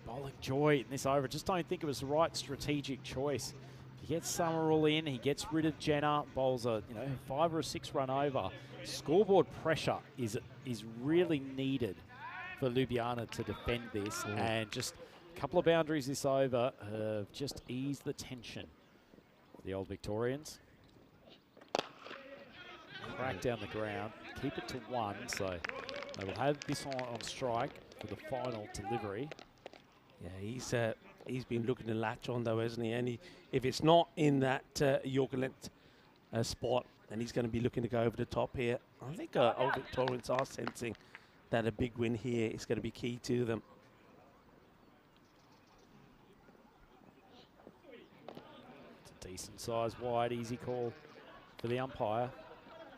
[SPEAKER 2] Bowling Joy in this over. I just don't think it was the right strategic choice. He gets Summerall in, he gets rid of Jenna, bowls a 5 or a 6 run over. Scoreboard pressure is really needed for Ljubljana to defend this, and just a couple of boundaries this over have just eased the tension for the Old Victorians. Crack down the ground, keep it to 1, so they will have this on strike for the final delivery.
[SPEAKER 4] Yeah, he's been looking to latch on though, hasn't he? And if it's not in that Yorker length spot, then he's going to be looking to go over the top here. I think Old Victorians are sensing that a big win here is going to be key to them.
[SPEAKER 2] It's a decent size wide, easy call for the umpire.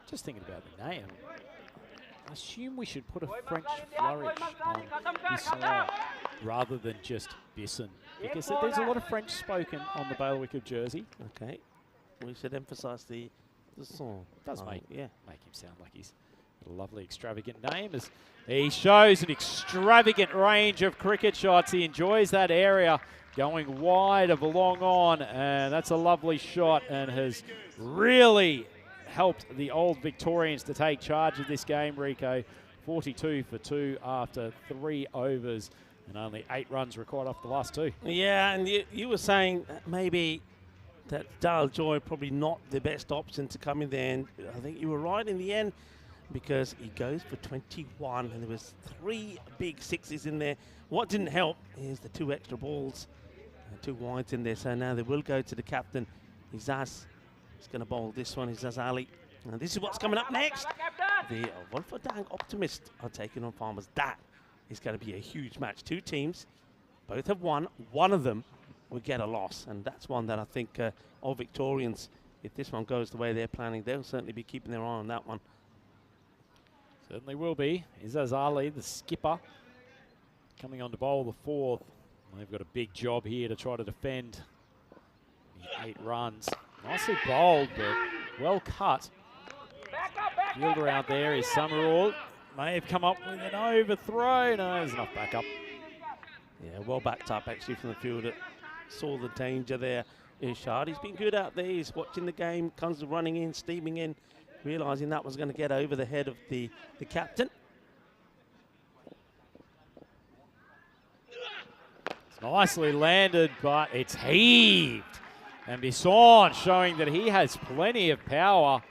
[SPEAKER 2] Just thinking about the name. I assume we should put a French flourish on Bisson rather than just Bisson, because there's a lot of French spoken on the bailiwick of Jersey.
[SPEAKER 4] Okay, we should emphasise the song.
[SPEAKER 2] Does make him sound like he's a lovely extravagant name, as he shows an extravagant range of cricket shots. He enjoys that area, going wide of a long on, and that's a lovely shot and has really helped the Old Victorians to take charge of this game, Rico. 42 for 2 after 3 overs and only 8 runs required off the last 2.
[SPEAKER 4] Yeah, and you were saying that maybe that Dale Joy probably not the best option to come in there, and I think you were right in the end, because he goes for 21 and there was 3 big sixes in there. What didn't help is the 2 extra balls, 2 wides in there, so now they will go to the captain. Izaz. He's going to bowl this one, Izaz Ali. And this is what's coming up next. The Wolferdang Optimist are taking on Farmers. That is going to be a huge match. 2 teams, both have won. One of them will get a loss. And that's one that I think Old Victorians, if this one goes the way they're planning, they'll certainly be keeping their eye on that one.
[SPEAKER 2] Certainly will be. Izaz Ali, the skipper, coming on to bowl the 4th. They've got a big job here to try to defend the 8 runs. Nicely bowled, but well cut. Fielder out there is Summerall. May have come up with an overthrow. No, there's enough backup.
[SPEAKER 4] Yeah, well backed up actually from the fielder. Saw the danger there. Irshad, he's been good out there. He's watching the game, comes running in, steaming in, realising that was going to get over the head of the captain.
[SPEAKER 2] It's nicely landed, but it's heaved. And Bisson showing that he has plenty of power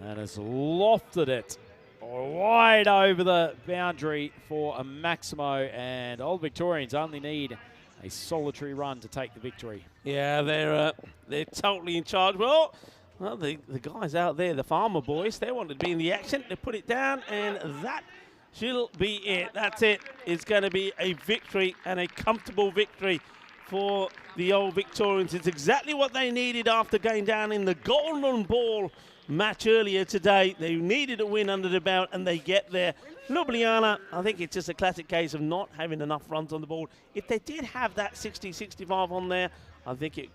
[SPEAKER 2] and has lofted it wide over the boundary for a Maximo, and Old Victorians only need a solitary run to take the victory.
[SPEAKER 4] Yeah, they're totally in charge. Well, the guys out there, the Farmer boys, they wanted to be in the action. They put it down, and that she'll be it. That's it. It's going to be a victory and a comfortable victory for the Old Victorians. It's exactly what they needed after going down in the golden ball match earlier today. They needed a win under the belt, and they get there. Ljubljana, I think it's just a classic case of not having enough runs on the board. If they did have that 60-65 on there, I think it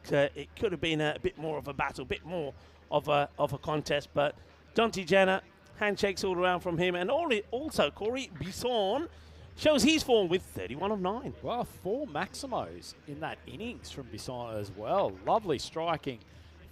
[SPEAKER 4] could have been a bit more of a battle, a bit more of a contest. But Jonty Jenner, handshakes all around from him. And also, Corey Bisson shows his form with 31 of 9.
[SPEAKER 2] Well, 4 Maximos in that innings from Bisson as well. Lovely striking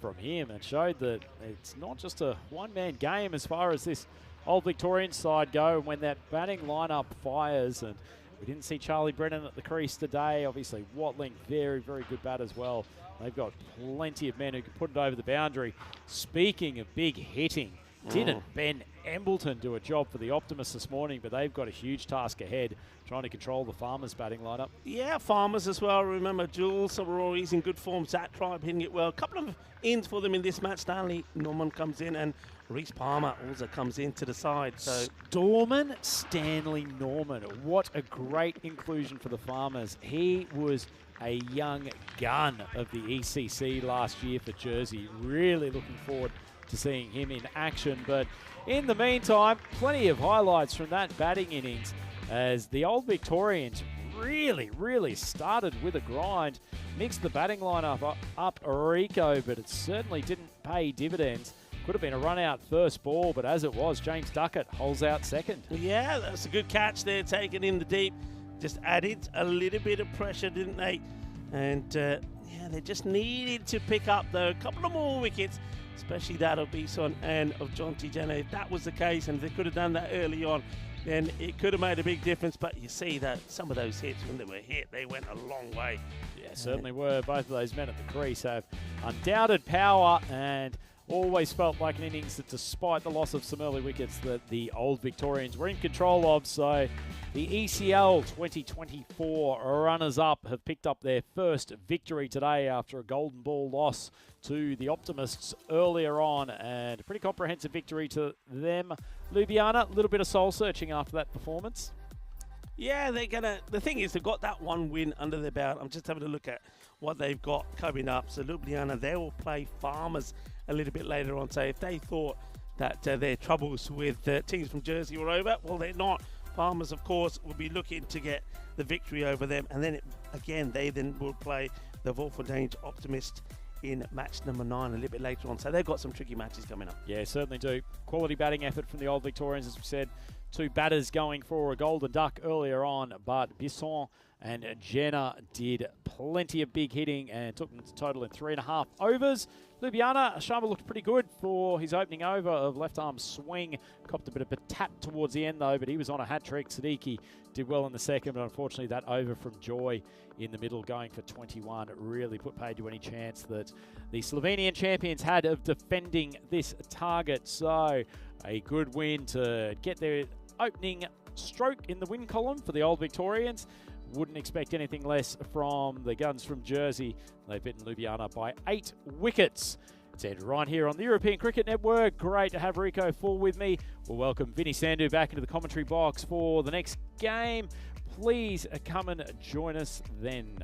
[SPEAKER 2] from him, and showed that it's not just a one-man game as far as this Old Victorian side go. When that batting lineup fires, and we didn't see Charlie Brennan at the crease today. Obviously, Watling, very, very good bat as well. They've got plenty of men who can put it over the boundary. Speaking of big hitting, didn't Ben Embleton do a job for the Optimists this morning, but they've got a huge task ahead trying to control the Farmers batting lineup.
[SPEAKER 4] Yeah, Farmers as well. Remember, Jules Rory's in good form. Zat Tribe hitting it well. A couple of ins for them in this match. Stanley Norman comes in, and Reece Palmer also comes into the side. So
[SPEAKER 2] Storman Stanley Norman, what a great inclusion for the Farmers. He was a young gun of the ECC last year for Jersey. Really looking forward to seeing him in action. But in the meantime, plenty of highlights from that batting innings as the Old Victorians really started with a grind. Mixed the batting lineup up Rico, but it certainly didn't pay dividends. Could have been a run-out first ball, but as it was, James Duckett holds out second.
[SPEAKER 4] Yeah, that's a good catch there, taken in the deep. Just added a little bit of pressure, didn't they? And, yeah, they just needed to pick up, though, a couple of more wickets, especially that of Bisson and of Jonty Jenner. If that was the case, and if they could have done that early on, then it could have made a big difference. But you see that some of those hits, when they were hit, they went a long way.
[SPEAKER 2] Yeah, certainly were. Both of those men at the crease have undoubted power, and always felt like an innings that, despite the loss of some early wickets, that the Old Victorians were in control of. So the ECL 2024 runners-up have picked up their first victory today after a golden ball loss to the Optimists earlier on, and a pretty comprehensive victory to them. Ljubljana, a little bit of soul-searching after that performance.
[SPEAKER 4] Yeah, the thing is, they've got that one win under their belt. I'm just having a look at what they've got coming up. So Ljubljana, they will play Farmers a little bit later on. So if they thought that their troubles with teams from Jersey were over, well, they're not. Farmers, of course, will be looking to get the victory over them. And then, they then will play the Wolverdange Optimist in match number 9 a little bit later on. So they've got some tricky matches coming up.
[SPEAKER 2] Yeah, certainly do. Quality batting effort from the Old Victorians, as we said. 2 batters going for a golden duck earlier on, but Bisson and Jenner did plenty of big hitting and took them to total in 3.5 overs. Ljubljana, Sharma looked pretty good for his opening over of left-arm swing. Copped a bit of a tap towards the end, though, but he was on a hat-trick. Siddiqui did well in the second, but unfortunately that over from Joy in the middle going for 21 really put paid to any chance that the Slovenian champions had of defending this target. So a good win to get their opening stroke in the win column for the Old Victorians. Wouldn't expect anything less from the guns from Jersey. They've beaten Ljubljana by 8 wickets. It's Ed Ryan here on the European Cricket Network. Great to have Rico Full with me. We'll welcome Vinny Sandhu back into the commentary box for the next game. Please come and join us then.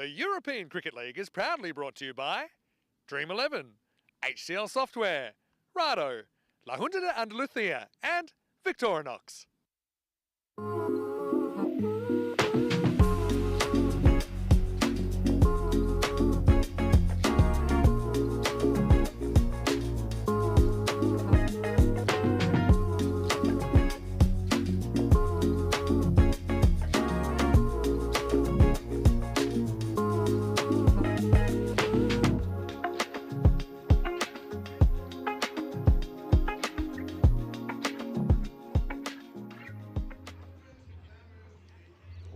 [SPEAKER 1] The European Cricket League is proudly brought to you by Dream 11, HCL Software, Rado, La Junta de Andalucía, and Victorinox.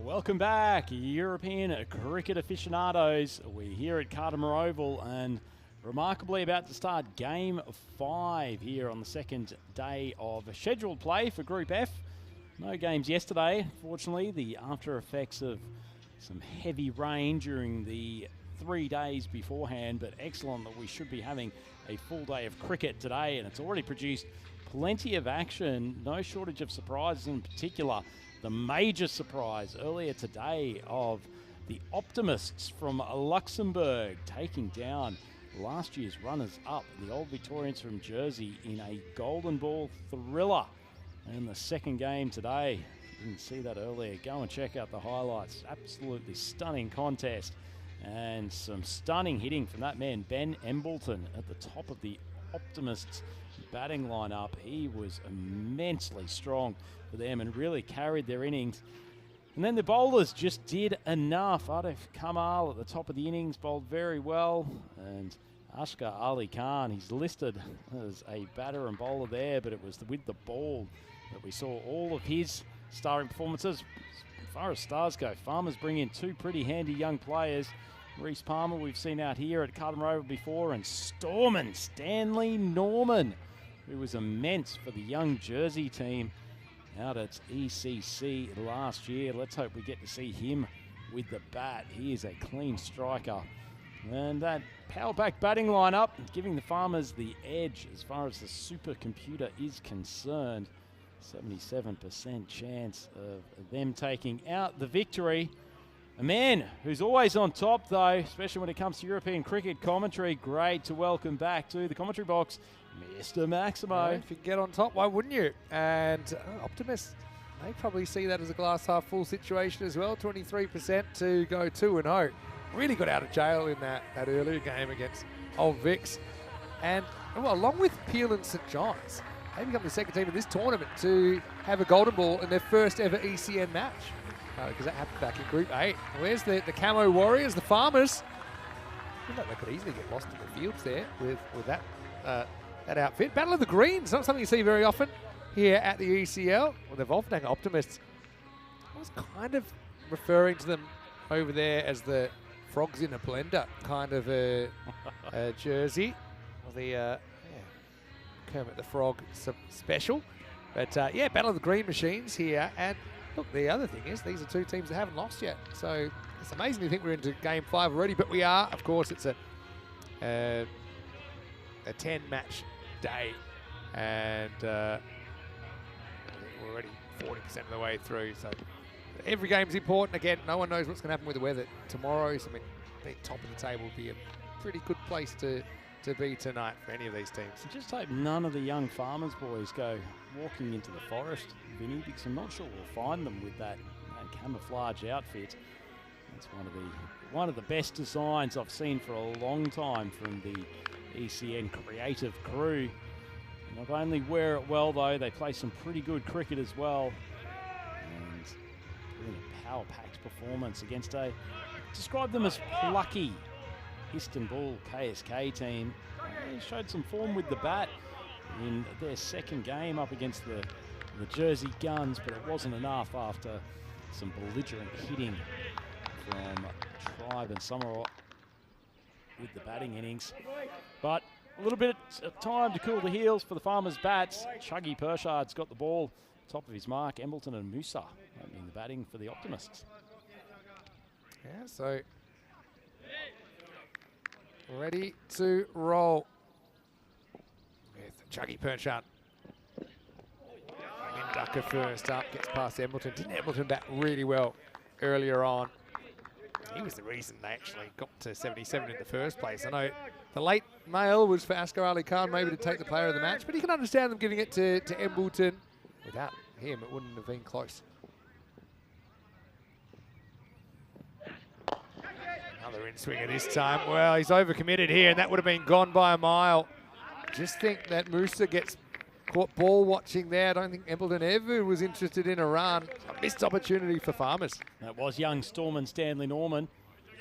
[SPEAKER 2] Welcome back, European cricket aficionados. We're here at Cartermore Oval and remarkably about to start Game 5 here on the second day of scheduled play for Group F. No games yesterday, unfortunately. The after effects of some heavy rain during the 3 days beforehand, but excellent that we should be having a full day of cricket today, and it's already produced plenty of action, no shortage of surprises, in particular the major surprise earlier today of the Optimists from Luxembourg taking down last year's runners-up, the Old Victorians from Jersey, in a golden ball thriller in the second game today. Didn't see that earlier. Go and check out the highlights. Absolutely stunning contest and some stunning hitting from that man, Ben Embleton, at the top of the Optimists batting lineup. He was immensely strong for them and really carried their innings. And then the bowlers just did enough. Arif Kamal at the top of the innings bowled very well, and Ashkar Ali Khan, he's listed as a batter and bowler there, but it was with the ball that we saw all of his starring performances. As far as stars go, Farmers bring in 2 pretty handy young players. Reece Palmer we've seen out here at Cartermore Oval before, and Storman Stanley Norman, who was immense for the young Jersey team out at ECC last year. Let's hope we get to see him with the bat. He is a clean striker. And that power back batting lineup giving the Farmers the edge as far as the supercomputer is concerned. 77% chance of them taking out the victory. A man who's always on top, though, especially when it comes to European cricket commentary. Great to welcome back to the commentary box, Mr. Maximo.
[SPEAKER 1] Yeah, if you can get on top, why wouldn't you? And Optimists, they probably see that as a glass half full situation as well. 23% to go 2-0. Really got out of jail in that earlier game against Old Vics. And well, along with Peel and St John's, they become the second team in this tournament to have a golden ball in their first ever ECN match. Because that happened back in Group 8. Where's the Camo Warriors, the Farmers? I feel like they could easily get lost in the fields there with that that outfit. Battle of the Greens, not something you see very often here at the ECL. Well, the Wolfgang Optimists, I was kind of referring to them over there as the frogs in a blender kind of a jersey. Or the Kermit the Frog special. But yeah, Battle of the Green Machines here. And look, the other thing is these are 2 teams that haven't lost yet. So it's amazing to think we're into Game 5 already, but we are. Of course, it's a 10-match day, and we're already 40% of the way through. So every game's important. Again, no one knows what's going to happen with the weather tomorrow. So I mean, the top of the table will be a pretty good place to be tonight for any of these teams.
[SPEAKER 2] I just hope none of the young Farmers boys go walking into the forest, Vinny, because I'm not sure we'll find them with that camouflage outfit. That's one of the best designs I've seen for a long time from the ECN creative crew. Not only wear it well, though, they play some pretty good cricket as well. And putting a power-packed performance against describe them as plucky Istanbul KSK team. They showed some form with the bat in their second game up against the Jersey Guns, but it wasn't enough after some belligerent hitting from Tribe and Summerall with the batting innings. But a little bit of time to cool the heels for the Farmers' bats. Chuggy Pershard's got the ball top of his mark. Embleton and Musa opening the batting for the Optimists.
[SPEAKER 1] Yeah, so ready to roll with Chuggy Pershard. And Ducker first up, gets past Embleton. Didn't Embleton bat really well earlier on? He was the reason they actually got to 77 in the first place. I know the late mail was for Asghar Ali Khan maybe to take the player of the match, but you can understand them giving it to Embleton. Without him, it wouldn't have been close. Another in-swinger this time. Well, he's overcommitted here, and that would have been gone by a mile. Just think that Musa gets caught ball watching there. I don't think Embleton ever was interested in a run. A missed opportunity for Farmers.
[SPEAKER 2] That was young Storman Stanley Norman.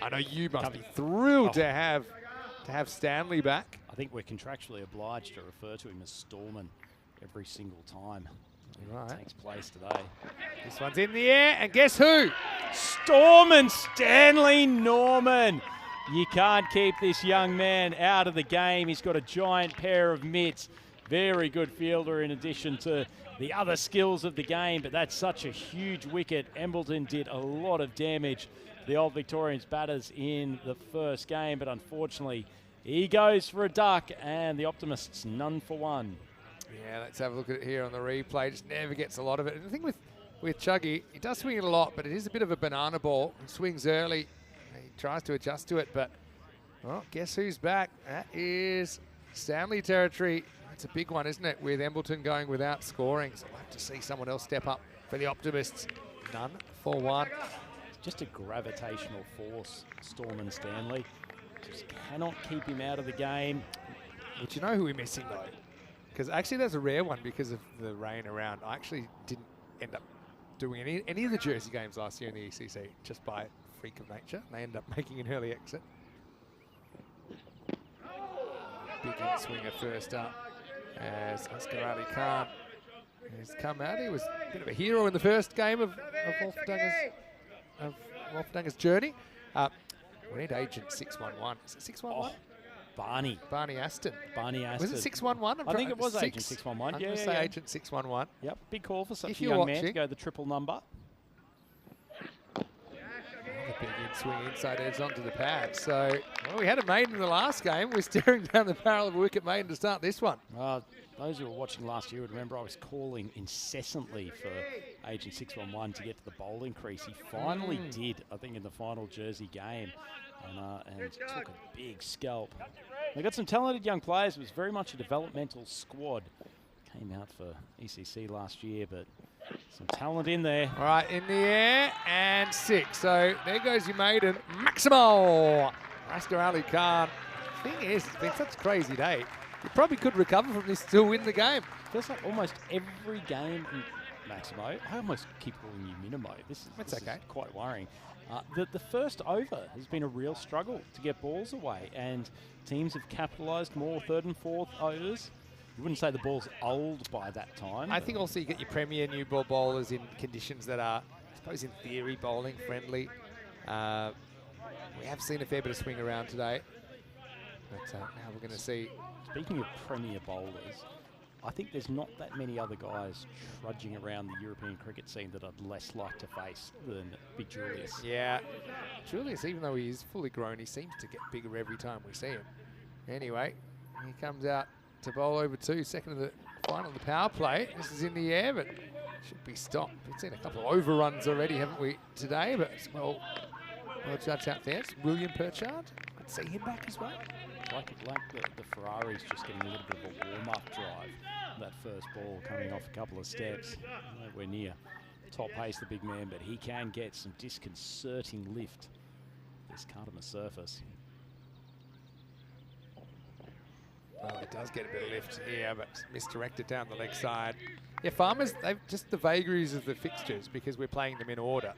[SPEAKER 1] I know you must be thrilled to have Stanley back.
[SPEAKER 2] I think we're contractually obliged to refer to him as Storman every single time.
[SPEAKER 1] Right.
[SPEAKER 2] Takes place today.
[SPEAKER 1] This one's in the air, and guess who?
[SPEAKER 2] Storman Stanley Norman. You can't keep this young man out of the game. He's got a giant pair of mitts. Very good fielder in addition to the other skills of the game, but that's such a huge wicket. Embleton did a lot of damage to the Old Victorians batters in the first game, but unfortunately he goes for a duck and the Optimists none for one.
[SPEAKER 1] Yeah, let's have a look at it here on the replay. Just never gets a lot of it. And the thing with Chuggy, he does swing it a lot, but it is a bit of a banana ball. He swings early. He tries to adjust to it, but well, guess who's back? That is Stanley territory. It's a big one, isn't it, with Embleton going without scoring. So we'll have to see someone else step up for the Optimists. None for one.
[SPEAKER 2] Just a gravitational force, Storman Stanley. Just cannot keep him out of the game.
[SPEAKER 1] But you know who we're missing, though? Because actually that's a rare one because of the rain around. I actually didn't end up doing any of the Jersey games last year in the ECC, just by freak of nature. They ended up making an early exit. Big in-swinger first up as Asghar Ali Khan has come out. He was a bit of a hero in the first game of Wolfdanger's journey. We need agent 611. Is it 611?
[SPEAKER 2] Oh, Barney Aston.
[SPEAKER 1] Was it 611?
[SPEAKER 2] I think it was Agent 611.
[SPEAKER 1] I'm going to say Agent 611.
[SPEAKER 2] Yep, big call for such
[SPEAKER 1] If
[SPEAKER 2] a
[SPEAKER 1] you're
[SPEAKER 2] young
[SPEAKER 1] watching,
[SPEAKER 2] man to go the triple number.
[SPEAKER 1] Another big in-swing inside edge onto the pad. So, well, we had a maiden in the last game. We're staring down the barrel of a wicket maiden to start this one.
[SPEAKER 2] Those who were watching last year would remember I was calling incessantly for Agent 611 to get to the bowling crease. He finally did, I think, in the final Jersey game, and took a big scalp. They got some talented young players. It was very much a developmental squad. Came out for ECC last year, but some talent in there.
[SPEAKER 1] All right, in the air, and 6. So there goes your maiden, Maximo. Asghar Ali Khan. Thing is, it's been such a crazy day. You probably could recover from this, still win the game.
[SPEAKER 2] Feels like almost every game, Maximo, I almost keep calling you Minimo. This is quite worrying. The first over has been a real struggle to get balls away, and teams have capitalised more third and fourth overs. You wouldn't say the ball's old by that time.
[SPEAKER 1] I think also you get your premier new ball bowlers in conditions that are, I suppose in theory, bowling friendly. We have seen a fair bit of swing around today. But now we're going to see.
[SPEAKER 2] Speaking of premier bowlers, I think there's not that many other guys trudging around the European cricket scene that I'd less like to face than Big Julius.
[SPEAKER 1] Yeah, Julius, even though he is fully grown, he seems to get bigger every time we see him. Anyway, he comes out to bowl over 2, second of the final of the power play. This is in the air, but should be stopped. We've seen a couple of overruns already, haven't we, today? But it's well judged out there. It's William Perchard. Could see him back as well.
[SPEAKER 2] Like the Ferrari's just getting a little bit of a warm-up drive. That first ball coming off a couple of steps. Nowhere near top pace, the big man, but he can get some disconcerting lift. This Cardamom surface.
[SPEAKER 1] Well, it does get a bit of lift here, but misdirected down the leg side. Yeah, Farmers, they've just the vagaries of the fixtures because we're playing them in order.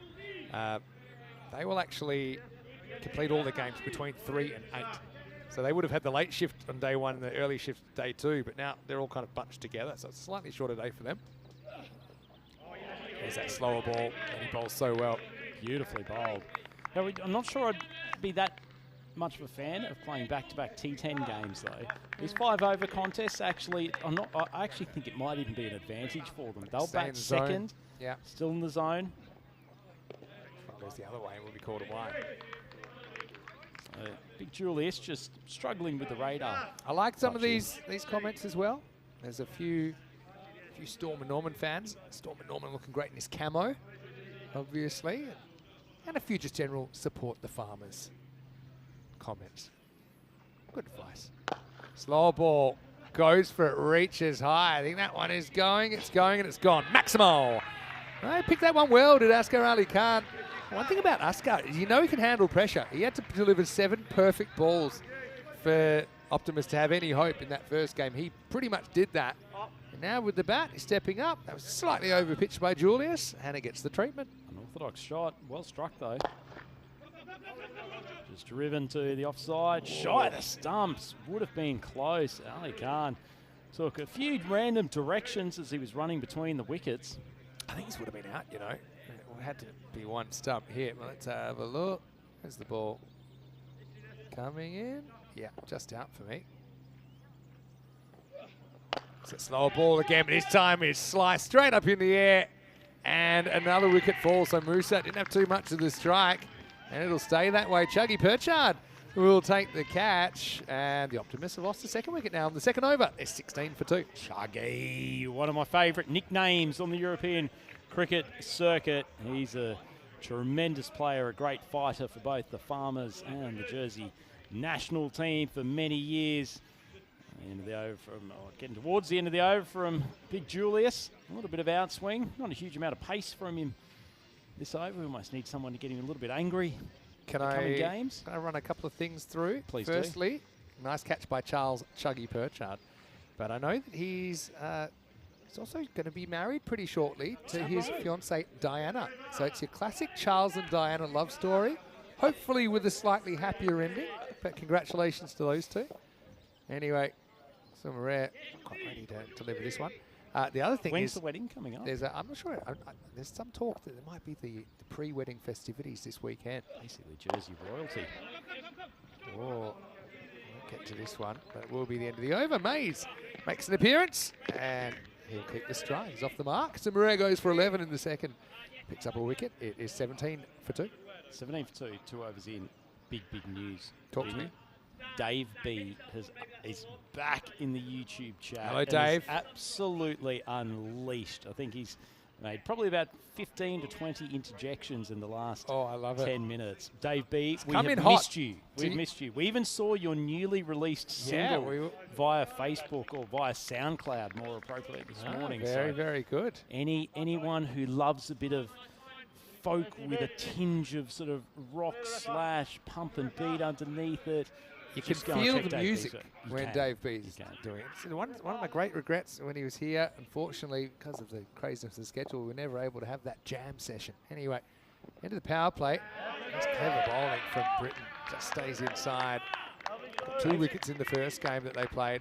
[SPEAKER 1] They will actually complete all the games between 3 and 8. So they would have had the late shift on day 1 and the early shift day 2, but now they're all kind of bunched together, so it's a slightly shorter day for them. There's that slower ball, and he bowls so well.
[SPEAKER 2] Beautifully bowled. Now, I'm not sure I'd be that much of a fan of playing back-to-back T10 games, though. These 5-over contests, actually, I actually think it might even be an advantage for them. They'll bat second, still in the zone.
[SPEAKER 1] If it goes the other way, it will be called a wide.
[SPEAKER 2] Big Julius just struggling with the radar.
[SPEAKER 1] I like some of these comments as well. There's a few Storm and Norman fans. Storm and Norman looking great in his camo, obviously. and a few just general support the farmers comments. Good advice. Slow ball goes for it, reaches high. I think that one is going, it's going, and it's gone. Maximo! They picked that one well, did Askar Ali Khan. One thing about Askar is he can handle pressure. He had to deliver 7 perfect balls for Optimus to have any hope in that first game. He pretty much did that. And now with the bat, he's stepping up. That was slightly overpitched by Julius. Hannah gets the treatment.
[SPEAKER 2] Unorthodox shot. Well struck, though. Just driven to the offside. Shy of the stumps. Would have been close. Ali Khan took a few random directions as he was running between the wickets.
[SPEAKER 1] I think this would have been out, It had to be one stump hit. Let's have a look. There's the ball coming in. Yeah, just out for me. It's a slower ball again, but this time it's sliced straight up in the air. And another wicket fall, so Musa didn't have too much of the strike. And it'll stay that way. Chuggy Perchard will take the catch. And the Optimists have lost the second wicket now on the second over. It's 16 for 2.
[SPEAKER 2] Chuggy, one of my favourite nicknames on the European cricket circuit. He's a tremendous player, a great fighter for both the Farmers and the Jersey national team for many years. End of the over from, getting towards the end of the over from Big Julius. A little bit of outswing, not a huge amount of pace from him this over. We almost need someone to get him a little bit angry. Can I
[SPEAKER 1] run a couple of things through?
[SPEAKER 2] Please
[SPEAKER 1] Firstly, nice catch by Charles Chuggy Perchard. But I know that he's also going to be married pretty shortly to his fiancée Diana. So it's your classic Charles and Diana love story, hopefully with a slightly happier ending. But congratulations to those two. Anyway, some rare, quite ready to deliver this one. The other thing
[SPEAKER 2] When's the wedding coming up?
[SPEAKER 1] I'm not sure. There's some talk that there might be the pre-wedding festivities this weekend.
[SPEAKER 2] Basically Jersey royalty.
[SPEAKER 1] Oh, we'll get to this one, but it will be the end of the over. Mays makes an appearance, and he'll keep the strike. He's off the mark. Samura goes for 11 in the second. Picks up a wicket. It is 17 for 2.
[SPEAKER 2] 17 for 2, 2 overs in. Big news.
[SPEAKER 1] Talk to me.
[SPEAKER 2] Dave B is back in the YouTube chat.
[SPEAKER 1] Hello, Dave.
[SPEAKER 2] Absolutely unleashed. I think he's made probably about 15 to 20 interjections in the last 10 minutes. Dave B, we have missed you. We've missed you. We even saw your newly released single via Facebook or via SoundCloud, more appropriately, this morning.
[SPEAKER 1] Very good.
[SPEAKER 2] Anyone who loves a bit of folk with a tinge of sort of rock / pump and beat underneath it.
[SPEAKER 1] You can feel the music when Dave B's doing it. So one of my great regrets when he was here, unfortunately, because of the craziness of the schedule, we were never able to have that jam session. Anyway, into the power play. That's clever bowling from Britain. Just stays inside. Got 2 wickets in the first game that they played.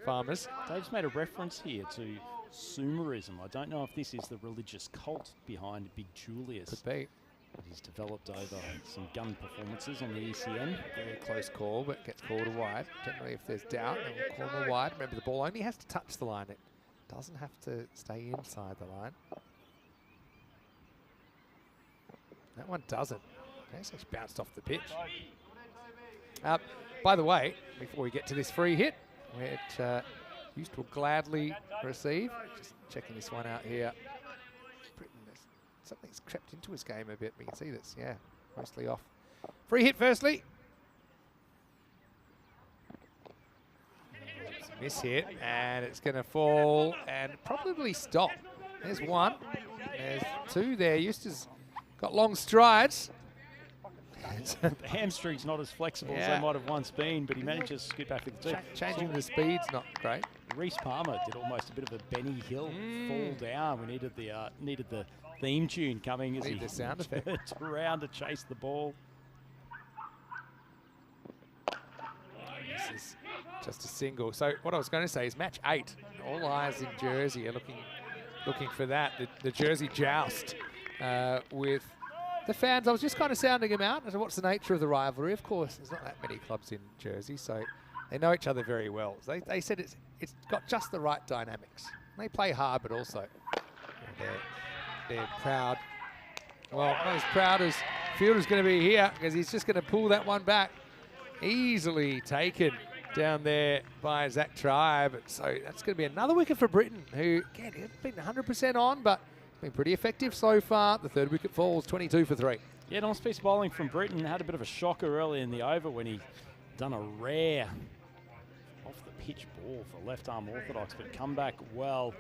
[SPEAKER 1] Farmers.
[SPEAKER 2] Dave's made a reference here to Sumerism. I don't know if this is the religious cult behind Big Julius.
[SPEAKER 1] Could be.
[SPEAKER 2] That he's developed over some gun performances on the ECN.
[SPEAKER 1] Very close call, but gets called a wide. Generally, if there's doubt, they will call him a wide. Remember, the ball only has to touch the line. It doesn't have to stay inside the line. That one doesn't. Okay, so it's bounced off the pitch. By the way, before we get to this free hit, which Houston will gladly receive. Just checking this one out here. Something's crept into his game a bit. We can see this, mostly off. Free hit firstly. It's a miss hit, and it's going to fall and probably stop. There's one. There's 2 there. Eustace got long strides.
[SPEAKER 2] The hamstring's not as flexible as they might have once been, but he manages to scoot back with the 2.
[SPEAKER 1] Changing the speed's not great.
[SPEAKER 2] Reece Palmer did almost a bit of a Benny Hill fall down. We needed the theme tune coming as he
[SPEAKER 1] the sound effect.
[SPEAKER 2] turned around to chase the ball.
[SPEAKER 1] This is just a single. So what I was going to say is match 8. All eyes in Jersey are looking for that. The Jersey joust with the fans. I was just kind of sounding them out as to what's the nature of the rivalry. Of course, there's not that many clubs in Jersey, so they know each other very well. So they said it's got just the right dynamics. They play hard, but also they're proud. Well, not as proud as Fielder's going to be here, because he's just going to pull that one back. Easily taken down there by Zach Tribe. So that's going to be another wicket for Britain, who, again, hasn't been 100% on, but been pretty effective so far. The 3rd wicket falls, 22 for 3.
[SPEAKER 2] Yeah, nice piece of bowling from Britain. Had a bit of a shocker early in the over when he done a rare off the pitch ball for left arm orthodox, but come back well.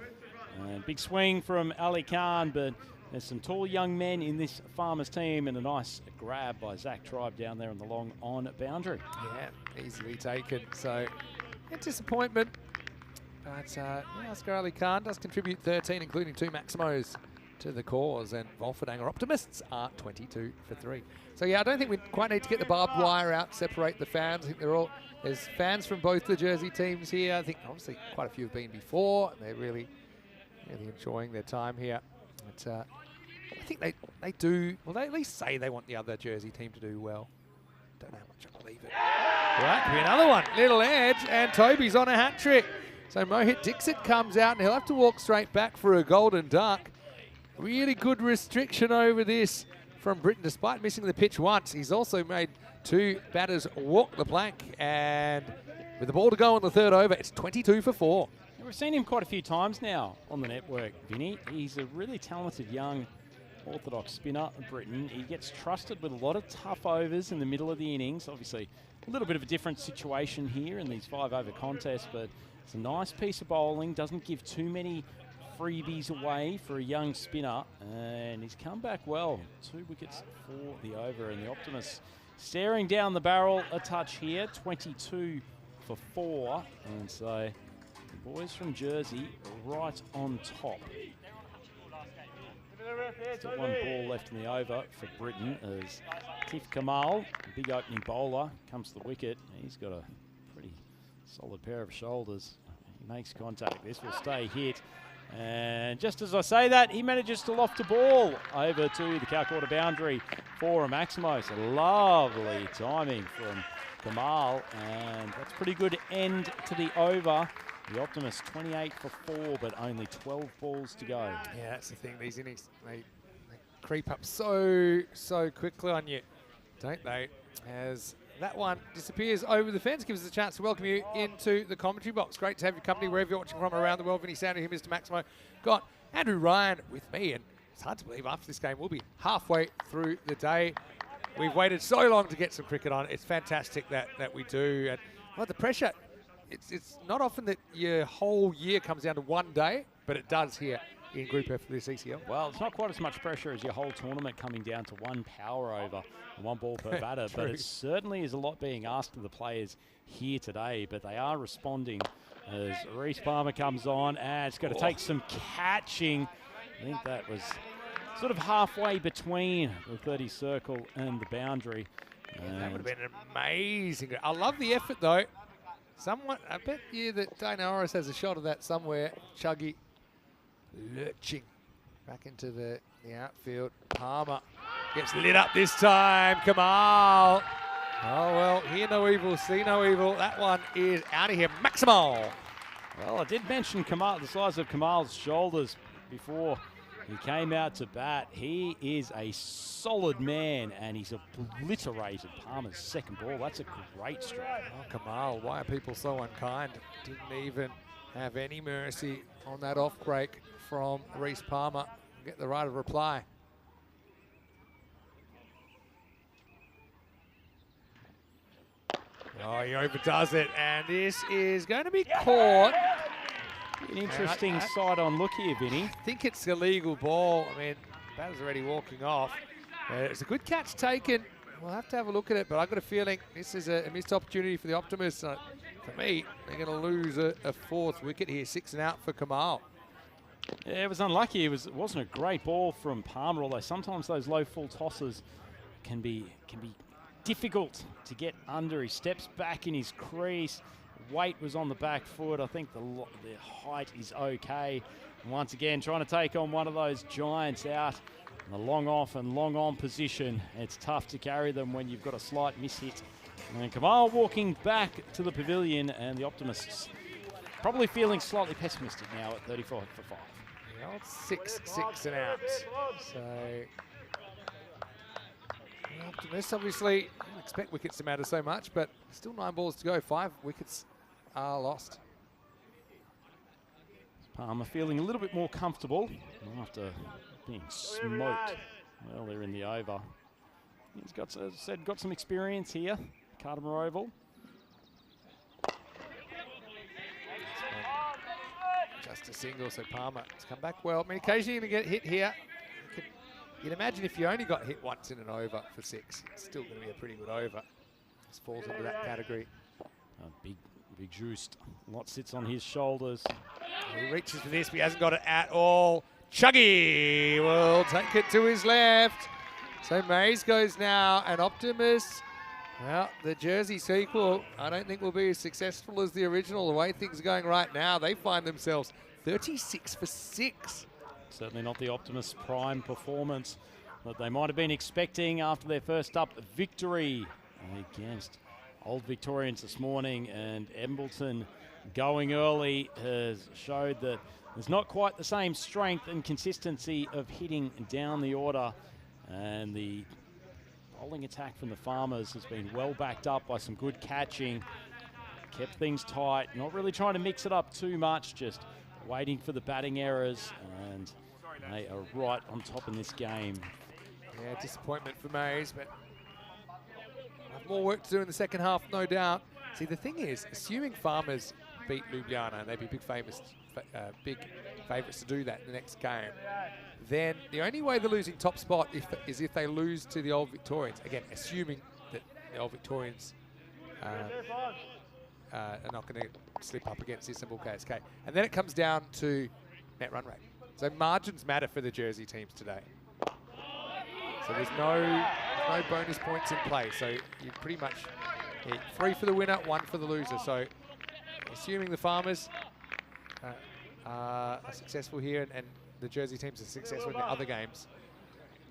[SPEAKER 2] Big swing from Ali Khan, but there's some tall young men in this Farmers team, and a nice grab by Zach Tribe down there on the long on boundary.
[SPEAKER 1] Yeah, easily taken. So, a disappointment. But Oscar Ali Khan does contribute 13, including 2 Maximos to the cause, and Wolfendanger Optimists are 22 for 3. So yeah, I don't think we quite need to get the barbed wire out, separate the fans. I think there's fans from both the Jersey teams here. I think obviously quite a few have been before, and they're really enjoying their time here. But I think they do, well, they at least say they want the other Jersey team to do well. Don't know how much I believe it. Right, could be another one. Little edge, and Toby's on a hat trick. So Mohit Dixit comes out, and he'll have to walk straight back for a golden duck. Really good restriction over this from Britain, despite missing the pitch once. He's also made 2 batters walk the plank, and with the ball to go on the 3rd over, it's 22 for 4.
[SPEAKER 2] We've seen him quite a few times now on the network, Vinny. He's a really talented young orthodox spinner in Britain. He gets trusted with a lot of tough overs in the middle of the innings. Obviously, a little bit of a different situation here in these 5-over contests, but it's a nice piece of bowling. Doesn't give too many freebies away for a young spinner, and he's come back well. 2 wickets for the over, and the Optimists staring down the barrel a touch here. 22 for 4, and so the boys from Jersey right on top. Still 1 ball left in the over for Britain as Tiff Kamal, big opening bowler, comes to the wicket. He's got a pretty solid pair of shoulders. He makes contact. This will stay hit. And just as I say that, he manages to loft a ball over to the Calcutta boundary for a Maximo. So lovely timing from Kamal, and that's a pretty good end to the over. The Optimists 28 for 4, but only 12 balls to go.
[SPEAKER 1] Yeah, that's the thing. These innings, they creep up so quickly on you, don't they? As that one disappears over the fence, gives us a chance to welcome you into the commentary box. Great to have your company wherever you're watching from around the world. Vinny Sandu here, Mr. Maximo. Got Andrew Ryan with me, and it's hard to believe after this game we'll be halfway through the day. We've waited so long to get some cricket on. It's fantastic that we do. And well, the pressure, it's not often that your whole year comes down to one day, but it does here in Group F for this ECL.
[SPEAKER 2] Well, it's not quite as much pressure as your whole tournament coming down to 1 power over and 1 ball per batter, but it certainly is a lot being asked of the players here today, but they are responding as Reece Palmer comes on, and it's going to take some catching. I think that was sort of halfway between the 30 circle and the boundary.
[SPEAKER 1] Yeah, that would have been an amazing. I love the effort though. I bet you that Dana Orris has a shot of that somewhere. Chuggy lurching back into the outfield. Palmer gets lit up this time. Kamal. Oh, well, hear no evil, see no evil. That one is out of here. Maximal.
[SPEAKER 2] Well, I did mention Kamal, the size of Kamal's shoulders before he came out to bat. He is a solid man, and he's obliterated Palmer's second ball. That's a great strike.
[SPEAKER 1] Oh, Kamal, why are people so unkind? Didn't even have any mercy on that off break from Reece Palmer. Get the right of reply. Oh, he overdoes it, and this is going to be caught.
[SPEAKER 2] An interesting side-on look here, Vinny.
[SPEAKER 1] I think it's a legal ball. I mean, batter's already walking off. It's a good catch taken. We'll have to have a look at it, but I've got a feeling this is a missed opportunity for the Optimists. For me, they're going to lose a 4th wicket here. 6 and out for Kamal.
[SPEAKER 2] Yeah, it was unlucky. It wasn't a great ball from Palmer, although sometimes those low full tosses can be difficult to get under. He steps back in his crease. Weight was on the back foot. I think the height is okay. And once again, trying to take on one of those giants out in the long off and long on position. It's tough to carry them when you've got a slight mishit. And Kamal walking back to the pavilion, and the Optimists probably feeling slightly pessimistic now at 34 for 5.
[SPEAKER 1] The old 6 and out. So the Optimists obviously don't expect wickets to matter so much, but still 9 balls to go. 5 wickets are lost.
[SPEAKER 2] Palmer feeling a little bit more comfortable after being smoked earlier in the over. He's got, as I said, got some experience here. Carter Oval.
[SPEAKER 1] Just a single, so Palmer has come back well. I mean, occasionally you're going to get hit here. You'd imagine if you only got hit once in an over for 6, it's still going to be a pretty good over. This falls into that category.
[SPEAKER 2] Big Just. A lot sits on his shoulders.
[SPEAKER 1] He reaches for this, but he hasn't got it at all. Chuggy will take it to his left. So Mays goes now, and Optimus, well, the Jersey sequel, I don't think will be as successful as the original. The way things are going right now, they find themselves 36 for 6.
[SPEAKER 2] Certainly not the Optimus Prime performance that they might have been expecting after their first up victory against Old Victorians this morning. And Embleton going early has showed that there's not quite the same strength and consistency of hitting down the order. And the bowling attack from the Farmers has been well backed up by some good catching. Kept things tight, not really trying to mix it up too much, just waiting for the batting errors, and they are right on top in this game.
[SPEAKER 1] Yeah, disappointment for Mays, but have more work to do in the second half, no doubt. See, the thing is, assuming Farmers beat Ljubljana, and they'd be big favourites to do that in the next game, then the only way they're losing top spot is if they lose to the Old Victorians. Again, assuming that the Old Victorians are not going to slip up against Istanbul KSK. And then it comes down to net run rate. So margins matter for the Jersey teams today. So there's no bonus points in play. So you pretty much hit 3 for the winner, 1 for the loser. So assuming the Farmers are successful here and the Jersey teams are successful in the other games,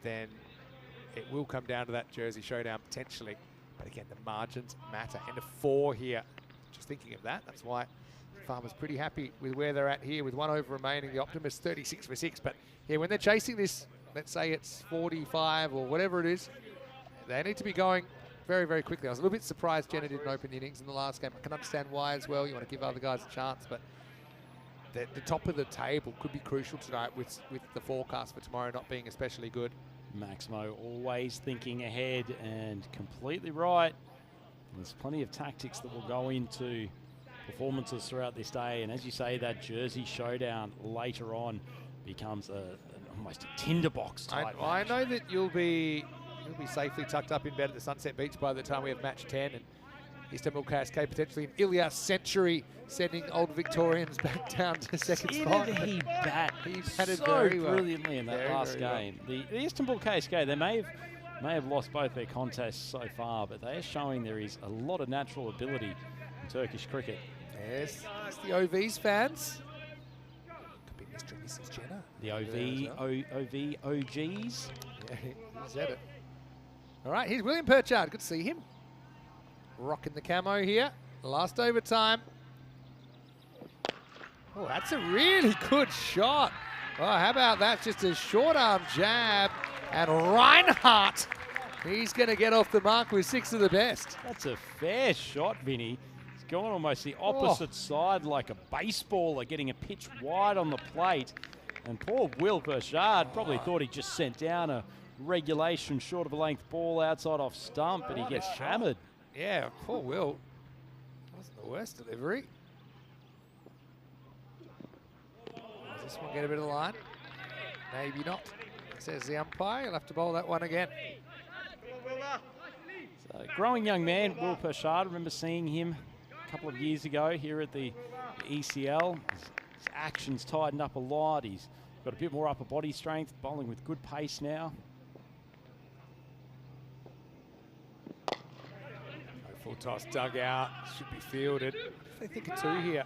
[SPEAKER 1] then it will come down to that Jersey showdown potentially. But again, the margins matter. And a 4 here. Just thinking of that, that's why Farmers pretty happy with where they're at here with 1 over remaining. The Optimist 36 for 6. But yeah, when they're chasing this, let's say it's 45 or whatever it is, they need to be going very, very quickly. I was a little bit surprised Jenna didn't open the innings in the last game. I can understand why as well. You want to give other guys a chance, but the top of the table could be crucial tonight with the forecast for tomorrow not being especially good.
[SPEAKER 2] Maximo always thinking ahead and completely right. There's plenty of tactics that will go into performances throughout this day, and as you say, that Jersey showdown later on becomes almost a tinderbox type
[SPEAKER 1] I
[SPEAKER 2] match.
[SPEAKER 1] know that you'll be safely tucked up in bed at the Sunset Beach by the time we have match 10, and Istanbul KSK potentially an Ilyas century sending Old Victorians back down to second spot.
[SPEAKER 2] He batted so
[SPEAKER 1] very well.
[SPEAKER 2] brilliantly in that last game. Well. The Istanbul KSK, they may have lost both their contests so far, but they are showing there is a lot of natural ability in Turkish cricket.
[SPEAKER 1] Yes, it's the OVs fans. Could be Mr. and Mrs. Jenner.
[SPEAKER 2] The OGs.
[SPEAKER 1] Yeah, he said it. All right, here's William Perchard. Good to see him. Rocking the camo here. Last overtime. Oh, that's a really good shot. Oh, how about that? Just a short arm jab. And Reinhardt, he's going to get off the mark with 6 of the best.
[SPEAKER 2] That's a fair shot, Vinny. He's going almost the opposite side like a baseballer, getting a pitch wide on the plate. And poor Will Perchard probably thought he just sent down a regulation short of a length ball outside off stump, but he gets hammered.
[SPEAKER 1] Yeah, poor Will. Wasn't the worst delivery. Does this one get a bit of the line? Maybe not. Says the umpire. He'll have to bowl that one again.
[SPEAKER 2] So, growing young man, Will Perchard. Remember seeing him a couple of years ago here at the ECL. His action's tightened up a lot. He's got a bit more upper body strength, bowling with good pace now.
[SPEAKER 1] Full toss dug out. Should be fielded. They think of 2 here.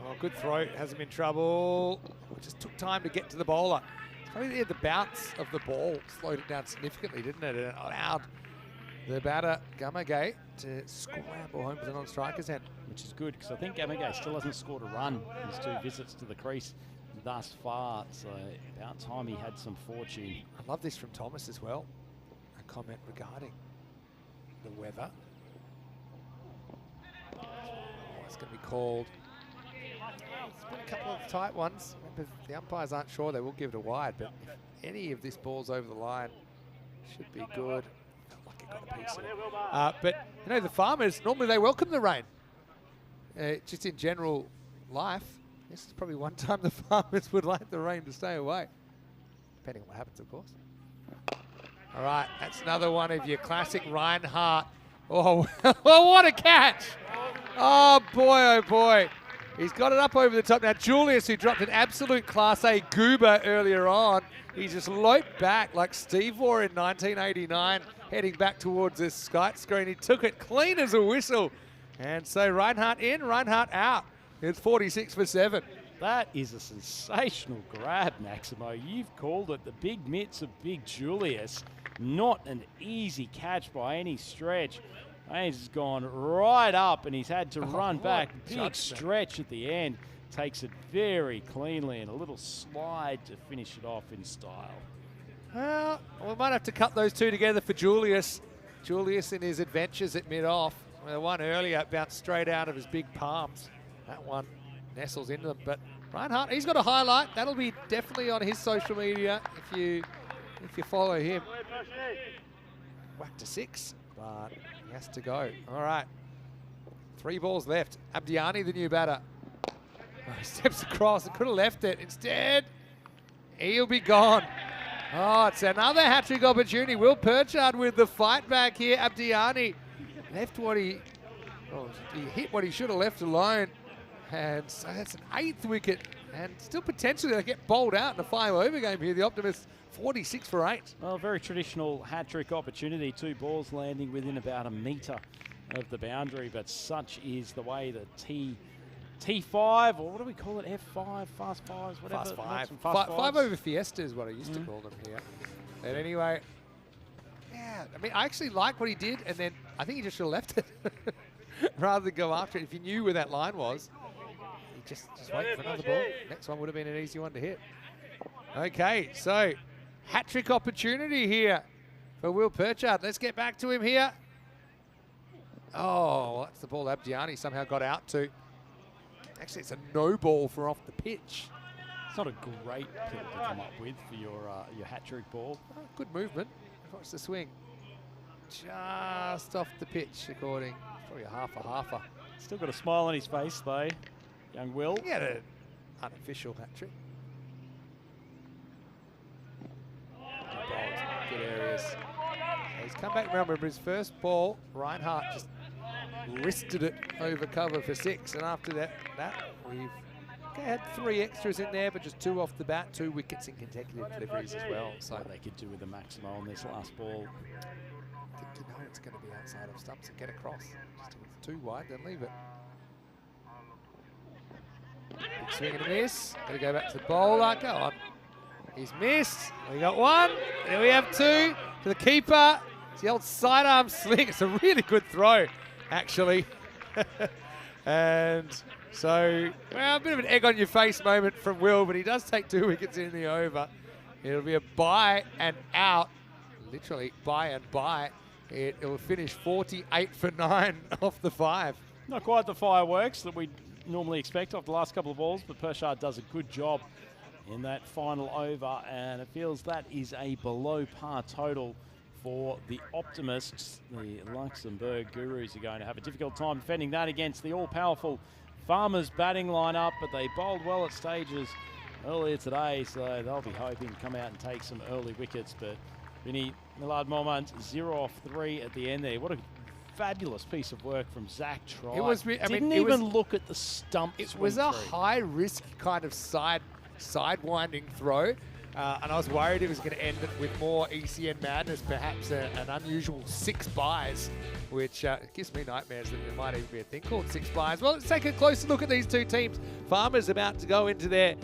[SPEAKER 1] Oh, good throw. Has him in trouble. Just took time to get to the bowler. Probably the bounce of the ball slowed it down significantly, didn't it? And it allowed the batter, Gamagay, to scramble home to the non-striker's end.
[SPEAKER 2] Which is good, because I think Gamagay still hasn't scored a run in his 2 visits to the crease thus far. So about time he had some fortune.
[SPEAKER 1] I love this from Thomas as well. A comment regarding the weather. It's going to be called. It's been a couple of tight ones. Remember, the umpires aren't sure, they will give it a wide, but if any of this ball's over the line, should be good. got a piece of it. But, you know, the farmers, normally they welcome the rain. Just in general life, this is probably one time the farmers would like the rain to stay away. Depending on what happens, of course. All right, that's another one of your classic Reinhardt. Oh, well, what a catch. Oh, boy. He's got it up over the top. Now, Julius, who dropped an absolute Class A goober earlier on, he just loped back like Steve wore in 1989, heading back towards this Skype screen. He took it clean as a whistle. And so Reinhardt in, Reinhardt out. It's 46 for 7.
[SPEAKER 2] That is a sensational grab, Maximo. You've called it the big mitts of Big Julius. Not an easy catch by any stretch. He's gone right up and he's had to run back. Big stretch at the end. Takes it very cleanly and a little slide to finish it off in style.
[SPEAKER 1] Well, we might have to cut those two together for Julius. Julius in his adventures at mid-off. The one earlier bounced straight out of his big palms. That one nestles into them. But Reinhardt, he's got a highlight. That'll be definitely on his social media if you follow him. Whack to 6, but he has to go. All right. 3 balls left. Abdiani, the new batter. Oh, he steps across. He could have left it. Instead, he'll be gone. Oh, it's another hat-trick opportunity. Will Perchard with the fight back here. Abdiani left what he hit what he should have left alone. And so that's an 8th wicket. And still potentially they get bowled out in a 5-over game here. The Optimists 46 for 8.
[SPEAKER 2] Well, very traditional hat-trick opportunity. 2 balls landing within about a metre of the boundary. But such is the way the T5, or what do we call it? F5, fast fives, whatever.
[SPEAKER 1] Fast 5.
[SPEAKER 2] Fast
[SPEAKER 1] 5-over Fiesta is what I used to call them here. But anyway, yeah, I mean, I actually like what he did, and then I think he just should have left it rather than go after it. If he knew where that line was, he just wait for another ball. Next one would have been an easy one to hit. Okay, so hat-trick opportunity here for Will Perchard. Let's get back to him here. Oh, well, that's the ball Abdiani somehow got out to. Actually, it's a no ball for off the pitch.
[SPEAKER 2] It's not a great pill to come up with for your hat-trick ball.
[SPEAKER 1] Oh, good movement. Watch the swing. Just off the pitch, according. Probably a halfer.
[SPEAKER 2] Still got a smile on his face, though. Young Will.
[SPEAKER 1] He had an unofficial hat-trick. Good areas. He's come back, remember, his first ball, Reinhardt just wristed it over cover for 6. And after that we've had 3 extras in there, but just 2 off the bat, 2 wickets in consecutive deliveries as well. So
[SPEAKER 2] what they could do with the Maximo on this last ball.
[SPEAKER 1] Good to know it's going to be outside of stumps and get across. Just if it's too wide, then leave it. Big swing and a miss. Got to go back to the bowler. Go on. He's missed. We got 1. There we have 2 to the keeper. It's the old sidearm sling. It's a really good throw, actually. And so, well, a bit of an egg on your face moment from Will, but he does take 2 wickets in the over. It'll be a bye and out. Literally bye and bye. It will finish 48 for 9 off the 5.
[SPEAKER 2] Not quite the fireworks that we normally expect off the last couple of balls, but Perchard does a good job in that final over, and it feels that is a below par total for the Optimists. The Luxembourg Gurus are going to have a difficult time defending that against the all-powerful Farmers batting lineup, but they bowled well at stages earlier today, so they'll be hoping to come out and take some early wickets. But Vinny Millard-Mormont 0 off 3 at the end there. What a fabulous piece of work from Zach Tribe.
[SPEAKER 1] It was,
[SPEAKER 2] Didn't even look at the stump.
[SPEAKER 1] It was a high-risk kind of sidewinding throw, and I was worried it was going to end with more ECN madness, perhaps an unusual 6 byes, which gives me nightmares that there might even be a thing called 6 byes. Well, let's take a closer look at these 2 teams. Farmers about to go into their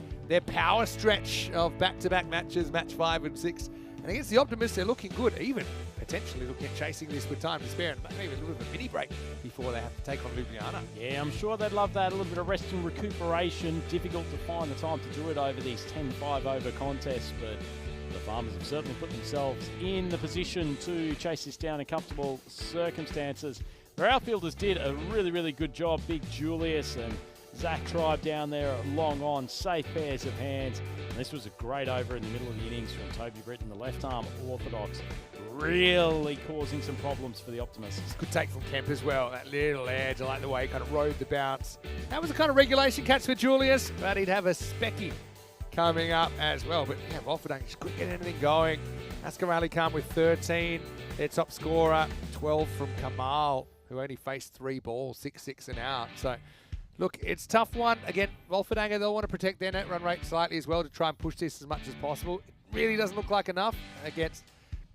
[SPEAKER 1] power stretch of back-to-back matches, match 5 and 6. And against the Optimists, they're looking good, even potentially looking at chasing this with time to spare, and maybe a little bit of a mini break before they have to take on Ljubljana.
[SPEAKER 2] Yeah, I'm sure they'd love that. A little bit of rest and recuperation. Difficult to find the time to do it over these 10 5-over contests, but the Farmers have certainly put themselves in the position to chase this down in comfortable circumstances. Their outfielders did a really, really good job. Big Julius and Zach Tribe down there long on, safe pairs of hands. And this was a great over in the middle of the innings from Toby Britton, the left arm orthodox, really causing some problems for the Optimists.
[SPEAKER 1] Good take from Kemp as well. That little edge, I like the way he kind of rode the bounce. That was a kind of regulation catch for Julius, but he'd have a specky coming up as well. But yeah, Wolferdang just couldn't get anything going. Askarali Khan with 13. Their top scorer, 12 from Kamal, who only faced 3 balls, 6 and out. So look, it's a tough one. Again, Wolferdang, they'll want to protect their net run rate slightly as well to try and push this as much as possible. It really doesn't look like enough against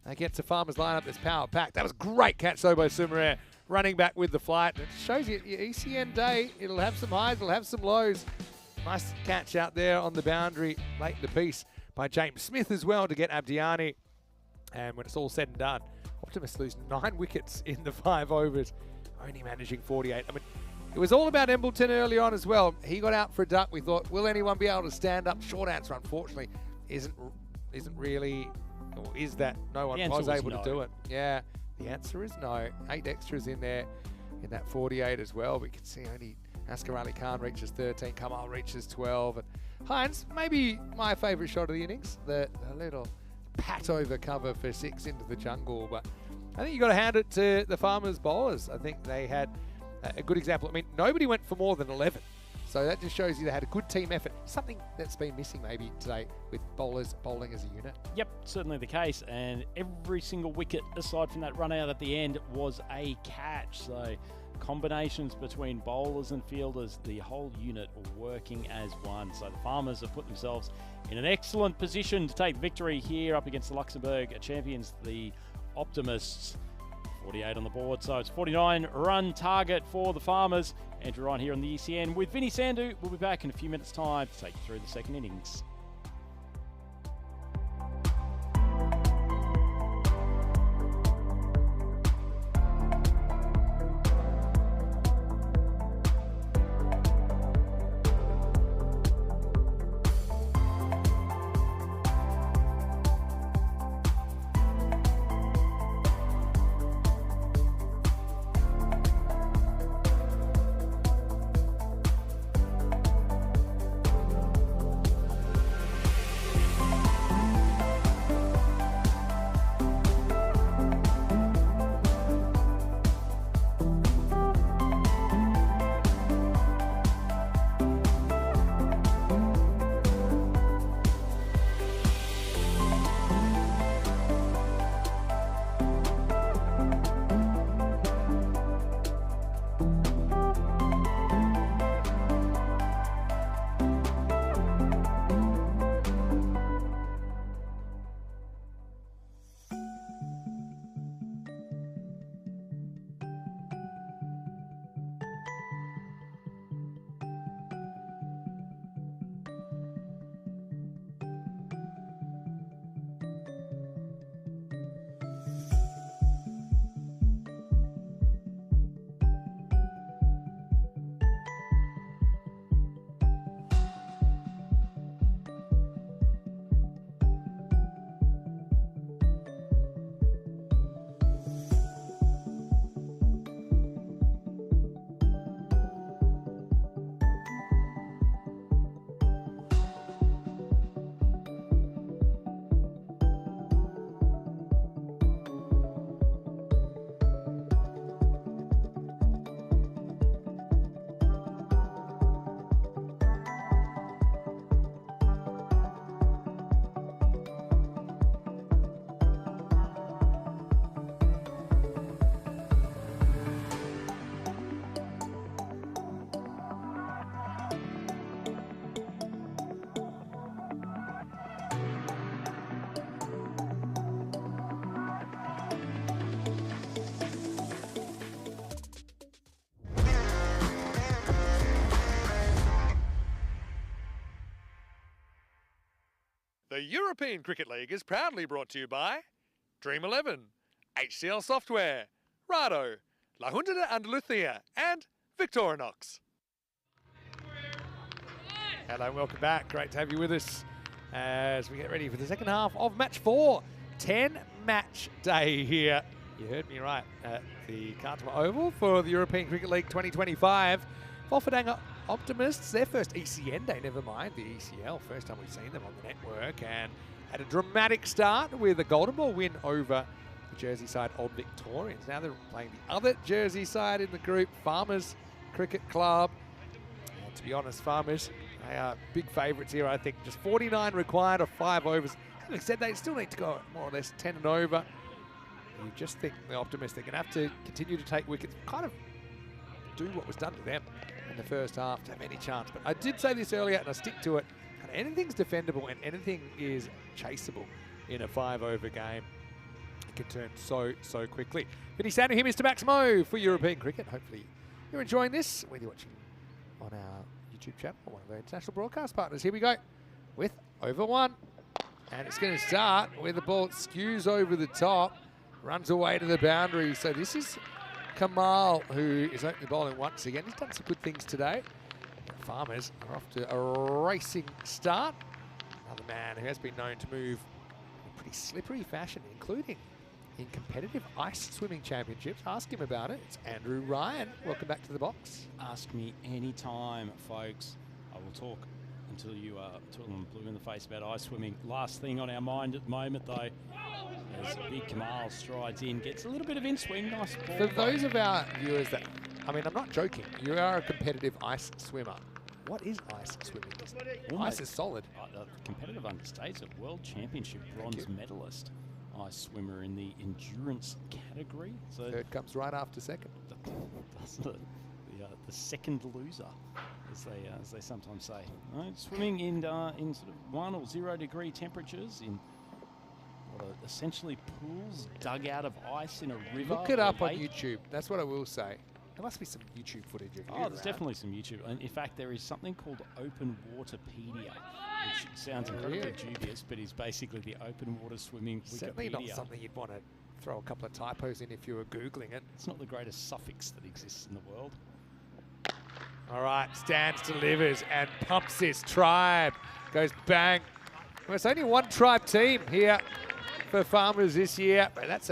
[SPEAKER 1] the Farmers lineup that's power packed. That was a great catch though by Sumarare, running back with the flight. It shows you your ECN day. It'll have some highs, it'll have some lows. Nice catch out there on the boundary late in the piece by James Smith as well to get Abdiani. And when it's all said and done, Optimists lose 9 wickets in the 5 overs, only managing 48. I mean, it was all about Embleton early on as well. He got out for a duck. We thought, will anyone be able to stand up? Short answer, unfortunately, isn't really, or is that no one was able to do it? Yeah, the answer is no. 8 extras in there in that 48 as well. We can see only Askarali Khan reaches 13, Kamal reaches 12. And Hines, maybe my favourite shot of the innings, the little pat over cover for 6 into the jungle. But I think you got to hand it to the Farmers bowlers. I think they had a good example. I mean, nobody went for more than 11. So that just shows you they had a good team effort. Something that's been missing maybe today with bowlers bowling as a unit.
[SPEAKER 2] Yep, certainly the case. And every single wicket, aside from that run out at the end, was a catch. So combinations between bowlers and fielders, the whole unit working as one. So the Farmers have put themselves in an excellent position to take victory here up against the Luxembourg champions, the Optimists. 48 on the board, so it's 49 run target for the Farmers. Andrew Ryan here on the ECN with Vinny Sandhu. We'll be back in a few minutes' time to take you through the second innings.
[SPEAKER 1] The European Cricket League is proudly brought to you by Dream 11, HCL Software, Rado, La Junta de Andalucía, and Victorinox. Hello and welcome back. Great to have you with us as we get ready for the second half of match 4. 10-match day here. You heard me right at the Cartama Oval for the European Cricket League 2025. Wolferdang Optimists, their first ECN day, never mind the ECL. First time we've seen them on the network, and had a dramatic start with a golden ball win over the Jersey side Old Victorians. Now they're playing the other Jersey side in the group, Farmers Cricket Club. And to be honest, Farmers, they are big favourites here, I think. Just 49 required of 5 overs. Having said, they still need to go more or less 10 and over. You just think the Optimists, they're going to have to continue to take wickets, kind of do what was done to them in the first half to have any chance. But I did say this earlier, and I stick to it. Anything's defendable and anything is chaseable in a 5-over game. It can turn so quickly. Vinny Sander here, Mr. Maximo, for European cricket. Hopefully you're enjoying this, whether you're watching on our YouTube channel or one of our international broadcast partners. Here we go with over 1. And it's going to start where the ball skews over the top, runs away to the boundary. So this is Kamal, who is opening bowling once again. He's done some good things today. Farmers are off to a racing start. Another man who has been known to move in a pretty slippery fashion, including in competitive ice swimming championships. Ask him about it. It's Andrew Ryan. Welcome back to the box.
[SPEAKER 5] Ask me anytime, folks. I will talk until I'm blue in the face about ice swimming. Last thing on our mind at the moment, though, as Big Kamal strides in, gets a little bit of in-swing. Nice ball.
[SPEAKER 1] For those of our viewers that, I mean, I'm not joking. You are a competitive ice swimmer. What is ice swimming? Ice is solid.
[SPEAKER 5] Competitive understates, a world championship bronze medalist ice swimmer in the endurance category. So
[SPEAKER 1] third comes right after second.
[SPEAKER 5] That's the second loser, as they sometimes say. Right, swimming in sort of 1 or 0 degree temperatures in what are essentially pools dug out of ice in a river.
[SPEAKER 1] Look it up on YouTube. That's what I will say. There must be some YouTube footage of you.
[SPEAKER 5] Oh, there's definitely some YouTube. And in fact, there is something called Open Waterpedia, which sounds incredibly dubious, but is basically the open water swimming Wikipedia.
[SPEAKER 1] Certainly not something you'd want to throw a couple of typos in if you were Googling it.
[SPEAKER 5] It's not the greatest suffix that exists in the world.
[SPEAKER 1] All right, Stans delivers and pumps this. Tribe goes bang. Well, it's only one Tribe team here for Farmers this year, but that's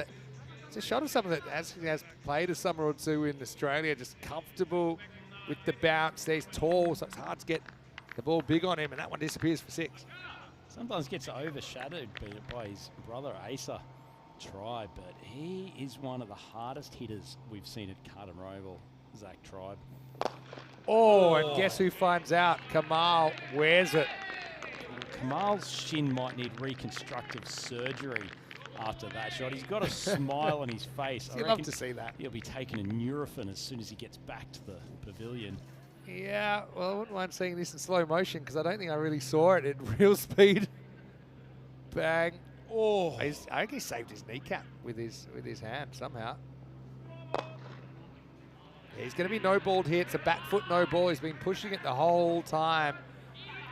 [SPEAKER 1] it's a shot of someone that has played a summer or two in Australia, just comfortable with the bounce. He's tall, so it's hard to get the ball big on him, and that one disappears for 6.
[SPEAKER 5] Sometimes gets overshadowed by his brother Asa Tribe, but he is one of the hardest hitters we've seen at Carlton Oval, Zach Tribe.
[SPEAKER 1] Oh, and guess who finds out? Kamal wears it.
[SPEAKER 5] Kamal's shin might need reconstructive surgery after that shot. He's got a smile on his face.
[SPEAKER 1] You'd love to see that.
[SPEAKER 5] He'll be taking a Nurofen as soon as he gets back to the pavilion.
[SPEAKER 1] Yeah, well, I wouldn't mind seeing this in slow motion because I don't think I really saw it at real speed. Bang. Oh, I think he saved his kneecap with his hand somehow. Yeah, he's going to be no-balled here. It's a bat foot no ball. He's been pushing it the whole time.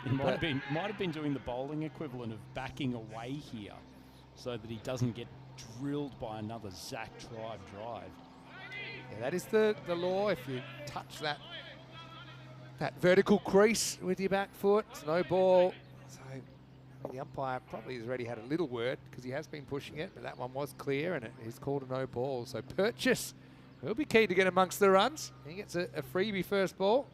[SPEAKER 5] He might have been doing the bowling equivalent of backing away here, so that he doesn't get drilled by another Zach Tribe drive.
[SPEAKER 1] Yeah, that is the law. If you touch that vertical crease with your back foot, it's no ball. So the umpire probably has already had a little word because he has been pushing it, but that one was clear and it is called a no ball. So Purchase will be key to get amongst the runs. He gets a freebie first ball.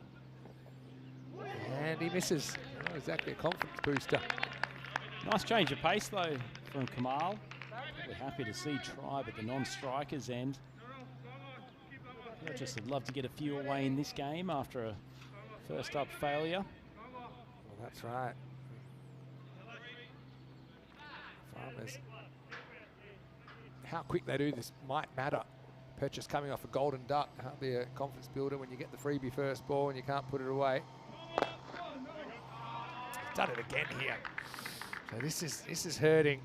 [SPEAKER 1] And he misses. Not exactly a confidence booster.
[SPEAKER 5] Nice change of pace, though, from Kamal. We're happy to see Tribe at the non-strikers end. Just would love to get a few away in this game after a first-up failure.
[SPEAKER 1] Well, that's right. Farmers. How quick they do this might matter. Purchase coming off a golden duck. Can't be a confidence builder when you get the freebie first ball and you can't put it away. Done it again here. So this is hurting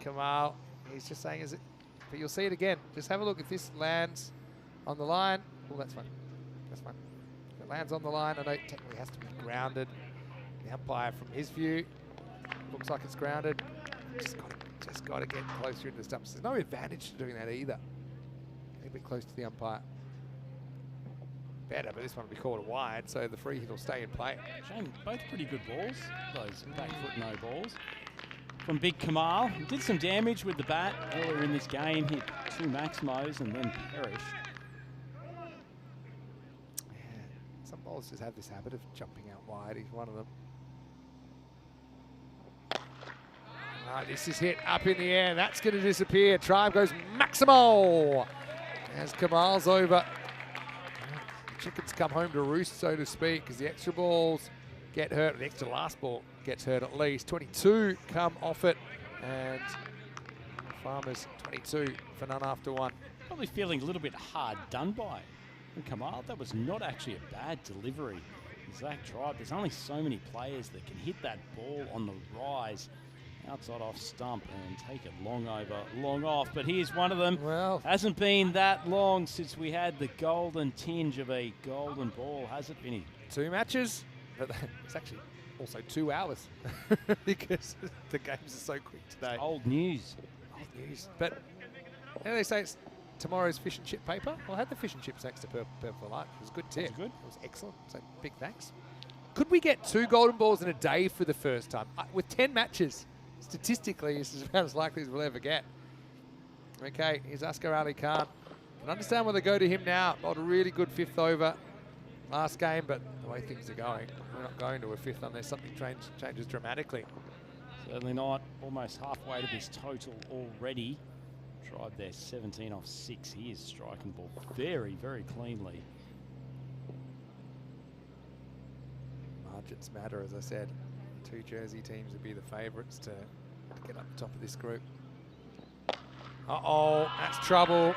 [SPEAKER 1] Kamal. He's just saying, is it? But you'll see it again. Just have a look if this lands on the line. Oh, that's fine. That's fine. If it lands on the line, I know it technically has to be grounded. The umpire, from his view, looks like it's grounded. Just got to get closer into the stumps. There's no advantage to doing that either. A bit close to the umpire. Better, but this one will be called a wide, so the free hit will stay in play.
[SPEAKER 5] Shane, both pretty good balls, those back foot no balls. From Big Kamal, he did some damage with the bat earlier in this game, hit 2 Maximos and then perished.
[SPEAKER 1] Yeah, some bowlers just have this habit of jumping out wide. He's one of them. This is hit up in the air. That's going to disappear. Tribe goes Maximo. As Kamal's over. The chickens come home to roost, so to speak, because the extra balls get hurt. The extra last ball gets hurt at least. 22 come off it. And Farmers 22 for none after one.
[SPEAKER 5] Probably feeling a little bit hard done by. And Kamal, that was not actually a bad delivery. Zach Tribe, there's only so many players that can hit that ball on the rise. Outside off stump and take it long over, long off. But here's one of them.
[SPEAKER 1] Well,
[SPEAKER 5] hasn't been that long since we had the golden tinge of a golden ball, has it, Vinny?
[SPEAKER 1] 2 matches, but it's actually also 2 hours because the games are so quick today.
[SPEAKER 5] Old news.
[SPEAKER 1] Old news. But they say it's tomorrow's fish and chip paper. Well, I had the fish and chips next to Purple for Light. It was a good tip.
[SPEAKER 5] Was it good?
[SPEAKER 1] It was excellent. So big thanks. Could we get 2 golden balls in a day for the first time? With 10 matches, statistically, this is about as likely as we'll ever get. Okay, here's Asghar Ali Khan. Can understand why they go to him now. Bowled a really good 5th over last game, but the way things are going, we're not going to a 5th unless something changes dramatically.
[SPEAKER 5] Certainly not. Almost halfway to this total already. Tried there 17 off 6. He is striking the ball very, very cleanly.
[SPEAKER 1] Margins matter, as I said. 2 Jersey teams would be the favourites to get up the top of this group. Uh-oh, that's trouble.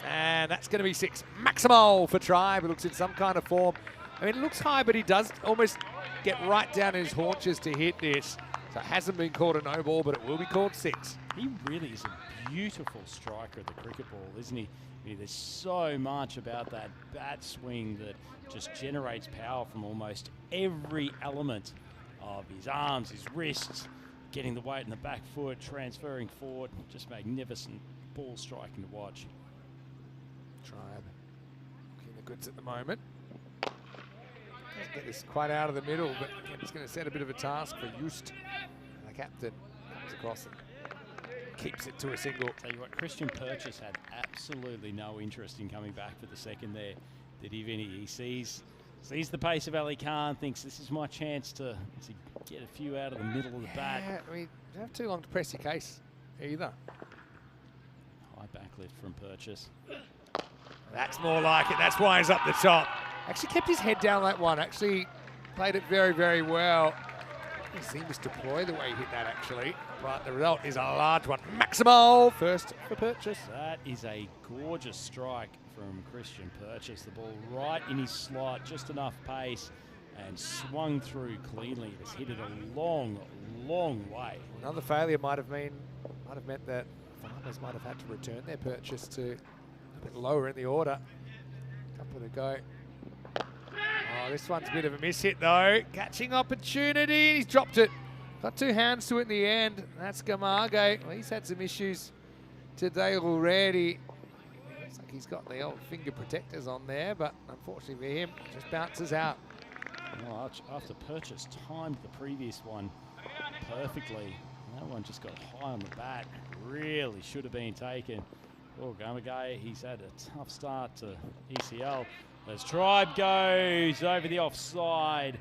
[SPEAKER 1] And that's going to be 6. Maximo for Tribe, who looks in some kind of form. I mean, it looks high, but he does almost get right down in his haunches to hit this. So it hasn't been called a no ball, but it will be called 6.
[SPEAKER 5] He really is a beautiful striker of the cricket ball, isn't he? I mean, there's so much about that bat swing that just generates power from almost every element of his arms, his wrists, getting the weight in the back foot, transferring forward. Just magnificent ball striking to watch.
[SPEAKER 1] Tribe looking the goods at the moment. Doesn't get this quite out of the middle, but again, it's going to set a bit of a task for Just. The captain comes across and keeps it to a single.
[SPEAKER 5] Tell you what, Christian Purchase had absolutely no interest in coming back for the second there. Did he, Vinny? He sees the pace of Ali Khan, thinks this is my chance to get a few out of the middle of the bat.
[SPEAKER 1] I mean, you don't have too long to press your case either.
[SPEAKER 5] High backlift from Purchase.
[SPEAKER 1] That's more like it. That's why he's up the top. Actually kept his head down that one. Actually played it very, very well. He seems to deploy the way he hit that, actually. But the result is a large one. Maximo first for Purchase.
[SPEAKER 5] That is a gorgeous strike from Christian Purchase. The ball right in his slot, just enough pace, and swung through cleanly. It has hit it a long, long way.
[SPEAKER 1] Another failure might have meant that Farmers might have had to return their Purchase to a bit lower in the order. Couple to go. Oh, this one's a bit of a miss hit though. Catching opportunity, and he's dropped it. Got 2 hands to it in the end. That's Gamarge. Well, he's had some issues today already. Looks like he's got the old finger protectors on there, but unfortunately for him, it just bounces out.
[SPEAKER 5] Well, after Purchase timed the previous one perfectly. That one just got high on the bat. Really should have been taken. Oh, Gamarge, he's had a tough start to ECL. As Tribe goes over the offside,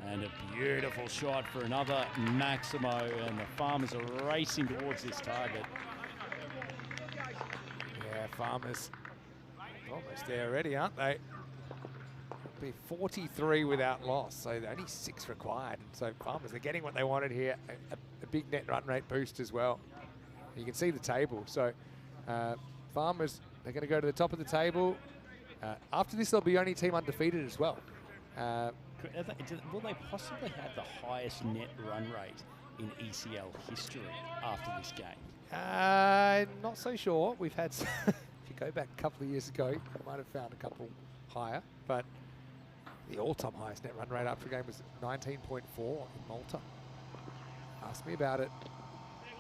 [SPEAKER 5] and a beautiful shot for another Maximo, and the Farmers are racing towards this target.
[SPEAKER 1] Yeah, Farmers almost there already, aren't they? It'll be 43 without loss, so only 6 required. And so Farmers are getting what they wanted here, a big net run rate boost as well. You can see the table. So Farmers, they're going to go to the top of the table. After this, they'll be only team undefeated as well.
[SPEAKER 5] Will they possibly have the highest net run rate in ECL history after this game?
[SPEAKER 1] Not so sure. We've had, if you go back a couple of years ago, you might have found a couple higher, but the all-time highest net run rate after a game was 19.4 in Malta. Ask me about it.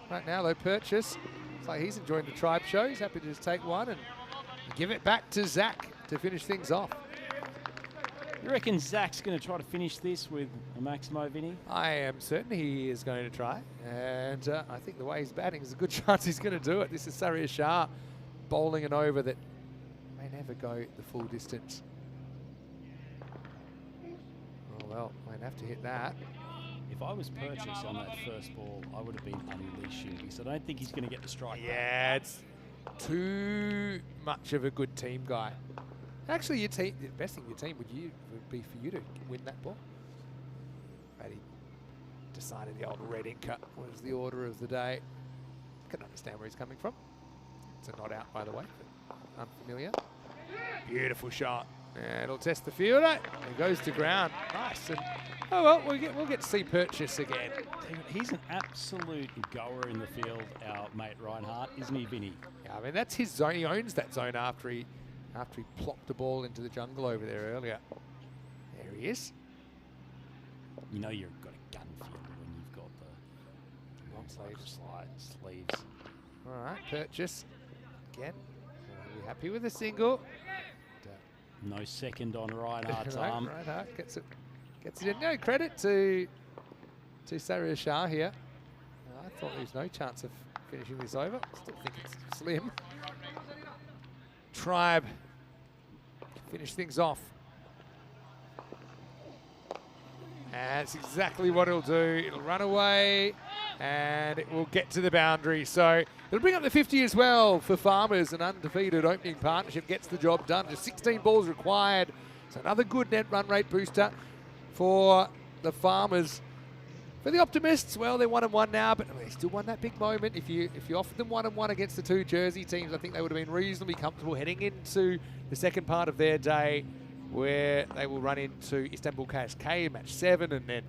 [SPEAKER 1] Right now, though, Purchase, looks like he's enjoying the Tribe show. He's happy to just take one and give it back to Zach to finish things off.
[SPEAKER 5] You reckon Zach's going to try to finish this with a Maximo, Vinny?
[SPEAKER 1] I am certain he is going to try, and I think the way he's batting is a good chance he's going to do it. This is Surya Shah bowling an over that may never go the full distance. well, might have to hit that.
[SPEAKER 5] If I was Purchase on that first ball, I would have been unleashing because I don't think he's going to get the strike.
[SPEAKER 1] Yeah, it's too much of a good team guy. Actually, your team, the best thing your team would be for you to win that ball. But he decided the old red inker was the order of the day. Can understand where he's coming from. It's a not out, by the way, but unfamiliar. Beautiful shot. And it'll test the fielder. He goes to ground. Nice. And, oh well, we'll get to see Purchase again.
[SPEAKER 5] He's an absolute goer in the field, our mate Reinhardt, isn't he, Vinny?
[SPEAKER 1] Yeah, I mean that's his zone. He owns that zone after he plopped the ball into the jungle over there earlier. There he is.
[SPEAKER 5] You know you've got a gun fielder when you've got the long sleeves.
[SPEAKER 1] All right, Purchase again. Are we happy with a single?
[SPEAKER 5] No second on Reinhardt's arm.
[SPEAKER 1] Reinhardt gets it in. No credit to Sarah Shah here. I thought there was no chance of finishing this over. Still think it's slim. Tribe finish things off. And that's exactly what it'll do. It'll run away and it will get to the boundary. So it'll bring up the 50 as well for Farmers. An undefeated opening partnership gets the job done. Just 16 balls required. So another good net run rate booster for the Farmers. For the Optimists, well, they're 1-1 now, but they still won that big moment. If you offered them 1-1 against the two Jersey teams, I think they would have been reasonably comfortable heading into the second part of their day, where they will run into Istanbul KSK in match 7 and then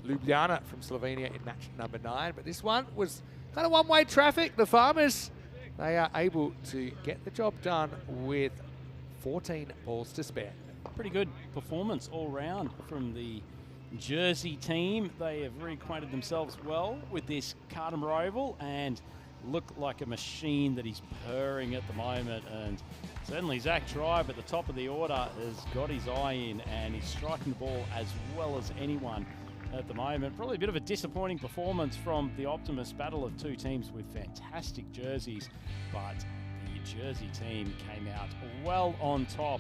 [SPEAKER 1] Ljubljana from Slovenia in match number 9. But this one was kind of one-way traffic. The Farmers, they are able to get the job done with 14 balls to spare.
[SPEAKER 5] Pretty good performance all round from the Jersey team. They have reacquainted themselves well with this Cardamom Oval and look like a machine that is purring at the moment. And certainly Zach Tribe at the top of the order has got his eye in and he's striking the ball as well as anyone at the moment. Probably a bit of a disappointing performance from the Optimist, battle of two teams with fantastic jerseys, but the Jersey team came out well on top.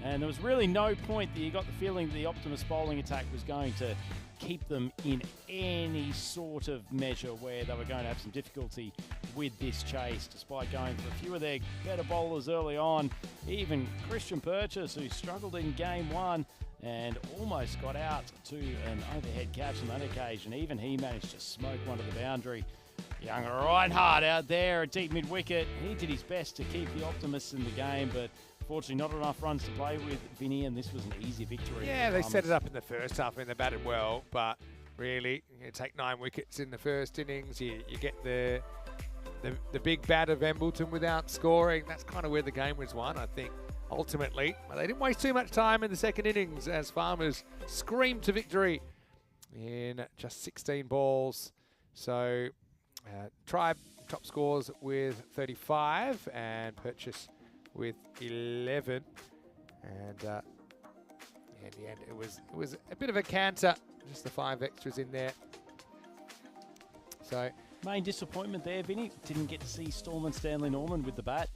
[SPEAKER 5] And there was really no point that you got the feeling that the Optimist bowling attack was going to keep them in any sort of measure where they were going to have some difficulty with this chase, despite going for a few of their better bowlers early on. Even Christian Purchase, who struggled in game 1 and almost got out to an overhead catch on that occasion. Even he managed to smoke one to the boundary. Young Reinhardt out there at deep mid-wicket. He did his best to keep the Optimists in the game, but fortunately not enough runs to play with, Vinny, and this was an easy victory.
[SPEAKER 1] Yeah, they set it up in the first half. I mean, they batted well, but really, you take 9 wickets in the first innings. You get the big bat of Embleton without scoring. That's kind of where the game was won, I think, ultimately. But they didn't waste too much time in the second innings as Farmers screamed to victory in just 16 balls. So Tribe top scores with 35 and Purchase with 11, and in the end it was a bit of a canter, just the 5 extras in there. So
[SPEAKER 5] main disappointment there, Vinny, didn't get to see Storm Stanley Norman with the bat.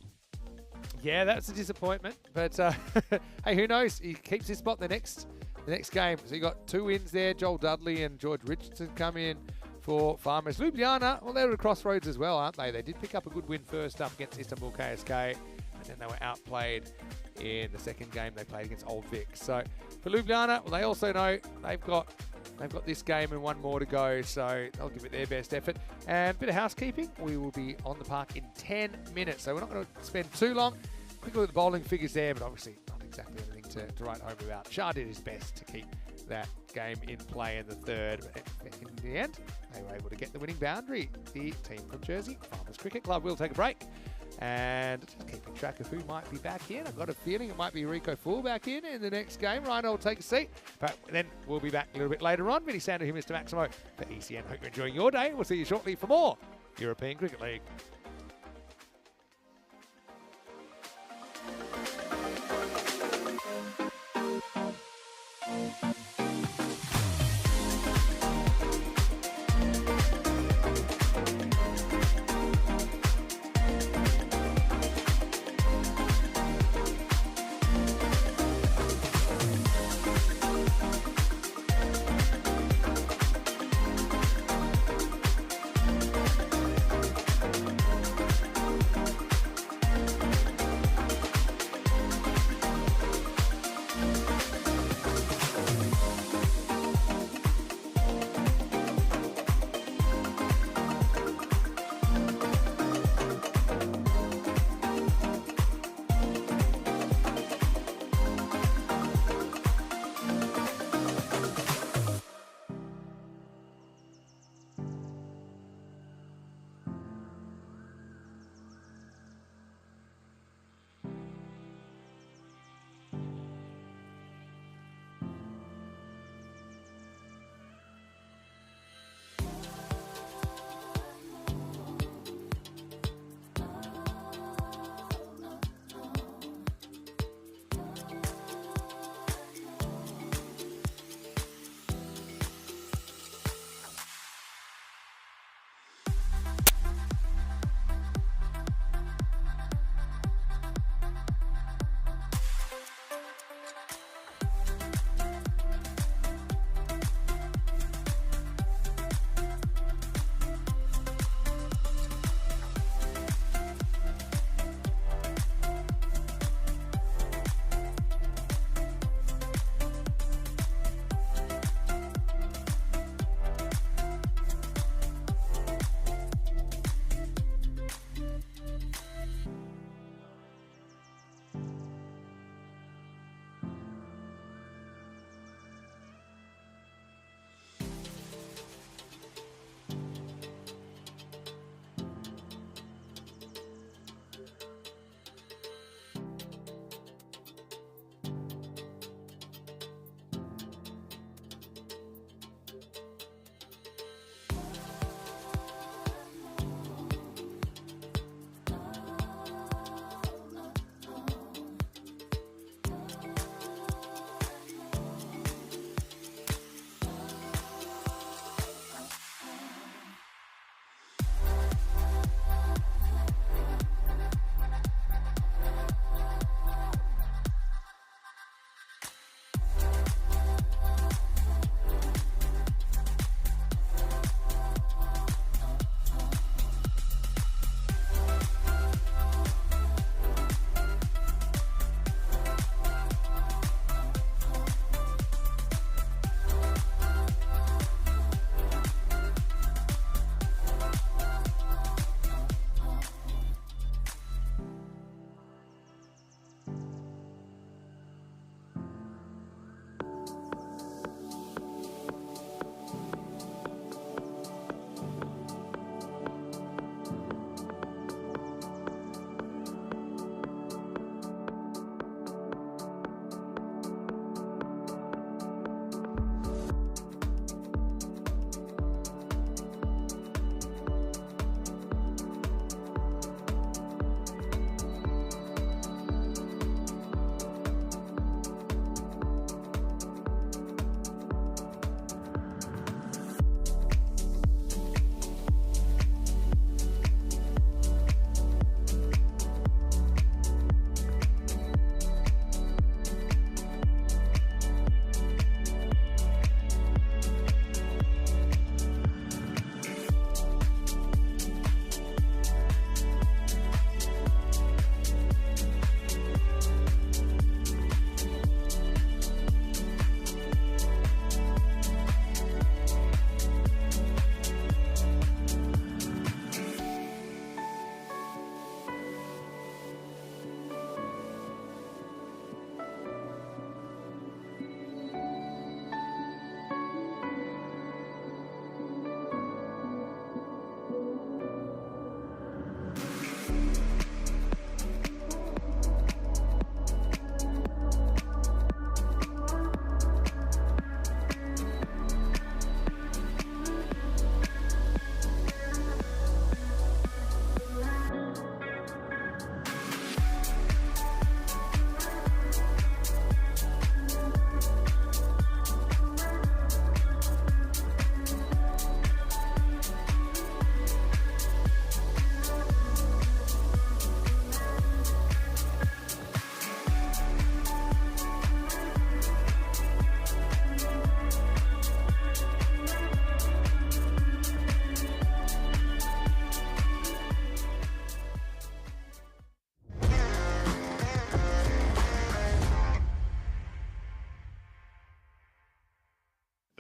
[SPEAKER 1] Yeah, that's a disappointment, but hey, who knows? He keeps his spot in the next game. So you got 2 wins there. Joel Dudley and George Richardson come in for Farmers. Ljubljana, well, they're at a crossroads as well, aren't they? They did pick up a good win first up against Istanbul KSK. And then they were outplayed in the second game they played against Old Vic. So for Ljubljana, well, they also know they've got this game and 1 more to go, so they'll give it their best effort. And a bit of housekeeping, we will be on the park in 10 minutes, so we're not going to spend too long. Quick look at the bowling figures there, but obviously not exactly anything to write home about. Shah did his best to keep that game in play in the third, but in the end, they were able to get the winning boundary. The team from Jersey, Farmers Cricket Club, will take a break. And just keeping track of who might be back in. I've got a feeling it might be Rico Full back in the next game. Ryan will take a seat. But then we'll be back a little bit later on. Vinny Sander here, Mr. Maximo for ECN. Hope you're enjoying your day. We'll see you shortly for more European Cricket League.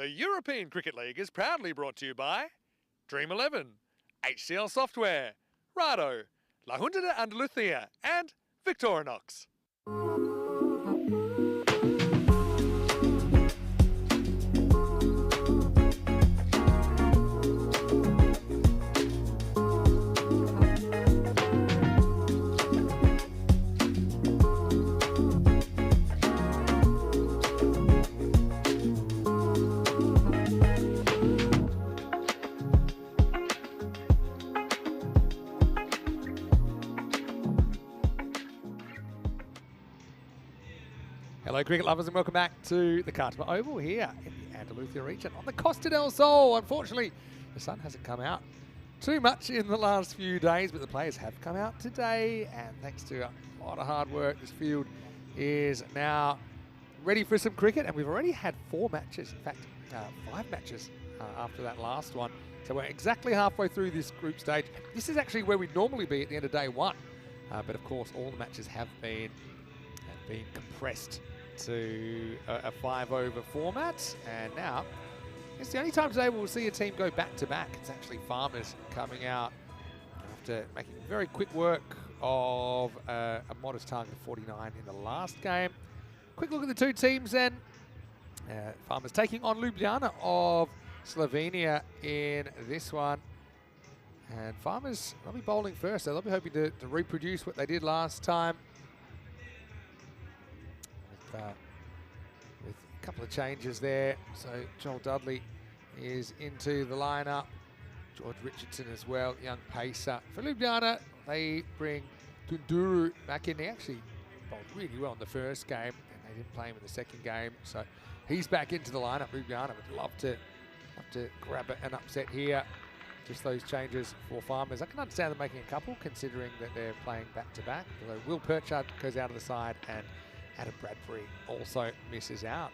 [SPEAKER 1] The European Cricket League is proudly brought to you by Dream 11, HCL Software, Rado, La Junta de Andalucía, and Victorinox. Hello cricket lovers and welcome back to the Khartoum Oval here in the Andalusia region on the Costa del Sol. Unfortunately, the sun hasn't come out too much in the last few days, but the players have come out today, and thanks to a lot of hard work, this field is now ready for some cricket, and we've already had 4 matches, in fact 5 matches after that last one. So we're exactly halfway through this group stage. This is actually where we'd normally be at the end of day 1, but of course all the matches have been compressed to a 5-over format, and now it's the only time today we'll see a team go back-to-back. It's actually Farmers coming out after making very quick work of a modest target of 49 in the last game. Quick look at the 2 teams then. Farmers taking on Ljubljana of Slovenia in this one. And Farmers, they'll be bowling first, so they'll be hoping to reproduce what they did last time. With a couple of changes there. So Joel Dudley is into the lineup. George Richardson as well, young pacer. For Ljubljana, they bring Tunduru back in. He actually bowled really well in the first game, and they didn't play him in the second game. So he's back into the lineup. Ljubljana would love to grab an upset here. Just those changes for Farmers. I can understand them making a couple, considering that they're playing back-to-back. Although Will Perchard goes out of the side, and Adam Bradbury also misses out.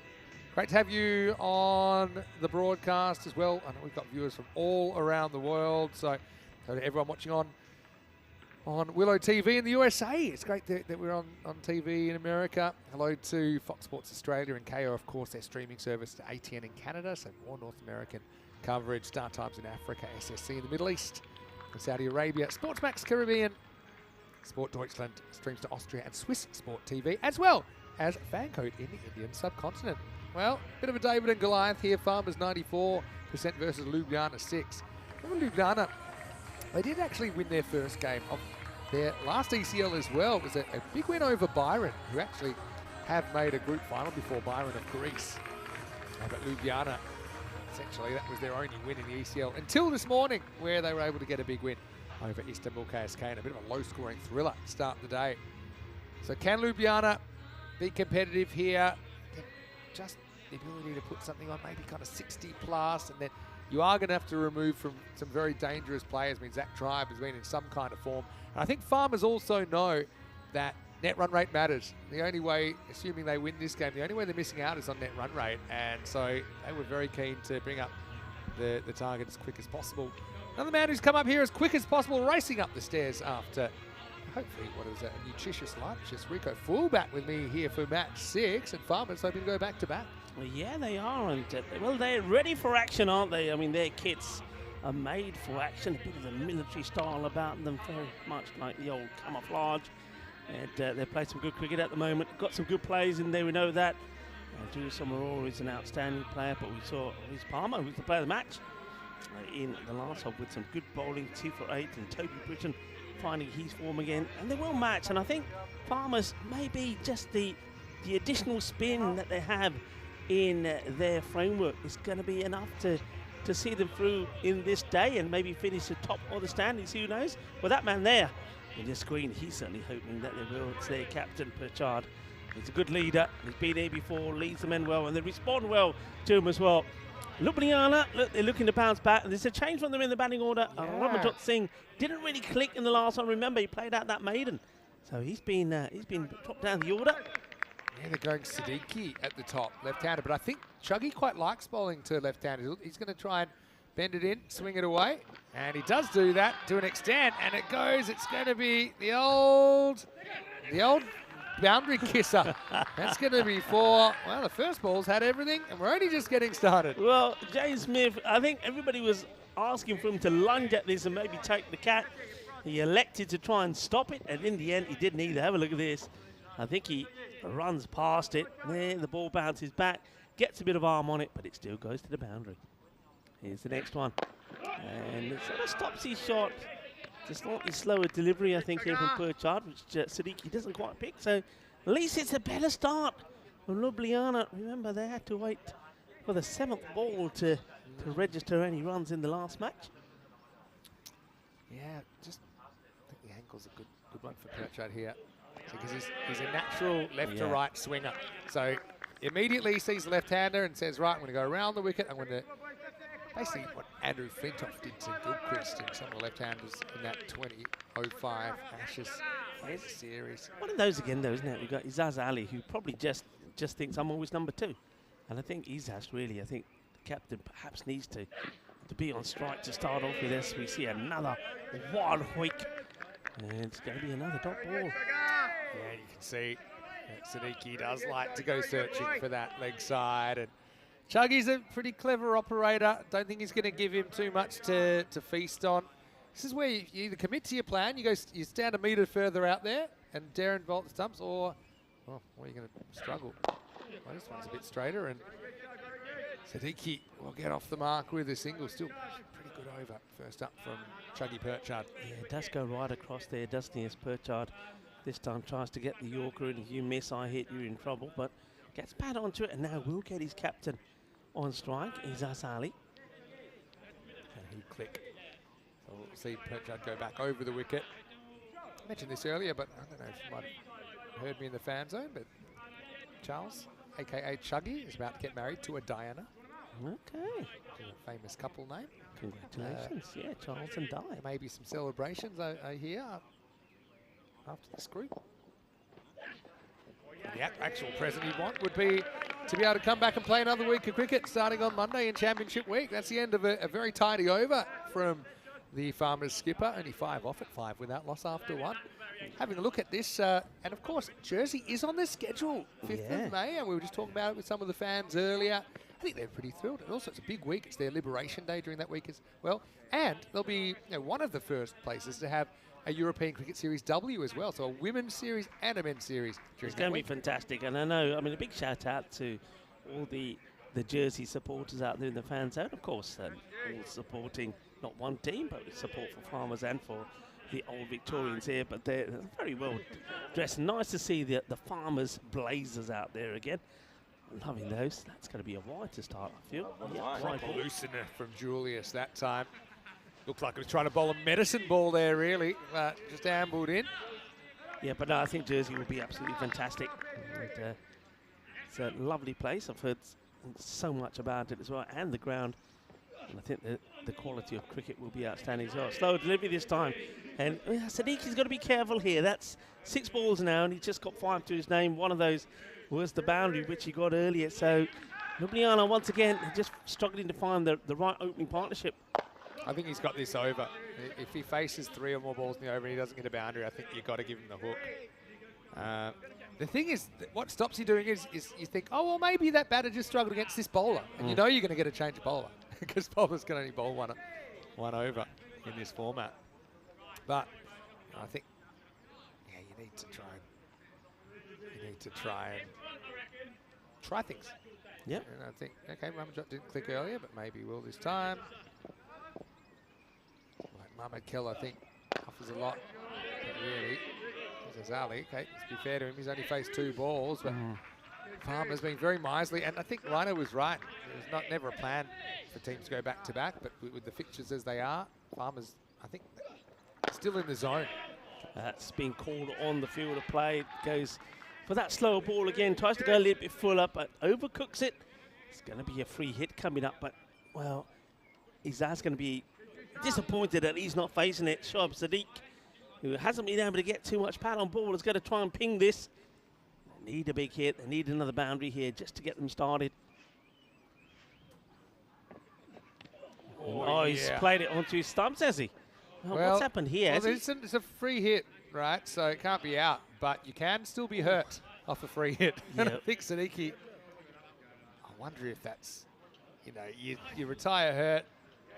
[SPEAKER 1] Great to have you on the broadcast as well. I know we've got viewers from all around the world, so hello to everyone watching on Willow TV in the USA. It's great that we're on TV in America. Hello to Fox Sports Australia and KO, of course, their streaming service, to ATN in Canada, so more North American coverage. Star Times in Africa, SSC in the Middle East, and Saudi Arabia, Sportsmax Caribbean, Sport Deutschland streams to Austria and Swiss Sport TV, as well as Fancode in the Indian subcontinent. Well, bit of a David and Goliath here. Farmers 94% versus Ljubljana 6. Remember Ljubljana, they did actually win their first game of their last ECL as well. It was a big win over Byron, who actually have made a group final before, Byron of Greece. But Ljubljana, essentially, that was their only win in the ECL until this morning, where they were able to get a big win over Istanbul KSK in a bit of a low-scoring thriller to start the day. So can Ljubljana be competitive here? Just the ability to put something on maybe kind of 60 plus, and then you are going to have to remove from some very dangerous players. I mean, Zach Tribe has been in some kind of form. And I think Farmers also know that net run rate matters. The only way, assuming they win this game, the only way they're missing out is on net run rate. And so they were very keen to bring up the target as quick as possible. Another man who's come up here as quick as possible, racing up the stairs after hopefully what was a nutritious lunch. It's Rico fullback with me here for match 6, and Farmers hoping to go back to back.
[SPEAKER 4] Well, yeah, they are, and well, they're ready for action, aren't they? I mean, their kits are made for action, a bit of the military style about them, very much like the old camouflage. And they play some good cricket at the moment. Got some good players in there, we know that. Julius Summerall is an outstanding player, but we saw Reece Palmer, who's the player of the match, in the last half with some good bowling, 2 for 8, and Toby Britton finding his form again. And they will match, and I think Farmers maybe just the additional spin that they have in their framework is going to be enough to see them through in this day and maybe finish the top of the standings, who knows? Well, that man there on your screen, he's certainly hoping that they will. It's their captain, Perchard. He's a good leader. He's been here before, leads the men well, and they respond well to him as well. Ljubljana, look, they're looking to bounce back. And there's a change from them in the batting order.
[SPEAKER 1] Yeah.
[SPEAKER 4] Ramanjot Singh didn't really click in the last one. Remember, he played out that maiden. So he's been dropped down the order.
[SPEAKER 1] Yeah, they're going Siddiqui at the top, left-hander. But I think Chuggy quite likes bowling to left-handers. He's going to try and bend it in, swing it away. And he does do that to an extent. And it goes, it's going to be the old boundary kisser. That's going to be for, well, the first ball's had everything, and we're only just getting started.
[SPEAKER 4] Well, James Smith, I think everybody was asking for him to lunge at this and maybe take the cat. He elected to try and stop it, and in the end, he didn't either. Have a look at this. I think he runs past it. Then the ball bounces back, gets a bit of arm on it, but it still goes to the boundary. Here's the next one. And it sort of stops his shot. Just slightly slower delivery, I think, here from Pritchard, which Siddiqui doesn't quite pick. So at least it's a better start for Ljubljana. Remember, they had to wait for the 7th ball to register any runs in the last match.
[SPEAKER 1] Yeah, just I think the ankle's a good one for Pritchard here. Because he's a natural left to right swinger. So immediately he sees the left-hander and says, right, I'm going to go around the wicket. I'm going to basically what Andrew Flintoff did to Gilchrist and some of the left-handers in that 2005 Ashes series.
[SPEAKER 4] One of those again, though, isn't it? We've got Izaz Ali, who probably just thinks I'm always number 2. And I think Izaz really, I think the captain perhaps needs to be on strike to start off with this. We see another wild hoik. And it's going to be another dot ball.
[SPEAKER 1] Yeah, you can see that Siddiqui does like to go searching for that leg side. And Chuggy's a pretty clever operator. Don't think he's going to give him too much to feast on. This is where you either commit to your plan, you stand a metre further out there and dare and vault the stumps, or, well, are you going to struggle? Well, this one's a bit straighter, and Siddiqui will get off the mark with a single. Still pretty good over. First up from Chuggy Pritchard.
[SPEAKER 4] Yeah, it does go right across there, doesn't he, as Pritchard this time tries to get the Yorker, and if you miss, I hit, you're in trouble, but gets back onto it, and now will get his captain on strike, Izaz Ali.
[SPEAKER 1] And he'll click. So we'll see Pritchard go back over the wicket. I mentioned this earlier, but I don't know if you might have heard me in the fan zone, but Charles, a.k.a. Chuggy, is about to get married to a Diana.
[SPEAKER 4] Okay.
[SPEAKER 1] A famous couple name.
[SPEAKER 4] Congratulations. Yeah, Charles and Di.
[SPEAKER 1] There may be some celebrations here after this group. The actual present he'd want would be to be able to come back and play another week of cricket starting on Monday in Championship Week. That's the end of a very tidy over from the Farmers skipper. Only 5 off at 5 without loss after 1. Having a look at this, and of course, Jersey is on the schedule, 5th of May, and we were just talking about it with some of the fans earlier. I think they're pretty thrilled. And also, it's a big week. It's their Liberation Day during that week as well. And they'll be one of the first places to have a European Cricket Series W as well. So a women's series and a men's series.
[SPEAKER 4] It's going to be fantastic. And I know, I mean, a big shout out to all the Jersey supporters out there in the fan zone. Of course, all supporting not one team, but support for Farmers and for the old Victorians here. But they're very well dressed. Nice to see the Farmers blazers out there again. Loving those. That's going to be a wide to start, I feel.
[SPEAKER 1] Proper loosener from Julius that time. Looked like he was trying to bowl a medicine ball there, really, but just ambled in.
[SPEAKER 4] Yeah, but no, I think Jersey will be absolutely fantastic. And, it's a lovely place. I've heard so much about it as well, and the ground. And I think the quality of cricket will be outstanding as well. Slow delivery this time. And Siddiqui's got to be careful here. That's 6 balls now, and he's just got 5 to his name. One of those was the boundary, which he got earlier. So Ljubljana, once again, just struggling to find the right opening partnership.
[SPEAKER 1] I think he's got this over. If he faces 3 or more balls in the over and he doesn't get a boundary, I think you've got to give him the hook. The thing is, what stops you doing is you think, oh, well, maybe that batter just struggled against this bowler. And you know you're going to get a change of bowler because bowlers can only bowl one over in this format. But I think, yeah, you need to try and try things.
[SPEAKER 4] Yep.
[SPEAKER 1] And I think, okay, Ramajot didn't click earlier, but maybe will this time. Like Mohamed Kell, I think, offers a lot, but really, this is Ali. Okay, let's be fair to him, he's only faced 2 balls, but Farmer's been very miserly, and I think Rhino was right. There was never a plan for teams to go back-to-back, but with the fixtures as they are, Farmer's, I think, still in the zone.
[SPEAKER 4] That's been called on the field of play. Goes for that slower ball again, tries to go a little bit fuller, but overcooks it. It's going to be a free hit coming up, but, well, Izaz going to be disappointed that he's not facing it. Shoaib Sadiq, who hasn't been able to get too much pad on ball, is going to try and ping this. They need a big hit. They need another boundary here just to get them started. He's played it onto his stumps, has he? Well, what's happened here?
[SPEAKER 1] Well, it's a free hit right? So it can't be out, but you can still be hurt off a free hit. And I
[SPEAKER 4] Yep.
[SPEAKER 1] think Siddiqui, I wonder if that's, you know, you retire hurt,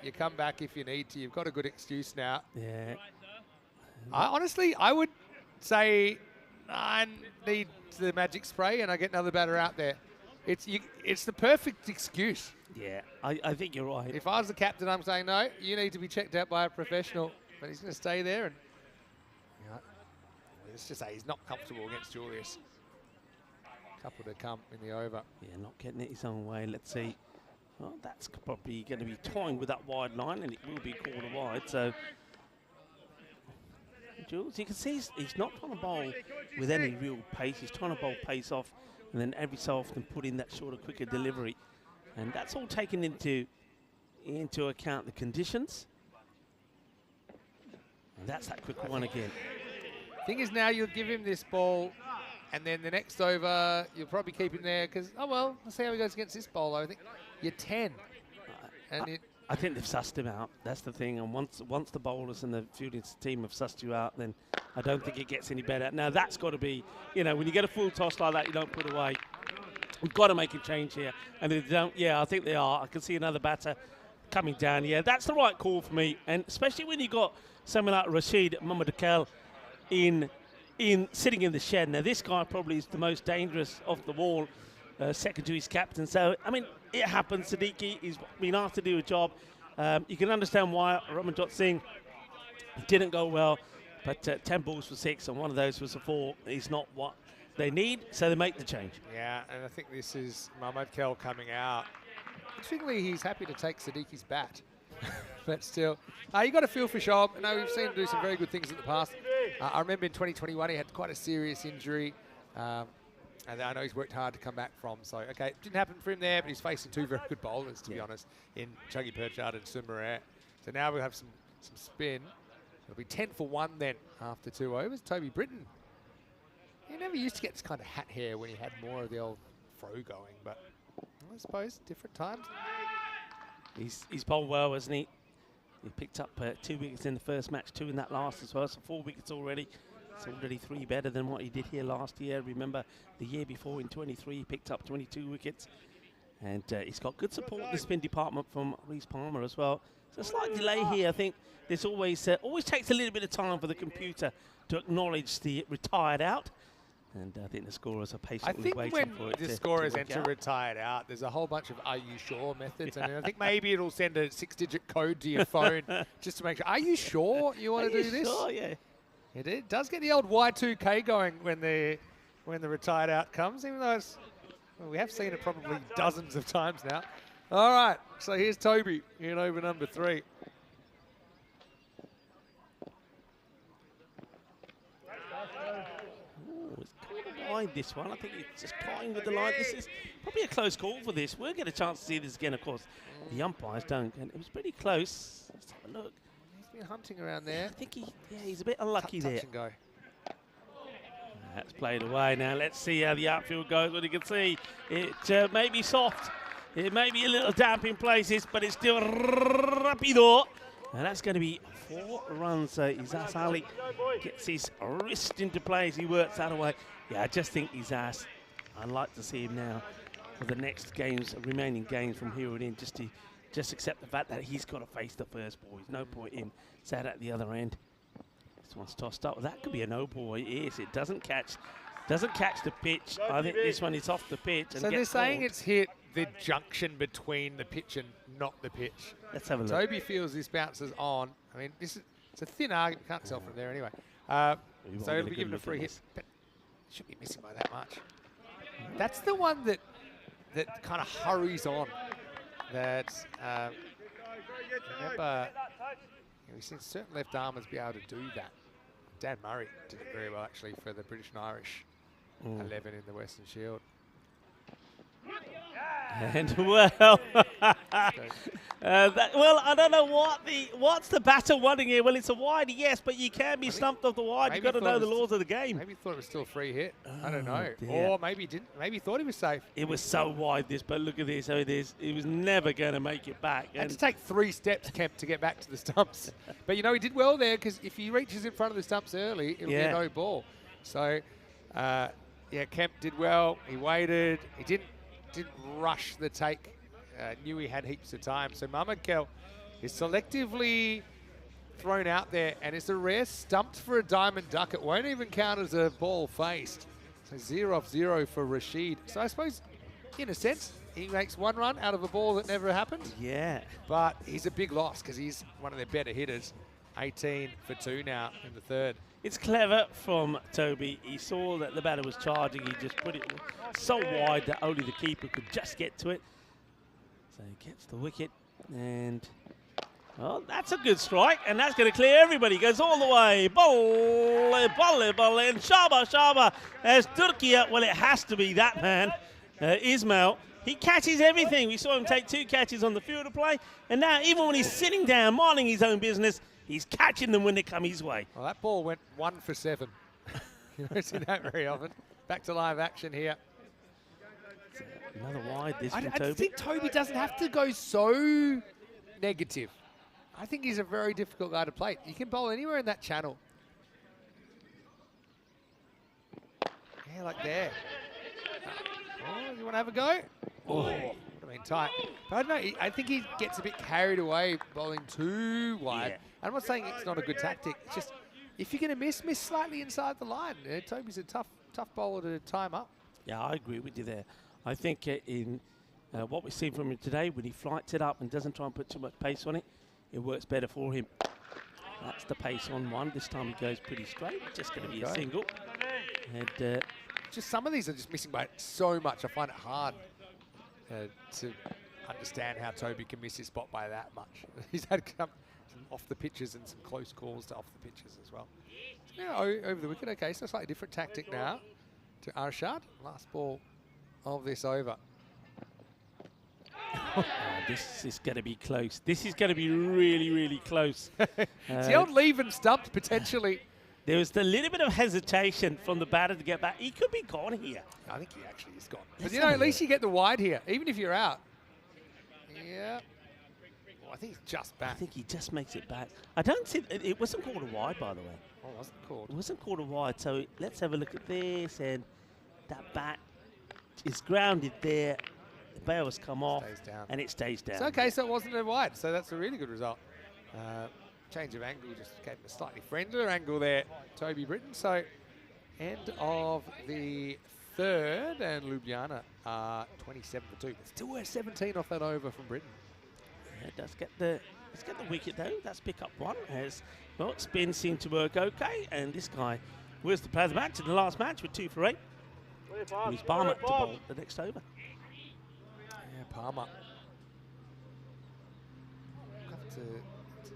[SPEAKER 1] you come back if you need to. You've got a good excuse now.
[SPEAKER 4] Yeah.
[SPEAKER 1] I would say I need the magic spray and I get another batter out there. It's the perfect excuse.
[SPEAKER 4] Yeah, I think you're right.
[SPEAKER 1] If I was the captain, I'm saying, no, you need to be checked out by a professional. But he's going to stay there. And you know, let's just say he's not comfortable against Julius. Couple to come in the over.
[SPEAKER 4] Yeah, not getting it his own way. Let's see. Well, that's probably going to be toying with that wide line, and it will be called a wide. So, Jules, you can see he's not trying to bowl with any real pace. He's trying to bowl pace off, and then every so often put in that shorter, quicker delivery. And that's all taken into account the conditions. And that's that quick one again.
[SPEAKER 1] Thing is now you'll give him this ball, and then the next over you'll probably keep him there because, oh, well, let's see how he goes against this bowler. I think you're 10.
[SPEAKER 4] I think they've sussed him out. That's the thing. And once the bowlers and the fielding team have sussed you out, then I don't think it gets any better. Now, that's got to be, you know, when you get a full toss like that, you don't put away. We've got to make a change here. And if they don't, yeah, I think they are. I can see another batter coming down. Yeah, that's the right call for me. And especially when you got someone like Rashid Mohammed in sitting in the shed. Now, this guy probably is the most dangerous of the wall, second to his captain. So, I mean, it happens. Siddiqui is been asked to do a job. You can understand why Ramanjot Singh didn't go well, but 10 balls for 6, and one of those was a 4. Is not what they need, so they make the change.
[SPEAKER 1] Yeah, and I think this is Mohammed Kell coming out. Interestingly, he's happy to take Siddiqui's bat. But still, you got a feel for Shob. I know we've seen him do some very good things in the past. I remember in 2021 he had quite a serious injury. And I know he's worked hard to come back from. So, okay, it didn't happen for him there, but he's facing 2 very good bowlers, to be honest, in Chuggy Perchard and Sumare. So now we'll have some spin. It'll be 10 for 1 then after 2 overs. Toby Britton. He never used to get this kind of hat hair when he had more of the old fro going, but I suppose different times.
[SPEAKER 4] He's bowled well, hasn't he? He picked up 2 wickets in the first match, 2 in that last as well, so 4 wickets already. It's already 3 better than what he did here last year. Remember, the year before in 23, he picked up 22 wickets. And he's got good support in the spin department from Reece Palmer as well. So a slight delay here. I think this always takes a little bit of time for the computer to acknowledge the retired out. And I think the scorers are patiently waiting for it.
[SPEAKER 1] I think when the scorers enter retired out, there's a whole bunch of "Are you sure?" methods, and I think maybe it'll send a 6-digit code to your phone just to make sure. Are you sure you want to do this?
[SPEAKER 4] Sure, yeah.
[SPEAKER 1] It does get the old Y2K going when the retired out comes, even though we have seen it probably dozens of times now. All right, so here's Toby in over number 3.
[SPEAKER 4] Wide this one. I think it's just playing with the line. This is probably a close call for this. We'll get a chance to see this again, of course. The umpires don't. And it was pretty close. Let's have a look.
[SPEAKER 1] He's been hunting around there.
[SPEAKER 4] I think he's a bit unlucky there.
[SPEAKER 1] Touch and go.
[SPEAKER 4] That's played away now. Let's see how the outfield goes. What you can see, it may be soft. It may be a little damp in places, but it's still rapido. And that's going to be 4 runs. So Izas Ali gets his wrist into play as he works that away. Yeah, I just think Izas, I'd like to see him now for the next games, remaining games from here on in, just accept the fact that he's got to face the first ball. There's no point in sat at the other end. This one's tossed up. That could be a no ball. It is. It doesn't catch the pitch. I think this one is off the pitch. And
[SPEAKER 1] So they're saying
[SPEAKER 4] called.
[SPEAKER 1] it's hit the junction between the pitch and not the pitch.
[SPEAKER 4] Let's have a look.
[SPEAKER 1] Toby feels this bounces on. I mean, it's a thin argument. Can't tell from there anyway. So it'll be given a free hit. But should be missing by that much. That's the one that kind of hurries on. That remember, we've seen certain left armers be able to do that. Dan Murray did it very well actually for the British and Irish 11 in the Western Shield.
[SPEAKER 4] And well, well, I don't know what's the batter wanting here. Well, it's a wide, yes, but you can be stumped off the wide. You've got to know the laws of the game.
[SPEAKER 1] Maybe he thought it was still a free hit. I don't
[SPEAKER 4] Oh,
[SPEAKER 1] know.
[SPEAKER 4] dear.
[SPEAKER 1] Or maybe he didn't. Maybe he thought he was safe.
[SPEAKER 4] It was so wide, this, but look at this. How it is. He was never going to make it back.
[SPEAKER 1] Had to take 3 steps, Kemp, to get back to the stumps. But, you know, he did well there because if he reaches in front of the stumps early, it'll be a no ball. So, yeah, Kemp did well. He waited. He didn't rush the take. Knew he had heaps of time. So Mamakel is selectively thrown out there, and it's a rare stumped for a diamond duck. It won't even count as a ball faced. So 0 off 0 for Rashid. So I suppose, in a sense, he makes 1 run out of a ball that never happened.
[SPEAKER 4] Yeah.
[SPEAKER 1] But he's a big loss because he's one of their better hitters. 18 for 2 now in the 3rd.
[SPEAKER 4] It's clever from Toby. He saw that the batter was charging. He just put it so wide that only the keeper could just get to it. So he gets the wicket, and well, that's a good strike, and that's going to clear everybody. Goes all the way. Ball, and Shaba as Turkiya. Well, it has to be that man, Ismail. He catches everything. We saw him take 2 catches on the field of play, and now even when he's sitting down, minding his own business, he's catching them when they come his way.
[SPEAKER 1] Well, that ball went 1 for 7. You don't see that very often. Back to live action here.
[SPEAKER 4] Another wide this from
[SPEAKER 1] I
[SPEAKER 4] Toby.
[SPEAKER 1] think Toby doesn't have to go so negative. I think he's a very difficult guy to play. You can bowl anywhere in that channel. Yeah, like there. Oh, you want to have a go? Oh, would have been tight. But I don't know. I think he gets a bit carried away bowling too wide.
[SPEAKER 4] Yeah.
[SPEAKER 1] I'm not saying it's not a good tactic. It's just if you're going to miss slightly inside the line. Toby's a tough bowler to time up.
[SPEAKER 4] Yeah, I agree with you there. I think in what we've seen from him today, when he flights it up and doesn't try and put too much pace on it, it works better for him. That's the pace on 1. This time he goes pretty straight. Just going to be a single. And
[SPEAKER 1] just some of these are just missing by so much. I find it hard to understand how Toby can miss his spot by that much. He's had some off the pitches and some close calls to off the pitches as well. Yeah, over the wicket. Okay, so slightly different tactic now to Arshad. Last ball of this over.
[SPEAKER 4] this is going to be close. This is going to be really, really close.
[SPEAKER 1] It's the old leave and stumped, potentially.
[SPEAKER 4] There was a little bit of hesitation from the batter to get back. He could be gone here.
[SPEAKER 1] I think he actually is gone. But, you know, at least you get the wide here, even if you're out. Yeah. Oh, I think he's just back.
[SPEAKER 4] I think he just makes it back. I don't think it wasn't called a wide, by the way.
[SPEAKER 1] Oh, it wasn't called.
[SPEAKER 4] It wasn't called a wide. So let's have a look at this. And that bat is grounded there. The bail has come off.
[SPEAKER 1] Stays down.
[SPEAKER 4] And it stays down.
[SPEAKER 1] It's okay, so it wasn't a wide. So that's a really good result. Change of angle, just gave him a slightly friendlier angle there, Toby Britton. So end of the 3rd, and Ljubljana are 27 for 2. But still worth 17 off that over from Britton.
[SPEAKER 4] Yeah, let's get the wicket though. That's pick up 1. As well, spin seemed to work okay, and this guy was the player of the match in the last match with 2 for 8. And he's Palmer to bowl the next over.
[SPEAKER 1] Yeah, Palmer. Have to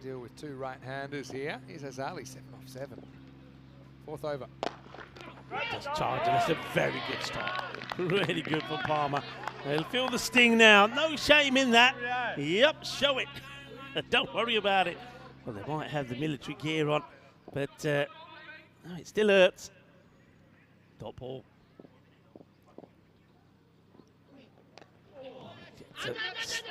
[SPEAKER 1] deal with 2 right-handers here. Here's Azali, 7 off 7. 4th over.
[SPEAKER 4] Just charging. That's a very good start. Really good for Palmer. He'll feel the sting now. No shame in that. Yep, show it. Don't worry about it. Well, they might have the military gear on, but no, it still hurts. Dot ball.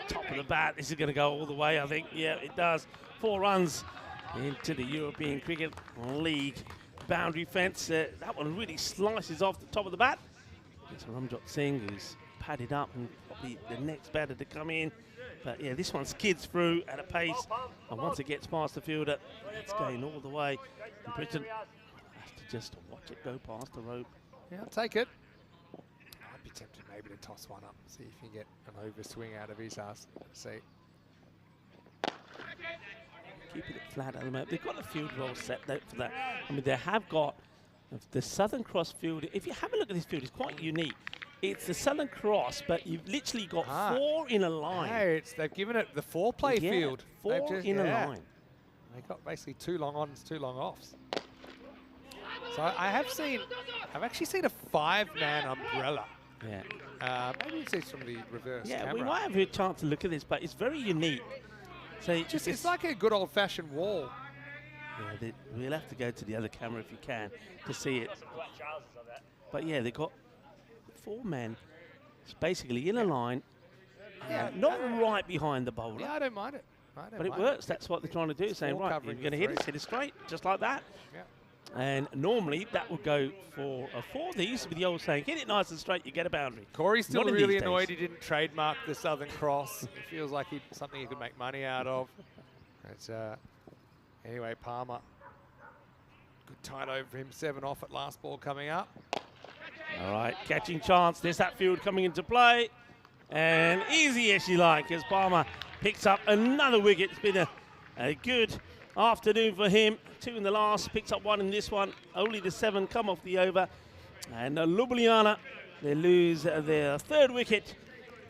[SPEAKER 4] Top of the bat. This is going to go all the way, I think. Yeah, it does. 4 runs into the European Cricket League boundary fence. That one really slices off the top of the bat. It's Ramjot Singh, who's padded up and probably the next batter to come in. But yeah, this one skids through at a pace, and once it gets past the fielder, it's going all the way. And Britain has to just watch it go past the rope.
[SPEAKER 1] Yeah, I'll take it. I'd be tempted maybe to toss one up, see if you can get an overswing out of his ass. Let's see.
[SPEAKER 4] Keeping it flat at the moment. They've got the field roll set for that. I mean, they have got the Southern Cross field. If you have a look at this field, it's quite unique. It's the Southern Cross, but you've literally got 4 in a line.
[SPEAKER 1] Hey, they've given it the 4-play field.
[SPEAKER 4] 4 in a line.
[SPEAKER 1] They've got basically 2 long ons, 2 long offs. So I've actually seen a 5-man umbrella
[SPEAKER 4] Yeah.
[SPEAKER 1] Maybe it's just from the reverse
[SPEAKER 4] Yeah,
[SPEAKER 1] camera.
[SPEAKER 4] we might have a chance to look at this, but it's very unique. So
[SPEAKER 1] It's like a good old-fashioned wall.
[SPEAKER 4] Yeah, we'll have to go to the other camera if you can to see it. But yeah, they've got 4 men. It's basically in a line, not right behind the bowler.
[SPEAKER 1] Yeah, I don't mind it.
[SPEAKER 4] But it works. That's what they're trying to do. Saying, right, you're going to hit it straight, just like that.
[SPEAKER 1] Yeah.
[SPEAKER 4] And normally that would go for a 4. They used to be the old saying, hit it nice and straight, you get a boundary.
[SPEAKER 1] Corey's still
[SPEAKER 4] Not in
[SPEAKER 1] really
[SPEAKER 4] these
[SPEAKER 1] annoyed
[SPEAKER 4] days.
[SPEAKER 1] he didn't trademark the Southern Cross. It feels like something he could make money out of. It's, anyway, Palmer. Good tight over for him. 7 off at last ball coming up.
[SPEAKER 4] All right, catching chance. There's that field coming into play. And easy as you like as Palmer picks up another wicket. It's been a good afternoon for him. 2 in the last, picks up 1 in this one. Only the 7 come off the over. And Ljubljana, they lose their 3rd wicket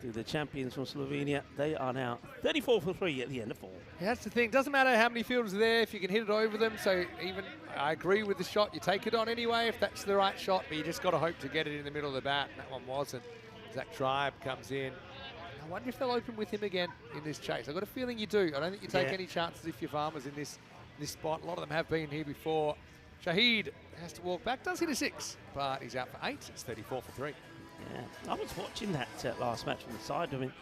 [SPEAKER 4] to the champions from Slovenia. They are now 34 for 3 at the end of 4.
[SPEAKER 1] Yeah, that's the thing. Doesn't matter how many fielders are there if you can hit it over them. So even, I agree with the shot. You take it on anyway if that's the right shot, but you just got to hope to get it in the middle of the bat. And that one wasn't. Zach Tribe comes in. I wonder if they'll open with him again in this chase. I've got a feeling you do. I don't think you take any chances if you're farmers in this spot. A lot of them have been here before. Shahid has to walk back. Does hit a 6, but he's out for 8. It's 34 for 3.
[SPEAKER 4] Yeah, I was watching that last match from the side. I mean,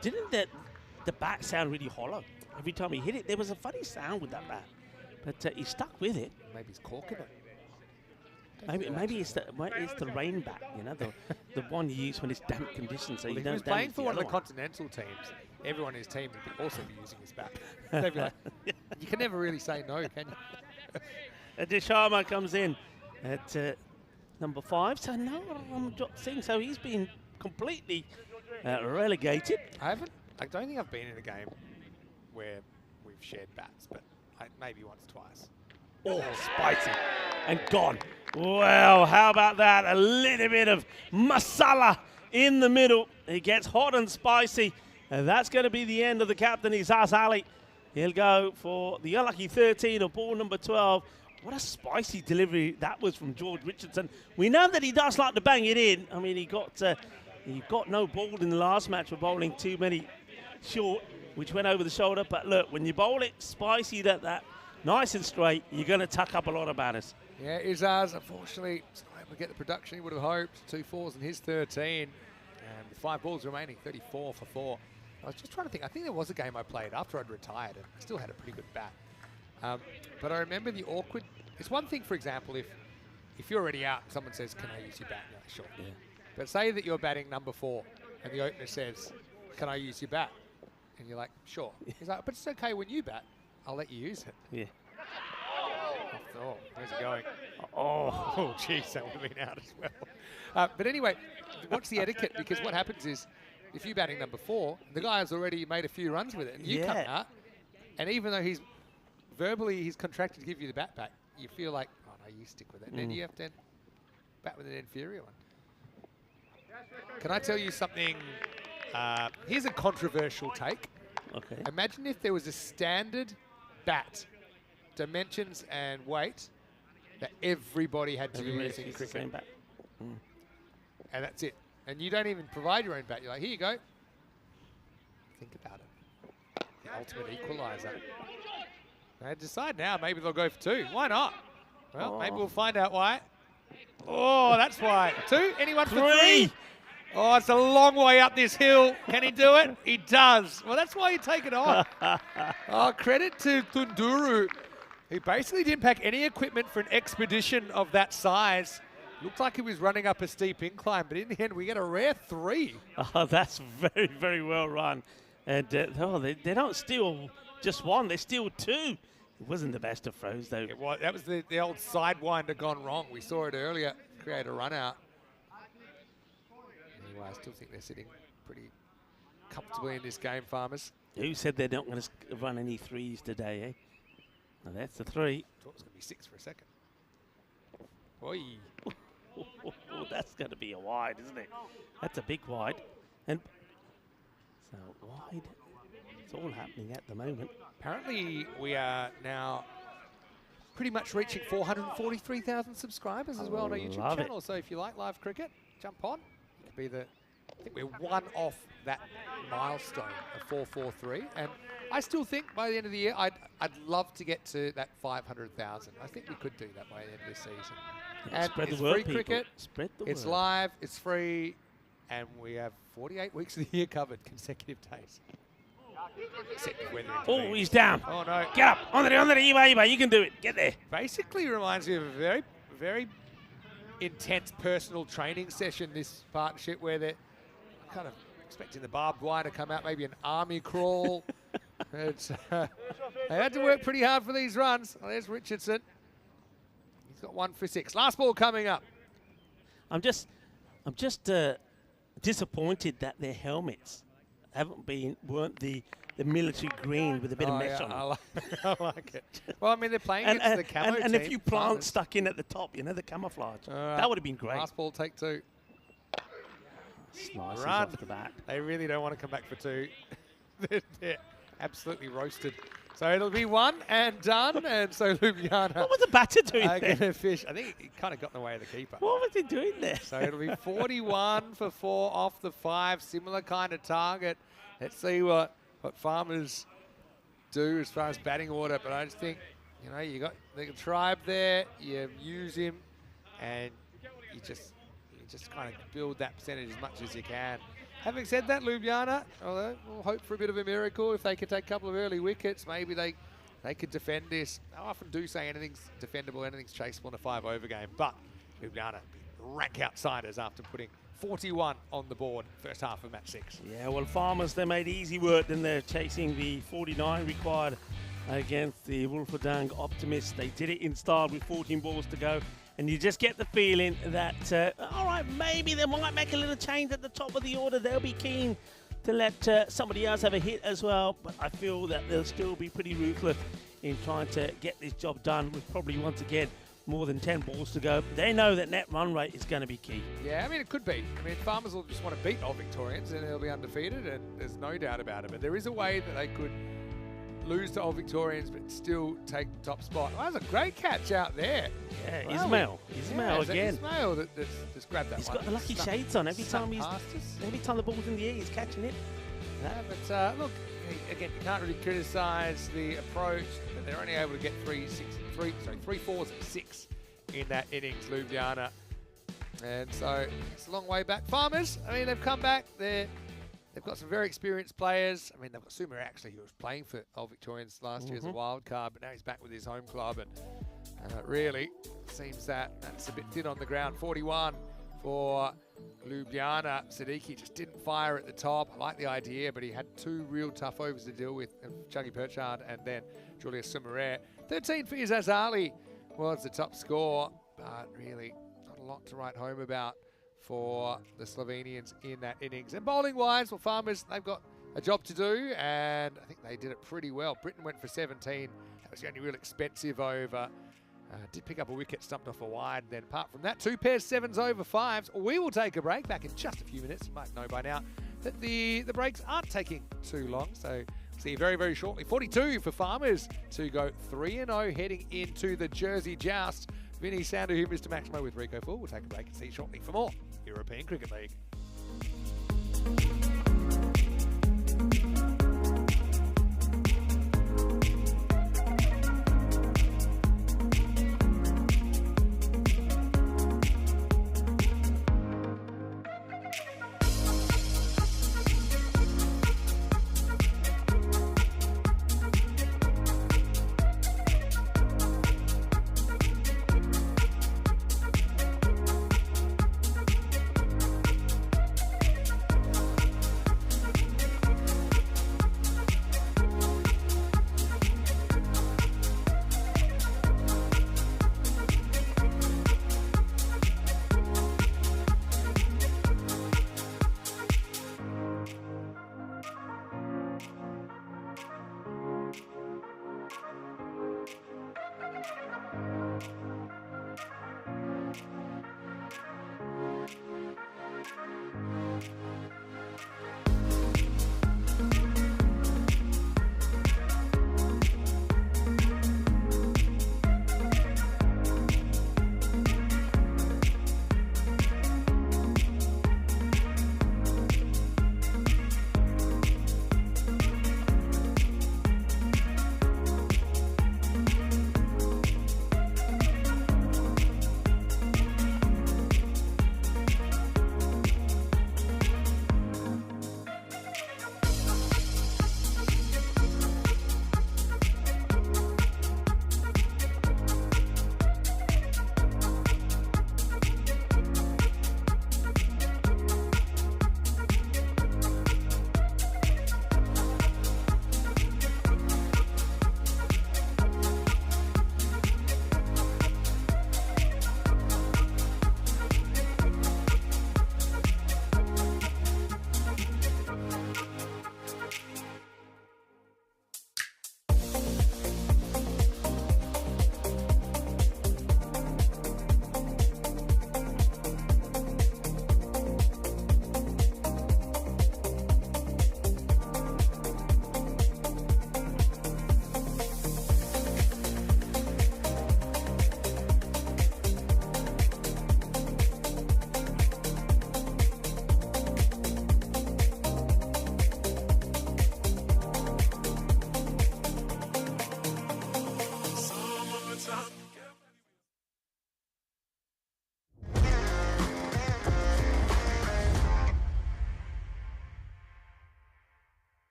[SPEAKER 4] didn't the bat sound really hollow? Every time he hit it, there was a funny sound with that bat. But he stuck with it.
[SPEAKER 1] Maybe he's corking it.
[SPEAKER 4] Maybe it's the rain bat, you know, the one you use when it's damp conditions. So
[SPEAKER 1] Well,
[SPEAKER 4] you
[SPEAKER 1] if he
[SPEAKER 4] don't
[SPEAKER 1] was playing
[SPEAKER 4] damage
[SPEAKER 1] for
[SPEAKER 4] the
[SPEAKER 1] one of the
[SPEAKER 4] other one.
[SPEAKER 1] continental teams, everyone in his team would also be using his bat. They'd be like, you can never really say no, can you?
[SPEAKER 4] Sharma comes in at number 5. So no Ramjot Singh. So he's been completely relegated.
[SPEAKER 1] I don't think I've been in a game where we've shared bats, but maybe once, twice.
[SPEAKER 4] Oh, spicy. And gone. Well, how about that? A little bit of masala in the middle. It gets hot and spicy. And that's going to be the end of the captain, Izaz Ali. He'll go for the unlucky 13 of ball number 12. What a spicy delivery that was from George Richardson. We know that he does like to bang it in. I mean, he got no ball in the last match for bowling too many short, which went over the shoulder. But look, when you bowl it spicy that nice and straight, you're going to tuck up a lot of batters.
[SPEAKER 1] Yeah, Izaz, unfortunately, he's not able to get the production he would have hoped. 2 4s in his 13. And with 5 balls remaining, 34 for 4. I was just trying to think. I think there was a game I played after I'd retired, and I still had a pretty good bat. But I remember the awkward... It's one thing, for example, if you're already out, someone says, can I use your bat? You're like, sure. Yeah. But say that you're batting number 4, and the opener says, can I use your bat? And you're like, sure. He's like, but it's okay when you bat. I'll let you use it.
[SPEAKER 4] Yeah.
[SPEAKER 1] Oh, where's it going? Oh, geez, that would have been out as well. But anyway, what's the etiquette? Because what happens is, if you're batting number 4, the guy has already made a few runs with it, and you come out, and even though he's contracted to give you the bat back, you feel like, oh no, you stick with it. And then you have to bat with an inferior one. Can I tell you something? Here's a controversial take.
[SPEAKER 4] Okay.
[SPEAKER 1] Imagine if there was a standard bat, dimensions and weight, that everybody had to use in
[SPEAKER 4] the
[SPEAKER 1] cricket.
[SPEAKER 4] same bat.
[SPEAKER 1] And that's it. And you don't even provide your own bat. You're like, here you go. Think about it. The ultimate equalizer. They decide now, maybe they'll go for 2. Why not? Well, maybe we'll find out why. Oh, that's why. 2? Anyone for 3? Oh, it's a long way up this hill. Can he do it? He does. Well, that's why you take it on. Oh, credit to Tunduru, who basically didn't pack any equipment for an expedition of that size. Looked like he was running up a steep incline, but in the end, we get a rare 3.
[SPEAKER 4] Oh, that's very, very well run. And they don't steal just 1, they steal 2. It wasn't the best of throws, though.
[SPEAKER 1] That was the old sidewinder gone wrong. We saw it earlier, create a run out. Anyway, I still think they're sitting pretty comfortably in this game, Farmers.
[SPEAKER 4] Who said they're not going to run any 3s today, eh? Now that's the 3.
[SPEAKER 1] Thought it was going to be 6 for a second. Oi.
[SPEAKER 4] That's going to be a wide, isn't it? That's a big wide. And so wide, it's all happening at the moment.
[SPEAKER 1] Apparently, we are now pretty much reaching 443,000 subscribers as well on our YouTube channel. So if you like live cricket, jump on. You can be I think we're one off that milestone of 443, and I still think by the end of the year, I'd love to get to that 500,000. I think we could do that by the end of this season. And
[SPEAKER 4] Spread
[SPEAKER 1] it's
[SPEAKER 4] the word,
[SPEAKER 1] free
[SPEAKER 4] people.
[SPEAKER 1] cricket,
[SPEAKER 4] Spread the
[SPEAKER 1] it's
[SPEAKER 4] word.
[SPEAKER 1] live, it's free, and we have 48 weeks of the year covered, consecutive days. Except if weather
[SPEAKER 4] Oh,
[SPEAKER 1] intervenes.
[SPEAKER 4] he's down.
[SPEAKER 1] Oh no.
[SPEAKER 4] Get up. On there, Eva. You can do it. Get there.
[SPEAKER 1] Basically reminds me of a very, very intense personal training session, this partnership, where they're kind of expecting the barbed wire to come out, maybe an army crawl. It's, they had to work pretty hard for these runs. Oh, there's Richardson. He's got 1 for 6. Last ball coming up.
[SPEAKER 4] I'm just disappointed that their helmets weren't the military green with a bit of mesh on them.
[SPEAKER 1] I like it. Well, I mean, they're playing against the camo
[SPEAKER 4] and a
[SPEAKER 1] team.
[SPEAKER 4] few plants stuck in at the top, the camouflage. That would have been great.
[SPEAKER 1] Last ball, take 2.
[SPEAKER 5] Slices
[SPEAKER 1] Run.
[SPEAKER 5] off the bat.
[SPEAKER 1] They really don't want to come back for 2. They're absolutely roasted. So it'll be 1 and done, and so Ljubljana
[SPEAKER 4] What was the batter doing
[SPEAKER 1] are going
[SPEAKER 4] there?
[SPEAKER 1] to fish. I think he kind of got in the way of the keeper.
[SPEAKER 4] What was he doing there?
[SPEAKER 1] So it'll be 41 for 4 off the 5, similar kind of target. Let's see what Farmers do as far as batting order, but I just think, you got the tribe there, you use him, and you just kind of build that percentage as much as you can. Having said that, Ljubljana, although we'll hope for a bit of a miracle if they could take a couple of early wickets, maybe they could defend this. I often do say anything's defendable, anything's chaseable in a 5-over game, but Ljubljana rank outsiders after putting 41 on the board first half of match 6.
[SPEAKER 4] Yeah, well, Farmers, they made easy work, then they're chasing the 49 required against the Wolferdang Optimists. They did it in style with 14 balls to go. And you just get the feeling that, all right, maybe they might make a little change at the top of the order. They'll be keen to let somebody else have a hit as well. But I feel that they'll still be pretty ruthless in trying to get this job done with probably, once again, more than 10 balls to go. They know that net run rate is going to be key.
[SPEAKER 1] Yeah, I mean, it could be. I mean, Farmers will just want to beat Old Victorians and they'll be undefeated, and there's no doubt about it. But there is a way that they could lose to Old Victorians but still take the top spot. Well, that was a great catch out there.
[SPEAKER 4] Yeah,
[SPEAKER 1] Wow.
[SPEAKER 4] Ismail again.
[SPEAKER 1] Ismail that's just grabbed that
[SPEAKER 4] He's
[SPEAKER 1] one.
[SPEAKER 4] got the lucky
[SPEAKER 1] Snuck-
[SPEAKER 4] shades on every
[SPEAKER 1] snuck
[SPEAKER 4] time
[SPEAKER 1] past us.
[SPEAKER 4] every time the ball's in the air, he's catching it.
[SPEAKER 1] Yeah, but look, again, you can't really criticise the approach, but they're only able to get 3 fours and 6 in that innings, Ljubljana. And so it's a long way back. Farmers, I mean, they've come back. They've got some very experienced players. I mean, they've got Sumer actually, who was playing for Old Victorians last year as a wild card, but now he's back with his home club. And really seems that's a bit thin on the ground. 41 for Ljubljana. Siddiqui just didn't fire at the top. I like the idea, but he had 2 real tough overs to deal with, Chuggy Perchard and then Julius Sumer. 13 for Izaz Ali was the top score, but really not a lot to write home about for the Slovenians in that innings. And bowling-wise, well, Farmers, they've got a job to do, and I think they did it pretty well. Britain went for 17. That was the only real expensive over. Did pick up a wicket, stumped off a wide. Then apart from that, 2 pairs, 7s over 5s. We will take a break back in just a few minutes. You might know by now that the breaks aren't taking too long, so see you very, very shortly. 42 for Farmers to go 3-0 heading into the Jersey Joust. Vinny Sander here, Mr. Maximo with Rico Full. We'll take a break and see you shortly for more European Cricket League.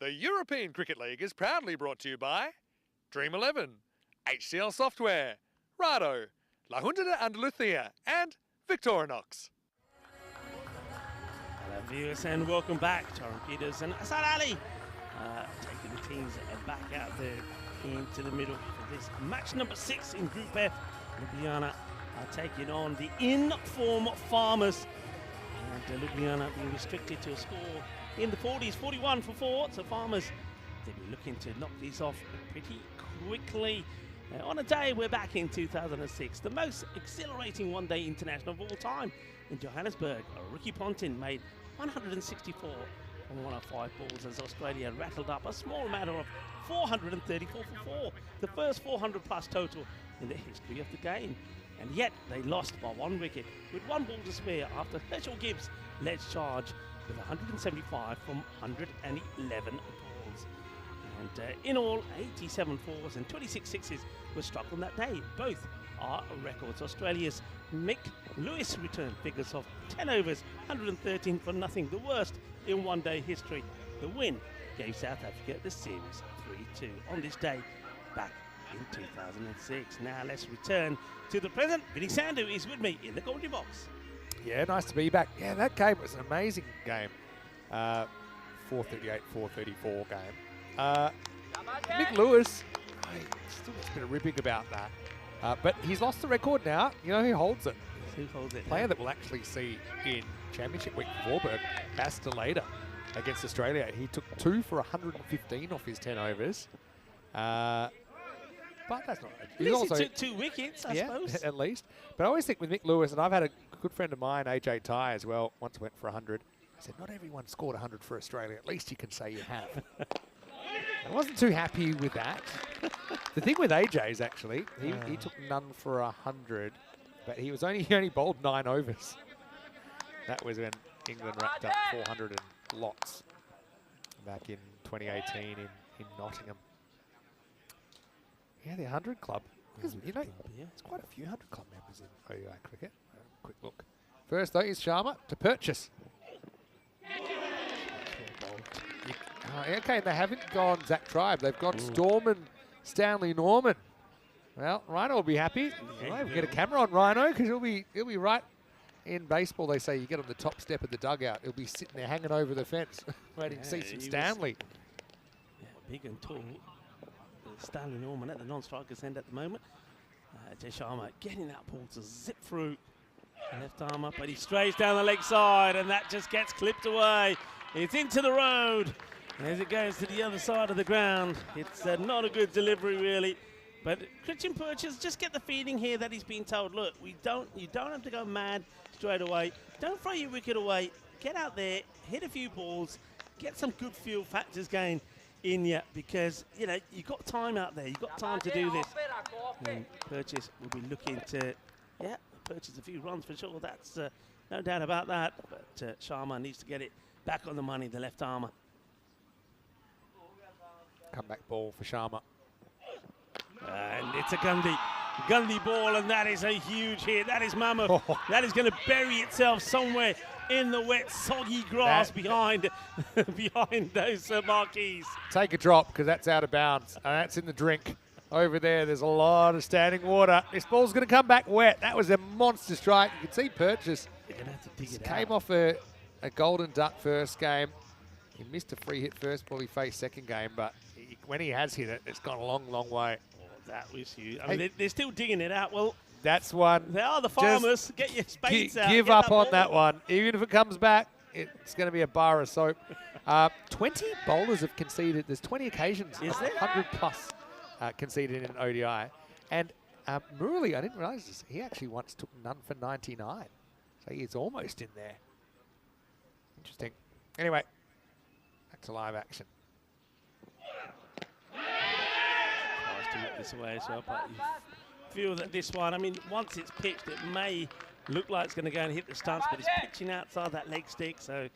[SPEAKER 1] The European Cricket League is proudly brought to you by Dream 11, HCL Software, Rado, La Junta de Andalucía, and Victorinox.
[SPEAKER 4] Hello viewers and welcome back. Taron Peters and Asad Ali taking the teams back out there into the middle for this match number 6 in Group F. Ljubljana are taking on the in-form Farmers. And Ljubljana being restricted to a score in the 40s, 41 for 4. So Farmers, they'll be looking to knock these off pretty quickly. On a day we're back in 2006, the most exhilarating one-day international of all time in Johannesburg. Ricky Ponting made 164 on 105 balls as Australia rattled up a small matter of 434 for 4, the first 400-plus total in the history of the game. And yet they lost by 1 wicket with 1 ball to spare after Herschel Gibbs led charge with 175 from 111 balls. And in all, 87 fours and 26 sixes were struck on that day. Both are records. Australia's Mick Lewis returned figures of 10 overs, 113 for nothing, the worst in one-day history. The win gave South Africa the series 3-2 on this day back in 2006. Now let's return to the present. Vinny Sandu is with me in the commentary box.
[SPEAKER 1] Yeah, nice to be back. Yeah, that game was an amazing game. 438, 434 game. Mick Lewis, still a bit of ripping about that. But he's lost the record now. You know who holds it?
[SPEAKER 4] Who holds it?
[SPEAKER 1] Player that we'll actually see in Championship Week for Vorberg, Bastelater against Australia. He took 2 for 115 off his 10 overs. But that's not.
[SPEAKER 4] At least he took 2 wickets, I suppose.
[SPEAKER 1] At least. But I always think with Mick Lewis, and I've had a good friend of mine, AJ Ty, as well, once went for 100. I said, not everyone scored 100 for Australia. At least you can say you have. I wasn't too happy with that. The thing with AJ is actually, he took none for 100, but he only bowled 9 overs. That was when England racked up 400 and lots back in 2018 in Nottingham. Yeah, the 100 Club. You know, there's quite a few 100 Club members in ODI cricket. Quick look. First, though, is Sharma to purchase. Okay, they haven't gone Zach Tribe. They've gone Storm and Stanley Norman. Well, Rhino will be happy. We'll get a camera on Rhino because he'll be right. In baseball, they say you get on the top step of the dugout. He'll be sitting there hanging over the fence, waiting to see some Stanley.
[SPEAKER 4] Big and tall. Stanley Norman at the non-striker's end at the moment. Jay Sharma getting that ball to zip through. Left arm up, but he strays down the leg side, and that just gets clipped away. It's into the road as it goes to the other side of the ground. It's not a good delivery, really. But Christian Purchase, just get the feeling here that he's being told, look, you don't have to go mad straight away. Don't throw your wicket away. Get out there, hit a few balls, get some good field factors going in you, because you know you've got time out there. You've got time to do this. And Purchase will be looking to, purchase a few runs for sure. That's no doubt about that. But Sharma needs to get it back on the money, the left armour.
[SPEAKER 1] Comeback ball for Sharma.
[SPEAKER 4] And it's a Gundy ball, and that is a huge hit. That is mammoth. That is going to bury itself somewhere in the wet, soggy grass behind those marquees.
[SPEAKER 1] Take a drop, because that's out of bounds. That's in the drink. Over there's a lot of standing water. This ball's going to come back wet. That was a monster strike. You can see Purchase.
[SPEAKER 4] You're going to have to dig it
[SPEAKER 1] came
[SPEAKER 4] out.
[SPEAKER 1] off a golden duck first game. He missed a free hit first ball he faced second game, but when he has hit it, it's gone a long, long way.
[SPEAKER 4] That was huge. I mean, they're still digging it out. Well,
[SPEAKER 1] that's one.
[SPEAKER 4] They are the Farmers. Get your spades out.
[SPEAKER 1] Give up on that one. Even if it comes back, it's going to be a bar of soap. 20 bowlers have conceded. There's 20 occasions.
[SPEAKER 4] Is there?
[SPEAKER 1] 100 plus conceded in an ODI. And Murali, I didn't realise this. He actually once took none for 99. So he's almost in there. Interesting. Anyway, back to live action.
[SPEAKER 4] To look this way as well, but you feel that this one, I mean, once it's pitched, it may look like it's going to go and hit the stumps, but it's pitching outside that leg stick, so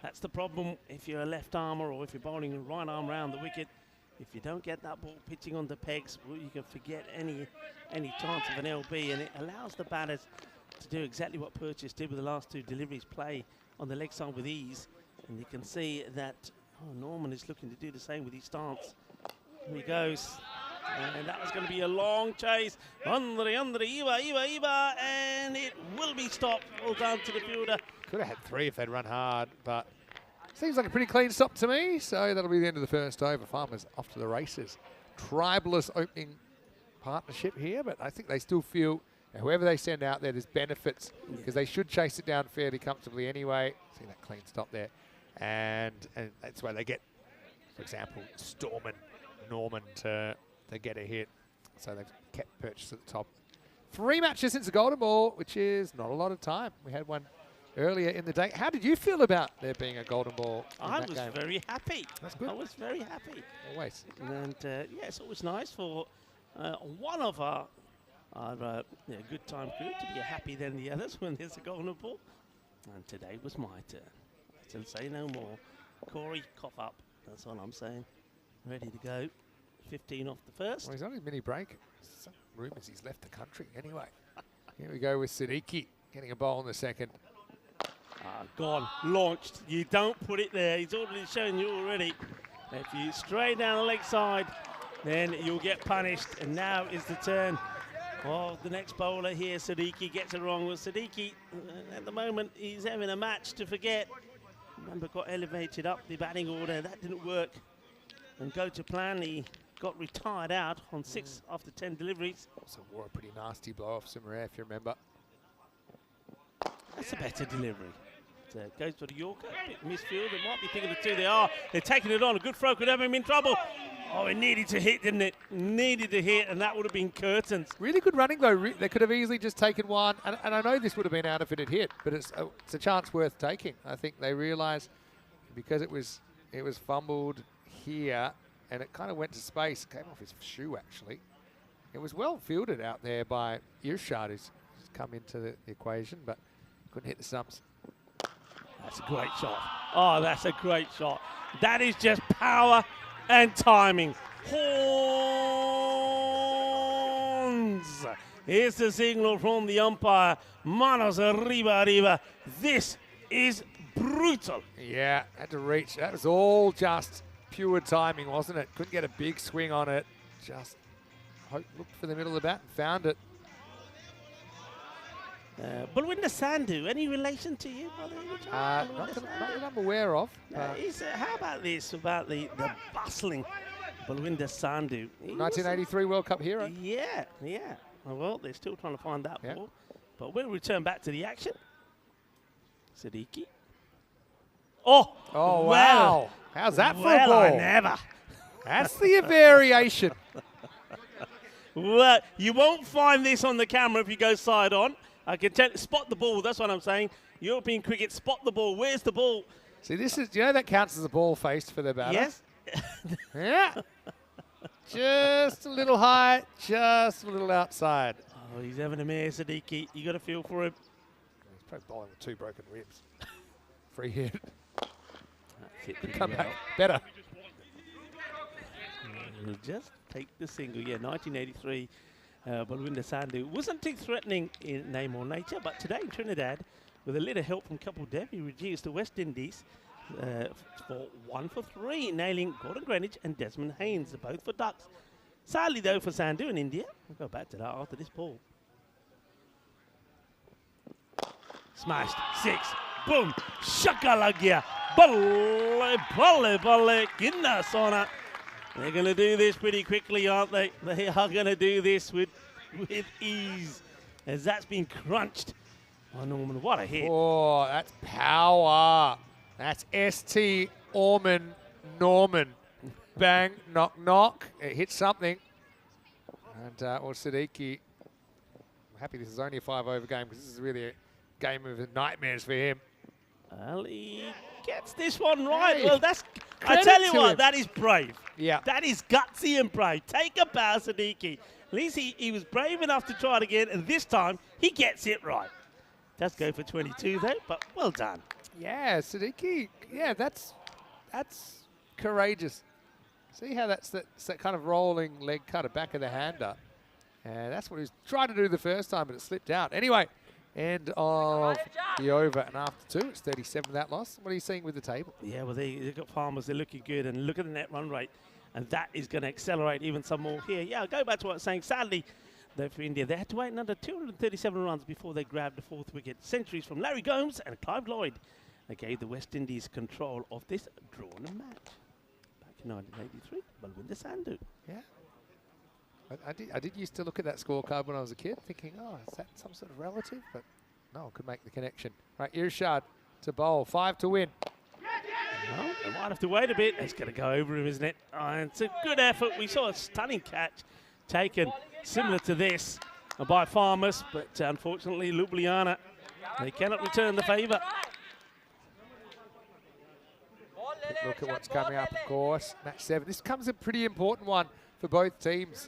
[SPEAKER 4] that's the problem if you're a left armer or if you're bowling a right arm round the wicket. If you don't get that ball pitching on the pegs, well, you can forget any chance of an LB, and it allows the batters to do exactly what Purchase did with the last 2 deliveries, play on the leg side with ease, and you can see that Oh, Norman is looking to do the same with his stance. Here he goes. And that was going to be a long chase. Andre, Iba, and it will be stopped. Well done to the fielder.
[SPEAKER 1] Could have had 3 if they'd run hard, but seems like a pretty clean stop to me. So that'll be the end of the first over. Farmers off to the races. Tribalist opening partnership here, but I think they still feel whoever they send out there, there's benefits because they should chase it down fairly comfortably anyway. See that clean stop there. And that's why they get, for example, Storm and Norman to get a hit. So they've kept purchase at the top. 3 matches since the Golden Ball, which is not a lot of time. We had one earlier in the day. How did you feel about there being a Golden Ball in
[SPEAKER 4] I
[SPEAKER 1] that
[SPEAKER 4] was
[SPEAKER 1] game?
[SPEAKER 4] very happy.
[SPEAKER 1] That's good.
[SPEAKER 4] I was very happy.
[SPEAKER 1] Always.
[SPEAKER 4] And yeah, it's always nice for one of our good time crew to be happier than the others when there's a Golden Ball. And today was my turn. I can say no more. Corey, cough up. That's all I'm saying. Ready to go. 15 off the first.
[SPEAKER 1] Well, he's on his mini break. Some rumours he's left the country anyway. Here we go with Siddiqui getting a bowl in the second.
[SPEAKER 4] Gone. Launched. You don't put it there. He's already shown you already. If you stray down the leg side, then you'll get punished. And now is the turn of the next bowler here. Siddiqui gets it wrong. Well, Siddiqui, at the moment, he's having a match to forget. Remember, got elevated up the batting order. That didn't work. And go to plan. He got retired out on 6 after 10 deliveries.
[SPEAKER 1] Also wore a pretty nasty blow off Simmer, if you remember.
[SPEAKER 4] That's a better delivery. Goes for the Yorker, bit misfield. They might be thinking the 2 they are. They're taking it on. A good throw could have him in trouble. Oh, it needed to hit, didn't it? Needed to hit, and that would have been curtains.
[SPEAKER 1] Really good running, though. They could have easily just taken one. And I know this would have been out if it had hit, but it's a chance worth taking. I think they realised because it was fumbled here, and it kind of went to space. Came off his shoe, actually. It was well fielded out there by Irshad, who's come into the equation, but couldn't hit the stumps.
[SPEAKER 4] That's a great shot. Oh, that's a great shot. That is just power and timing. Horns. Here's the signal from the umpire. Manos arriba. This is brutal.
[SPEAKER 1] Yeah, had to reach. That was all just pure timing, wasn't it? Couldn't get a big swing on it. Just looked for the middle of the bat and found it.
[SPEAKER 4] Balwinder Sandhu, any relation to you, brother?
[SPEAKER 1] Not that I'm aware of.
[SPEAKER 4] How about this, about the bustling Balwinder Sandhu?
[SPEAKER 1] 1983 World Cup hero.
[SPEAKER 4] Yeah. Well, they're still trying to find that ball. But we'll return back to the action. Siddiqui. Oh,
[SPEAKER 1] wow.
[SPEAKER 4] Well,
[SPEAKER 1] how's that for a ball?
[SPEAKER 4] I never.
[SPEAKER 1] That's the variation.
[SPEAKER 4] Well, you won't find this on the camera if you go side on. I can tell, spot the ball, that's what I'm saying. European cricket, spot the ball. Where's the ball?
[SPEAKER 1] See, that counts as a ball faced for the batter?
[SPEAKER 4] Yes.
[SPEAKER 1] Yeah. Just a little high, just a little outside.
[SPEAKER 4] Oh, he's having a mare, Siddiqui. You got to feel for him.
[SPEAKER 1] He's probably bowling with 2 broken ribs. Free hit.
[SPEAKER 4] That's it.
[SPEAKER 1] Come back better.
[SPEAKER 4] He'll just take the single. Yeah, 1983. Balwinder Sandhu wasn't too threatening in name or nature, but today in Trinidad, with a little help from Kapil Dev, he reduced the West Indies for 1 for 3, nailing Gordon Greenwich and Desmond Haynes, both for ducks. Sadly, though, for Sandhu in India, we'll go back to that after this ball. Smashed, 6, boom, shakalagya, balle, ginna sona. They're going to do this pretty quickly, aren't they? They are going to do this with ease, as that's been crunched. Oh, Norman, what a hit.
[SPEAKER 1] Oh, that's power. That's ST Orman Norman. Bang, knock, knock. It hit something. And, Siddiqui, I'm happy this is only a 5-over game because this is really a game of nightmares for him.
[SPEAKER 4] Well, he gets this one right.
[SPEAKER 1] Hey,
[SPEAKER 4] well, I tell you what,
[SPEAKER 1] him.
[SPEAKER 4] that is brave.
[SPEAKER 1] Yeah.
[SPEAKER 4] That is gutsy and brave. Take a bow, Siddiqui. At least he was brave enough to try it again, and this time he gets it right. Does go for 22 though, but well done.
[SPEAKER 1] Yeah, Siddiqui. Yeah, that's courageous. See how that's that kind of rolling leg cutter, back of the hander. And that's what he was trying to do the first time, but it slipped out. Anyway, end of the over, and after 2, it's 37 that loss. What are you seeing with the table?
[SPEAKER 4] Yeah, well, they've got Farmers. They're looking good, and look at the net run rate, and that is going to accelerate even some more here. Yeah, I'll go back to what I was saying. Sadly, though, for India, they had to wait another 237 runs before they grabbed the 4th wicket. Centuries from Larry Gomes and Clive Lloyd. They gave the West Indies control of this drawn match. Back in 1983, Balwinder Sandhu.
[SPEAKER 1] Yeah. I did used to look at that scorecard when I was a kid, thinking, oh, is that some sort of relative? But no, could make the connection. Right, Irshad to bowl, 5 to win.
[SPEAKER 4] Well, they might have to wait a bit. It's going to go over him, isn't it? And it's a good effort. We saw a stunning catch taken similar to this by Farmers, but unfortunately, Ljubljana, they cannot return the favour.
[SPEAKER 1] Look at what's coming up, of course. Match 7. This becomes a pretty important one for both teams.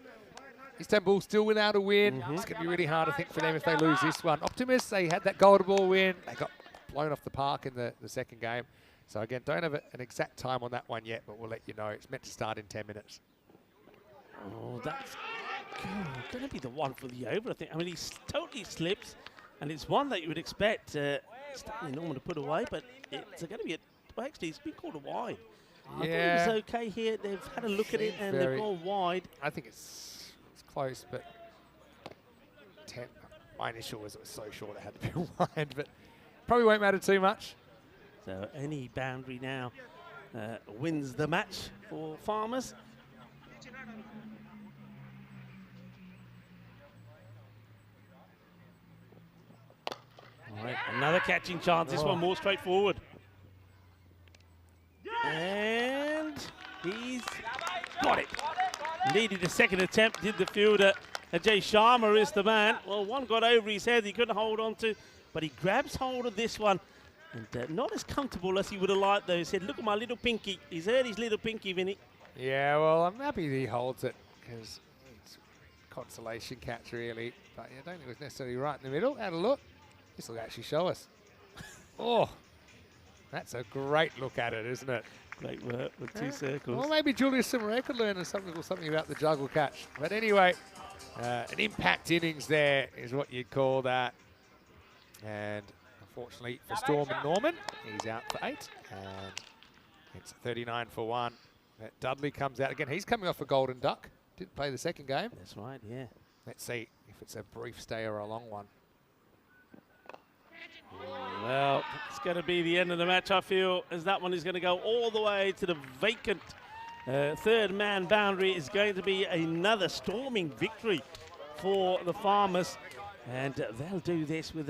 [SPEAKER 1] Istanbul still without a win. It's going to be really hard, I think, for them if they lose this one. Optimists, they had that golden ball win. They got blown off the park in the second game. So, again, don't have an exact time on that one yet, but we'll let you know. It's meant to start in 10 minutes.
[SPEAKER 4] Oh, that's going to be the one for the over, I think. I mean, he totally slips, and it's one that you would expect Stanley Norman to put away, but it's going to be well, actually, it's been called a wide. I thought it was okay here. They've had a look at it, and they've gone wide.
[SPEAKER 1] I think it's close, but 10. My initial was it was so short it had to be wide, but probably won't matter too much.
[SPEAKER 4] So any boundary now wins the match for Farmers. All right, another catching chance. This one more straightforward. And he's got it. Needed a second attempt, did the fielder. Ajay Sharma is the man. Well, one got over his head he couldn't hold on to, but he grabs hold of this one. And not as comfortable as he would have liked, though. He said, look at my little pinky. He's hurt his little pinky, Vinny.
[SPEAKER 1] Yeah, well, I'm happy that he holds it because it's a consolation catch, really. But I don't think it was necessarily right in the middle. Have a look. This will actually show us. Oh, that's a great look at it, isn't it?
[SPEAKER 4] Great work with 2 circles.
[SPEAKER 1] Well, maybe Julius Simmerer could learn something about the juggle catch. But anyway, an impact innings there is what you'd call that. And unfortunately for Storm and Norman, he's out for 8. And it's 39 for 1. Dudley comes out again. He's coming off a golden duck. Didn't play the second game.
[SPEAKER 4] That's right, yeah.
[SPEAKER 1] Let's see if it's a brief stay or a long one.
[SPEAKER 4] Well, it's going to be the end of the match, I feel, as that one is going to go all the way to the vacant third man boundary. Is going to be another storming victory for the Farmers. And they'll do this with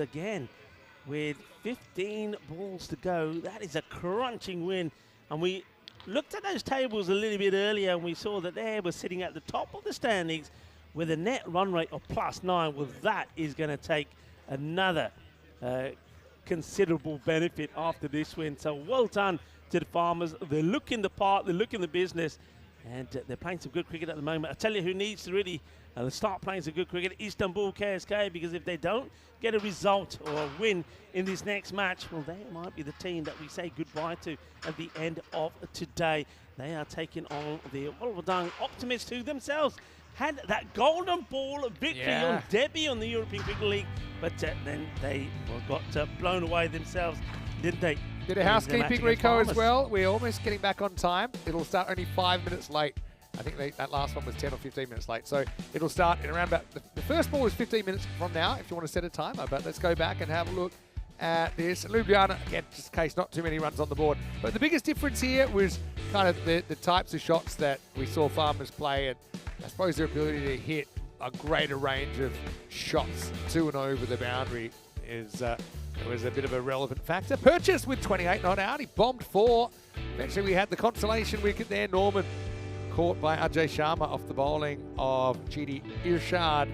[SPEAKER 4] 15 balls to go. That is a crunching win. And we looked at those tables a little bit earlier, and we saw that they were sitting at the top of the standings with a net run rate of +9. Well, that is going to take another considerable benefit after this win. So well done to the Farmers. They're looking the part, they're looking the business, and they're playing some good cricket at the moment. I tell you who needs to really start playing some good cricket, Istanbul KSK, because if they don't get a result or a win in this next match, well, they might be the team that we say goodbye to at the end of today. They are taking on the Wolverhampton Optimists, who themselves had that golden ball victory on debut on the European Cricket League, but then they got blown away themselves, didn't they?
[SPEAKER 1] Bit of housekeeping, Rico, as well. We're almost getting back on time. It'll start only 5 minutes late. I think that last one was 10 or 15 minutes late. So it'll start in around about, the first ball is 15 minutes from now, if you want to set a timer. But let's go back and have a look at this. Ljubljana, again, just in case, not too many runs on the board. But the biggest difference here was kind of the types of shots that we saw Farmers play, and I suppose their ability to hit a greater range of shots to and over the boundary is it was a bit of a relevant factor. Purchase with 28 not out. He bombed 4. Eventually we had the consolation wicket there. Norman caught by Ajay Sharma off the bowling of Chidi Irshad.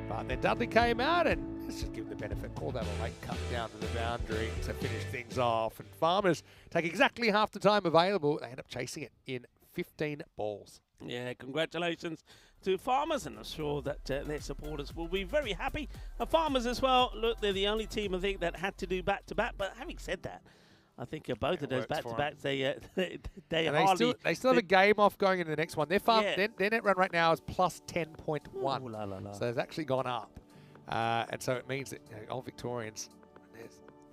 [SPEAKER 1] But then Dudley came out, and let's just give the benefit. Call that a late cut down to the boundary to finish things off. And Farmers take exactly half the time available. They end up chasing it in 15 balls.
[SPEAKER 4] Yeah, congratulations to Farmers, and I'm sure that their supporters will be very happy. And Farmers as well, look, they're the only team, I think, that had to do back-to-back. But having said that, I think both of those back-to-backs, they hardly...
[SPEAKER 1] They still have a game off going into the next one. Their net run right now is +10.1.
[SPEAKER 4] Ooh, la, la, la.
[SPEAKER 1] So it's actually gone up. And so it means that Old Victorians,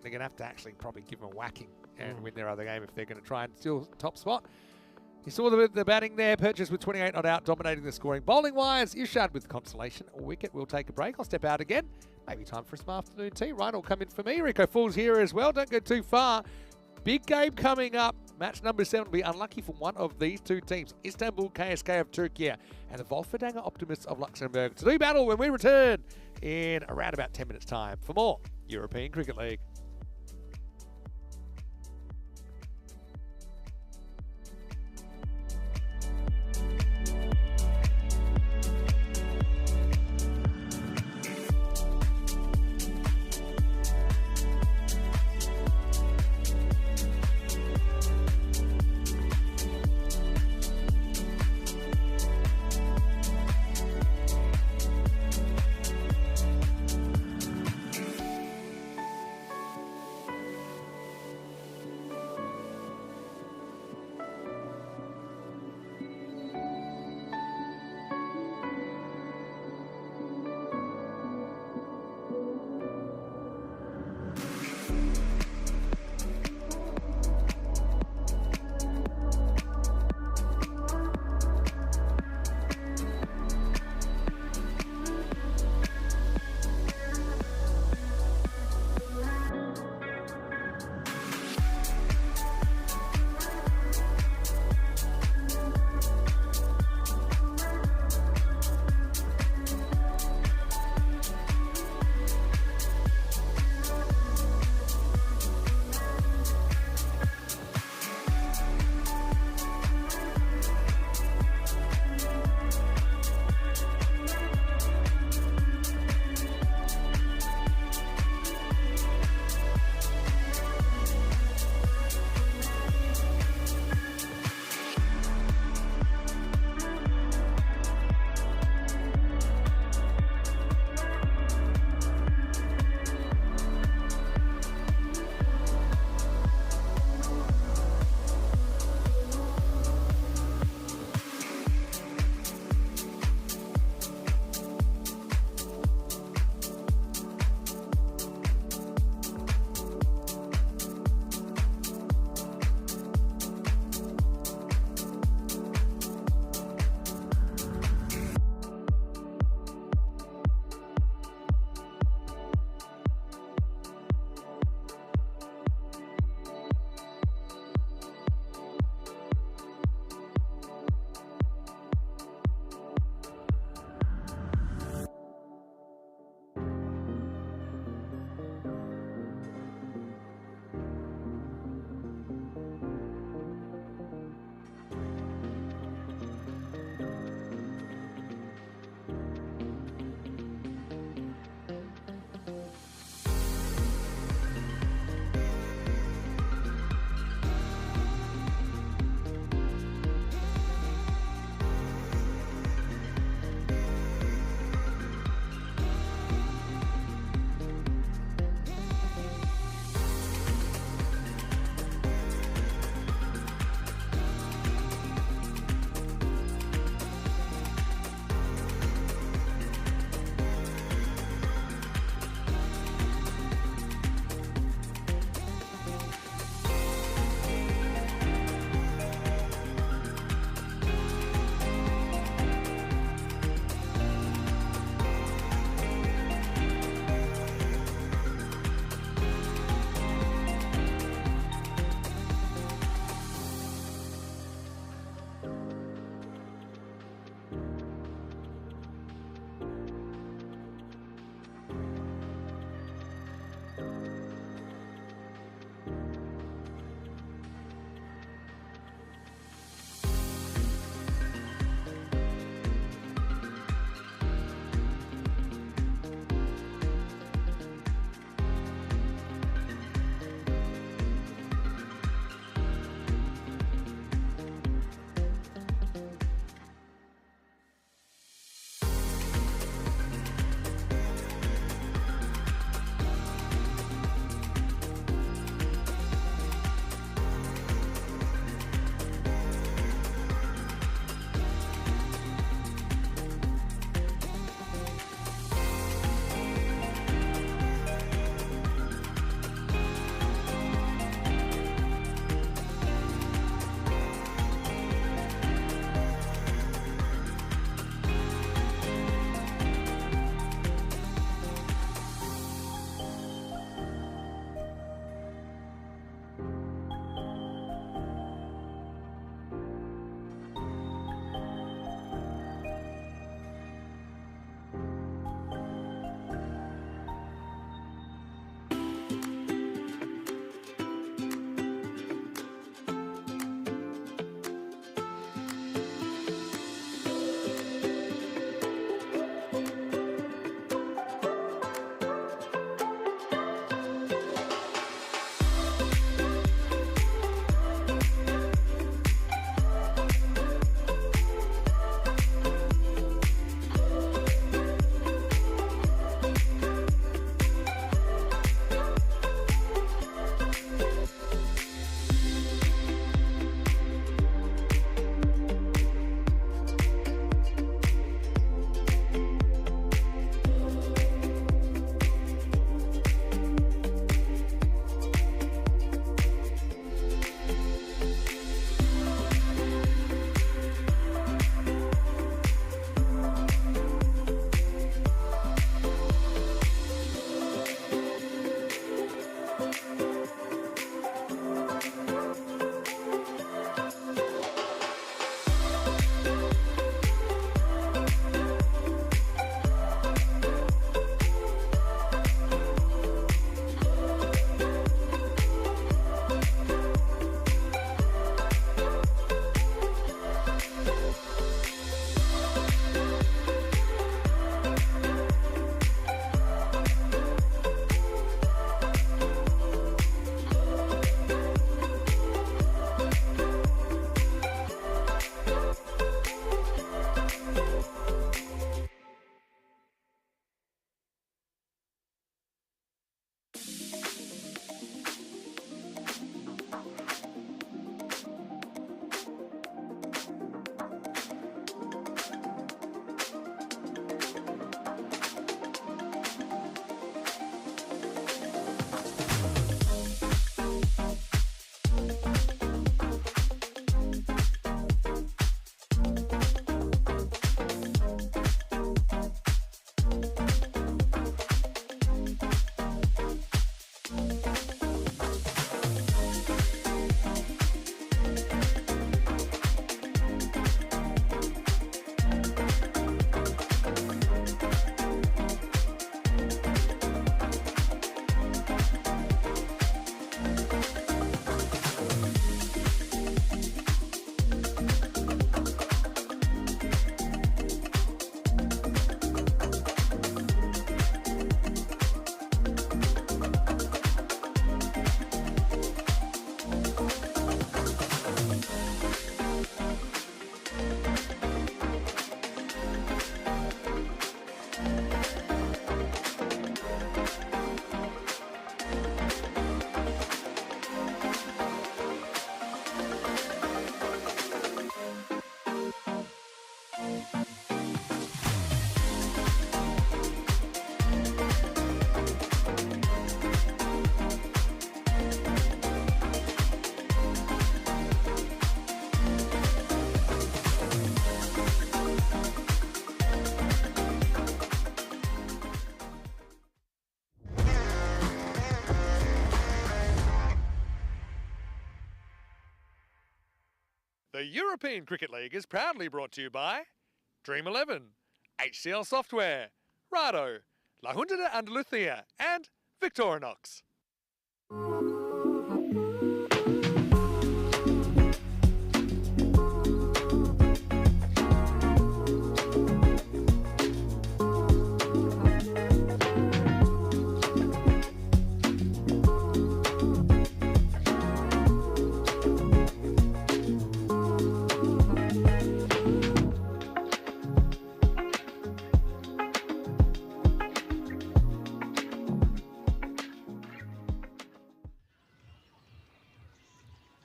[SPEAKER 1] they're going to have to actually probably give them a whacking and win their other game if they're going to try and steal top spot. You saw the batting there. Purchase with 28 not out, dominating the scoring. Bowling-wise, Ishad with consolation. Wicket will take a break. I'll step out again. Maybe time for some afternoon tea. Ryan will come in for me. Rico Fool's here as well. Don't go too far. Big game coming up. Match number 7 will be unlucky for one of these two teams. Istanbul KSK of Turkey and the Wolfendanger Optimists of Luxembourg. To do battle when we return in around about 10 minutes' time for more European Cricket League. The European Cricket League is proudly brought to you by Dream 11, HCL Software, Rado, La Junta de Andalucía, and Victorinox.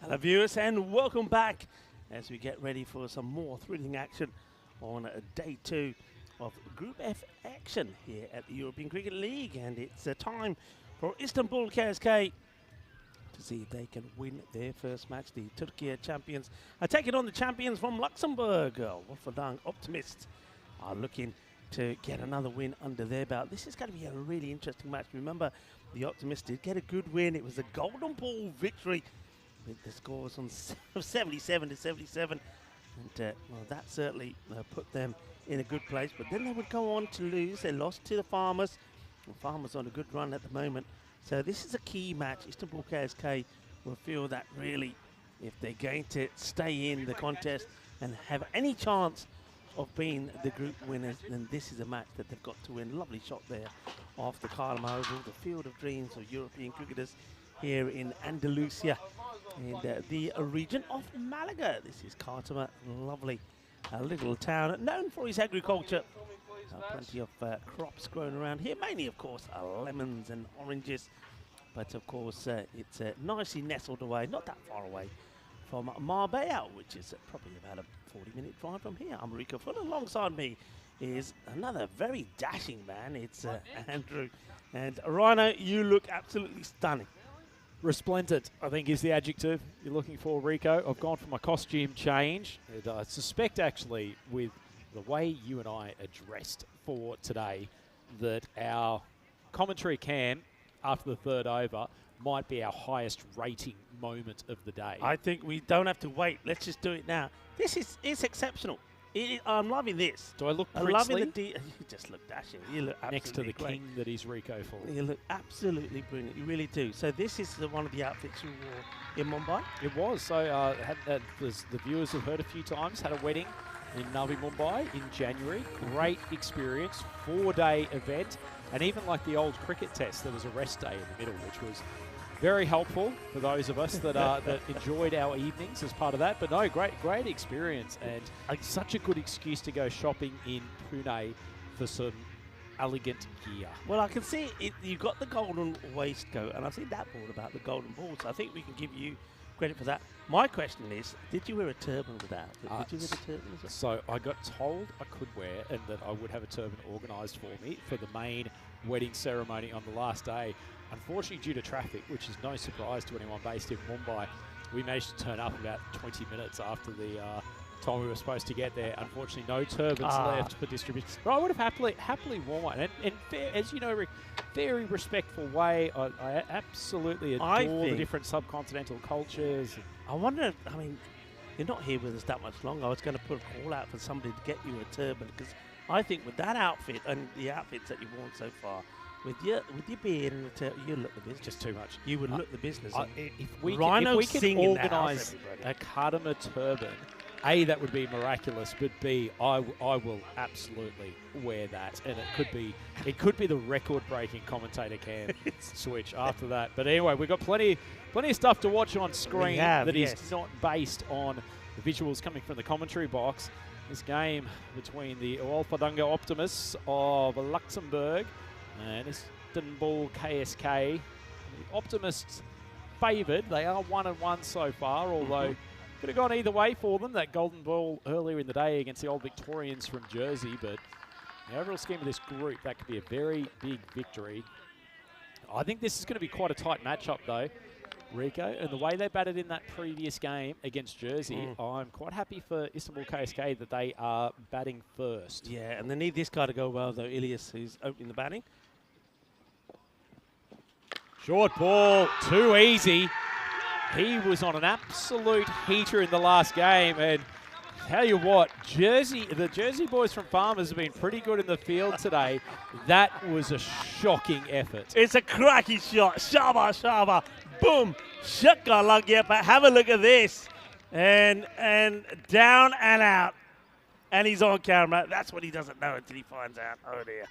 [SPEAKER 4] Hello viewers and welcome back as we get ready for some more thrilling action on day 2 of Group F action here at the European Cricket League, and it's time for Istanbul KSK to see if they can win their first match. The Turkey champions are taking on the champions from Luxembourg. Wolfgang Optimists are looking to get another win under their belt. This is going to be a really interesting match. Remember, the Optimists did get a good win. It was a golden ball victory with the scores on 77 to 77, and well, that certainly put them in a good place. But then they would go on to lose. They lost to the Farmers. The Farmers on a good run at the moment. So this is a key match. Istanbul KSK will feel that really, if they're going to stay in the contest and have any chance of being the group winners, then this is a match that they've got to win. Lovely shot there off the Carlem Oval, the field of dreams of European cricketers here in Andalusia, in the region of Malaga. This is Cartama, lovely little town known for its agriculture. Plenty of crops grown around here, mainly of course lemons and oranges, but of course it's nicely nestled away, not that far away from Marbella, which is probably about a 40-minute drive from here. I'm Rico Full. Alongside me is another very dashing man. It's Andrew. And Rhino, you look absolutely stunning.
[SPEAKER 2] Resplendent, I think, is the adjective you're looking for, Rico. I've gone for my costume change. And I suspect, actually, with the way you and I are dressed for today, that our commentary cam, after the third over, might be our highest rating moment of the day.
[SPEAKER 4] I think we don't have to wait. Let's just do it now. It's exceptional. I'm loving this.
[SPEAKER 2] Do I look
[SPEAKER 4] I'm
[SPEAKER 2] princely?
[SPEAKER 4] loving you just look dashing. You look absolutely
[SPEAKER 2] Next to the
[SPEAKER 4] great.
[SPEAKER 2] king that is Rico Fall.
[SPEAKER 4] You look absolutely brilliant. You really do. So this is one of the outfits you wore in Mumbai?
[SPEAKER 2] It was. So the viewers have heard a few times, had a wedding in Navi Mumbai in January. Great experience, 4-day event. And even like the old cricket test, there was a rest day in the middle, which was very helpful for those of us that that enjoyed our evenings as part of that. But no, great experience, and such a good excuse to go shopping in Pune for some elegant gear.
[SPEAKER 4] Well, I can see you got the golden waistcoat, and I've seen that board about the golden ball, so I think we can give you credit for that. My question is, did you wear a turban with that? Did you wear a turban as well?
[SPEAKER 2] So I got told I could wear, and that I would have a turban organised for me for the main wedding ceremony on the last day. Unfortunately, due to traffic, which is no surprise to anyone based in Mumbai, we managed to turn up about 20 minutes after the time we were supposed to get there. Unfortunately, no turbans left for distribution. But I would have happily worn one. And fair, as you know, Rick, very respectful way. I absolutely adore the different subcontinental cultures.
[SPEAKER 4] I wonder, I mean, you're not here with us that much longer. I was going to put a call out for somebody to get you a turban, because I think with that outfit and the outfits that you've worn so far, with your beard and the turban, you look the business.
[SPEAKER 2] Just too much.
[SPEAKER 4] You would look the business.
[SPEAKER 2] If we
[SPEAKER 4] Rhinos
[SPEAKER 2] could
[SPEAKER 4] sing in the house,
[SPEAKER 2] organise
[SPEAKER 4] everybody.
[SPEAKER 2] a Kadama turban, A, that would be miraculous, but B, I will absolutely wear that, and it could be the record-breaking commentator can switch after that. But anyway, we've got plenty of stuff to watch on screen that is not based on the visuals coming from the commentary box. This game between the Padanga Optimists of Luxembourg and Istanbul KSK. The Optimists favoured. They are 1-1 so far, although could have gone either way for them. That golden ball earlier in the day against the Old Victorians from Jersey, but the overall scheme of this group, that could be a very big victory. I think this is going to be quite a tight matchup, though, Rico, and the way they batted in that previous game against Jersey, I'm quite happy for Istanbul KSK that they are batting first.
[SPEAKER 4] Yeah, and they need this guy to go well, though, Ilias, who's opening the batting.
[SPEAKER 2] Short ball, too easy. He was on an absolute heater in the last game, and tell you what, the Jersey boys from Farmers have been pretty good in the field today. That was a shocking effort.
[SPEAKER 4] It's a cracking shot. Shaba, boom, shaka lug, yeah, but have a look at this. And down and out. And he's on camera. That's what he doesn't know until he finds out. Oh, dear.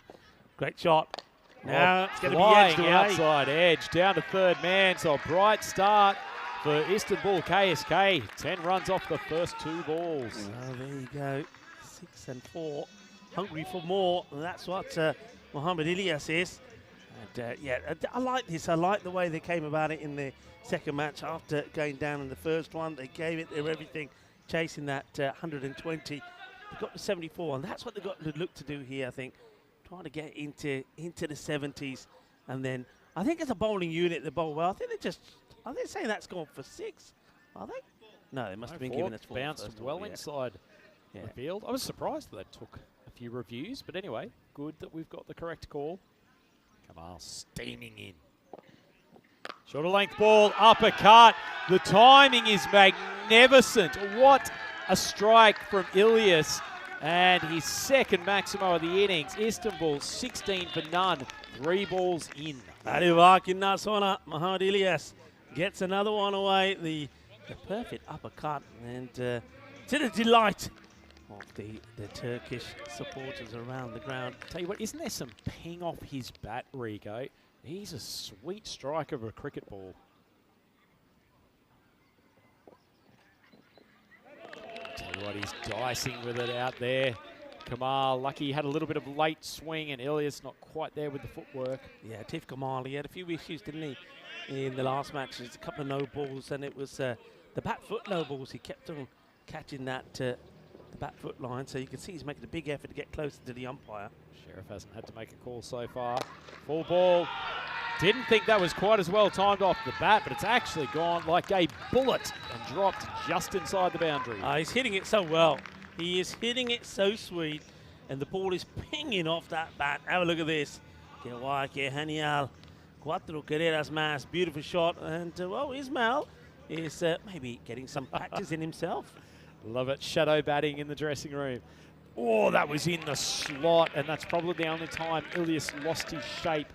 [SPEAKER 4] Great shot. Now it's going to be edged away.
[SPEAKER 2] Outside edge, down to third man, so a bright start for Istanbul KSK. 10 runs off the first 2 balls.
[SPEAKER 4] Oh, there you go. 6 and 4. Hungry for more. And that's what Mohamed Ilias is. And, I like this. I like the way they came about it in the second match after going down in the first one. They gave it their everything, chasing that 120. They got to 74, and that's what they've got to look to do here, I think. Trying to get into the 70s. And then I think as a bowling unit, they bowl well. I think are they saying that's gone for 6? Are they? No, they must have been giving us 4.
[SPEAKER 2] Bounced well inside the field. I was surprised that they took a few reviews, but anyway, good that we've got the correct call. Kamal steaming in. Shorter length ball, uppercut. The timing is magnificent. What a strike from Ilias. And his second maximo of the innings. Istanbul 16 for none. 3 balls in.
[SPEAKER 4] Mohamed Ilias gets another one away. The perfect uppercut, and to the delight of the Turkish supporters around the ground.
[SPEAKER 2] Tell you what, isn't there some ping off his bat, Rico? He's a sweet striker of a cricket ball. Tell you what, he's dicing with it out there. Kamal, lucky he had a little bit of late swing, and Ilias not quite there with the footwork.
[SPEAKER 4] Yeah, Tif Kamal, he had a few issues, didn't he, in the last match? There's a couple of no balls, and it was the back foot no balls. He kept on catching that the back foot line, so you can see he's making a big effort to get closer to the umpire.
[SPEAKER 2] Sheriff hasn't had to make a call so far. Full ball. Didn't think that was quite as well timed off the bat, but it's actually gone like a bullet and dropped just inside the boundary.
[SPEAKER 4] He's hitting it so well. He is hitting it so sweet, and the ball is pinging off that bat. Have a look at this. Cuatro carreras más. Beautiful shot. And, well, Ismail is maybe getting some practice in himself.
[SPEAKER 2] Love it. Shadow batting in the dressing room. Oh, that was in the slot, and that's probably the only time Ilias lost his shape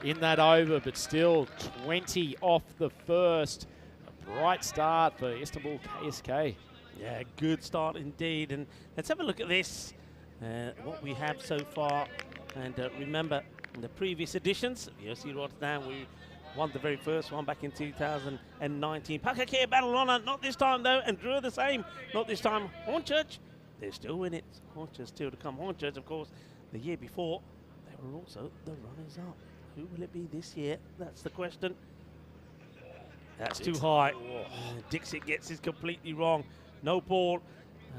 [SPEAKER 2] in that over, but still 20 off the first. A bright start for Istanbul KSK.
[SPEAKER 4] Yeah, good start indeed. And let's have a look at this, what we have so far. And remember, in the previous editions of UFC Rotterdam, we won the very first one back in 2019. Pakakere battle on, not this time though, and drew the same, not this time. Hornchurch, they're still in it. Hornchurch still to come. Hornchurch, of course, the year before, they were also the runners-up. Who will it be this year? That's the question. That's too high. Dixit gets this completely wrong. No ball.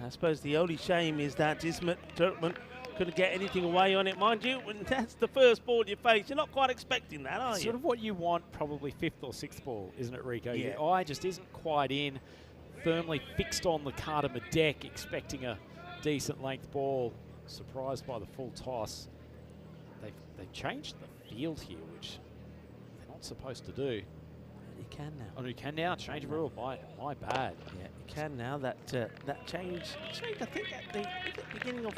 [SPEAKER 4] I suppose the only shame is that Ismet Turkmen couldn't get anything away on it. Mind you, when that's the first ball you face, you're not quite expecting that, are you?
[SPEAKER 2] Sort of what you want, probably 5th or 6th ball, isn't it, Rico?
[SPEAKER 4] Yeah.
[SPEAKER 2] Your eye just isn't quite in, firmly fixed on the Cardamom deck, expecting a decent length ball. Surprised by the full toss. They've changed the field here, which they're not supposed to do.
[SPEAKER 4] You can now.
[SPEAKER 2] Oh, you can now change rule. My bad.
[SPEAKER 4] Yeah, you can now. That change, I think, at the beginning of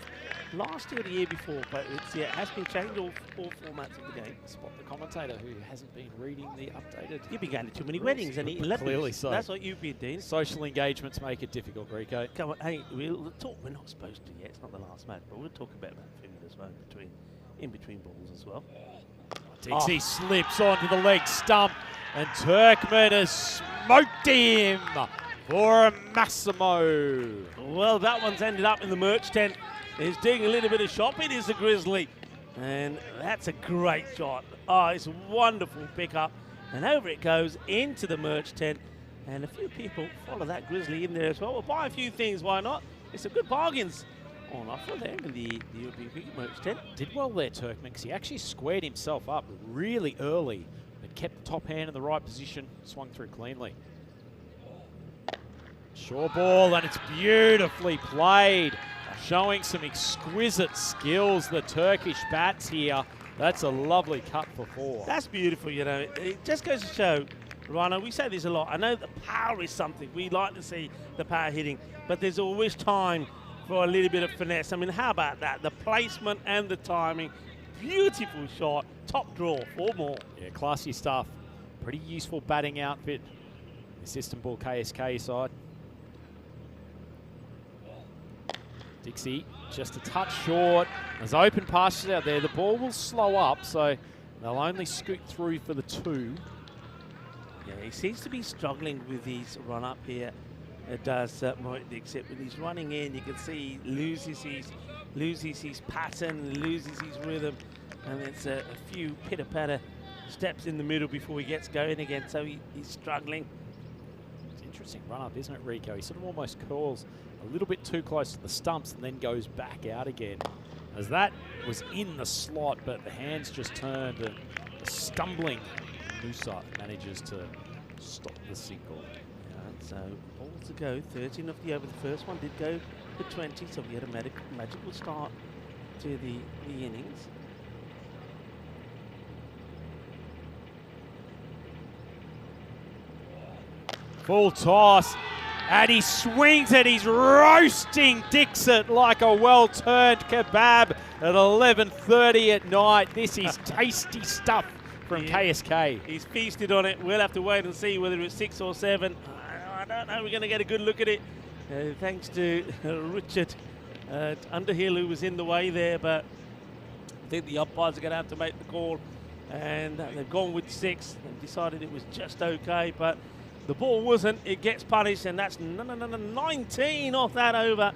[SPEAKER 4] last year or the year before, but it has been changed all formats of the game.
[SPEAKER 2] Spot the commentator who hasn't been reading the updated.
[SPEAKER 4] You've been going to too many weddings and eating lepers.
[SPEAKER 2] Clearly so.
[SPEAKER 4] That's what you've been doing.
[SPEAKER 2] Social engagements make it difficult, Rico.
[SPEAKER 4] Come on, hey, we'll talk. We're not supposed to yet. It's not the last match, but we'll talk a bit about food as well in between balls as well.
[SPEAKER 2] Dixie slips onto the leg stump, and Turkmen has smoked him for a Massimo.
[SPEAKER 4] Well, that one's ended up in the merch tent. He's doing a little bit of shopping, is the Grizzly. And that's a great shot. Oh, it's a wonderful pickup. And over it goes into the merch tent. And a few people follow that Grizzly in there as well. We'll buy a few things, why not? It's some good bargains on offer there in the European Cricket merch tent.
[SPEAKER 2] Did well there, Turkmen, because he actually squared himself up really early, but kept the top hand in the right position, swung through cleanly. Short ball, and it's beautifully played, showing some exquisite skills, the Turkish bats here. That's a lovely cut for 4.
[SPEAKER 4] That's beautiful, you know. It just goes to show, Rhino, we say this a lot. I know the power is something. We like to see the power hitting, but there's always time for a little bit of finesse. I mean, how about that? The placement and the timing. Beautiful shot. Top draw. 4 more.
[SPEAKER 2] Yeah, classy stuff. Pretty useful batting outfit. This Istanbul KSK side. Dixie just a touch short. There's open passes out there. The ball will slow up, so they'll only scoot through for the 2.
[SPEAKER 4] Yeah, he seems to be struggling with his run up here. It does Mohit Dixit. When he's running in, you can see he loses his pattern, loses his rhythm, and it's a few pitter-patter steps in the middle before he gets going again, so he's struggling.
[SPEAKER 2] It's an interesting run-up, isn't it, Rico? He sort of almost curls a little bit too close to the stumps and then goes back out again. As that was in the slot, but the hands just turned, and a stumbling Musa manages to stop the single.
[SPEAKER 4] So, all to go, 13 of the over. The first one did go for 20, so we had a magical start to the innings.
[SPEAKER 2] Full toss, and he swings it. He's roasting Dixit like a well-turned kebab at 11:30 at night. This is tasty stuff from KSK.
[SPEAKER 4] He's feasted on it. We'll have to wait and see whether it's 6 or 7. I don't know. We're going to get a good look at it. Thanks to Richard Underhill, who was in the way there, but I think the umpires are going to have to make the call. And they've gone with 6 and decided it was just okay, but the ball wasn't. It gets punished, and that's 19 off that over.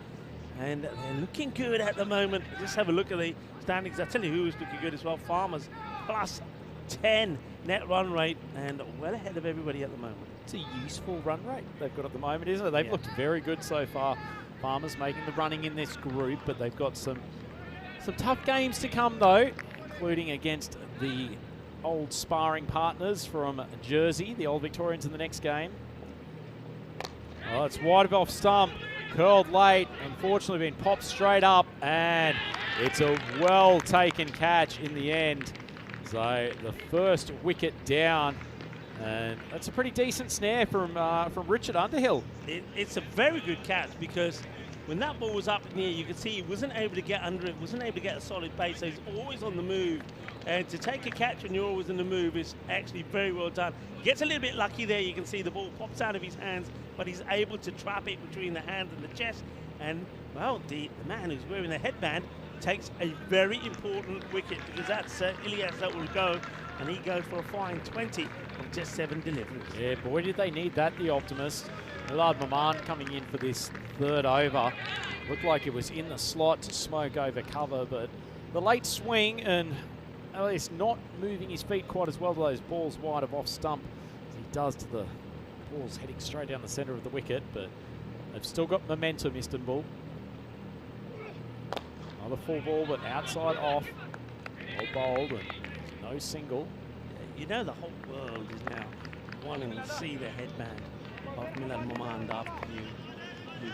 [SPEAKER 4] And they're looking good at the moment. Just have a look at the standings. I'll tell you who is looking good as well. Farmers plus 10 net run rate, and well ahead of everybody at the moment.
[SPEAKER 2] It's a useful run rate they've got at the moment, isn't it? They've looked very good so far. Farmers making the running in this group, but they've got some tough games to come, though, including against the old sparring partners from Jersey, the Old Victorians, in the next game. Oh, it's wide of off stump, curled late, unfortunately been popped straight up, and it's a well-taken catch in the end. So the first wicket down, and that's a pretty decent snare from Richard Underhill.
[SPEAKER 4] It's a very good catch, because when that ball was up in the air, you could see he wasn't able to get under it, wasn't able to get a solid base, so he's always on the move. And to take a catch when you're always on the move is actually very well done. Gets a little bit lucky there. You can see the ball pops out of his hands, but he's able to trap it between the hand and the chest. And, well, the man who's wearing the headband takes a very important wicket, because that's Ilyas that will go, and he goes for a fine 20 of just 7 deliveries.
[SPEAKER 2] Yeah, boy, did they need that, the Optimist. Millard Maman coming in for this third over. Looked like it was in the slot to smoke over cover, but the late swing and Elias not moving his feet quite as well to those balls wide of off stump as he does to the balls heading straight down the centre of the wicket, but they've still got momentum, Istanbul. Another full ball, but outside off. Well bowled and no single.
[SPEAKER 4] You know, the whole world is now wanting to see the headband of Millard Maman after you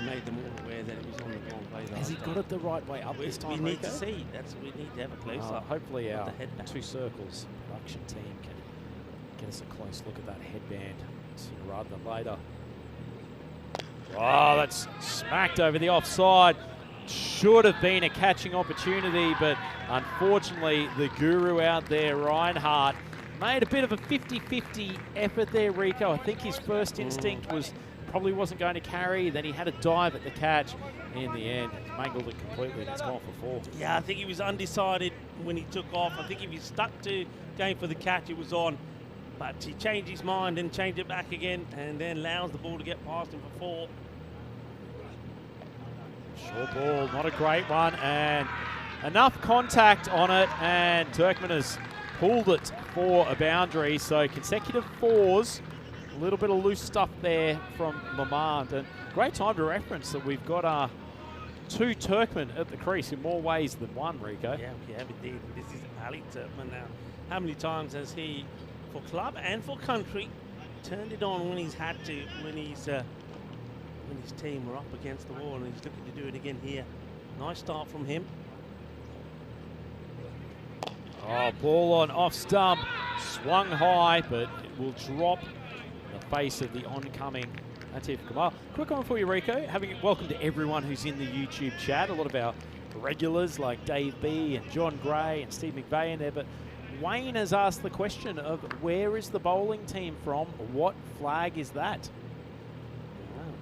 [SPEAKER 4] made them all aware that it was on the wrong way.
[SPEAKER 2] Has he got it the right way up this time,
[SPEAKER 4] We need
[SPEAKER 2] Rico?
[SPEAKER 4] to see. We need to have a close up.
[SPEAKER 2] Hopefully
[SPEAKER 4] of
[SPEAKER 2] our
[SPEAKER 4] the headband.
[SPEAKER 2] Two Circles production team can get us a close look at that headband sooner rather than later. Oh, that's smacked over the offside. Should have been a catching opportunity, but unfortunately the guru out there, Reinhardt, made a bit of a 50-50 effort there, Rico. I think his first instinct was probably wasn't going to carry, then he had a dive at the catch. In the end, mangled it completely, and it's gone for 4.
[SPEAKER 4] Yeah, I think he was undecided when he took off. I think if he stuck to going for the catch, it was on. But he changed his mind and changed it back again, and then allows the ball to get past him for 4.
[SPEAKER 2] Short ball, not a great one, and enough contact on it, and Turkmen has pulled it for a boundary. So consecutive 4s, a little bit of loose stuff there from Lamont, and great time to reference that we've got 2 Turkmen at the crease in more ways than one, Rico.
[SPEAKER 4] Yeah, we have indeed. This is Ali Turkmen now. How many times has he, for club and for country, turned it on when he's had to, when his team were up against the wall, and he's looking to do it again here. Nice start from him.
[SPEAKER 2] Oh, ball on off stump, swung high, but it will drop the face of the oncoming Atif Kamal. Quick one for you, Rico. Welcome to everyone who's in the YouTube chat. A lot of our regulars like Dave B and John Gray and Steve McVeigh in there, but Wayne has asked the question of where is the bowling team from? What flag is that?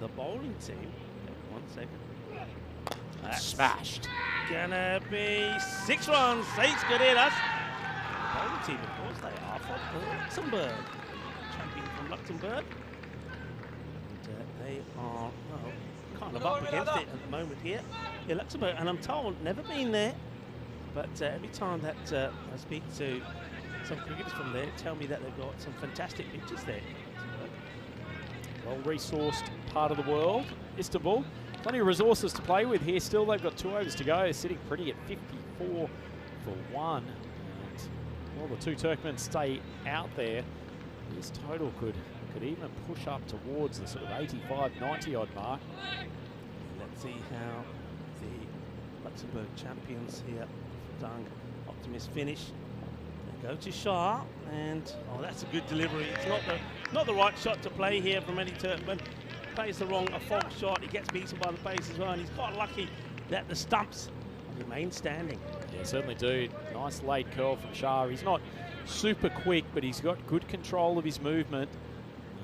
[SPEAKER 4] The bowling team, 1 second. That's
[SPEAKER 2] Smashed.
[SPEAKER 4] Gonna be 6 runs. 6 good hitters. The bowling team, of course, they are from Luxembourg. Champion from Luxembourg. And they are, well, kind of up against it at the moment here. Yeah, Luxembourg, and I'm told, never been there, but every time that I speak to some cricketers from there, tell me that they've got some fantastic pitches there.
[SPEAKER 2] Well-resourced part of the world, Istanbul. Plenty of resources to play with here still. They've got 2 overs to go, sitting pretty at 54 for 1. And, well, the 2 Turkmen stay out there. This total could even push up towards the sort of 85, 90 odd mark.
[SPEAKER 4] Let's see how the Luxembourg champions here, Dang Optimist, finish. They go to Shah, and that's a good delivery. It's not the right shot to play here from any Turkmen. Plays the wrong, a false shot. He gets beaten by the pace as well, and he's quite lucky that the stumps remain standing.
[SPEAKER 2] Yeah, certainly do. Nice late curl from Shah. He's not super quick, but he's got good control of his movement.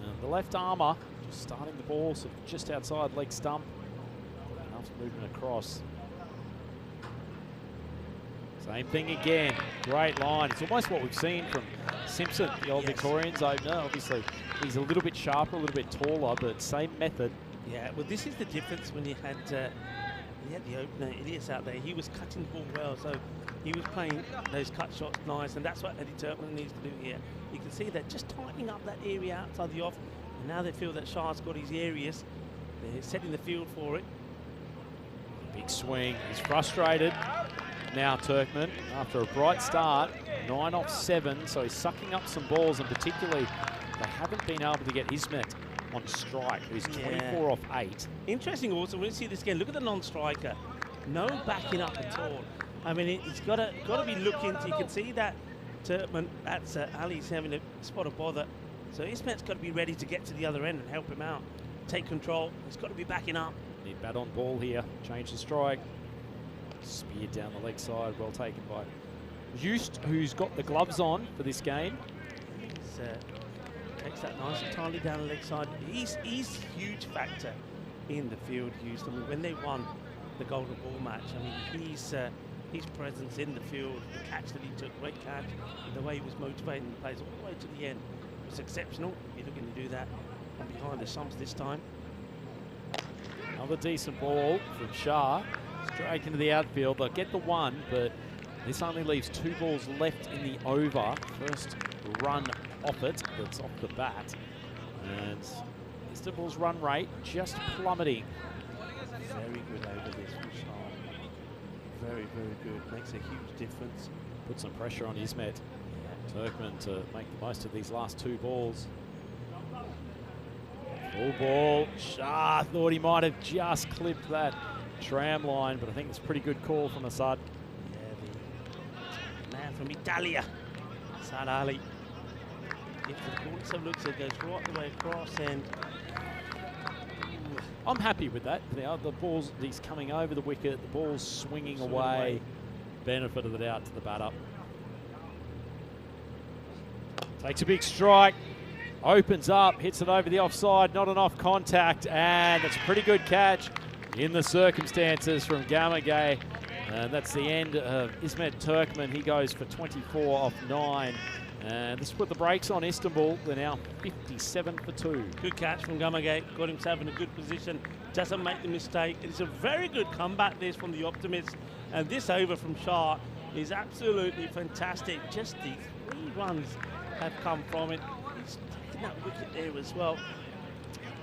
[SPEAKER 2] And the left armour just starting the ball sort of just outside leg stump. Enough movement across. Same thing again. Great line. It's almost what we've seen from Simpson, the old Victorians opener. Obviously, he's a little bit sharper, a little bit taller, but same method.
[SPEAKER 4] Yeah, well, this is the difference when you had the opener, Ilyas, out there. He was cutting the ball well, so he was playing those cut shots nice, and that's what Eddie Turkmen needs to do here. You can see they're just tightening up that area outside the off, and now they feel that Shah's got his areas. They're setting the field for it.
[SPEAKER 2] Big swing. He's frustrated. Now Turkmen, after a bright start, 9 off 7, so he's sucking up some balls, and particularly they haven't been able to get Ismet on strike, who's 24 off 8.
[SPEAKER 4] Interesting also, when you see this again, look at the non-striker. No backing up at all. I mean, it's got to be looking. You can see that Turkman, that's Ali's having a spot of bother. So Ismet's got to be ready to get to the other end and help him out. Take control. He's got to be backing up.
[SPEAKER 2] Need bat on ball here. Change the strike. Speared down the leg side. Well taken by Just, who's got the gloves on for this game.
[SPEAKER 4] He's, takes that nice and tightly down the leg side. He's a huge factor in the field, Houston. I mean, when they won the Golden Ball match, I mean, his presence in the field, the catch that he took, great catch, the way he was motivating the players all the way to the end was exceptional. He's looking to do that from behind the stumps this time.
[SPEAKER 2] Another decent ball from Shah. Straight into the outfield. They'll get the one, but this only leaves 2 balls left in the over. First run off it, that's off the bat. And Istanbul's run rate just plummeting.
[SPEAKER 4] Very good over this from Shah. Very, very good. Makes a huge difference.
[SPEAKER 2] Put some pressure on Ismet. Turkman to make the most of these last 2 balls. Full ball. Shah thought he might have just clipped that tram line, but I think it's a pretty good call from Asad.
[SPEAKER 4] Yeah, the man from Italia, Asad Ali. If the ball so looks, it goes right the way across, and
[SPEAKER 2] I'm happy with that. The ball's, he's coming over the wicket, the ball's swinging away. Benefit of the doubt to the batter. Takes a big strike, opens up, hits it over the offside, not enough contact, and that's a pretty good catch in the circumstances from Gamagay. And that's the end of Ismet Turkman. He goes for 24 off 9. And this put the brakes on Istanbul. They're now 57 for 2.
[SPEAKER 4] Good catch from Gamagay. Got himself in a good position. Doesn't make the mistake. It's a very good comeback this from the Optimists. And this over from Shah is absolutely fantastic. Just the 3 runs have come from it. He's taken that wicket there as well.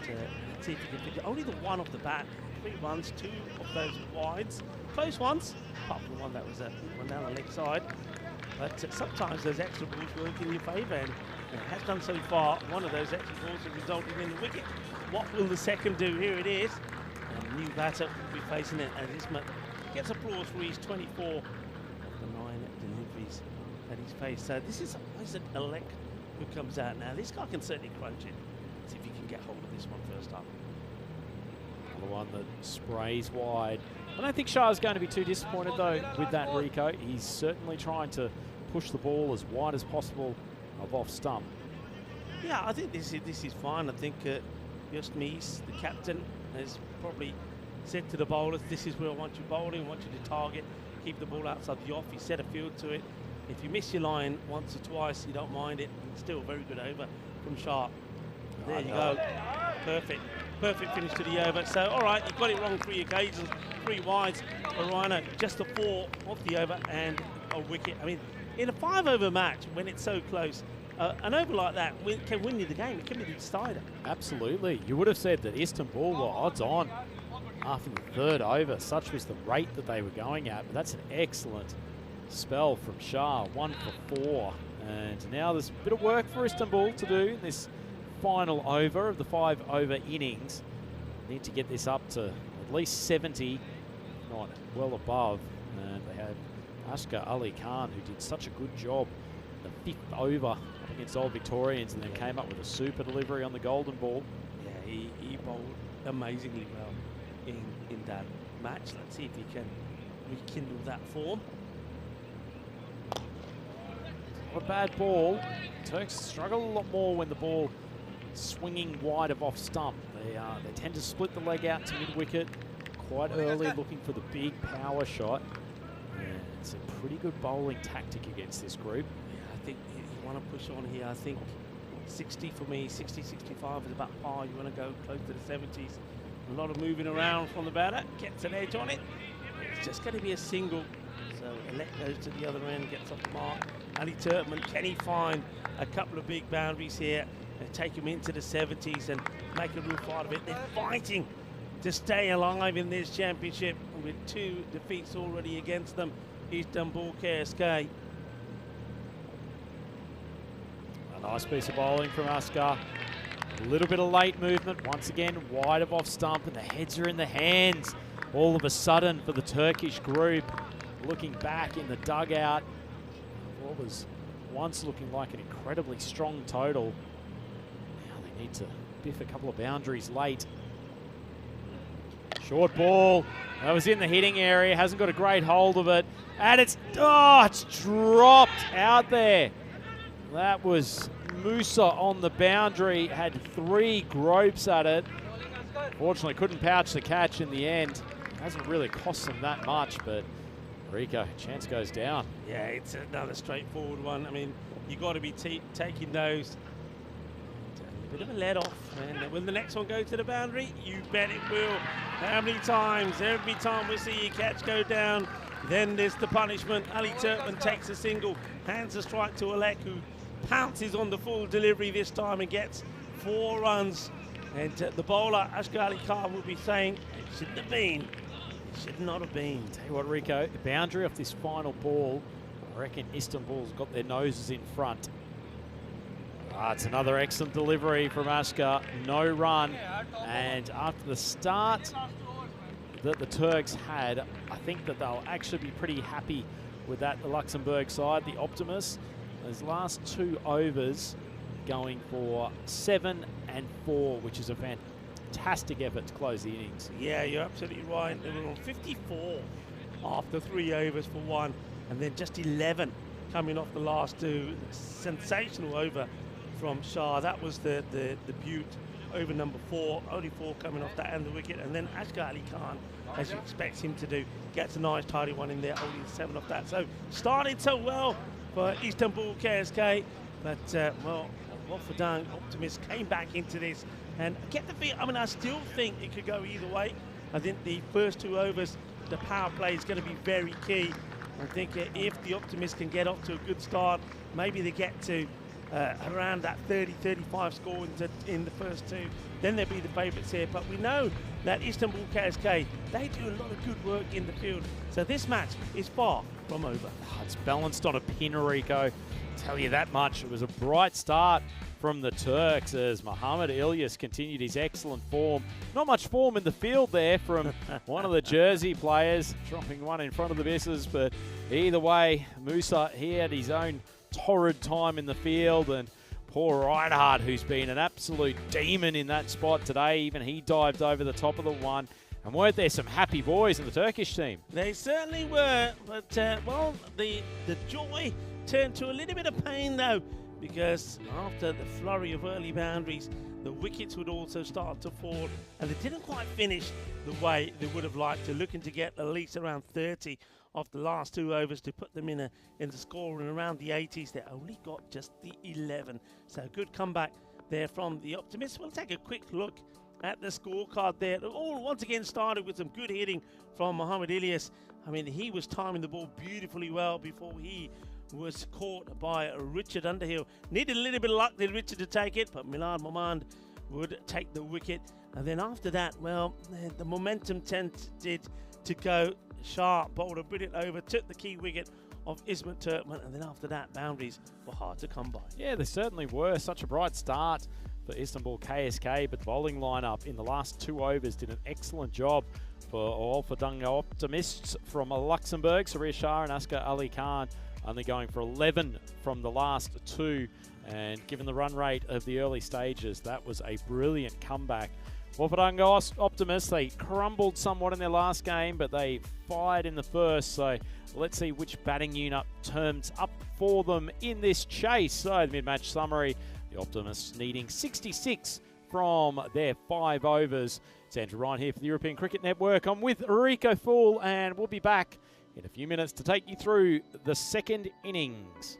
[SPEAKER 4] Let's see if he can pick it. Only the one off the bat. 3 runs, 2 of those wides. Close ones, apart from the one that was one down the leg side. But sometimes those extra balls work in your favour, and it has done so far. One of those extra balls has resulted in the wicket. What will the second do? Here it is. And the new batter will be facing it, and Ismet gets applause for his 24 of the 9 deliveries that he's faced. So this is Isaac Alec who comes out now. This guy can certainly crunch it. Let's see if he can get hold of this one first up.
[SPEAKER 2] The one that sprays wide. I don't think Shah's going to be too disappointed though with that, Rico. He's certainly trying to push the ball as wide as possible of off stump.
[SPEAKER 4] Yeah, I think this is fine. I think Just Mies, the captain, has probably said to the bowlers, this is where I want you bowling, I want you to target, keep the ball outside the off. He set a field to it. If you miss your line once or twice, you don't mind it. And still a very good over from Shah. There you go. Perfect. Perfect finish to the over. So, all right, you got it wrong 3 occasions, 3 wides for Rhino. Just a 4 off the over and a wicket. I mean, in a 5-over match, when it's so close, an over like that can win you the game. It can be the decider.
[SPEAKER 2] Absolutely. You would have said that Istanbul were odds on after the 3rd over. Such was the rate that they were going at. But that's an excellent spell from Shah. 1 for 4. And now there's a bit of work for Istanbul to do in this final over of the 5-over innings. Need to get this up to at least 70, not well above. And they have Ashkar Ali Khan, who did such a good job the 5th over up against Old Victorians, and then came up with a super delivery on the golden ball.
[SPEAKER 4] Yeah, he bowled amazingly well in that match. Let's see if he can rekindle that form.
[SPEAKER 2] Not a bad ball. Turks struggle a lot more when the ball swinging wide of off stump. They tend to split the leg out to mid-wicket quite early, looking for the big power shot. And it's a pretty good bowling tactic against this group.
[SPEAKER 4] Yeah, I think you want to push on here. I think 60 for me, 60, 65 is about par. You want to go close to the 70s. A lot of moving around from the batter. Gets an edge on it. It's just going to be a single. So Elect goes to the other end, gets off the mark. Ali Turkman, can he find a couple of big boundaries here and take him into the 70s and make a real fight of it? They're fighting to stay alive in this championship with 2 defeats already against them. Istanbul KSK.
[SPEAKER 2] A nice piece of bowling from Askar. A little bit of late movement, once again wide of off stump, and the heads are in the hands all of a sudden for the Turkish group. Looking back in the dugout, what was once looking like an incredibly strong total. Now they need to biff a couple of boundaries late. Short ball. That was in the hitting area. Hasn't got a great hold of it. And it's dropped out there. That was Musa on the boundary. Had 3 gropes at it. Fortunately, couldn't pouch the catch in the end. Hasn't really cost them that much, but Rico, chance goes down.
[SPEAKER 4] Yeah, it's another straightforward one. I mean, you got to be taking those. A bit of a let off, and will the next one go to the boundary? You bet it will. How many times? Every time we see your catch go down, then there's the punishment. Ali Turkman takes a single, hands a strike to Alec, who pounces on the full delivery this time and gets 4 runs. And the bowler, Ashgar Ali Khan, will be saying, it shouldn't have been. It should not have been.
[SPEAKER 2] Tell you what, Rico, the boundary off this final ball, I reckon Istanbul's got their noses in front. It's another excellent delivery from Ashgar. No run. And after the start that the Turks had, I think that they'll actually be pretty happy with that, the Luxembourg side, the Optimists. Those last 2 overs going for 7 and 4, which is a fantastic effort to close the innings.
[SPEAKER 4] Yeah, you're absolutely right. They were on 54 after 3 overs for 1, and then just 11 coming off the last 2. Sensational over from Shah. That was the beaut. Over number 4, only 4 coming off that end of the wicket, and then Ashgar Ali Khan, as you expect him to do, gets a nice tidy one in there, only 7 off that. So started so well for Istanbul KSK, but well, Watford Optimists came back into this, and get the feel. I mean, I still think it could go either way. I think the first 2 overs, the power play is going to be very key. I think if the Optimists can get off to a good start, maybe they get to around that 30-35 score in the first 2, then they'll be the favourites here. But we know that Istanbul KSK, they do a lot of good work in the field. So this match is far from over.
[SPEAKER 2] It's balanced on a pin, Rico. Tell you that much. It was a bright start from the Turks as Mohamed Ilyas continued his excellent form. Not much form in the field there from one of the Jersey players, dropping one in front of the misses. But either way, Musa, he had his own torrid time in the field, and poor Reinhardt, who's been an absolute demon in that spot today, even he dived over the top of the one. And weren't there some happy boys in the Turkish team?
[SPEAKER 4] They certainly were, but well, the joy turned to a little bit of pain though, because after the flurry of early boundaries, the wickets would also start to fall, and they didn't quite finish the way they would have liked to, looking to get at least around 30 off the last 2 overs to put them in the score and around the 80s. They only got just the 11. So good comeback there from the Optimists. We'll take a quick look at the scorecard there. All once again started with some good hitting from Mohamed Ilyas. I mean, he was timing the ball beautifully well before he was caught by Richard Underhill. Needed a little bit of luck did Richard to take it, but Milad Momand would take the wicket. And then after that, well, the momentum tended to go. Shah bowled a brilliant over, took the key wicket of Ismet Turkman, and then after that, boundaries were hard to come by.
[SPEAKER 2] Yeah, they certainly were. Such a bright start for Istanbul KSK, but the bowling lineup in the last 2 overs did an excellent job for Alfadunga Optimists from Luxembourg. Sarir Shah and Ashgar Ali Khan only going for 11 from the last 2, and given the run rate of the early stages, that was a brilliant comeback. Wofadunga Optimists, they crumbled somewhat in their last game, but they fired in the first. So let's see which batting unit turns up for them in this chase. So the mid-match summary, the Optimists needing 66 from their 5 overs. It's Andrew Ryan here for the European Cricket Network. I'm with Rico Fool, and we'll be back in a few minutes to take you through the second innings.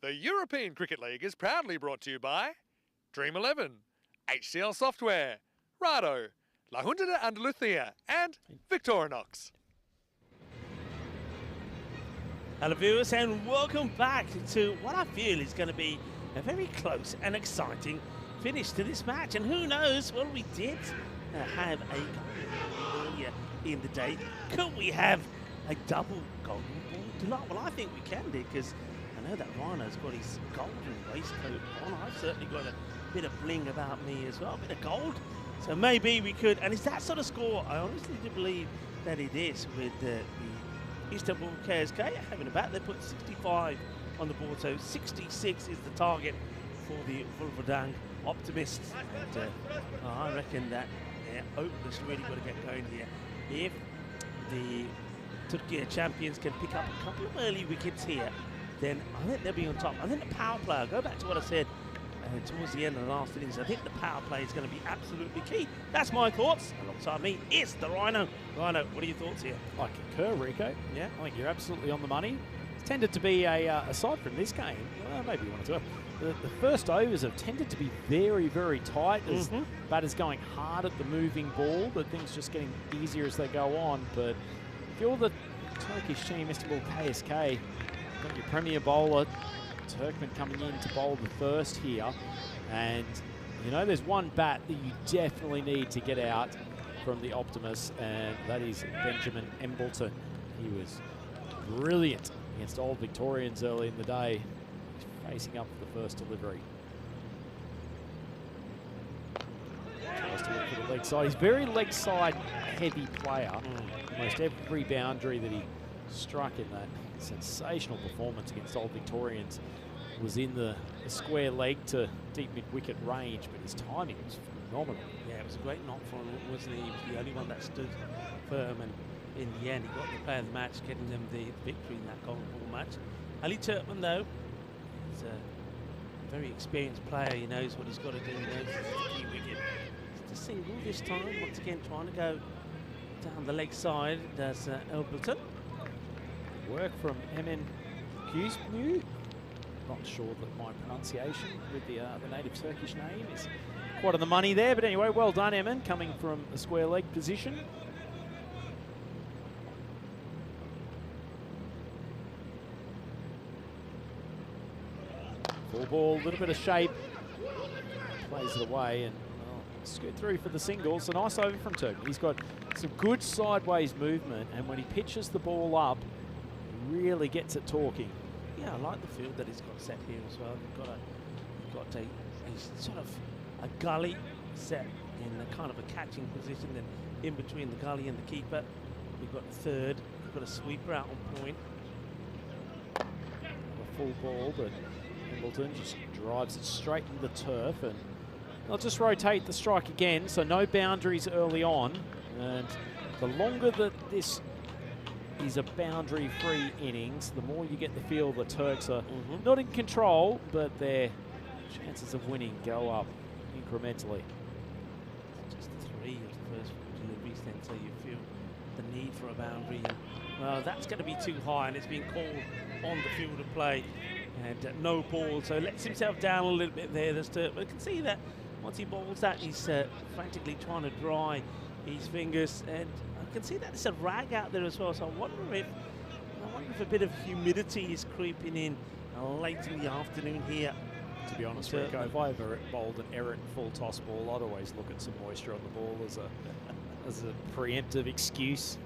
[SPEAKER 1] The European Cricket League is proudly brought to you by Dream 11, HCL Software, Rado, La Junta de Andalucía, and Victorinox.
[SPEAKER 4] Hello viewers and welcome back to what I feel is going to be a very close and exciting finish to this match. And who knows, well, we did have a golden ball earlier in the day. Could we have a double golden ball tonight? Well, I think we can do, because I know that Rhino's got his golden waistcoat on. I've certainly got a bit of bling about me as well, a bit of gold. So maybe we could, and it's that sort of score, I honestly do believe that it is, with the Istanbul KSK having a bat. They put 65 on the board, so 66 is the target for the Vulverdang Optimists. And I reckon that their openers really got to get going here. If the Turkey champions can pick up a couple of early wickets here, then I think they'll be on top. I think the power play, I'll go back to what I said towards the end of the last innings, I think the power play is going to be absolutely key. That's my thoughts. Alongside me is the Rhino. Rhino, what are your thoughts here?
[SPEAKER 2] I concur, Rico.
[SPEAKER 4] Yeah,
[SPEAKER 2] I think you're absolutely on the money. It's tended to be aside from this game, well, maybe one or two, the first overs have tended to be very, very tight as batters going hard at the moving ball, but things just getting easier as they go on. But if you're the Turkish team, Istanbul KSK, got your premier bowler, Turkmen, coming in to bowl the first here, and you know there's one bat that you definitely need to get out from the Optimists, and that is Benjamin Embleton. He was brilliant against Old Victorians early in the day. He's facing up for the first delivery. Tries to look for the leg side. He's very leg side heavy player. Almost every boundary that he struck in that sensational performance against Old Victorians was in the square leg to deep mid-wicket range, but his timing was phenomenal.
[SPEAKER 4] Yeah, it was a great knock for him, wasn't he? He was the only one that stood firm, and in the end, he got the player of the match, getting them the victory in that golden ball match. Ali Turkman, though, is a very experienced player. He knows what he's got to do. He knows it's a key wicket. It's a single this time. Once again, trying to go down the leg side. Does Embleton.
[SPEAKER 2] Work from Emin Kuzmu. Not sure that my pronunciation with the native Turkish name is quite on the money there, but anyway, well done, Emin, coming from a square leg position. Full ball, a little bit of shape, plays it away, and scoot through for the single. It's a nice over from Turkey. He's got some good sideways movement, and when he pitches the ball up, really gets it talking.
[SPEAKER 4] Yeah, I like the field that he's got set here as well. They've got a sort of a gully set in a kind of a catching position, then in between the gully and the keeper. We've got third. We've got a sweeper out on point.
[SPEAKER 2] A full ball, but Embleton just drives it straight into the turf, and they'll just rotate the strike again, so no boundaries early on. And the longer that this is a boundary-free innings, the more you get the feel the Turks are not in control, but their chances of winning go up incrementally.
[SPEAKER 4] Just 3 of the first deliveries then, so you feel the need for a boundary. And, well, that's going to be too high, and it's being called on the field of play. And no ball, so lets himself down a little bit there. But you can see that once he bowls that, he's frantically trying to dry his fingers, and I can see that there's a rag out there as well. So I wonder if a bit of humidity is creeping in late in the afternoon here.
[SPEAKER 2] To be honest, Rico, if I ever bowled an errant full toss ball, I'd always look at some moisture on the ball as a preemptive excuse.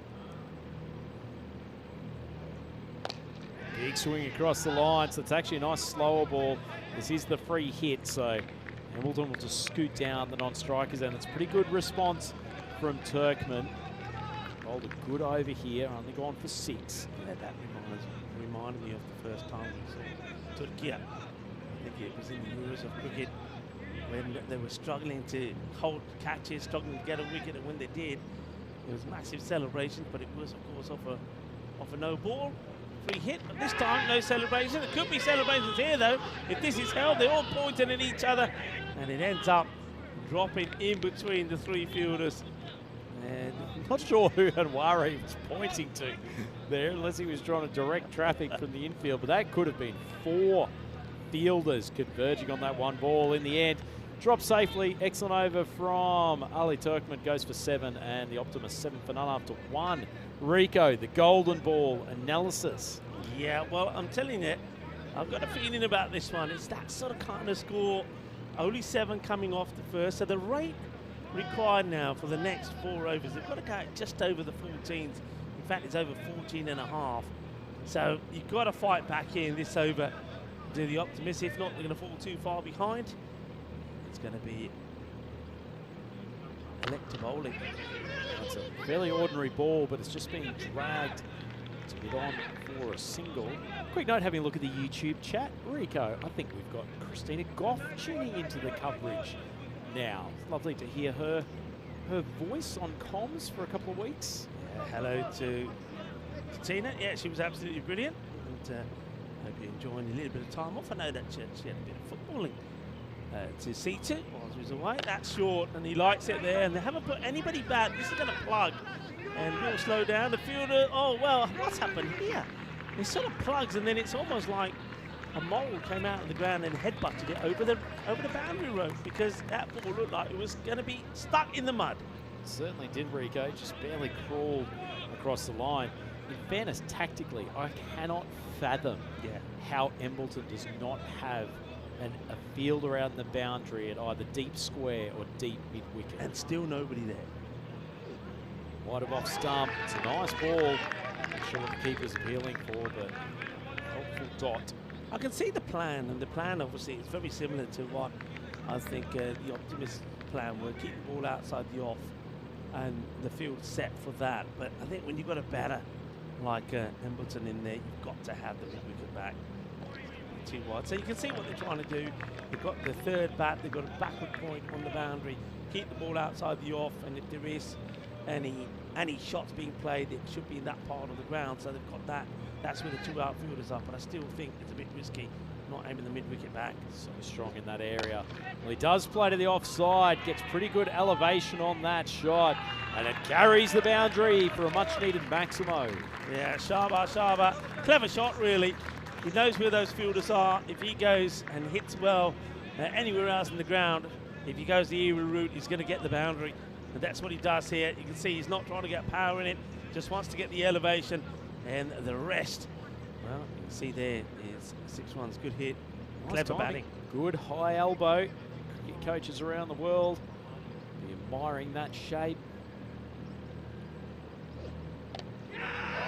[SPEAKER 2] Big swing across the line, so it's actually a nice slower ball. This is the free hit, so Embleton will just scoot down the non-strikers, and it's a pretty good response from Turkmen. Bowled a good over here, only gone for 6.
[SPEAKER 4] Yeah, that reminded me of the first time we saw Turkey. I think it was in the Euros of cricket when they were struggling to hold catches, struggling to get a wicket, and when they did, it was massive celebrations, but it was, of course, off a no ball. Free hit, but this time no celebration. There could be celebrations here, though. If this is held, they're all pointing at each other, and it ends up dropping in between the 3 fielders. And
[SPEAKER 2] I'm not sure who Anwari was pointing to there, unless he was trying to direct traffic from the infield, but that could have been 4 fielders converging on that one ball in the end. Drop safely, excellent over from Ali Turkman, goes for 7, and the Optimist 7 for none after 1. Rico, the golden ball analysis.
[SPEAKER 4] Yeah, well, I'm telling you, I've got a feeling about this one. It's that sort of kind of score. Only 7 coming off the first, so the rate required now for the next 4 overs, they've got to go just over the 14s. In fact, it's over 14.5. So you've got to fight back here in this over to the Optimists. If not, they're going to fall too far behind. It's going to be elective bowling.
[SPEAKER 2] It's a fairly ordinary ball, but it's just being dragged to get on for a single. Quick note, having a look at the YouTube chat. Rico, I think we've got Christina Goff tuning into the coverage now. It's lovely to hear her voice on comms for a couple of weeks.
[SPEAKER 4] Yeah, hello to Tina. Yeah, she was absolutely brilliant. And hope you're enjoying a little bit of time off. I know that she had a bit of footballing to see to while she was away. That's short, and he likes it there. And they haven't put anybody back. This is going to plug. And we'll slow down. The fielder, oh, well, what's happened here? It sort of plugs, and then it's almost like a mole came out of the ground and headbutted it over the boundary rope, because that ball looked like it was going to be stuck in the mud.
[SPEAKER 2] Certainly did, Rico. Just barely crawled across the line. In fairness, tactically, I cannot fathom how Embleton does not have a field around the boundary at either deep square or deep mid-wicket.
[SPEAKER 4] And still nobody there.
[SPEAKER 2] Wide of off stump. It's a nice ball. Not sure what the keeper's appealing for, but helpful dot.
[SPEAKER 4] I can see the plan, and the plan obviously is very similar to what I think the Optimist plan will keep the ball outside the off, and the field set for that. But I think when you've got a batter like Embleton in there, you've got to have the mid-wicket back. Too wide. So you can see what they're trying to do. They've got the third bat, they've got a backward point on the boundary, keep the ball outside the off, and if there is any shots being played, it should be in that part of the ground. So they've got that. That's where the 2 outfielders are, but I still think it's a bit risky not aiming the mid-wicket back.
[SPEAKER 2] So strong in that area. Well, he does play to the offside, gets pretty good elevation on that shot, and it carries the boundary for a much-needed Maximo.
[SPEAKER 4] Yeah, Shaba. Clever shot, really. He knows where those fielders are. If he goes and hits well anywhere else in the ground, if he goes the Erie route, he's going to get the boundary. And that's what he does here. You can see he's not trying to get power in it, just wants to get the elevation and the rest. Well, you can see there is 6 runs. Good hit.
[SPEAKER 2] Nice
[SPEAKER 4] Clever
[SPEAKER 2] timing.
[SPEAKER 4] batting.
[SPEAKER 2] Good high elbow. Cricket coaches around the world be admiring that shape.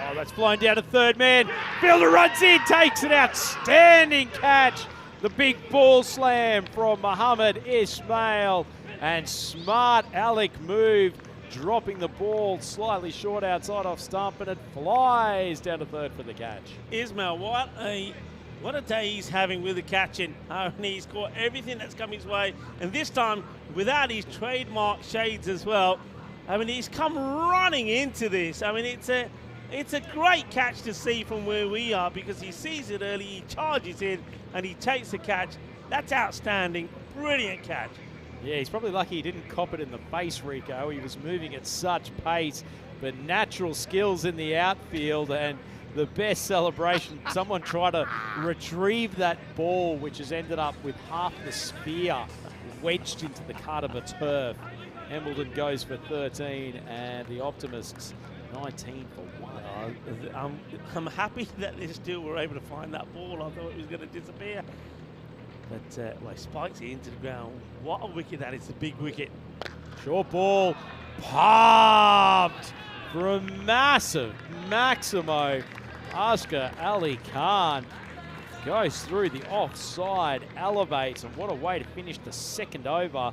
[SPEAKER 2] Oh, that's flying down to third man. Fielder runs in, takes an outstanding catch. The big ball slam from Muhammad Ismail. And smart Alec move, dropping the ball slightly short outside off stump, and it flies down to third for the catch.
[SPEAKER 4] Ismail, what a day he's having with the catching. And he's caught everything that's come his way, and this time without his trademark shades as well. I mean, he's come running into this. I mean, it's a great catch to see from where we are, because he sees it early, he charges in, and he takes the catch. That's outstanding. Brilliant catch.
[SPEAKER 2] Yeah, he's probably lucky he didn't cop it in the face, Rico. He was moving at such pace, but natural skills in the outfield, and the best celebration. Someone tried to retrieve that ball, which has ended up with half the sphere wedged into the cut of a turf. Embleton goes for 13, and the Optimists 19 for 1.
[SPEAKER 4] I'm happy that they still were able to find that ball. I thought it was going to disappear. But well, he spikes it into the ground. What a wicket that is, a big wicket.
[SPEAKER 2] Short ball, pumped for a massive Maximo. Oscar Ali Khan goes through the offside, elevates, and what a way to finish the second over.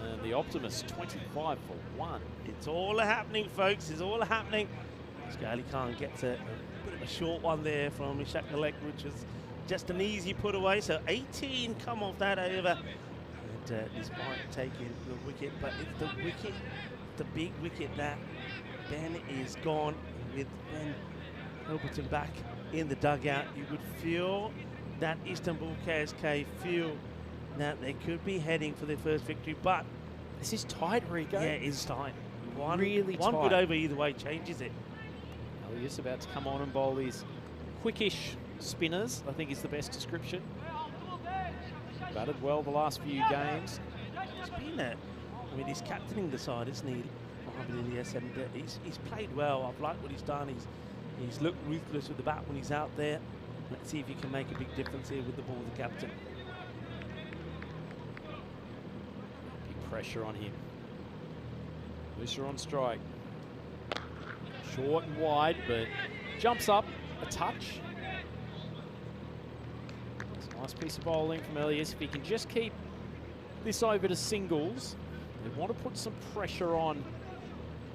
[SPEAKER 2] And the Optimists 25 for 1.
[SPEAKER 4] It's all happening, folks. It's all happening. Oscar Ali Khan gets a bit of a short one there from Ishaq Malek, which was just an easy put away. So 18 come off that over. And despite taking the wicket, but it's the wicket, the big wicket that Ben is gone. With Ben Embleton back in the dugout, you would feel that Istanbul KSK feel that they could be heading for their first victory, but
[SPEAKER 2] this is tight, Rico.
[SPEAKER 4] Yeah, it's tight. One
[SPEAKER 2] really
[SPEAKER 4] one
[SPEAKER 2] tight.
[SPEAKER 4] good over either way changes it.
[SPEAKER 2] Well, he's about to come on and bowl these quickish spinners, I think is the best description. batted well the last few games.
[SPEAKER 4] He's been there. I mean, he's captaining the side, isn't he, Mohamed Ilyas? And he's played well. I've liked what he's done. He's looked ruthless with the bat when he's out there. Let's see if he can make a big difference here with the ball, the captain.
[SPEAKER 2] Big pressure on him. Looser on strike. Short and wide, but jumps up a touch. It's a nice piece of bowling from Elias. If he can just keep this over to singles, they want to put some pressure on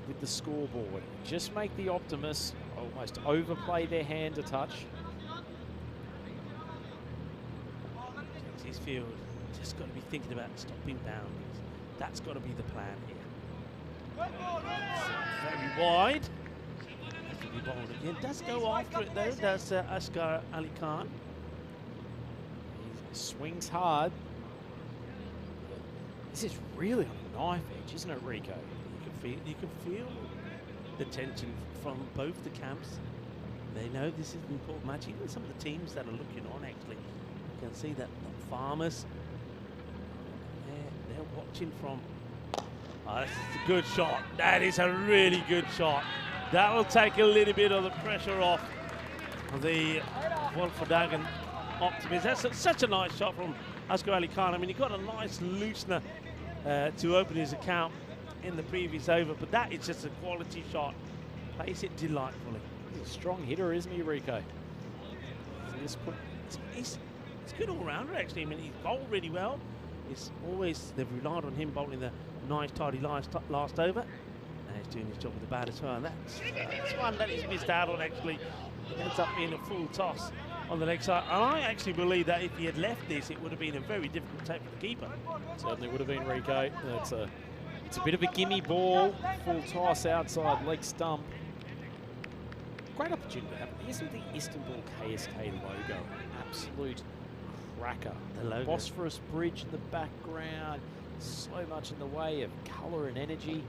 [SPEAKER 2] with the scoreboard. Just make the Optimists almost overplay their hand a touch.
[SPEAKER 4] His field just got to be thinking about stopping boundaries. That's got to be the plan here. Very wide. Has to be bowled again. Does go after it though, does Asghar Ali Khan.
[SPEAKER 2] He swings hard. This is really on a knife edge, isn't it, Rico?
[SPEAKER 4] You can feel the tension from both the camps. They know this is an important match. Even some of the teams that are looking on, actually, you can see that the Farmers, they're watching from. Oh, that's a good shot. That is a really good shot. That will take a little bit of the pressure off the Wolfdagen Optimists. That's such a nice shot from Asghar Ali Khan. I mean, he got a nice loosener to open his account in the previous over, but that is just a quality shot. Plays it delightfully.
[SPEAKER 2] He's a strong hitter, isn't he, Rico?
[SPEAKER 4] He's good all-rounder, actually. I mean, he's bowled really well. It's always, they've relied on him bowling the nice, tidy last over. And he's doing his job with the bat as well. And that's one that he's missed out on, actually. It ends up being a full toss on the leg side. And I actually believe that if he had left this, it would have been a very difficult take for the keeper.
[SPEAKER 2] Certainly would have been, Rico. It's a bit of a gimme ball. Full toss outside leg stump. Great opportunity to have. Isn't the Istanbul KSK logo an absolute cracker?
[SPEAKER 4] The logo.
[SPEAKER 2] Phosphorus bridge in the background. So much in the way of colour and energy.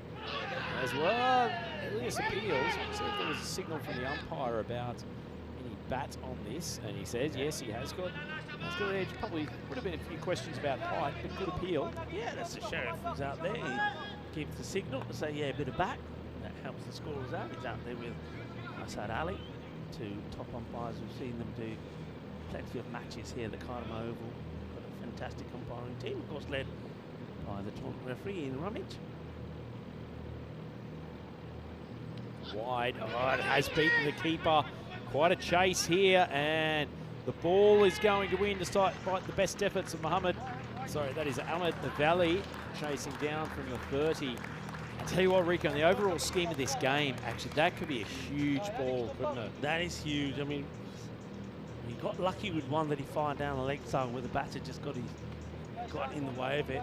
[SPEAKER 2] As well, Elias appeals. So if there was a signal from the umpire about any bat on this, and he says, yes, he has got edge. Probably would have been a few questions about height, but good appeal.
[SPEAKER 4] Yeah, that's the sheriff who's out there. He gives the signal to say, yeah, a bit of bat. That helps the scorers out. He's out there with Asad Ali, two top umpires. We've seen them do plenty of matches here at the Khartoum Oval. Got a fantastic umpiring team, of course, led by the tournament referee Ian Rummage.
[SPEAKER 2] Wide. Oh, it has beaten the keeper. Quite a chase here, and the ball is going to win despite the best efforts of Ahmed Valley chasing down from the 30. I tell you what, Rico, in the overall scheme of this game, actually, that could be a huge ball, couldn't it?
[SPEAKER 4] That is huge. I mean, he got lucky with one that he fired down the leg side where the batter just got in the way of it.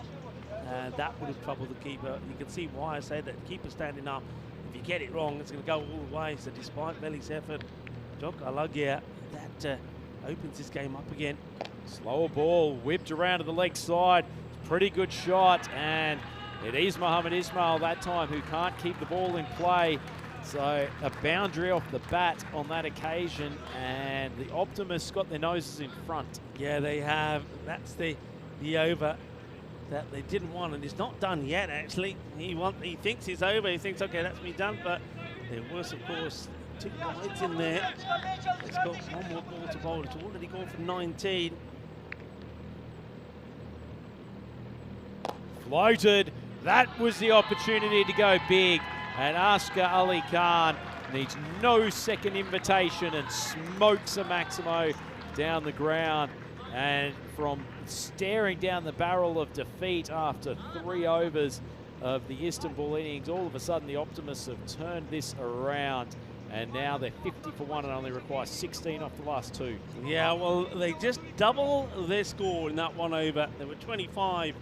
[SPEAKER 4] That would have troubled the keeper. You can see why I say that the keeper standing up. If you get it wrong, it's going to go all the way. So despite Valley's effort, Jock Alagia, that opens this game up again.
[SPEAKER 2] Slower ball, whipped around to the leg side. Pretty good shot, and it is Mohamed Ismail that time who can't keep the ball in play. So a boundary off the bat on that occasion, and the Optimists got their noses in front.
[SPEAKER 4] Yeah, they have. That's the over that they didn't want, and it's not done yet, actually. He thinks it's over. He thinks, okay, that's me done, but there was, of course, 2 wides in there. It's got one more ball to bowl. It's already gone for 19.
[SPEAKER 2] Floated. That was the opportunity to go big. And Asghar Ali Khan needs no second invitation and smokes a Maximo down the ground. And from staring down the barrel of defeat after 3 overs of the Istanbul innings, all of a sudden the Optimists have turned this around. And now they're 50 for 1 and only require 16 off the last 2.
[SPEAKER 4] Yeah, well, they just double their score in that 1 over. They were 25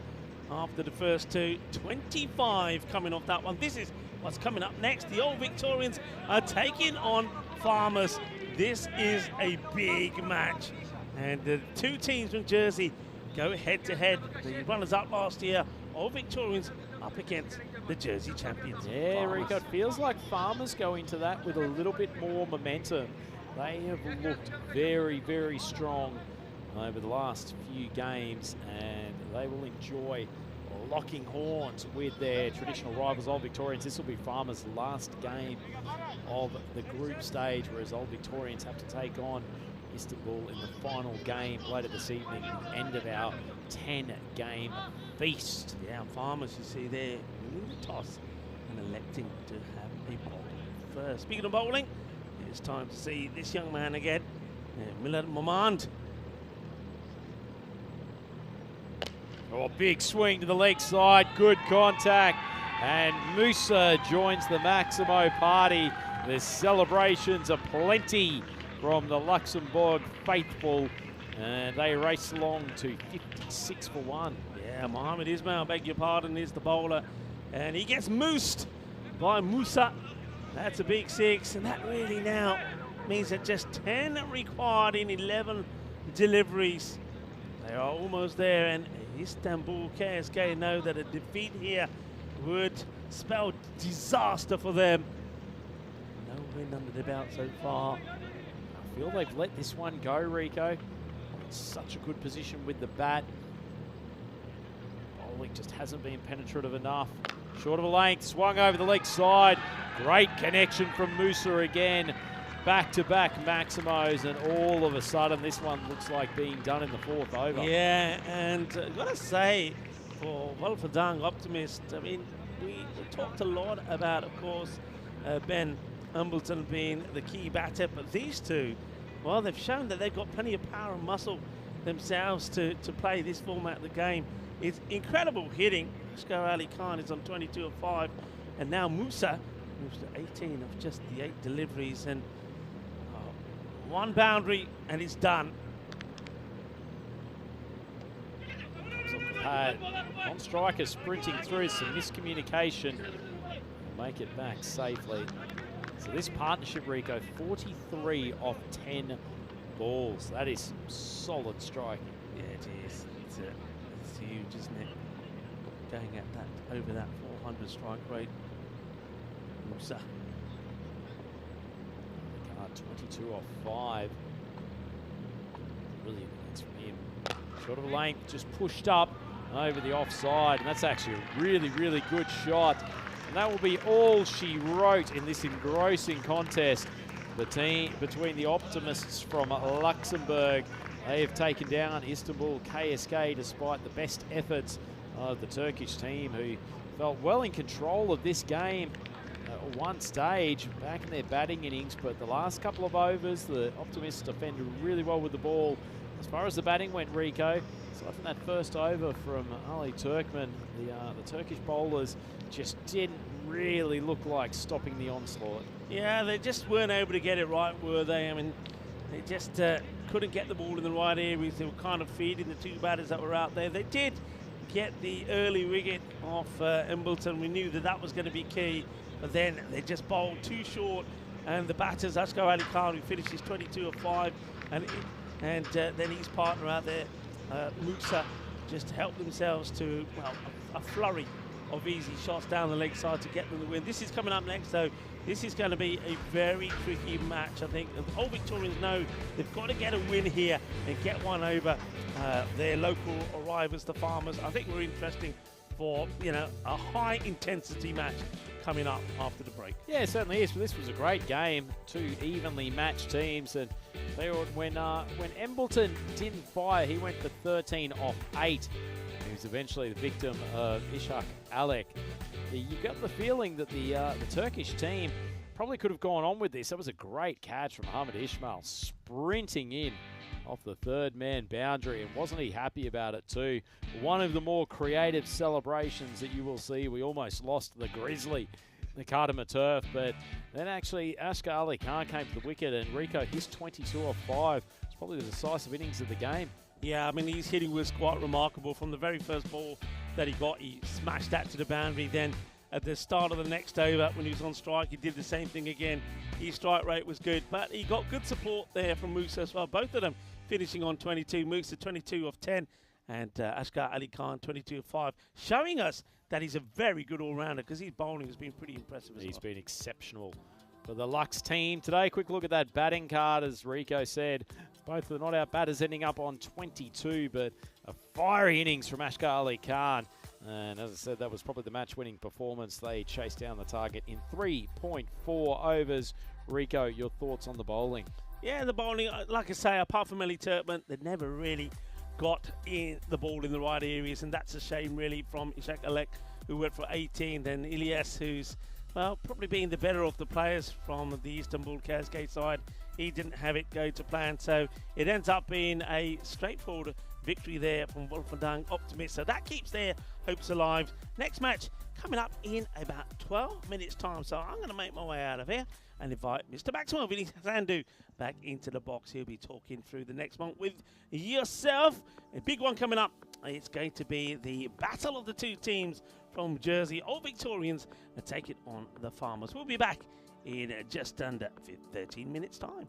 [SPEAKER 4] after the first 2. 25 coming off that one. This is what's coming up next. The Old Victorians are taking on Farmers. This is a big match. And the 2 teams from Jersey go head-to-head. The runners-up last year, Old Victorians up against the Jersey champions.
[SPEAKER 2] Yeah, Rico, it feels like Farmers go into that with a little bit more momentum. They have looked very, very strong over the last few games, and they will enjoy locking horns with their traditional rivals, Old Victorians. This will be Farmers' last game of the group stage, whereas Old Victorians have to take on Istanbul in the final game later this evening, the end of our 10-game feast.
[SPEAKER 4] Yeah, Farmers, you see there, winning the toss and electing to have a bowl first. Speaking of bowling, it's time to see this young man again, Milad Momand.
[SPEAKER 2] Oh, big swing to the leg side, good contact, and Musa joins the Maximo party. The celebrations are plenty from the Luxembourg faithful, and they race along to 56 for 1.
[SPEAKER 4] Yeah, Mohamed Ismail, beg your pardon, is the bowler, and he gets moosed by Musa. That's a big 6, and that really now means that just 10 required in 11 deliveries. They are almost there, and Istanbul KSK know that a defeat here would spell disaster for them. No win under the belt so far.
[SPEAKER 2] I feel they've let this one go, Rico. Such a good position with the bat. Bowling just hasn't been penetrative enough. Short of a length, swung over the leg side. Great connection from Musa again. Back-to-back Maximos, and all of a sudden this one looks like being done in the 4th over.
[SPEAKER 4] Yeah, and gotta say, for Wolfgang Optimist, I mean, we talked a lot about, of course, Ben Embleton being the key batter, but these two, well, they've shown that they've got plenty of power and muscle themselves to play this format of the game. It's incredible hitting. Asghar Ali Khan is on 22 of 5, and now Musa moves to 18 of just the 8 deliveries, and one boundary, and it's done.
[SPEAKER 2] Comes off the pad. Non-striker sprinting through, some miscommunication. Make it back safely. So this partnership, Rico, 43 off 10 balls. That is solid striking.
[SPEAKER 4] Yeah, it is. It's huge, isn't it? Going at that, over that 400 strike rate. Musa.
[SPEAKER 2] 22 off 5. Brilliant innings from him. Short of a length, just pushed up over the offside, and that's actually a really, really good shot. And that will be all she wrote in this engrossing contest between the optimists from Luxembourg. They have taken down Istanbul KSK despite the best efforts of the Turkish team, who felt well in control of this game at one stage back in their batting innings, but the last couple of overs, the Optimists defended really well with the ball. As far as the batting went, Rico, aside from that first over from Ali Turkmen, the Turkish bowlers just didn't really look like stopping the onslaught.
[SPEAKER 4] Yeah, they just weren't able to get it right, were they? I mean, they just couldn't get the ball in the right areas. They were kind of feeding the 2 batters that were out there. They did get the early wicket off Embleton. We knew that that was going to be key. But then they just bowled too short, and the batters, Asghar Ali Khan, who finishes 22 of 5, and then his partner out there, Musa, just helped themselves to, well, a flurry of easy shots down the leg side to get them the win. This is coming up next, though. This is going to be a very tricky match, I think. The Old Victorians know they've got to get a win here and get one over their local rivals, the Farmers. I think we're interesting for, you know, a high-intensity match coming up after the break.
[SPEAKER 2] Yeah, it certainly is. But this was a great game. 2 evenly matched teams, and they were, when Embleton didn't fire, he went for 13 off 8. He was eventually the victim of Ishak Alek. You got the feeling that the Turkish team probably could have gone on with this. That was a great catch from Mohamed Ismail, sprinting in off the 3rd man boundary, and wasn't he happy about it too? One of the more creative celebrations that you will see. We almost lost the Grizzly, the Kardama turf, but then actually Asghar Ali Khan came to the wicket, and Rico, his 22 off 5. It's probably the decisive innings of the game.
[SPEAKER 4] Yeah, I mean, his hitting was quite remarkable. From the very first ball that he got, he smashed that to the boundary. Then at the start of the next over, when he was on strike, he did the same thing again. His strike rate was good, but he got good support there from Musa as well. Both of them finishing on 22. Musa 22 of 10, and Asghar Ali Khan 22 of 5, showing us that he's a very good all-rounder, because his bowling has been pretty impressive as well.
[SPEAKER 2] He's been exceptional for the Lux team today. Quick look at that batting card, as Rico said. Both the not-out batters ending up on 22, but a fiery innings from Ashkar Ali Khan. And as I said, that was probably the match-winning performance. They chased down the target in 3.4 overs. Rico, your thoughts on the bowling?
[SPEAKER 4] Yeah, the bowling, like I say, apart from Ellie Turpin, they never really got in the ball in the right areas, and that's a shame really from Ishak Alek, who went for 18, then Ilyas, who's, well, probably being the better of the players from the Istanbul Cascade side. He didn't have it go to plan, so it ends up being a straightforward victory there from Wolfendang Optimist. So that keeps their hopes alive. Next match coming up in about 12 minutes time. So I'm going to make my way out of here and invite Mr. Maxwell Vinny Sandu back into the box. He'll be talking through the next one with yourself. A big one coming up. It's going to be the battle of the two teams from Jersey, Old Victorians, and take it on the Farmers. We'll be back in just under 13 minutes time.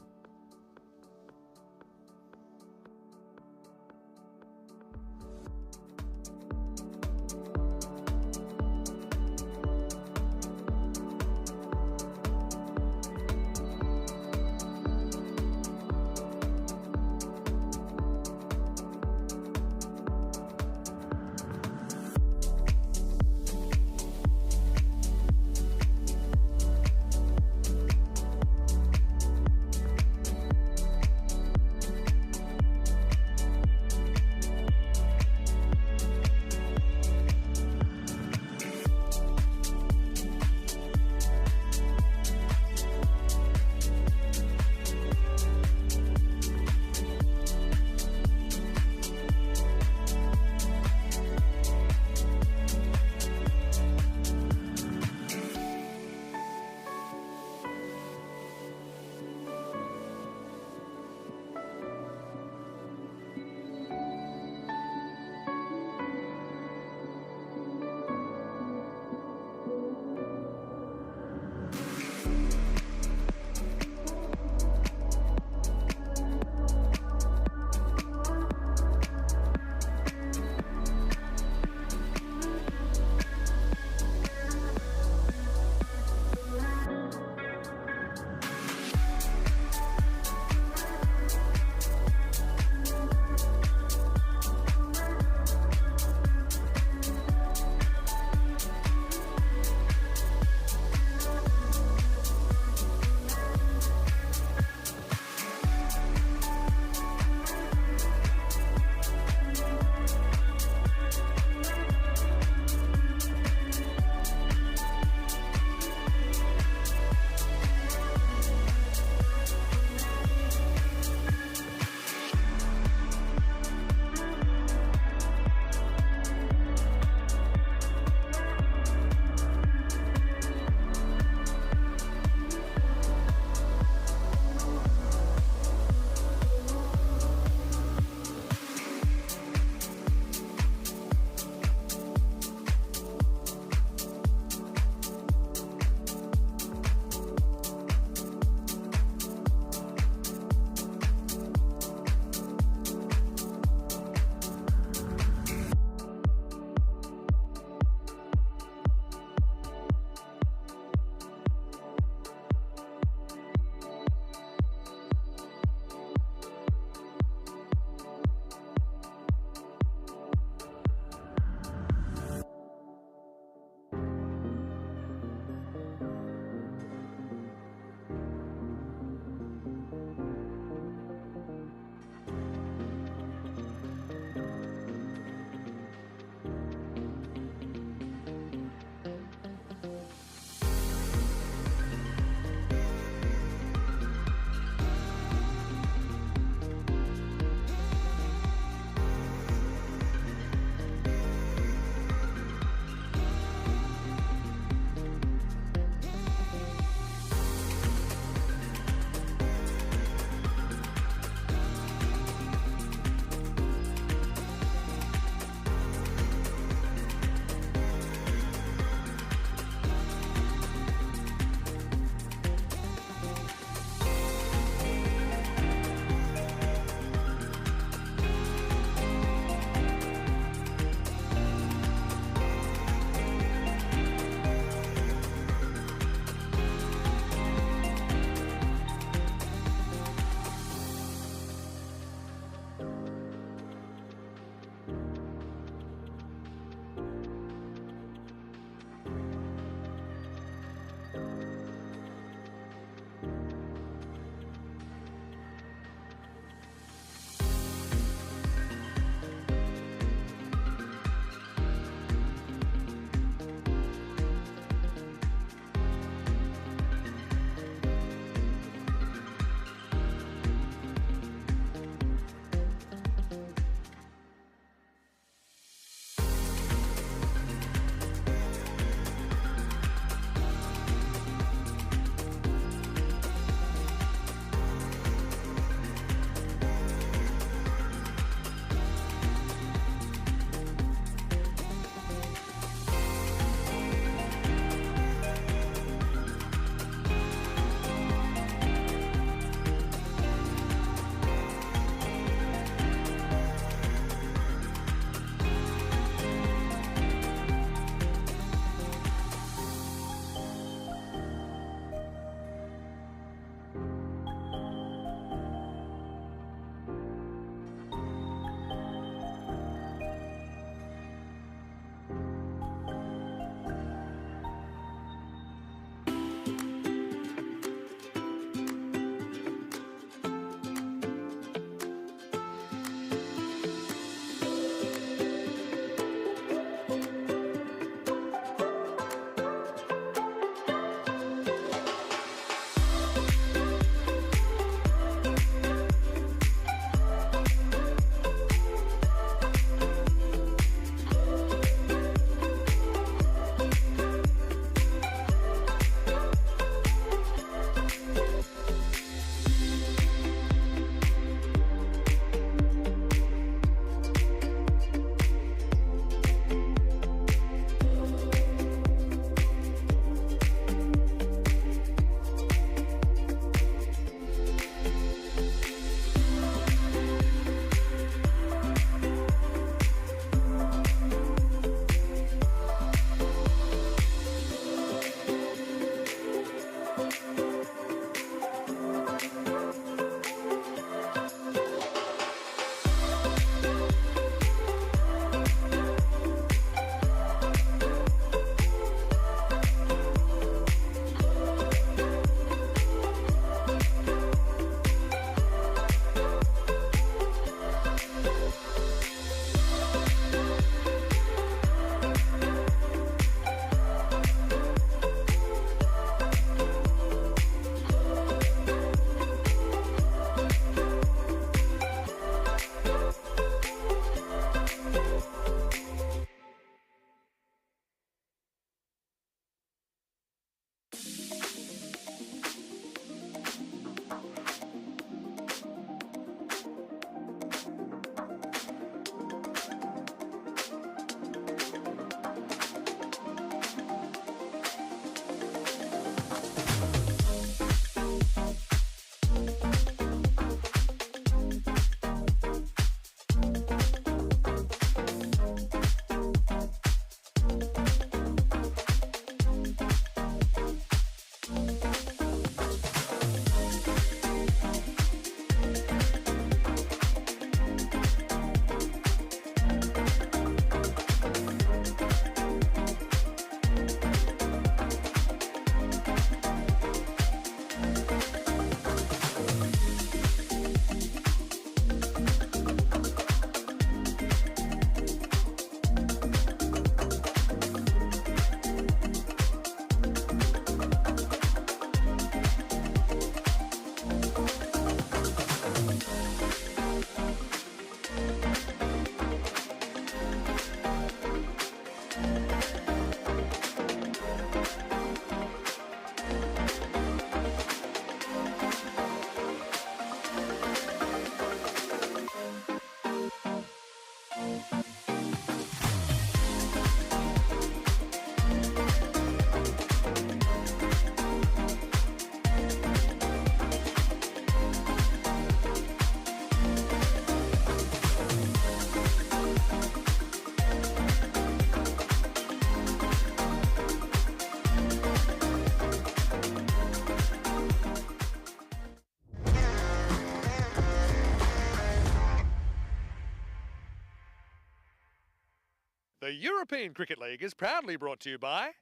[SPEAKER 1] The European Cricket League is proudly brought to you by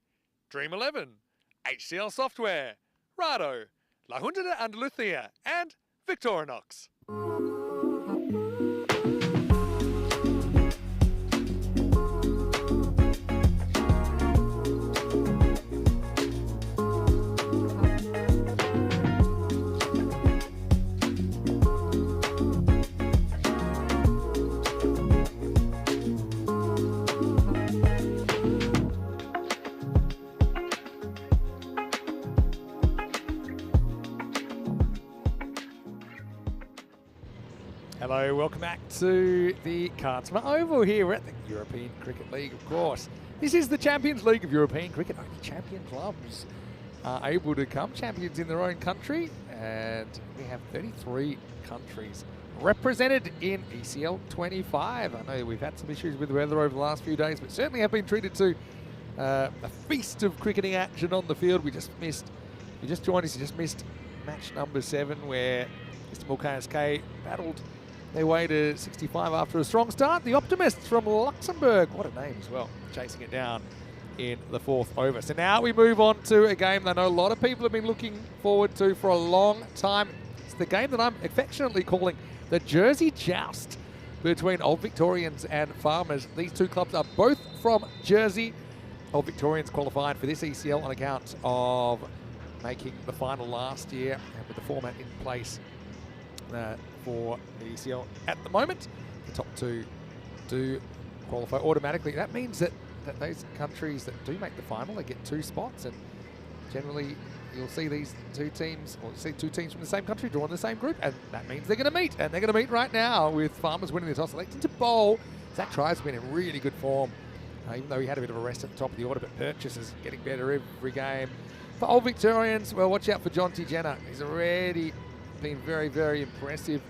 [SPEAKER 1] Dream 11, HCL Software, Rado, La Junta de Andalucía, and Victorinox. Hello, welcome back to the Cardsma Oval here. We're at the European Cricket League, of course. This is the Champions League of European Cricket. Only champion clubs are able to become champions in their own country, and we have 33 countries represented in ECL 25. I know we've had some issues with the weather over the last few days, but certainly have been treated to a feast of cricketing action on the field. You just joined us, you just missed match number 7, where Mr. KSK battled their way to 65 after a strong start. The Optimists from Luxembourg, what a name as well, chasing it down in the 4th over. So now we move on to a game that I know a lot of people have been looking forward to for a long time. It's the game that I'm affectionately calling the Jersey Joust between Old Victorians and Farmers. These two clubs are both from Jersey. Old Victorians qualified for this ECL on account of making the final last year, and with the format in place for the ECL at the moment, the top 2 do qualify automatically. That means that those countries that do make the final, they get 2 spots, and generally you'll see these 2 teams, or see 2 teams from the same country draw in the same group, and that means they're going to meet, and they're going to meet right now with Farmers winning the toss, electing to bowl. Zach Try's been in really good form, even though he had a bit of a rest at the top of the order, but Purchase is getting better every game. For Old Victorians, well, watch out for John T. Jenner. He's already been very, very impressive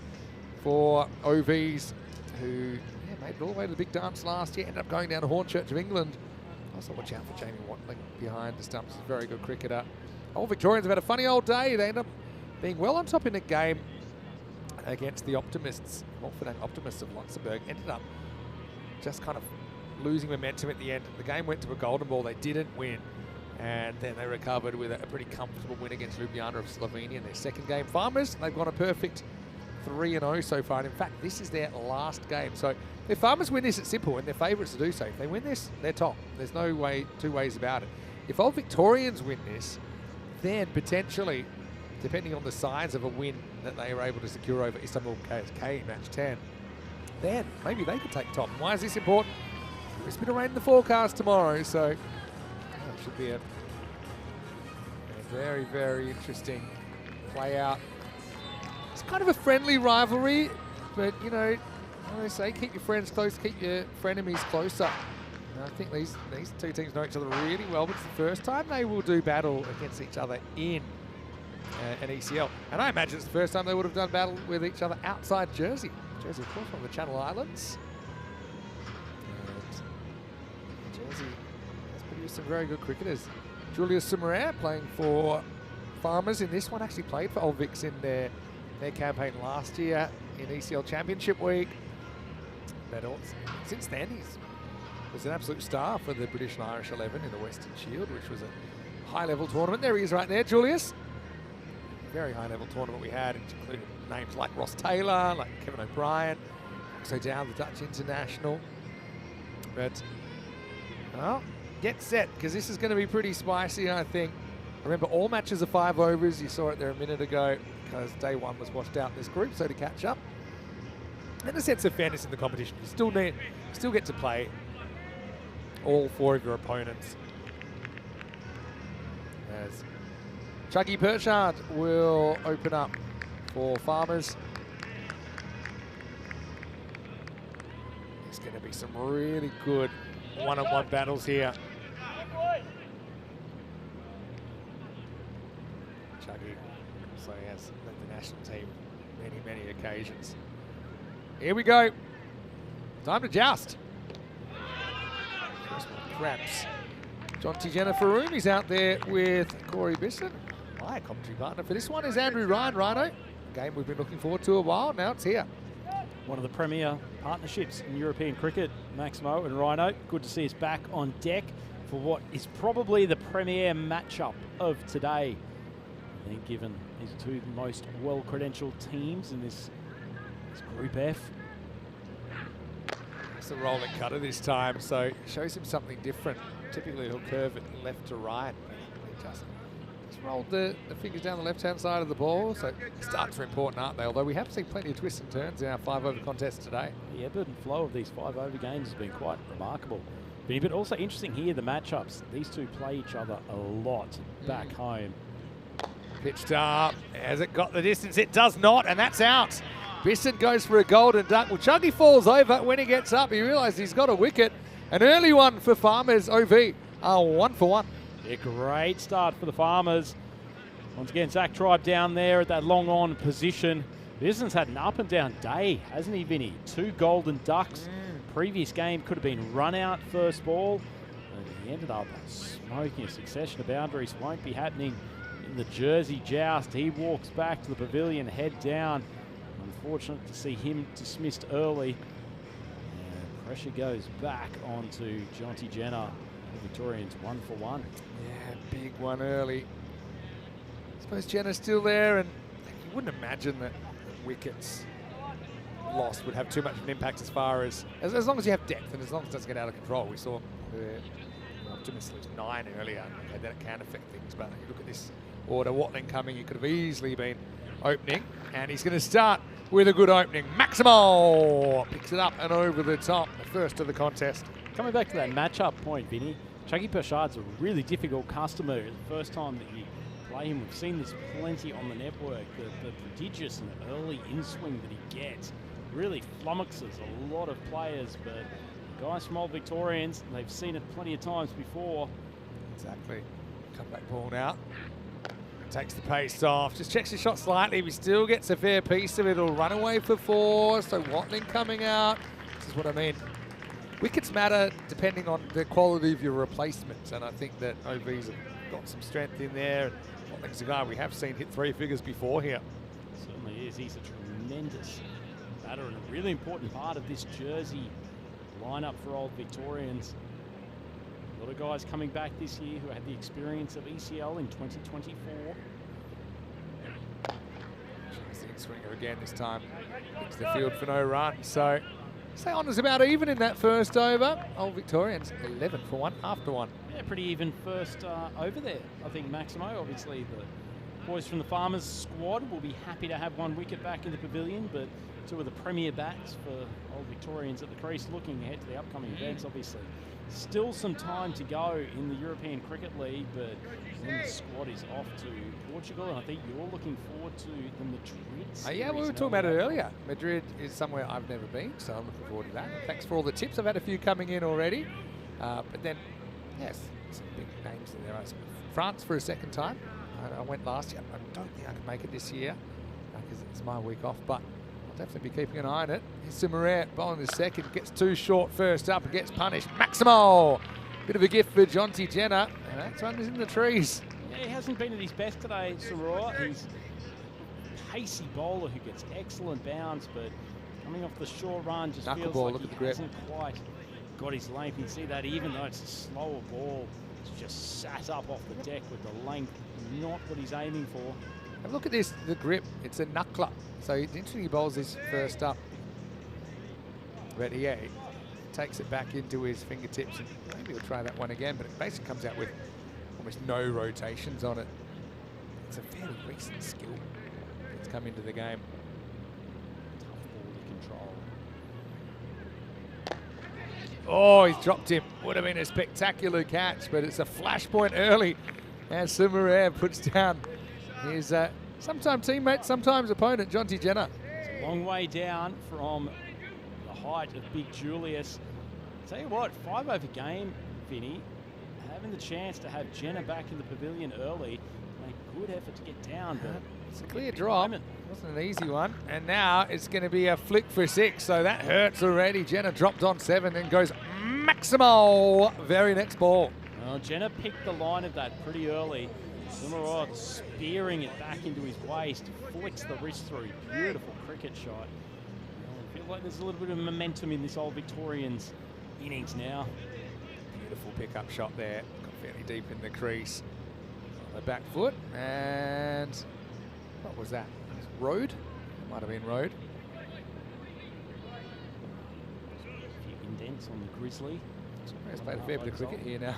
[SPEAKER 1] for OVs, who made it all the way to the big dance last year, ended up going down to Hornchurch of England. Also watch out for Jamie Watling behind the stumps. He's a very good cricketer. Old Victorians have had a funny old day. They end up being well on top in a game against the Optimists. Watford Optimists of Luxembourg ended up just kind of losing momentum at the end. The game went to a golden ball. They didn't win, and then they recovered with a pretty comfortable win against Ljubljana of Slovenia in their second game. Farmers, they've got a perfect 3-0 so far, and in fact this is their last game. So if Farmers win this, it's simple, and they're favourites to do so. If they win this, they're top. There's no way, 2 ways about it. If Old Victorians win this, then potentially, depending on the size of a win that they were able to secure over Istanbul KSK in match 10, then maybe they could take top. Why is this important? There's a bit of rain in the forecast tomorrow, so it should be a very, very interesting play out. It's kind of a friendly rivalry, but you know, they say keep your friends close, keep your frenemies closer. And I think these 2 teams know each other really well, but it's the first time they will do battle against each other in an ECL. And I imagine it's the first time they would have done battle with each other outside Jersey. Jersey, of course, from the Channel Islands. And Jersey has produced some very good cricketers. Julius Summerer playing for Farmers in this one, actually played for Old Vics in their campaign last year in ECL Championship Week. But since then, he was an absolute star for the British and Irish 11 in the Western Shield, which was a high-level tournament. There he is right there, Julius. Very high-level tournament we had, including names like Ross Taylor, like Kevin O'Brien, also down the Dutch International. But, well, get set, because this is going to be pretty spicy, I think. Remember, all matches are 5 overs. You saw it there a minute ago, because day 1 was washed out in this group, so to catch up. And a sense of fairness in the competition. You still get to play all 4 of your opponents. As Chuggy Perchard will open up for Farmers. There's going to be some really good one-on-one battles here. Chuggy also has led the national team many, many occasions. Here we go. Time to joust. First one, craps. John T. Jennifer Room, he's out there with Corey Bisson. My commentary partner for this one is Andrew Ryan. Rhino, game we've been looking forward to a while. Now it's here.
[SPEAKER 5] one of the premier partnerships in European cricket, Maximo and Rhino. Good to see us back on deck for what is probably the premier matchup of today. I think given these two most well-credentialed teams in this Group F.
[SPEAKER 1] It's a rolling cutter this time, so it shows him something different. Typically he'll curve it left to right. He just rolled the fingers down the left-hand side of the ball, so starts are important, aren't they? Although we have seen plenty of twists and turns in our 5-over contest today.
[SPEAKER 5] The ebb and flow of these 5-over games has been quite remarkable. But also interesting here, the matchups. These two play each other a lot back home.
[SPEAKER 1] Pitched up. Has it got the distance? It does not, and that's out. Bisson goes for a golden duck. Well, Chuggy falls over. When he gets up, he realises he's got a wicket. An early one for Farmers. OV are 1 for 1.
[SPEAKER 5] A great start for the Farmers. Once again, Zach Tribe down there at that long on position. Bisson's had an up and down day, hasn't he, Vinny? 2 golden ducks. Previous game could have been run out first ball. And he ended up smoking a succession of boundaries. Won't be happening in the Jersey joust. He walks back to the pavilion, head down. Unfortunate to see him dismissed early. And pressure goes back onto Jonty Jenner. The Victorians 1 for 1.
[SPEAKER 1] Yeah, big one early. I suppose Jenner's still there, and you wouldn't imagine that wickets lost would have too much of an impact as far as long as you have depth and as long as it doesn't get out of control. We saw Optimus lose 9 earlier, and then it can affect things. But you look at this order, Watling coming, he could have easily been opening, and he's going to start with a good opening. Maximo picks it up and over the top, the first of the contest.
[SPEAKER 5] Coming back to that matchup point, Vinny, Chuggy Pershard's a really difficult customer. The first time that you play him, we've seen this plenty on the network. The prodigious and early in-swing that he gets really flummoxes a lot of players, but guys from Old Victorians, they've seen it plenty of times before.
[SPEAKER 1] Exactly. Comeback ball now. Takes the pace off, just checks his shot slightly, but he still gets a fair piece of it. He'll run away for 4, so Watling coming out. This is what I mean. Wickets matter depending on the quality of your replacements, and I think that OV's have got some strength in there. Watling's a guy we have seen hit 3 figures before here.
[SPEAKER 5] Certainly is. He's a tremendous batter and a really important part of this Jersey lineup for Old Victorians. A lot of guys coming back this year who had the experience of ECL in 2024.
[SPEAKER 1] Tries the in-swinger again this time. Into the field for no run. So, say honours about even in that first over. Old Victorians 11 for 1 after 1.
[SPEAKER 5] Yeah, pretty even first over there. I think Maximo, obviously the boys from the Farmers squad will be happy to have 1 wicket back in the pavilion, but 2 of the premier bats for Old Victorians at the crease looking ahead to the upcoming events, obviously. Still some time to go in the European Cricket League, but then the squad is off to Portugal, and I think you're looking forward to the Madrid series.
[SPEAKER 1] Yeah, we were talking about it earlier. Madrid is somewhere I've never been, so I'm looking forward to that. Thanks for all the tips. I've had a few coming in already. But then, yes, some big names in there. France for a second time. I went last year. I don't think I can make it this year because it's my week off, but I'll definitely be keeping an eye on it. Here's Summerer bowling the second, gets 2 short first up and gets punished. Maximo! Bit of a gift for Jonty Jenner, and that one is in the trees.
[SPEAKER 5] Yeah, he hasn't been at his best today, Summerer. He's a pacey bowler who gets excellent bounce, but coming off the short run just feels like he hasn't quite got his length. You can see that even though it's a slower ball, it's just sat up off the deck with the length, not what he's aiming for.
[SPEAKER 1] And look at this, the grip, it's a knuckler. So it's interesting he bowls this first up. But yeah, he takes it back into his fingertips, and maybe he'll try that one again, but it basically comes out with almost no rotations on it. It's a fairly recent skill that's come into the game.
[SPEAKER 5] Tough ball to control.
[SPEAKER 1] Oh, he's dropped him. Would have been a spectacular catch, but it's a flashpoint early. And Summerer puts down his sometimes teammate, sometimes opponent, Jonty Jenner.
[SPEAKER 5] It's a long way down from the height of Big Julius. Tell you what, 5 over game, Vinny, having the chance to have Jenner back in the pavilion early, make good effort to get down, but
[SPEAKER 1] it's a clear drop. It wasn't an easy one. And now it's going to be a flick for 6, so that hurts already. Jenner dropped on 7, then goes Maximo. Very next ball.
[SPEAKER 5] Well, Jenner picked the line of that pretty early. Summerod spearing it back into his waist, flicks the wrist through. Beautiful cricket shot. Well, like there's a little bit of momentum in this old Victorians innings now.
[SPEAKER 1] Beautiful pickup shot there. Got fairly deep in the crease. On the back foot. And what was that? Road? It might have been Road.
[SPEAKER 5] A few indents on the Grizzly.
[SPEAKER 1] He's played a fair bit of cricket here now.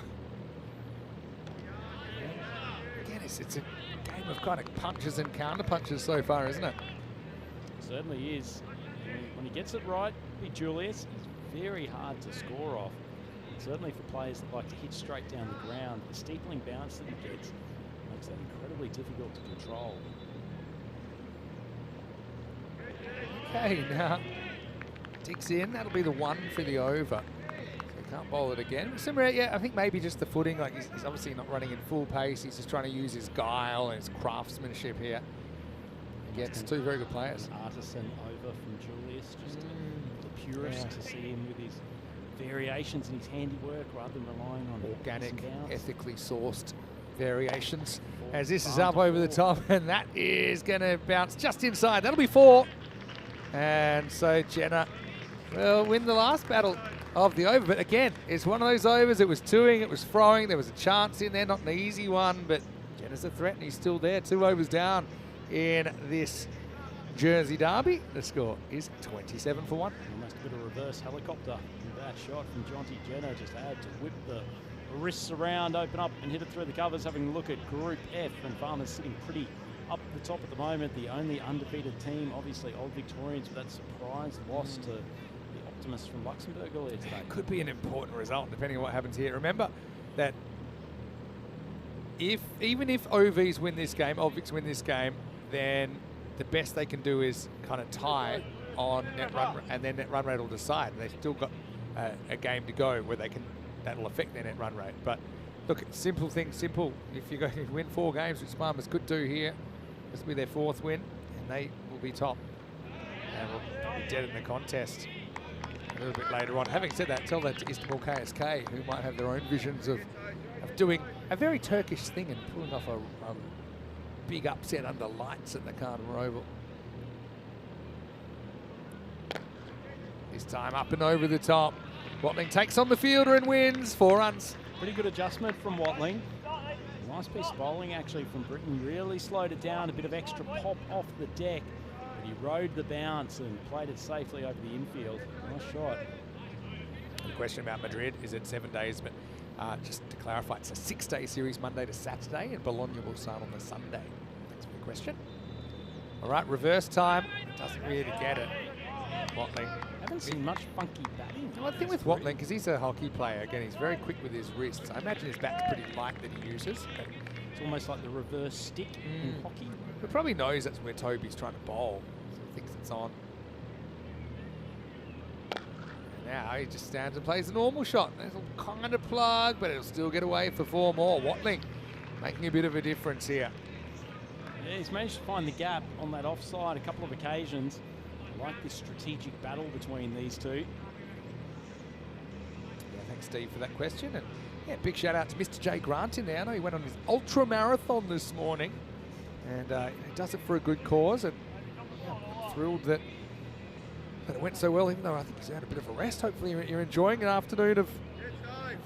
[SPEAKER 1] Again, it's a game of kind of punches and counter punches so far, isn't it?
[SPEAKER 5] Certainly is. When he gets it right, with Julius, he's very hard to score off. Certainly for players that like to hit straight down the ground, the steepling bounce that he gets makes that incredibly difficult to control.
[SPEAKER 1] Okay, now digs in. That'll be the one for the over. So can't bowl it again. Similar, yeah, I think maybe just the footing. Like he's obviously not running in full pace. He's just trying to use his guile and his craftsmanship here against two very good players.
[SPEAKER 5] An artisan over from Julius, just the purist to see him with his variations in his handiwork rather than relying on
[SPEAKER 1] Organic,
[SPEAKER 5] bounce.
[SPEAKER 1] ethically sourced variations. As this is up over the top, and that is going to bounce just inside. That'll be 4. And so Jenna will win the last battle of the over. But again, it's one of those overs. It was 2ing, it was throwing. There was a chance in there, not an easy one, but Jenna's a threat and he's still there. 2 overs down in this Jersey derby. The score is 27 for 1.
[SPEAKER 5] Almost a bit of reverse helicopter with that shot from Jonty Jenner. Just had to whip the wrists around, open up and hit it through the covers. Having a look at Group F, and Farmer's sitting pretty up the top at the moment. The only undefeated team, obviously Old Victorians, with that surprise loss to the Optimists from Luxembourg earlier today.
[SPEAKER 1] Could be an important result depending on what happens here. Remember that even if OVs win this game, Old Vics win this game, then the best they can do is kind of tie on net run, and then net run rate will decide. They've still got a game to go where that'll affect their net run rate. But look, simple thing, simple. If you're going to win 4 games, which Farmers could do here, this will be their 4th win, and they will be top. And will be dead in the contest a little bit later on. Having said that, tell that to Istanbul KSK, who might have their own visions of doing a very Turkish thing and pulling off a big upset under lights at the Cardiff Oval. This time up and over the top. Watling takes on the fielder and wins 4 runs.
[SPEAKER 5] Pretty good adjustment from Watling. Nice piece of bowling actually from Britain. Really slowed it down, a bit of extra pop off the deck. But he rode the bounce and played it safely over the infield. Nice shot.
[SPEAKER 1] The question about Madrid is it 7 days, but just to clarify, it's a 6-day series, Monday to Saturday, and Bologna will start on the Sunday. Thanks for the question. All right, reverse time. Doesn't really get it. Watling.
[SPEAKER 5] Haven't seen much funky batting.
[SPEAKER 1] Well, the thing with Watling, because he's a hockey player, again, he's very quick with his wrists. I imagine his bat's pretty light that he uses.
[SPEAKER 5] It's almost like the reverse stick in hockey.
[SPEAKER 1] He probably knows that's where Toby's trying to bowl, so he thinks it's on. And now he just stands and plays a normal shot. It'll kind of plug, but it'll still get away for 4 more. Watling making a bit of a difference here.
[SPEAKER 5] Yeah, he's managed to find the gap on that offside a couple of occasions. I like this strategic battle between these two.
[SPEAKER 1] Yeah, thanks, Steve, for that question. And yeah, big shout out to Mr. J Grant in there. I know he went on his ultra marathon this morning, and he does it for a good cause. And yeah, thrilled that it went so well, even though I think he's had a bit of a rest. Hopefully, you're enjoying an afternoon of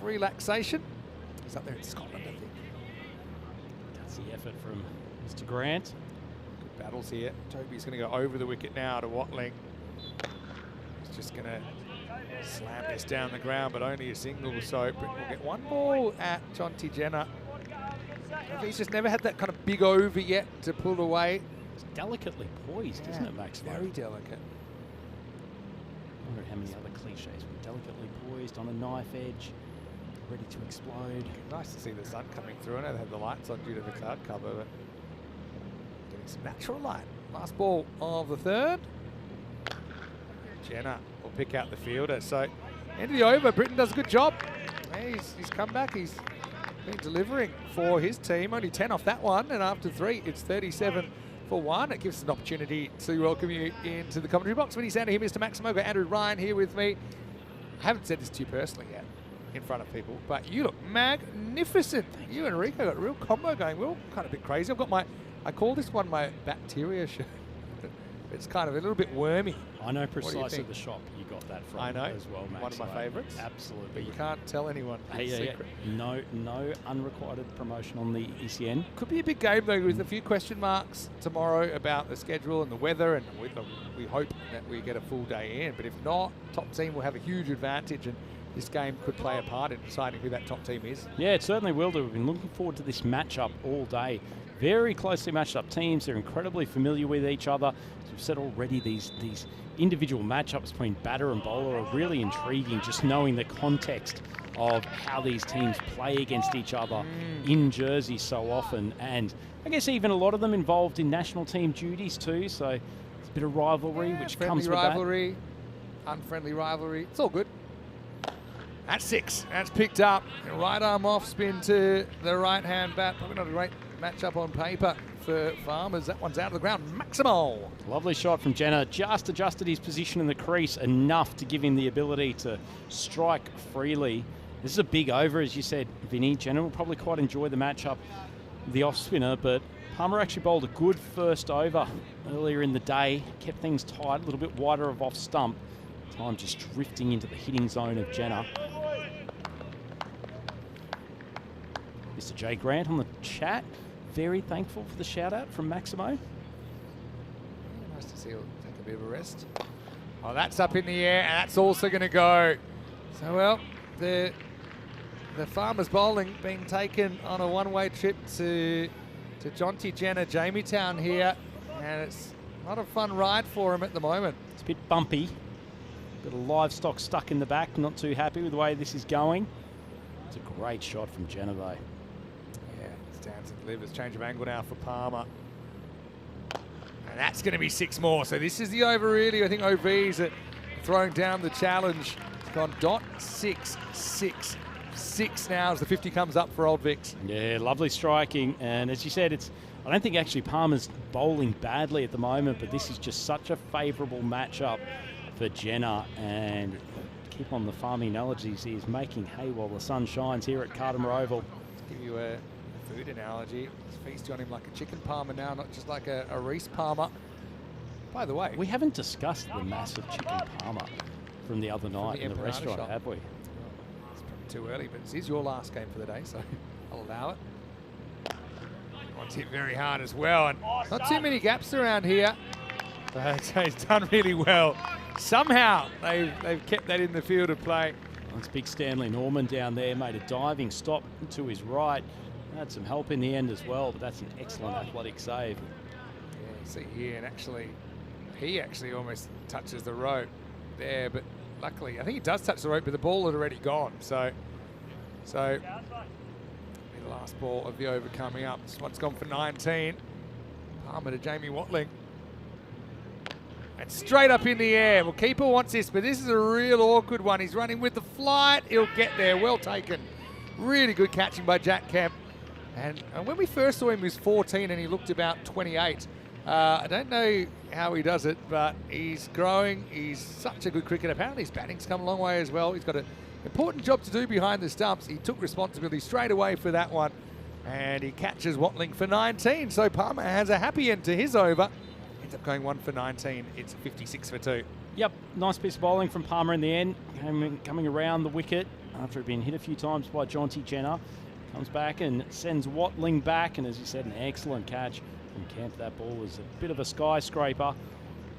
[SPEAKER 1] relaxation. He's up there in Scotland, I think.
[SPEAKER 5] That's the effort from Mr. Grant.
[SPEAKER 1] Battles here. Toby's going to go over the wicket now to Watling. He's just going to slam this down the ground, but only a single, so Britain will get 1 ball at Jonty Jenner. He's just never had that kind of big over yet to pull away.
[SPEAKER 5] It's delicately poised, isn't it, Max?
[SPEAKER 1] Very delicate.
[SPEAKER 5] I wonder how many other cliches were delicately poised on a knife edge, ready to explode.
[SPEAKER 1] Nice to see the sun coming through. I know they had the lights on due to the cloud cover, but getting some natural light. Last ball of the 3rd. Jenner will pick out the fielder. So, end of the over. Britain does a good job. He's come back. He's been delivering for his team. Only 10 off that one. And after 3, it's 37 for 1. It gives us an opportunity to welcome you into the commentary box. When he's out of here, Mr. Maximo, got Andrew Ryan here with me. I haven't said this to you personally yet in front of people, but you look magnificent. You and Rico got a real combo going. We're all kind of a bit crazy. I've got I call this one my bacteria shirt. It's kind of a little bit wormy.
[SPEAKER 5] I know
[SPEAKER 1] do you
[SPEAKER 5] precisely
[SPEAKER 1] think?
[SPEAKER 5] the shop you got that from
[SPEAKER 1] I know.
[SPEAKER 5] as well, Max.
[SPEAKER 1] One of my favourites. But
[SPEAKER 5] Absolutely.
[SPEAKER 1] you can't tell anyone.
[SPEAKER 5] Hey,
[SPEAKER 1] It's
[SPEAKER 5] yeah,
[SPEAKER 1] secret.
[SPEAKER 5] yeah. No unrequited promotion on the ECN.
[SPEAKER 1] Could be a big game though, with a few question marks tomorrow about the schedule and the weather, and we hope that we get a full day in. But if not, top team will have a huge advantage, and this game could play a part in deciding who that top team is.
[SPEAKER 5] Yeah, it certainly will do. We've been looking forward to this matchup all day. Very closely matched up teams. They're incredibly familiar with each other. As we've said already, these individual matchups between batter and bowler are really intriguing, just knowing the context of how these teams play against each other in Jersey so often. And I guess even a lot of them involved in national team duties too, so it's a bit of rivalry which comes with
[SPEAKER 1] rivalry, unfriendly rivalry. It's all good. That's 6. That's picked up. Right arm off spin to the right-hand bat. Probably not a great matchup on paper for Farmers. That one's out of the ground. Maximal.
[SPEAKER 5] that. Lovely shot from Jenner. Just adjusted his position in the crease enough to give him the ability to strike freely. This is a big over, as you said, Vinny. Jenner will probably quite enjoy the matchup, the off-spinner, but Palmer actually bowled a good first over earlier in the day. Kept things tight, a little bit wider of off-stump. Time just drifting into the hitting zone of Jenner. Mr. J. Grant on the chat. Very thankful for the shout-out from Maximo.
[SPEAKER 1] Nice to see he'll take a bit of a rest. Oh, that's up in the air, and that's also going to go. So, well, the Farmers bowling being taken on a one-way trip to Jonty Jenner, Jamie-Town here, and it's not a fun ride for him at the moment.
[SPEAKER 5] It's a bit bumpy. Bit of livestock stuck in the back. Not too happy with the way this is going. It's a great shot from Jenner, though.
[SPEAKER 1] Yeah, stands and delivers. Change of angle now for Palmer. And that's going to be 6 more. So this is the over, really. I think OV's throwing down the challenge. It's gone .666 now as the 50 comes up for Old Vics.
[SPEAKER 5] Yeah, lovely striking. And as you said, I don't think actually Palmer's bowling badly at the moment, but this is just such a favourable matchup for Jenner. And to keep on the farming analogies, he's making hay while the sun shines here at Cartermore Oval.
[SPEAKER 1] To give you a food analogy, it's feasting on him like a chicken Palmer now, not just like a Reese Palmer. By the way,
[SPEAKER 5] We haven't discussed the massive chicken Palmer from the other night
[SPEAKER 1] the
[SPEAKER 5] in the
[SPEAKER 1] empanada
[SPEAKER 5] restaurant,
[SPEAKER 1] shop.
[SPEAKER 5] have we?
[SPEAKER 1] it's probably too early, but this is your last game for the day, so I'll allow it. One's hit very hard as well, and not too many gaps around here. But he's done really well. Somehow they've kept that in the field of play.
[SPEAKER 5] That's big Stanley Norman down there, made a diving stop to his right. Had some help in the end as well, but that's an excellent athletic save.
[SPEAKER 1] Yeah, you see here, and he actually almost touches the rope there, but luckily, I think he does touch the rope, but the ball had already gone. So the last ball of the over coming up. This one's gone for 19. Palmer to Jamie Watling. And straight up in the air. Well, keeper wants this, but this is a real awkward one. He's running with the flight. He'll get there. Well taken. Really good catching by Jack Kemp. And when we first saw him, he was 14 and he looked about 28. I don't know how he does it, but he's growing. He's such a good cricketer. Apparently his batting's come a long way as well. He's got an important job to do behind the stumps. He took responsibility straight away for that one. And he catches Watling for 19. So Palmer has a happy end to his over. Ends up going 1 for 19. It's 56 for 2.
[SPEAKER 5] Yep, nice piece of bowling from Palmer in the end. Coming around the wicket after he'd been hit a few times by Jonty Jenner. Comes back and sends Watling back. And as you said, an excellent catch from Kemp. That ball was a bit of a skyscraper.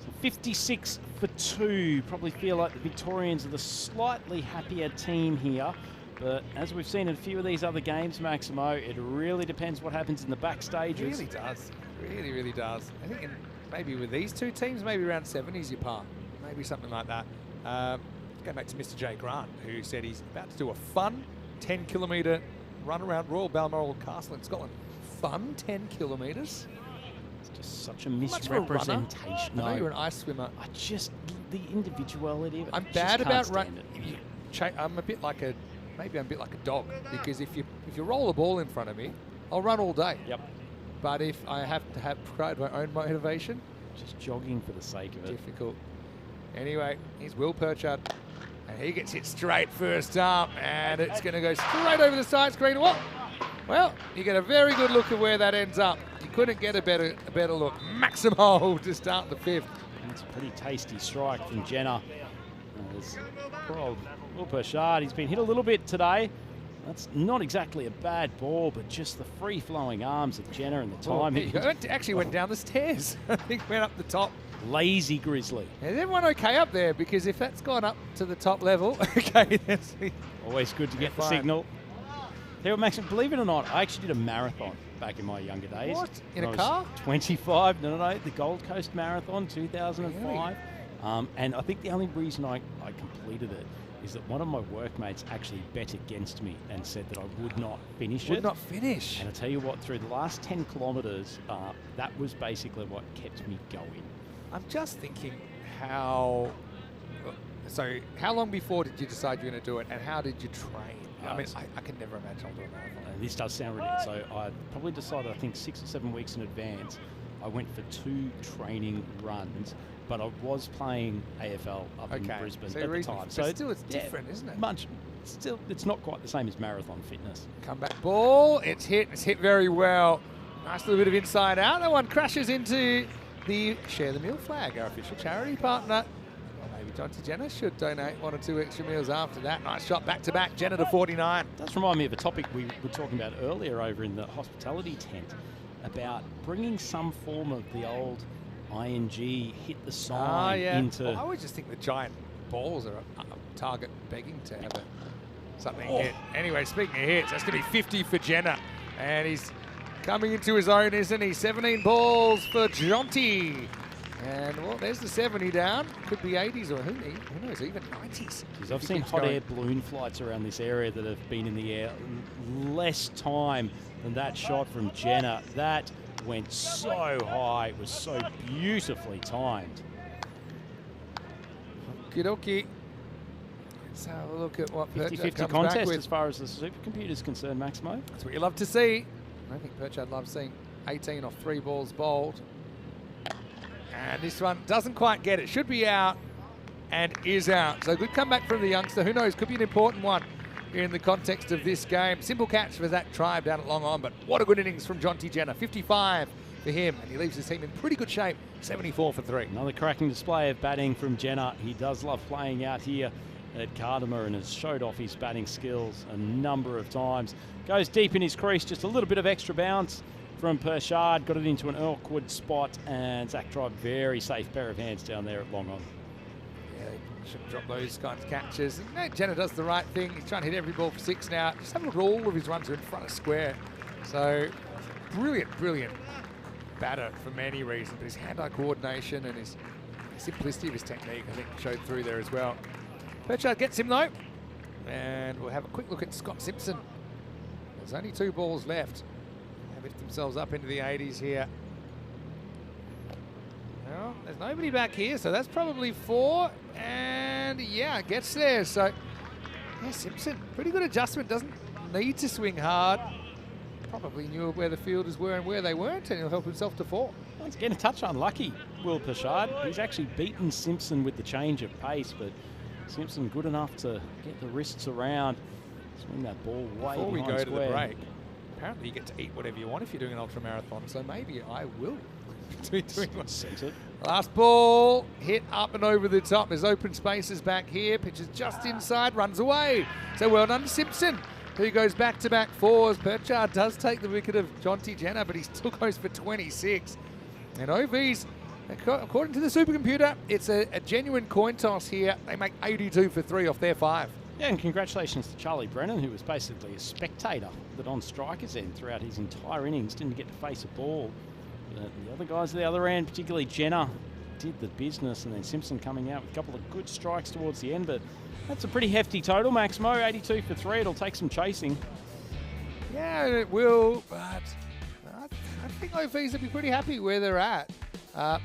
[SPEAKER 5] So 56 for 2. Probably feel like the Victorians are the slightly happier team here. But as we've seen in a few of these other games, Maximo, it really depends what happens in the back stages.
[SPEAKER 1] It really does. Really, really does. I think maybe with these two teams, maybe around 70s you par. Maybe something like that. Going back to Mr. J. Grant, who said he's about to do a fun 10-kilometre run around Royal Balmoral Castle in Scotland. Fun 10 kilometres?
[SPEAKER 5] It's just such a
[SPEAKER 1] Much of a runner.
[SPEAKER 5] misrepresentation.
[SPEAKER 1] I know you're an ice swimmer.
[SPEAKER 5] The individuality of it.
[SPEAKER 1] I'm
[SPEAKER 5] I
[SPEAKER 1] bad
[SPEAKER 5] just
[SPEAKER 1] about
[SPEAKER 5] can't
[SPEAKER 1] running.
[SPEAKER 5] stand it.
[SPEAKER 1] I'm a bit like a dog, because if you roll a ball in front of me, I'll run all day.
[SPEAKER 5] Yep.
[SPEAKER 1] But if I have to provide my own motivation,
[SPEAKER 5] Just jogging for the sake of it.
[SPEAKER 1] difficult. Anyway, here's Will Perchard, and he gets hit straight first up, and it's going to go straight over the side screen. What? Well, you get a very good look at where that ends up. You couldn't get a better look. Maximo to start the 5th.
[SPEAKER 5] That's a pretty tasty strike from Jenner. There's poor old Will Pershard. He's been hit a little bit today. That's not exactly a bad ball, but just the free-flowing arms of Jenner and the timing.
[SPEAKER 1] It actually went down the stairs. I think went up the top.
[SPEAKER 5] Lazy Grizzly.
[SPEAKER 1] Is everyone okay up there? Because if that's gone up to the top level, okay, that's
[SPEAKER 5] Always good to get the signal. Tell you what, Max, believe it or not, I actually did a marathon back in my younger days.
[SPEAKER 1] What? In
[SPEAKER 5] I
[SPEAKER 1] a
[SPEAKER 5] was
[SPEAKER 1] car?
[SPEAKER 5] 25. No. The Gold Coast Marathon, 2005. And I think the only reason I completed it is that one of my workmates actually bet against me and said that I would not finish it.
[SPEAKER 1] Would not finish.
[SPEAKER 5] And I tell you what, through the last 10 kilometres, that was basically what kept me going.
[SPEAKER 1] I'm just thinking how long before did you decide you're going to do it, and how did you train? I mean, I can never imagine I'll do a marathon.
[SPEAKER 5] This does sound ridiculous. So I probably decided, I think 6 or 7 weeks in advance, I went for 2 training runs, but I was playing AFL up in Brisbane at the time.
[SPEAKER 1] So still it's different, isn't it?
[SPEAKER 5] Still, it's not quite the same as marathon fitness.
[SPEAKER 1] Comeback ball, it's hit very well. Nice little bit of inside out. That one crashes into the Share the Meal flag, our official charity partner. Well, maybe Jonty Jenner should donate 1 or 2 extra meals after that. Nice shot back to back, Jenner to 49.
[SPEAKER 5] It does remind me of a topic we were talking about earlier over in the hospitality tent about bringing some form of the old ING hit the sign into...
[SPEAKER 1] Well, I always just think the giant balls are a target begging to have something hit. Anyway, speaking of hits, that's going to be 50 for Jenner. And he's coming into his own, isn't he? 17 balls for Jonty. And, well, there's the 70 down. Could be 80s or who knows, even 90s.
[SPEAKER 5] I've seen hot air balloon flights around this area that have been in the air less time than that shot from Jenner. That went so high. It was so beautifully timed.
[SPEAKER 1] Okie-dokie. Let's have a look at what
[SPEAKER 5] 50-50 contest as far as the supercomputer is concerned, Maximo.
[SPEAKER 1] That's what you love to see. I think Perchard loves seeing 18 off 3 balls bowled. And this one doesn't quite get it. Should be out and is out. So good comeback from the youngster. Who knows, could be an important one in the context of this game. Simple catch for Zach Tribe down at long on, but what a good innings from Jonty Jenner. 55 for him, and he leaves his team in pretty good shape. 74 for 3.
[SPEAKER 5] Another cracking display of batting from Jenner. He does love playing out here at Cardamar and has showed off his batting skills a number of times. Goes deep in his crease, just a little bit of extra bounce from Pershard, got it into an awkward spot, and Zach Tribe, very safe pair of hands down there at long on.
[SPEAKER 1] Yeah, they shouldn't drop those kinds of catches. And Jenner does the right thing. He's trying to hit every ball for 6 now. Just have a look at all of his runs are in front of square. So brilliant batter for many reasons, but his hand-eye coordination and his simplicity of his technique, I think, showed through there as well. Perchard gets him though, and we'll have a quick look at Scott Simpson. There's only 2 balls left. They've lift themselves up into the 80s here. Well, there's nobody back here, so that's probably 4, and yeah, gets there. So yeah, Simpson, pretty good adjustment, doesn't need to swing hard. Probably knew where the fielders were and where they weren't, and he'll help himself to 4.
[SPEAKER 5] Once again, a touch unlucky, Will Pershard. He's actually beaten Simpson with the change of pace, but Simpson good enough to get the wrists around, swing that ball way
[SPEAKER 1] Before we go
[SPEAKER 5] square.
[SPEAKER 1] to the break, apparently you get to eat whatever you want if you're doing an ultra marathon, so maybe I will be doing one. Last ball, hit up and over the top. There's open spaces back here. Pitches just inside, runs away. So well done to Simpson, who goes back-to-back 4s. Perchard does take the wicket of Jonty Jenner, but he still goes for 26. And OVs, according to the supercomputer, it's a genuine coin toss here. They make 82 for 3 off their 5.
[SPEAKER 5] Yeah, and congratulations to Charlie Brennan, who was basically a spectator, but on striker's end throughout his entire innings, didn't get to face a ball. The other guys at the other end, particularly Jenner, did the business, and then Simpson coming out with a couple of good strikes towards the end, but that's a pretty hefty total, Maximo. 82 for 3. It'll take some chasing.
[SPEAKER 1] Yeah, it will, but I think OVs will be pretty happy where they're at.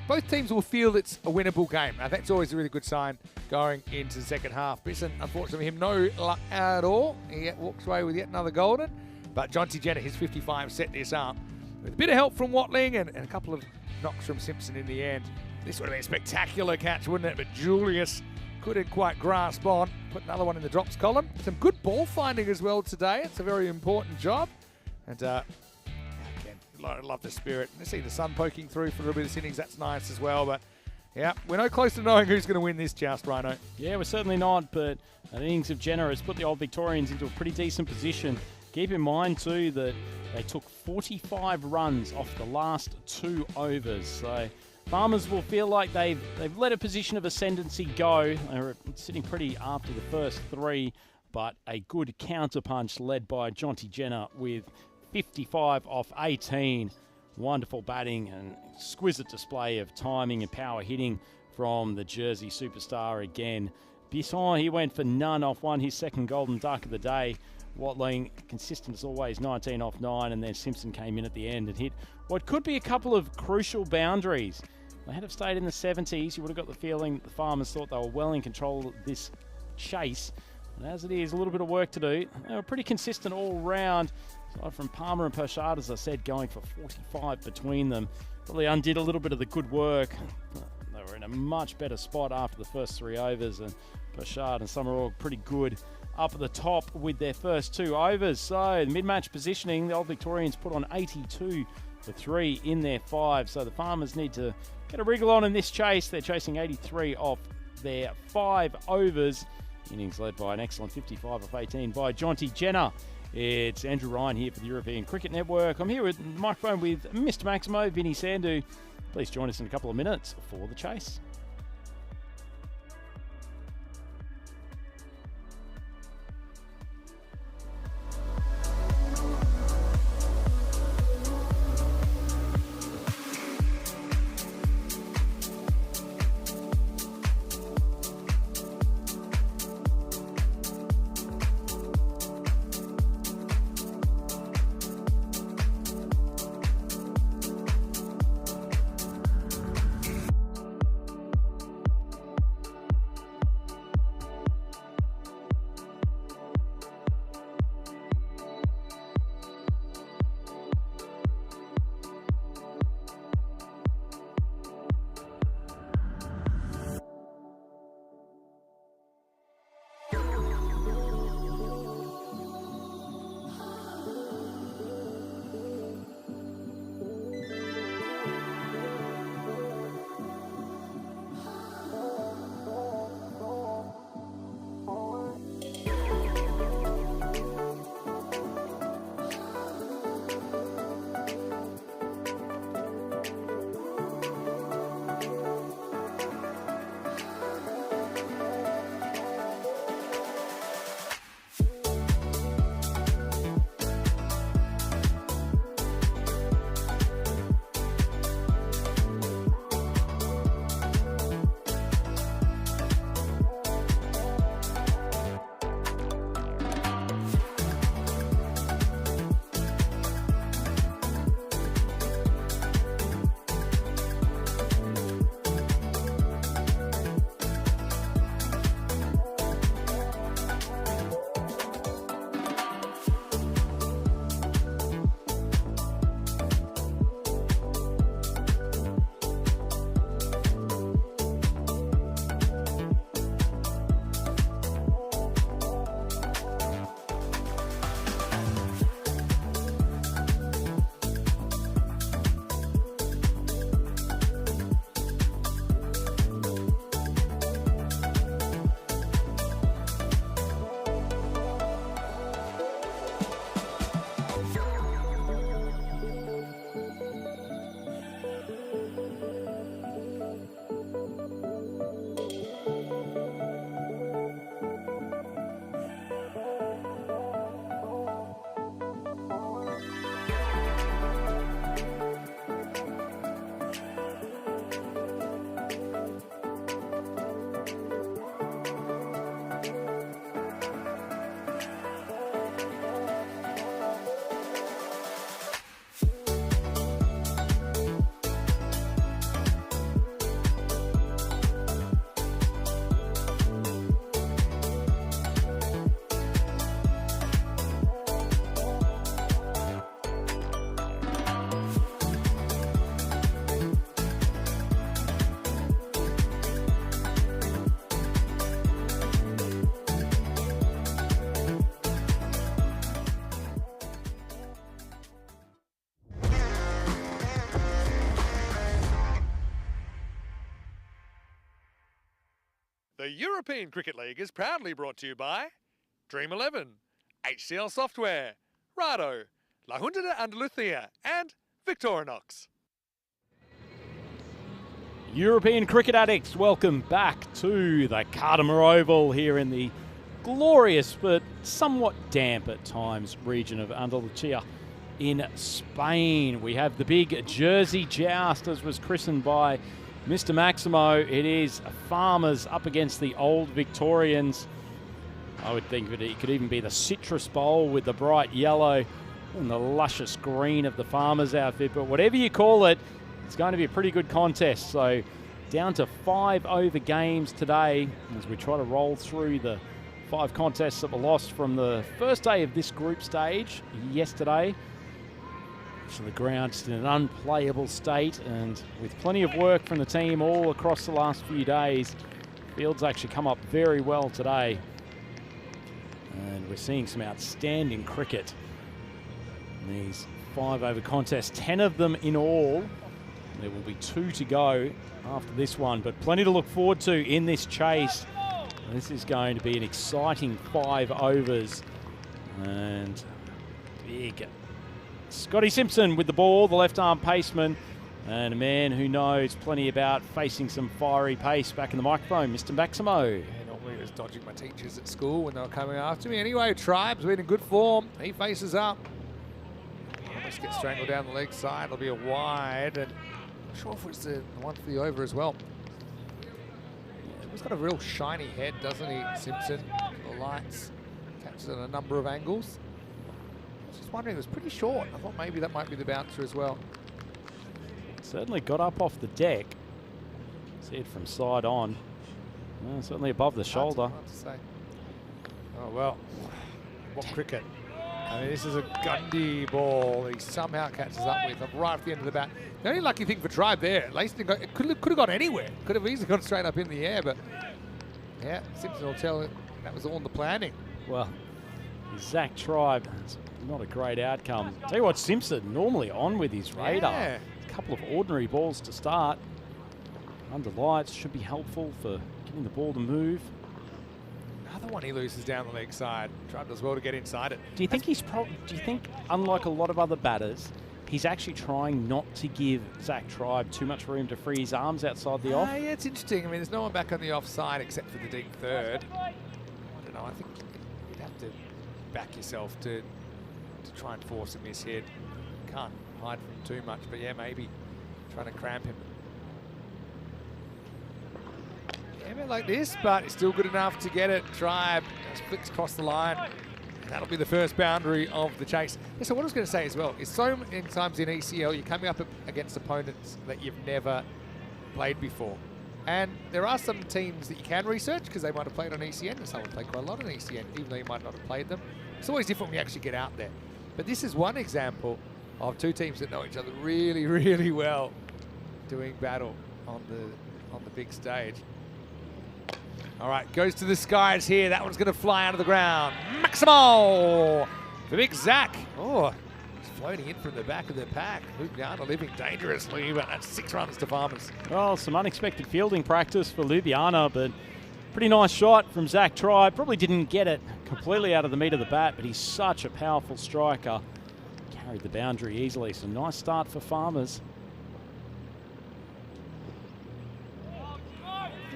[SPEAKER 1] Both teams will feel it's a winnable game. That's always a really good sign going into the second half. Brisson, unfortunately, him no luck at all. He walks away with yet another golden, but Jonty Jenner, his 55, set this up. With a bit of help from Watling and a couple of knocks from Simpson in the end. This would have been a spectacular catch, wouldn't it? But Julius couldn't quite grasp on. Put another one in the drops column. Some good ball finding as well today. It's a very important job. And again, I love the spirit. You see the sun poking through for a little bit of this innings. That's nice as well. But Yeah, we're no close to knowing who's going to win this joust, Rhino.
[SPEAKER 5] Yeah, we're certainly not, but an innings of Jenner has put the Old Victorians into a pretty decent position. Keep in mind, too, that they took 45 runs off the last 2 overs. So Farmers will feel like they've let a position of ascendancy go. They're sitting pretty after the first 3, but a good counterpunch led by Jonty Jenner with 55 off 18. Wonderful batting and exquisite display of timing and power hitting from the Jersey superstar again. Bisson, he went for none off 1, his second golden duck of the day. Watling, consistent as always, 19 off 9, and then Simpson came in at the end and hit what could be a couple of crucial boundaries. They had have stayed in the 70s, you would have got the feeling the Farmers thought they were well in control of this chase. And as it is, a little bit of work to do. They were pretty consistent all round. Aside from Palmer and Pershard, as I said, going for 45 between them. Probably undid a little bit of the good work. They were in a much better spot after the first 3 overs, and Pershard and Summerall pretty good up at the top with their first 2 overs. So the mid-match positioning, the Old Victorians put on 82 for 3 in their 5. So the Farmers need to get a wriggle on in this chase. They're chasing 83 off their 5 overs. Innings led by an excellent 55 off 18 by Jonty Jenner. It's Andrew Ryan here for the European Cricket Network. I'm here with the microphone with Mr. Maximo, Vinny Sandhu. Please join us in a couple of minutes for the chase.
[SPEAKER 1] The European Cricket League is proudly brought to you by Dream 11, HCL Software, Rado, La Junta de Andalucía, and Victorinox.
[SPEAKER 5] European cricket addicts, welcome back to the Cardimer Oval here in the glorious but somewhat damp at times region of Andalucía in Spain. We have the big Jersey Joust, as was christened by Mr. Maximo. It is Farmers up against the Old Victorians. I would think that it could even be the Citrus Bowl with the bright yellow and the luscious green of the Farmers outfit. But whatever you call it, it's going to be a pretty good contest. So down to 5 over games today as we try to roll through the 5 contests that were lost from the first day of this group stage yesterday. So the ground's in an unplayable state, and with plenty of work from the team all across the last few days, field's actually come up very well today. And we're seeing some outstanding cricket in these 5 over contests, 10 of them in all. There will be 2 to go after this one, but plenty to look forward to in this chase. This is going to be an exciting 5 overs. And big Scotty Simpson with the ball, the left-arm paceman, and a man who knows plenty about facing some fiery pace. Back in the microphone, Mr. Maximo.
[SPEAKER 1] Yeah, normally I was dodging my teachers at school when they were coming after me. Anyway, Tribe's been in good form. He faces up. Almost gets strangled down the leg side. It'll be a wide, and I'm not sure if it's the one for the over as well. He's got a real shiny head, doesn't he, Simpson? The lights catches at a number of angles. I was just wondering, it was pretty short. I thought maybe that might be the bouncer as well.
[SPEAKER 5] Certainly got up off the deck. See it from side on. Certainly above the shoulder.
[SPEAKER 1] Hard to say. Oh, well, what cricket. I mean, this is a Gundy ball he somehow catches up with right at the end of the bat. The only lucky thing for Tribe there, Laston it could have gone anywhere. Could have easily gone straight up in the air, but yeah, Simpson will tell it that was all in the planning.
[SPEAKER 5] Well, Zach Tribe, it's not a great outcome. Tell you what, Simpson normally on with his radar.
[SPEAKER 1] Yeah.
[SPEAKER 5] A couple of ordinary balls to start. Under lights should be helpful for getting the ball to move.
[SPEAKER 1] Another one he loses down the leg side. Tribe does well to get inside it.
[SPEAKER 5] Do you think unlike a lot of other batters, he's actually trying not to give Zach Tribe too much room to free his arms outside the off?
[SPEAKER 1] Yeah, it's interesting. I mean, there's no one back on the offside except for the deep third. I don't know. I think you'd have to back yourself to try and force a miss hit. Can't hide from too much, but yeah, maybe trying to cramp him. Yeah, a bit like this, but it's still good enough to get it. Tribe just flicks across the line. And that'll be the first boundary of the chase. Yeah, so what I was going to say as well is so many times in ECL, you're coming up against opponents that you've never played before. And there are some teams that you can research because they might have played on ECN, and some have played quite a lot on ECN, even though you might not have played them. It's always different when you actually get out there. But this is one example of 2 teams that know each other really, really well doing battle on the big stage. All right, goes to the skies here. That one's going to fly out of the ground. Maximo! The big Zach. Oh, he's floating in from the back of the pack. Ljubljana living dangerously, but that's 6 runs to Farmers.
[SPEAKER 5] Well, some unexpected fielding practice for Ljubljana, but pretty nice shot from Zach Tribe. Probably didn't get it completely out of the meat of the bat, but he's such a powerful striker. Carried the boundary easily, so nice start for Farmers.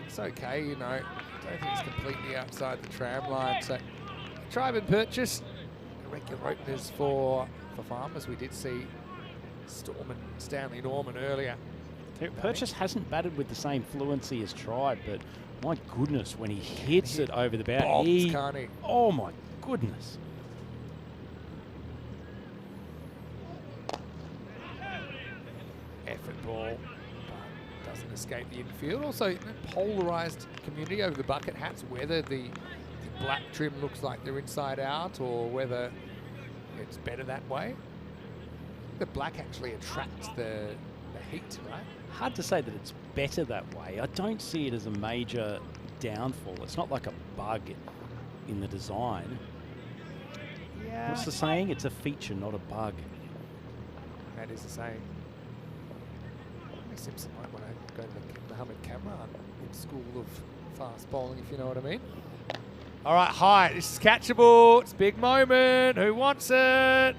[SPEAKER 1] It's okay, you know. I don't think it's completely outside the tram line. So Tribe and Purchase, regular openers for Farmers. We did see Storm and Stanley Norman earlier.
[SPEAKER 5] Purchase hasn't batted with the same fluency as Tribe, but my goodness, when he hits it over the bat,
[SPEAKER 1] can't he?
[SPEAKER 5] Oh my goodness.
[SPEAKER 1] Effort ball, but doesn't escape the infield. Also, polarized community over the bucket hats, whether the black trim looks like they're inside out or whether it's better that way. The black actually attracts the heat, right?
[SPEAKER 5] Hard to say that it's better that way. I don't see it as a major downfall. It's not like a bug in the design.
[SPEAKER 1] Yeah.
[SPEAKER 5] What's the saying? It's a feature, not a bug.
[SPEAKER 1] That is the saying. Simpson might want to go to the Muhammad Kamran School of fast bowling, if you know what I mean. All right, high. This is catchable. It's a big moment. Who wants it?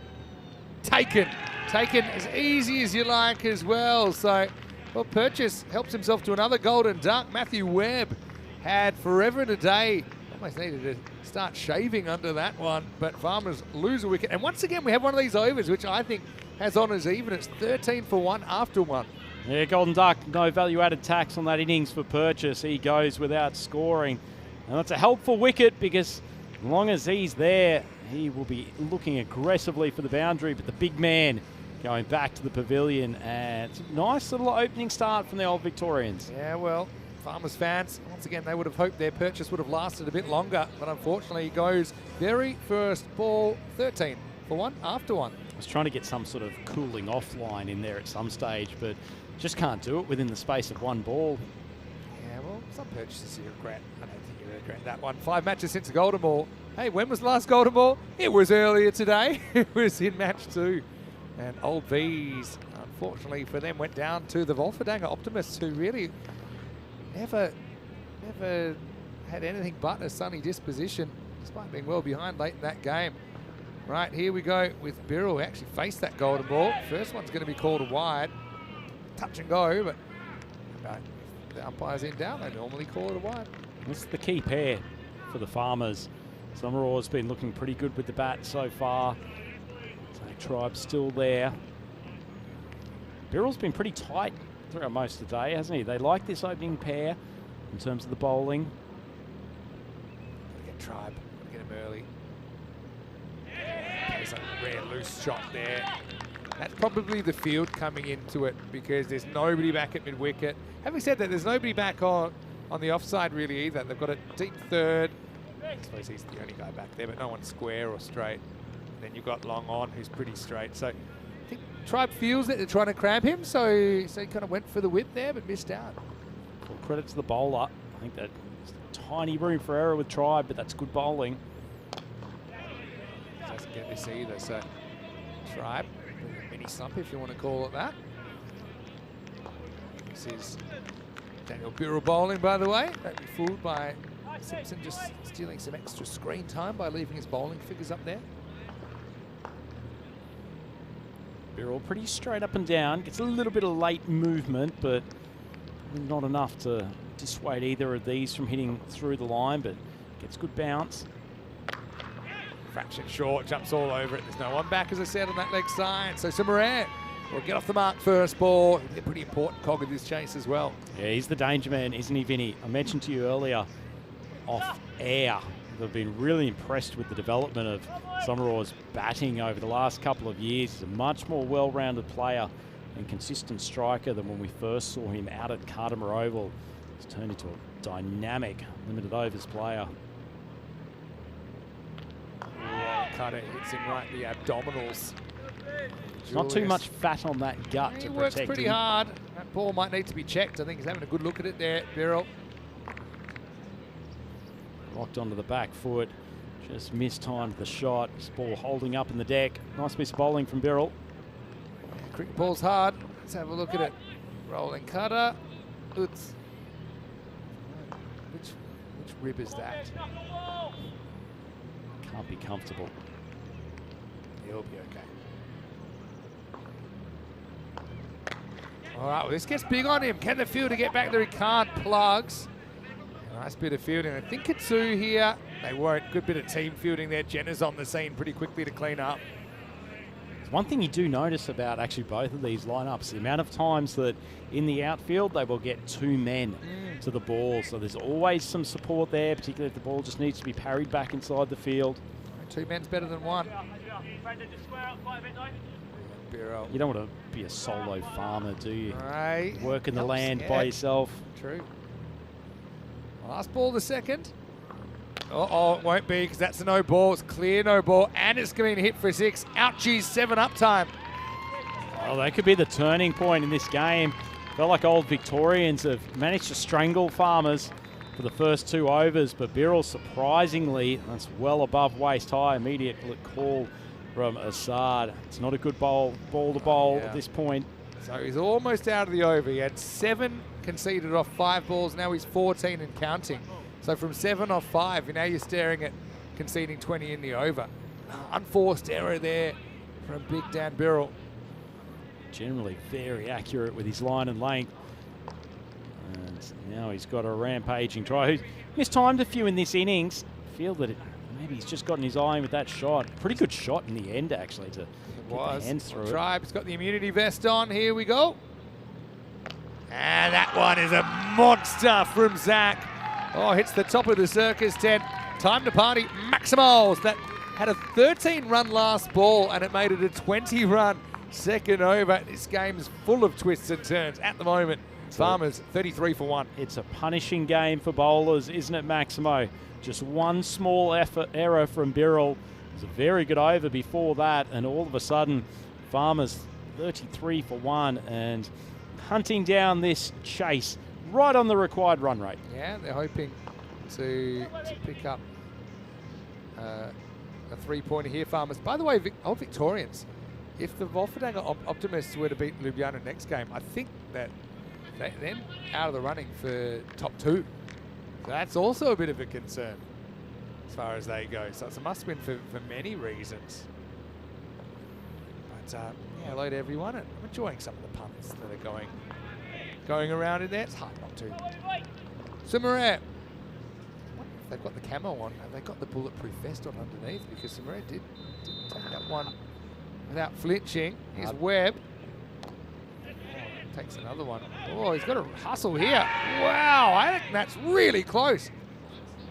[SPEAKER 1] Taken. Taken as easy as you like as well. So, well, Purchase helps himself to another golden duck. Matthew Webb had forever and a day. Almost needed to start shaving under that one, but Farmers lose a wicket. And once again, we have one of these overs, which I think has honours even. It's 13 for 1 after 1.
[SPEAKER 5] Yeah, Golden Duck, no value-added tax on that innings for Purchase. He goes without scoring. And that's a helpful wicket because as long as he's there, he will be looking aggressively for the boundary. But the big man going back to the pavilion. And it's a nice little opening start from the Old Victorians.
[SPEAKER 1] Yeah, well, Farmers fans, once again, they would have hoped their Purchase would have lasted a bit longer. But unfortunately, he goes very first ball, 13 for 1 after 1.
[SPEAKER 5] I was trying to get some sort of cooling off line in there at some stage, but just can't do it within the space of 1 ball.
[SPEAKER 1] Yeah, well, some purchases you regret. I don't think you regret that one. 5 matches since the Golden Ball. Hey, when was the last Golden Ball? It was earlier today. It was in match 2. And Old V's, unfortunately for them, went down to the Wolferdanga Optimists, who really never had anything but a sunny disposition, despite being well behind late in that game. Right, here we go with Birrell, who actually faced that Golden Ball. First one's going to be called a wide. Touch and go, but if the umpire's in doubt, they normally call it a wide.
[SPEAKER 5] This is the key pair for the Farmers. Summeraw's been looking pretty good with the bat so far. So Tribe's still there. Birrell's been pretty tight throughout most of the day, hasn't he? They like this opening pair in terms of the bowling.
[SPEAKER 1] Get Tribe, get him early. There's a rare loose shot there. That's probably the field coming into it because there's nobody back at mid-wicket. Having said that, there's nobody back on the offside really either. They've got a deep third. I suppose he's the only guy back there, but no one's square or straight. And then you've got Long On, who's pretty straight. So I think Tribe feels that they're trying to crab him, so he kind of went for the whip there, but missed out.
[SPEAKER 5] Full credit to the bowler. I think that tiny room for error with Tribe, but that's good bowling.
[SPEAKER 1] Doesn't get this either, so Tribe, a mini slump if you want to call it that. This is Daniel Birrell bowling, by the way. Don't be fooled by Simpson just stealing some extra screen time by leaving his bowling figures up there.
[SPEAKER 5] Birrell pretty straight up and down. Gets a little bit of late movement, but not enough to dissuade either of these from hitting through the line, but gets good bounce.
[SPEAKER 1] Fraction short, jumps all over it. There's no one back, as I said, on that leg side. So Samaran will get off the mark first ball. They're pretty important cog of this chase as well.
[SPEAKER 5] Yeah, he's the danger man, isn't he, Vinny? I mentioned to you earlier, off air, they've been really impressed with the development of Summeraw's batting over the last couple of years. He's a much more well-rounded player and consistent striker than when we first saw him out at Cardimer Oval. He's turned into a dynamic limited overs player.
[SPEAKER 1] Cutter hits him right in the abdominals.
[SPEAKER 5] Not too much fat on that gut
[SPEAKER 1] he
[SPEAKER 5] to
[SPEAKER 1] works
[SPEAKER 5] protect
[SPEAKER 1] pretty
[SPEAKER 5] him.
[SPEAKER 1] hard. That ball might need to be checked. I think he's having a good look at it there, Birrell.
[SPEAKER 5] Locked onto the back foot. Just mistimed the shot. This ball holding up in the deck. Nice piece of bowling from Birrell.
[SPEAKER 1] Cricket ball's hard. Let's have a look at it. Rolling cutter. Oops. Which rib is that?
[SPEAKER 5] Can't be comfortable.
[SPEAKER 1] He'll be okay. All right, well, this gets big on him. Can the fielder get back there? He can't. Plugs. Nice bit of fielding. I think Katsu here. They won't. Good bit of team fielding there. Jenner's on the scene pretty quickly to clean up.
[SPEAKER 5] There's one thing you do notice about actually both of these lineups, the amount of times that in the outfield they will get 2 men to the ball. So there's always some support there, particularly if the ball just needs to be parried back inside the field.
[SPEAKER 1] 2 men's better than 1. Birrell.
[SPEAKER 5] You don't want to be a solo farmer, do you?
[SPEAKER 1] Right.
[SPEAKER 5] Working the
[SPEAKER 1] Helps,
[SPEAKER 5] land
[SPEAKER 1] yeah.
[SPEAKER 5] by yourself.
[SPEAKER 1] True. Last ball, the second. Uh-oh, it won't be because that's a no ball. It's clear no ball, and it's going to hit for 6. Ouchies, 7 up time.
[SPEAKER 5] Well, that could be the turning point in this game. Felt like Old Victorians have managed to strangle Farmers for the first 2 overs, but Birrell surprisingly, that's well above waist high. Immediate call from Assad. It's not a good ball to bowl at this point.
[SPEAKER 1] So he's almost out of the over. He had 7 conceded off 5 balls. Now he's 14 and counting. So from 7 off 5, now you're staring at conceding 20 in the over. Unforced error there from Big Dan Birrell.
[SPEAKER 5] Generally very accurate with his line and length. And now he's got a rampaging try. He's mistimed a few in this innings. Feel that maybe he's just gotten his eye in with that shot. Pretty good shot in the end, actually, to get the hands through it.
[SPEAKER 1] Tribe's got the immunity vest on. Here we go. And that one is a monster from Zach. Oh, hits the top of the circus tent. Time to party. Maximals. That had a 13-run last ball, and it made it a 20-run second over. This game is full of twists and turns at the moment. Farmers 33 for 1.
[SPEAKER 5] It's a punishing game for bowlers, isn't it, Maximo? Just one small error from Birrell. It was a very good over before that, and all of a sudden, Farmers 33 for 1 and hunting down this chase right on the required run rate.
[SPEAKER 1] Yeah, they're hoping to pick up a 3-pointer here, Farmers. By the way, old Victorians, if the Wolfendanger Optimists were to beat Ljubljana next game, I think that they're out of the running for top 2. So that's also a bit of a concern as far as they go. So it's a must-win for many reasons. But yeah, hello to everyone. And I'm enjoying some of the punts that are going around in there. It's hard not to. Sumaret. They've got the camo on. Have they got the bulletproof vest on underneath? Because Sumaret did take that one without flinching. Here's Webb. Takes another one. Oh, he's got a hustle here. Wow, I think that's really close.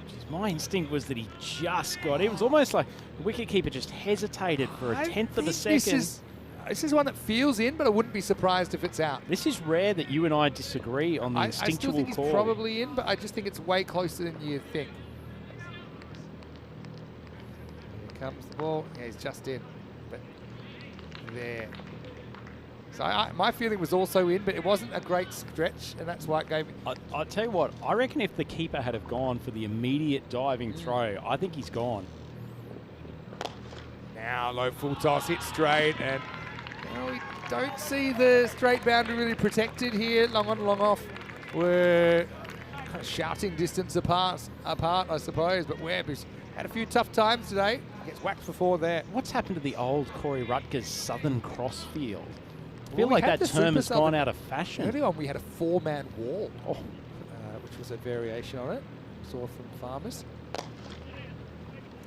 [SPEAKER 5] Jeez, my instinct was that he just got it. It was almost like the wicketkeeper just hesitated for a tenth of a second.
[SPEAKER 1] This is one that feels in, but I wouldn't be surprised if it's out.
[SPEAKER 5] This is rare that you and I disagree on the instinctual call.
[SPEAKER 1] I still think he's probably in, but I just think it's way closer than you think. Here comes the ball. Yeah, he's just in. But there. So my feeling was also in, but it wasn't a great stretch, and that's why it gave me...
[SPEAKER 5] I'll tell you what, I reckon if the keeper had have gone for the immediate diving throw, I think he's gone.
[SPEAKER 1] Now low full toss, hit straight, and we don't see the straight boundary really protected here. Long on, long off. We're kind of shouting distance apart, I suppose, but Webb has had a few tough times today. Gets whacked for 4 there.
[SPEAKER 5] What's happened to the old Corey Rutgers Southern Cross field? I feel like that term has gone out of fashion.
[SPEAKER 1] Early on, we had a 4-man wall, which was a variation on it. Saw from Farmers.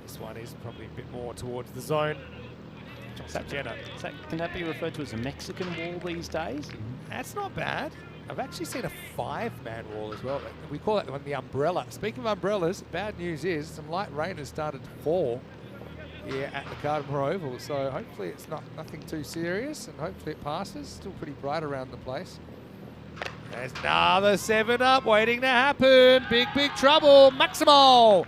[SPEAKER 1] This one is probably a bit more towards the zone.
[SPEAKER 5] Can that be referred to as a Mexican wall these days?
[SPEAKER 1] That's not bad. I've actually seen a 5-man wall as well. We call that one the umbrella. Speaking of umbrellas, bad news is some light rain has started to fall here at the Cardamore Oval, so hopefully it's nothing too serious, and hopefully it passes. Still pretty bright around the place. There's another 7 up waiting to happen. Big trouble. Maximal.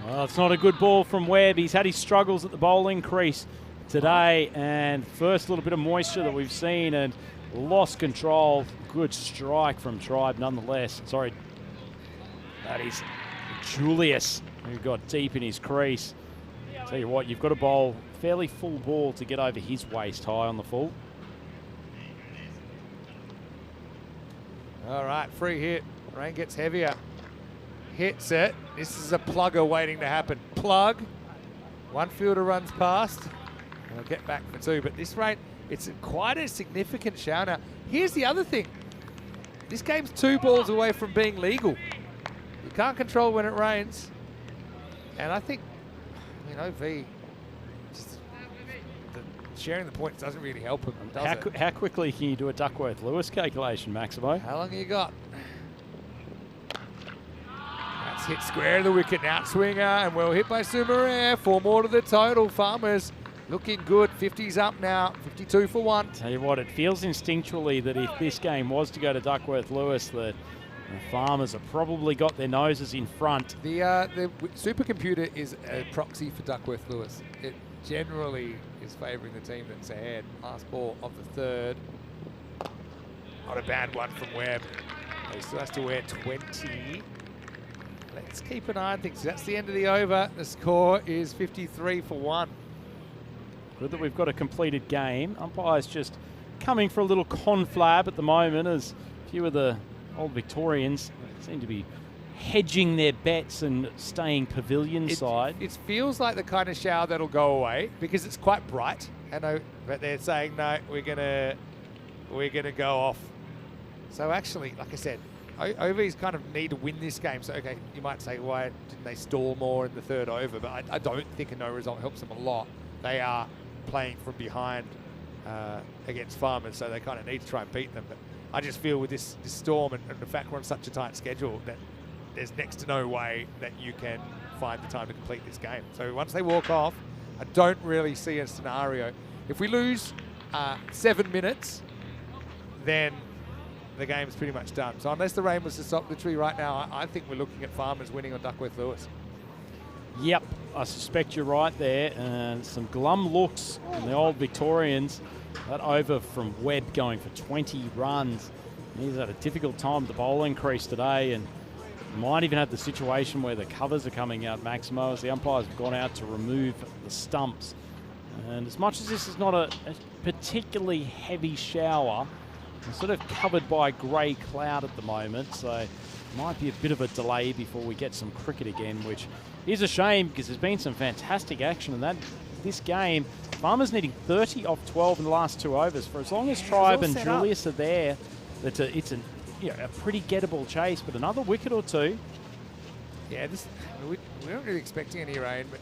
[SPEAKER 5] Well, it's not a good ball from Webb. He's had his struggles at the bowling crease today, and first little bit of moisture that we've seen, and lost control. Good strike from Tribe nonetheless. Sorry, that is Julius, who got deep in his crease. Tell you what, you've got to bowl fairly full ball to get over his waist high on the full.
[SPEAKER 1] All right, free hit. Rain gets heavier. Hits it. This is a plugger waiting to happen. Plug. One fielder runs past. They'll get back for 2. But this rain, it's quite a significant shower now. Here's the other thing. This game's 2 balls away from being legal. You can't control when it rains. And I think, V, just sharing the points doesn't really help him, does it?
[SPEAKER 5] How quickly can you do a Duckworth-Lewis calculation, Maximo?
[SPEAKER 1] How long have you got? That's hit square of the wicket, outswinger, and well hit by Sumarer. 4 more to the total. Farmers looking good. 50's up now. 52 for 1.
[SPEAKER 5] Tell you what, it feels instinctually that if this game was to go to Duckworth-Lewis, that the Farmers have probably got their noses in front.
[SPEAKER 1] The supercomputer is a proxy for Duckworth-Lewis. It generally is favouring the team that's ahead. Last ball of the 3rd. Not a bad one from Webb. He still has to wear 20. Let's keep an eye on things. That's the end of the over. The score is 53 for 1.
[SPEAKER 5] Good that we've got a completed game. Umpires just coming for a little conflab at the moment, as a few of the old Victorians seem to be hedging their bets and staying pavilion side.
[SPEAKER 1] It feels like the kind of shower that'll go away because it's quite bright. I know, but they're saying no, we're gonna go off. So actually, like I said, OVs kind of need to win this game. So okay, you might say, why didn't they stall more in the third over? But I don't think a no result helps them a lot. They are playing from behind against Farmers, so they kind of need to try and beat them. But I just feel with this storm and the fact we're on such a tight schedule that there's next to no way that you can find the time to complete this game. So once they walk off, I don't really see a scenario. If we lose 7 minutes, then the game's pretty much done. So unless the rain was to stop literally right now, I think we're looking at Farmers winning on Duckworth Lewis.
[SPEAKER 5] Yep, I suspect you're right there. And some glum looks from the old Victorians. That over from Webb going for 20 runs. He's had a difficult time at the bowling crease today, and might even have the situation where the covers are coming out, Maximo, as the umpires have gone out to remove the stumps. And as much as this is not a particularly heavy shower, it's sort of covered by grey cloud at the moment, so it might be a bit of a delay before we get some cricket again, which is a shame because there's been some fantastic action in this game. Farmers needing 30 off 12 in the last 2 overs. For as long as Tribe and Julius are there, it's a pretty gettable chase, but another wicket or two. Yeah,
[SPEAKER 1] we weren't really expecting any rain, but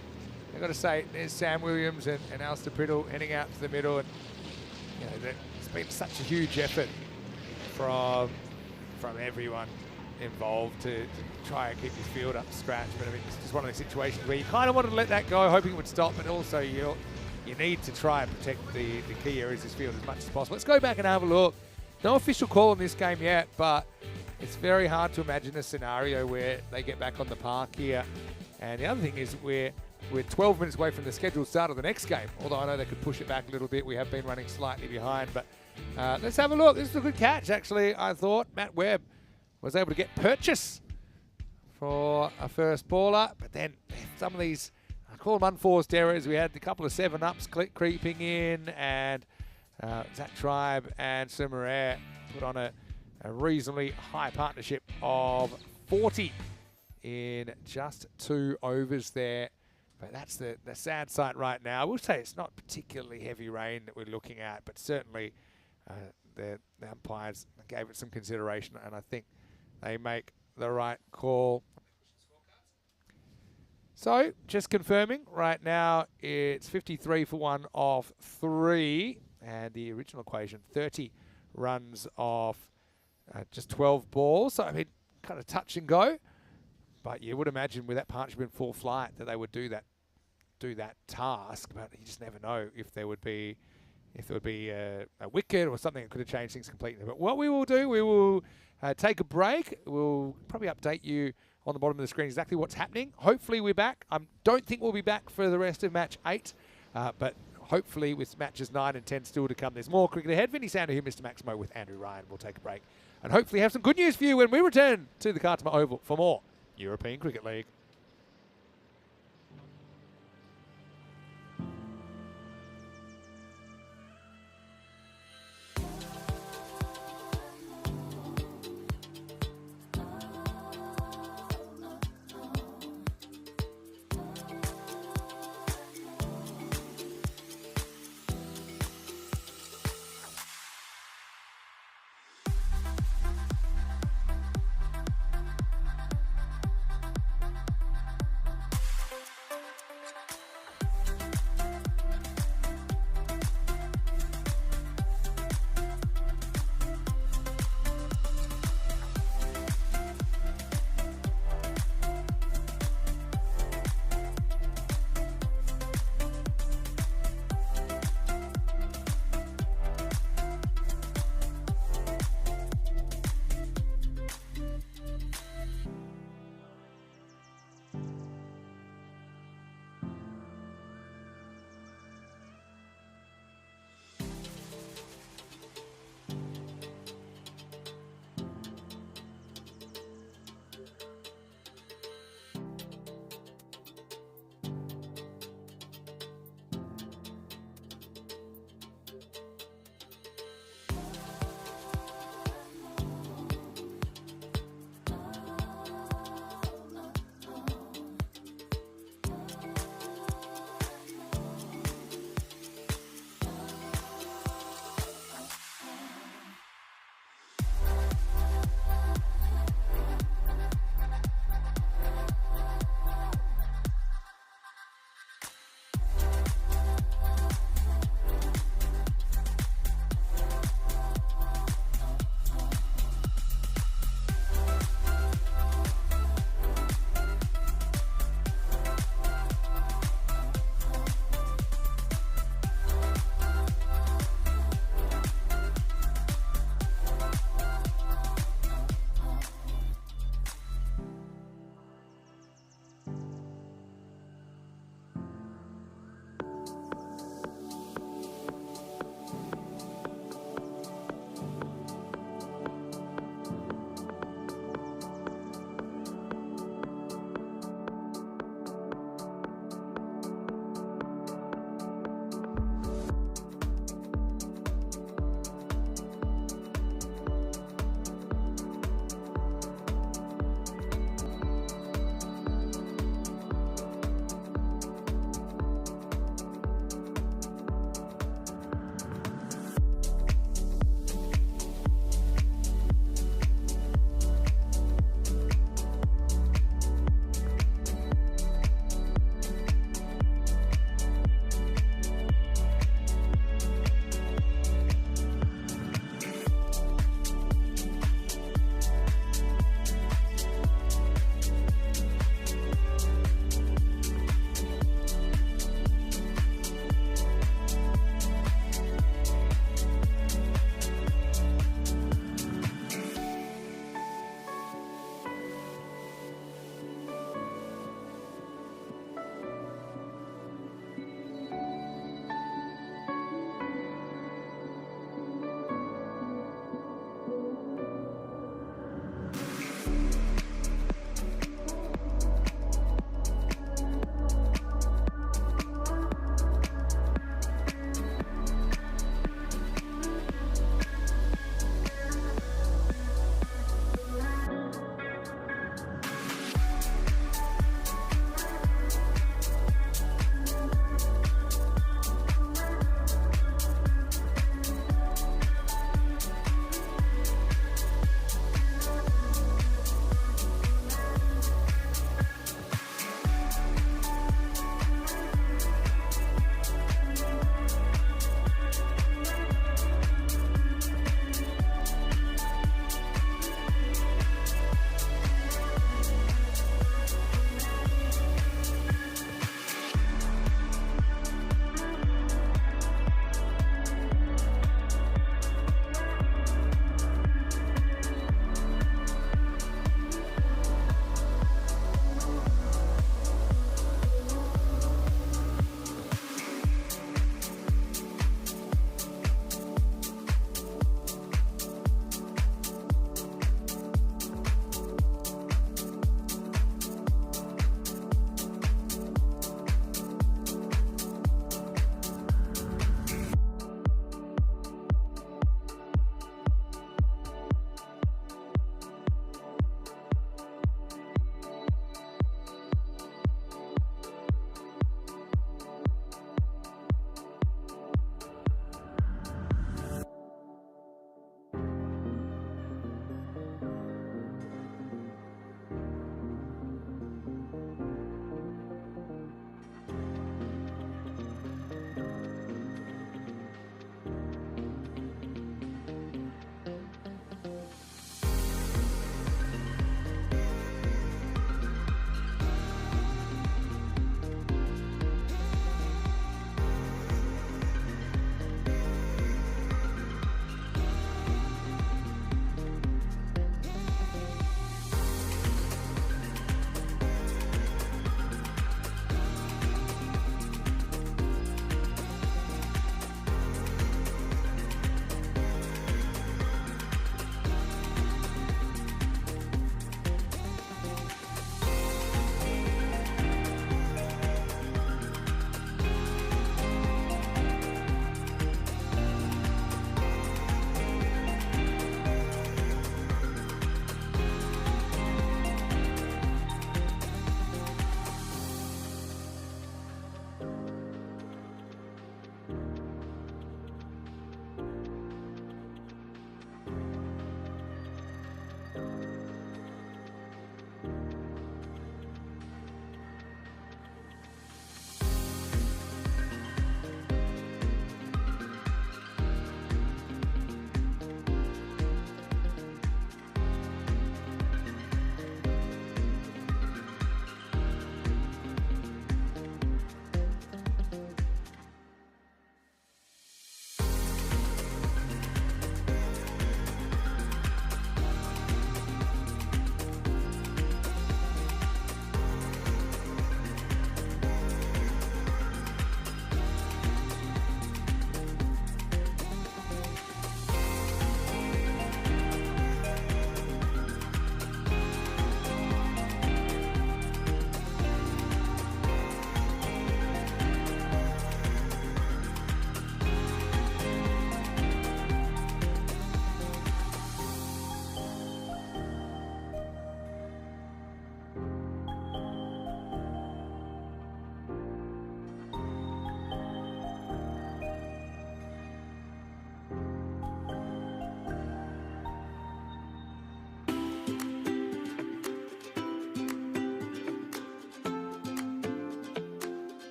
[SPEAKER 1] I've got to say, there's Sam Williams and Alistair Priddle heading out to the middle, and it's been such a huge effort from everyone involved to try and keep this field up to scratch. But I mean, it's just one of those situations where you kind of wanted to let that go, hoping it would stop, but also you need to try and protect the key areas of this field as much as possible. Let's go back and have a look. No official call in this game yet, but it's very hard to imagine a scenario where they get back on the park here. And the other thing is we're 12 minutes away from the scheduled start of the next game, although I know they could push it back a little bit. We have been running slightly behind, but let's have a look. This is a good catch, actually, I thought. Matt Webb was able to get purchase for a first baller, but then some of these, I call them unforced errors. We had a couple of 7-ups creeping in, and Zach Tribe and Sumarare put on a reasonably high partnership of 40 in just 2 overs there. But that's the sad sight right now. I will say it's not particularly heavy rain that we're looking at, but certainly the umpires gave it some consideration, and I think they make the right call. So, just confirming, right now it's 53 for 1 off 3, and the original equation, 30 runs off just 12 balls. So, I mean, kind of touch and go. But you would imagine with that partnership in full flight that they would do that task. But you just never know if there would be a wicket or something that could have changed things completely. But what we will do, we will take a break. We'll probably update you on the bottom of the screen exactly what's happening. Hopefully we're back. I don't think we'll be back for the rest of match 8, but hopefully with matches 9 and 10 still to come. There's more cricket ahead. Vinny Sander here, Mr. Maximo with Andrew Ryan. We'll take a break and hopefully have some good news for you when we return to the Khartoum Oval for more European Cricket League.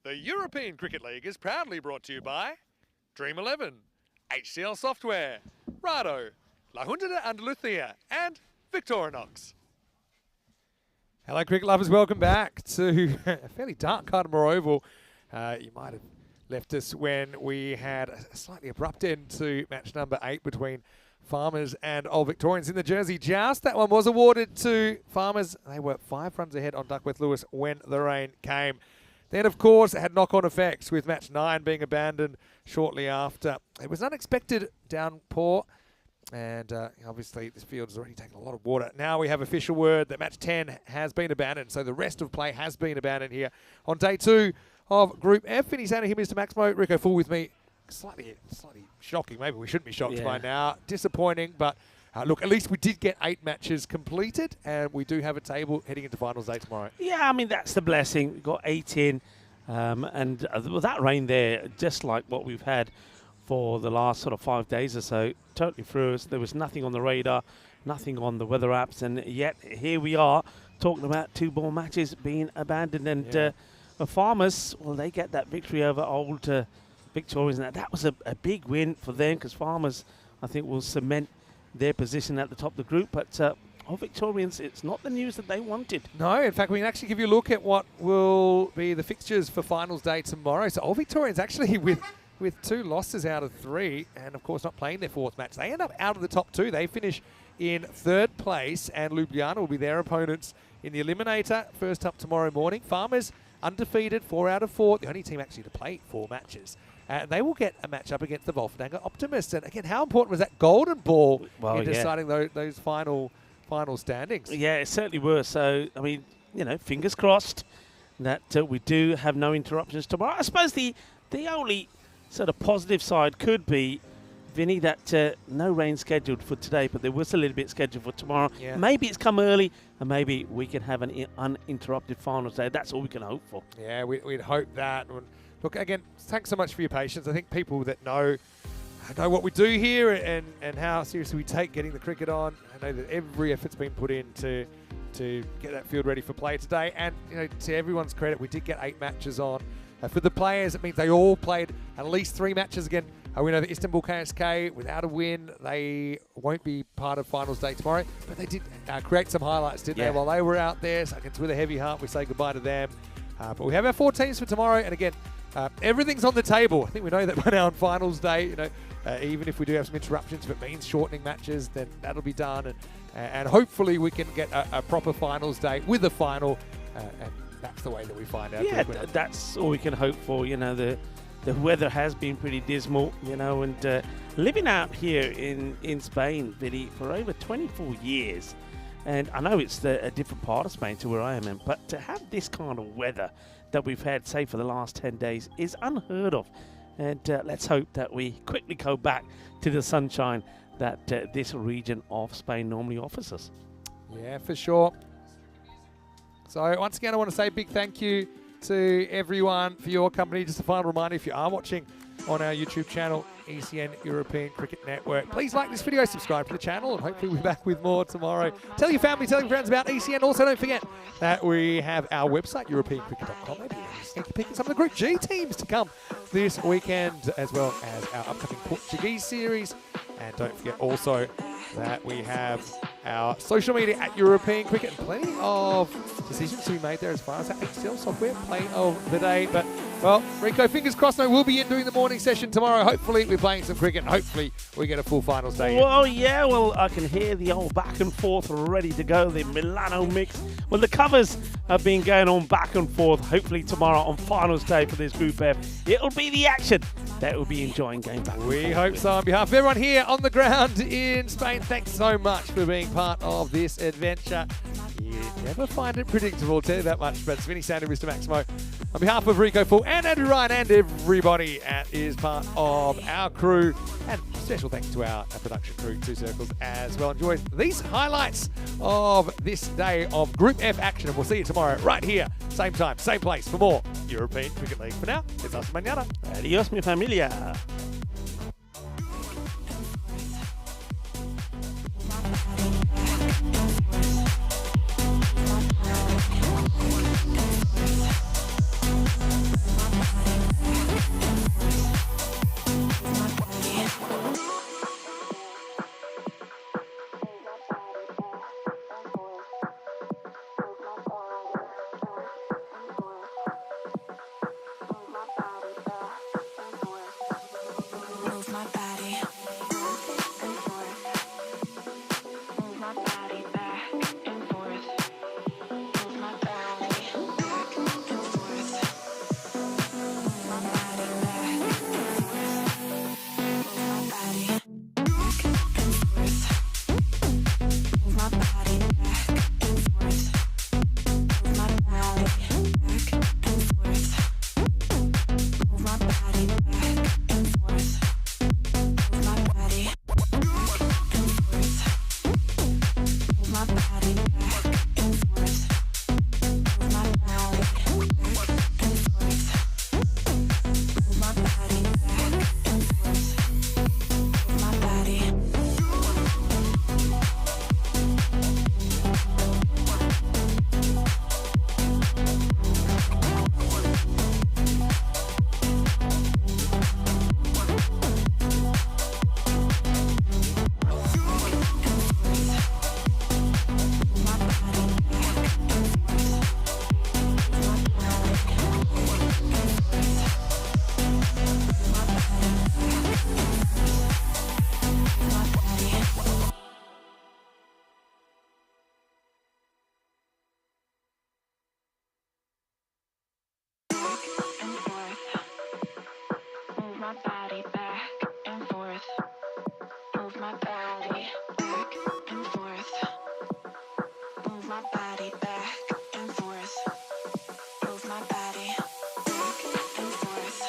[SPEAKER 1] The European Cricket League is proudly brought to you by Dream 11, HCL Software, Rado, La Junta de Andalucía, and Victorinox. Hello, cricket lovers. Welcome back to a fairly dark Cartermore Oval. You might have left us when we had a slightly abrupt end to match number 8 between Farmers and Old Victorians in the Jersey Joust. That one was awarded to Farmers. They were 5 runs ahead on Duckworth Lewis when the rain came. Then, of course, it had knock-on effects with match 9 being abandoned shortly after. It was an unexpected downpour, and obviously this field has already taken a lot of water. Now we have official word that match 10 has been abandoned, so the rest of play has been abandoned here on day 2 of Group F. Vinny Santa here, Mr. Maximo. Rico Full with me. Slightly shocking. Maybe we shouldn't be shocked by now. Disappointing, but look, at least we did get 8 matches completed, and we do have a table heading into finals day tomorrow.
[SPEAKER 4] Yeah, I mean, that's the blessing. We've got 8 in, and with that rain there, just like what we've had for the last sort of 5 days or so, totally threw us. There was nothing on the radar, nothing on the weather apps, and yet here we are talking about 2 ball matches being abandoned. And the Farmers, well, they get that victory over Old Victorians. Now, that was a big win for them, because Farmers, I think, will cement their position at the top of the group. But Old Victorians, it's not the news that they wanted.
[SPEAKER 1] No, in fact, we can actually give you a look at what will be the fixtures for finals day tomorrow. So Old Victorians actually with 2 losses out of 3, and of course not playing their 4th match, they end up out of the top 2. They finish in 3rd place, and Ljubljana will be their opponents in the Eliminator. First up tomorrow morning. Farmers undefeated, 4 out of 4. The only team actually to play 4 matches. And they will get a matchup against the Wolfendanger Optimists. And again, how important was that golden ball in deciding those final standings?
[SPEAKER 4] Yeah, it certainly were. So, I mean, you know, fingers crossed that we do have no interruptions tomorrow. I suppose the only sort of positive side could be, Vinny, that no rain scheduled for today, but there was a little bit scheduled for tomorrow. Yeah. Maybe it's come early, and maybe we can have an uninterrupted finals day. That's all we can hope for.
[SPEAKER 1] Yeah, we'd hope that. Look, again, thanks so much for your patience. I think people that know what we do here and how seriously we take getting the cricket on. I know that every effort's been put in to get that field ready for play today. And, you know, to everyone's credit, we did get 8 matches on. For the players, it means they all played at least 3 matches. Again, we know that Istanbul KSK, without a win, they won't be part of finals day tomorrow. But they did create some highlights, didn't they, while they were out there. So it's with a heavy heart we say goodbye to them. But we have our 4 teams for tomorrow. And again, everything's on the table. I think we know that by now on finals day, you know, even if we do have some interruptions, if it means shortening matches, then that'll be done. And hopefully we can get a proper finals day with a final. And that's the way that we find out.
[SPEAKER 4] Yeah, that's all we can hope for. You know, the weather has been pretty dismal, you know, and living out here in Spain, Vinny, for over 24 years. And I know it's a different part of Spain to where I am in, but to have this kind of weather that we've had, say, for the last 10 days is unheard of. And let's hope that we quickly go back to the sunshine that this region of Spain normally offers us.
[SPEAKER 1] Yeah, for sure. So once again, I want to say a big thank you to everyone for your company. Just a final reminder, if you are watching on our YouTube channel, ECN European Cricket Network, please like this video, subscribe to the channel, and hopefully we'll be back with more tomorrow. Tell your family, tell your friends about ECN. Also, don't forget that we have our website, europeancricket.com. Maybe sneaky peek at some of the Group G teams to come this weekend, as well as our upcoming Portuguese series. And don't forget also that we have our social media at European Cricket, and plenty of decisions to be made there as far as that HCL software play of the day. But, well, Rico, fingers crossed, we'll be in doing the morning session tomorrow. Hopefully we're playing some cricket, and hopefully we get a full finals day.
[SPEAKER 4] Well, yeah, well, I can hear the old back and forth ready to go, the Milano mix. Well, the covers have been going on back and forth. Hopefully tomorrow on finals day for this Group F, it'll be the action that we'll be enjoying going back.
[SPEAKER 1] We hope so. On behalf of everyone here on the ground in Spain, thanks so much for being part of this adventure. You never find it predictable, I'll tell you that much. But it's Vinny Sander, Mr. Maximo. On behalf of Rico Full and Andrew Ryan and everybody that is part of our crew, and special thanks to our production crew, 2 Circles, as well. Enjoy these highlights of this day of Group F action, and we'll see you tomorrow right here, same time, same place, for more European Cricket League. For now, it's hasta mañana.
[SPEAKER 4] Adios, mi familia.
[SPEAKER 6] my body back and forth. Move my body back and forth. Move my body back and forth. Move my body back and forth.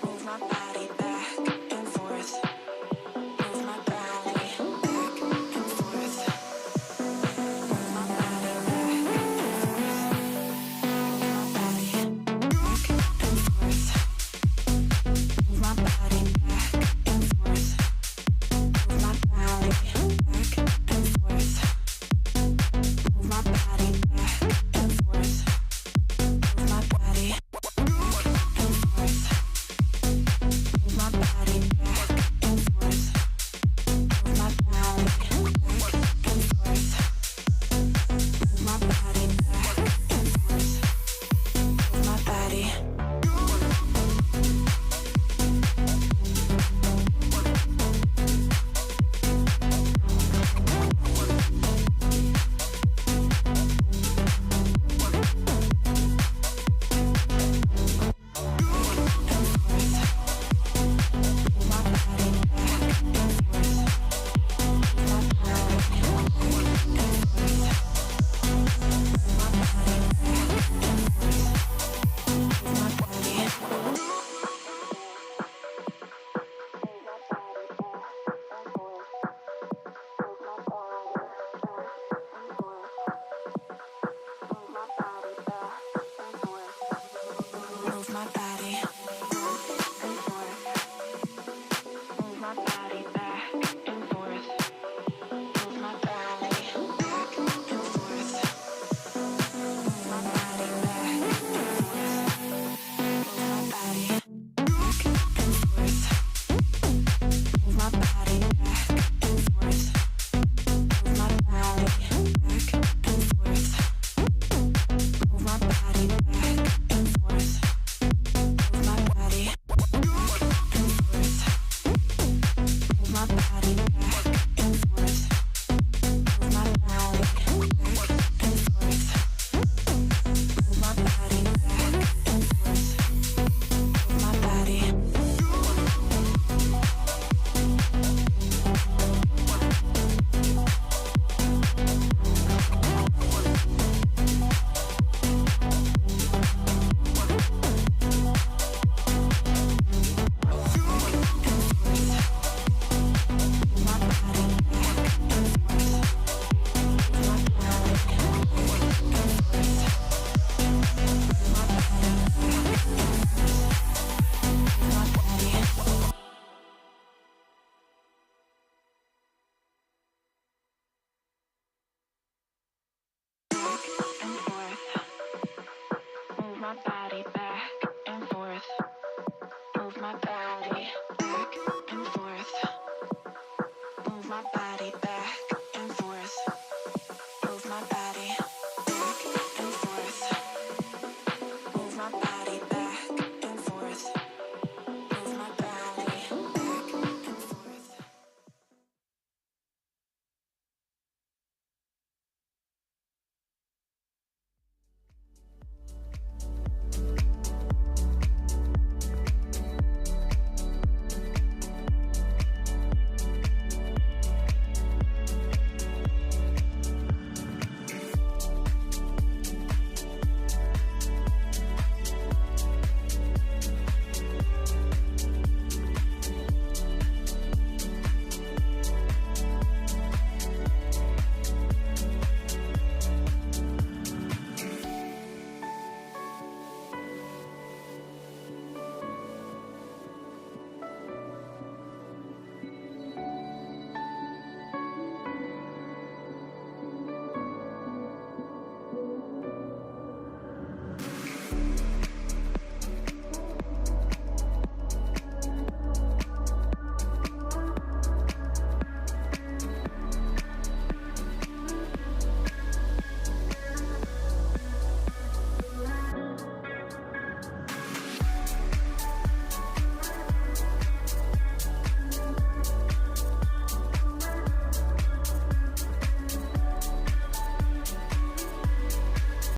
[SPEAKER 6] Move my body back and forth. Move my body back and forth. Move my body back and forth. Move my body back and forth. Move my body back and forth. Move my body back and forth. Move my body back and forth. Move my body back and forth. Move my body back and forth. Move my body back and forth. Move my body back and forth. Move my body. Move my body.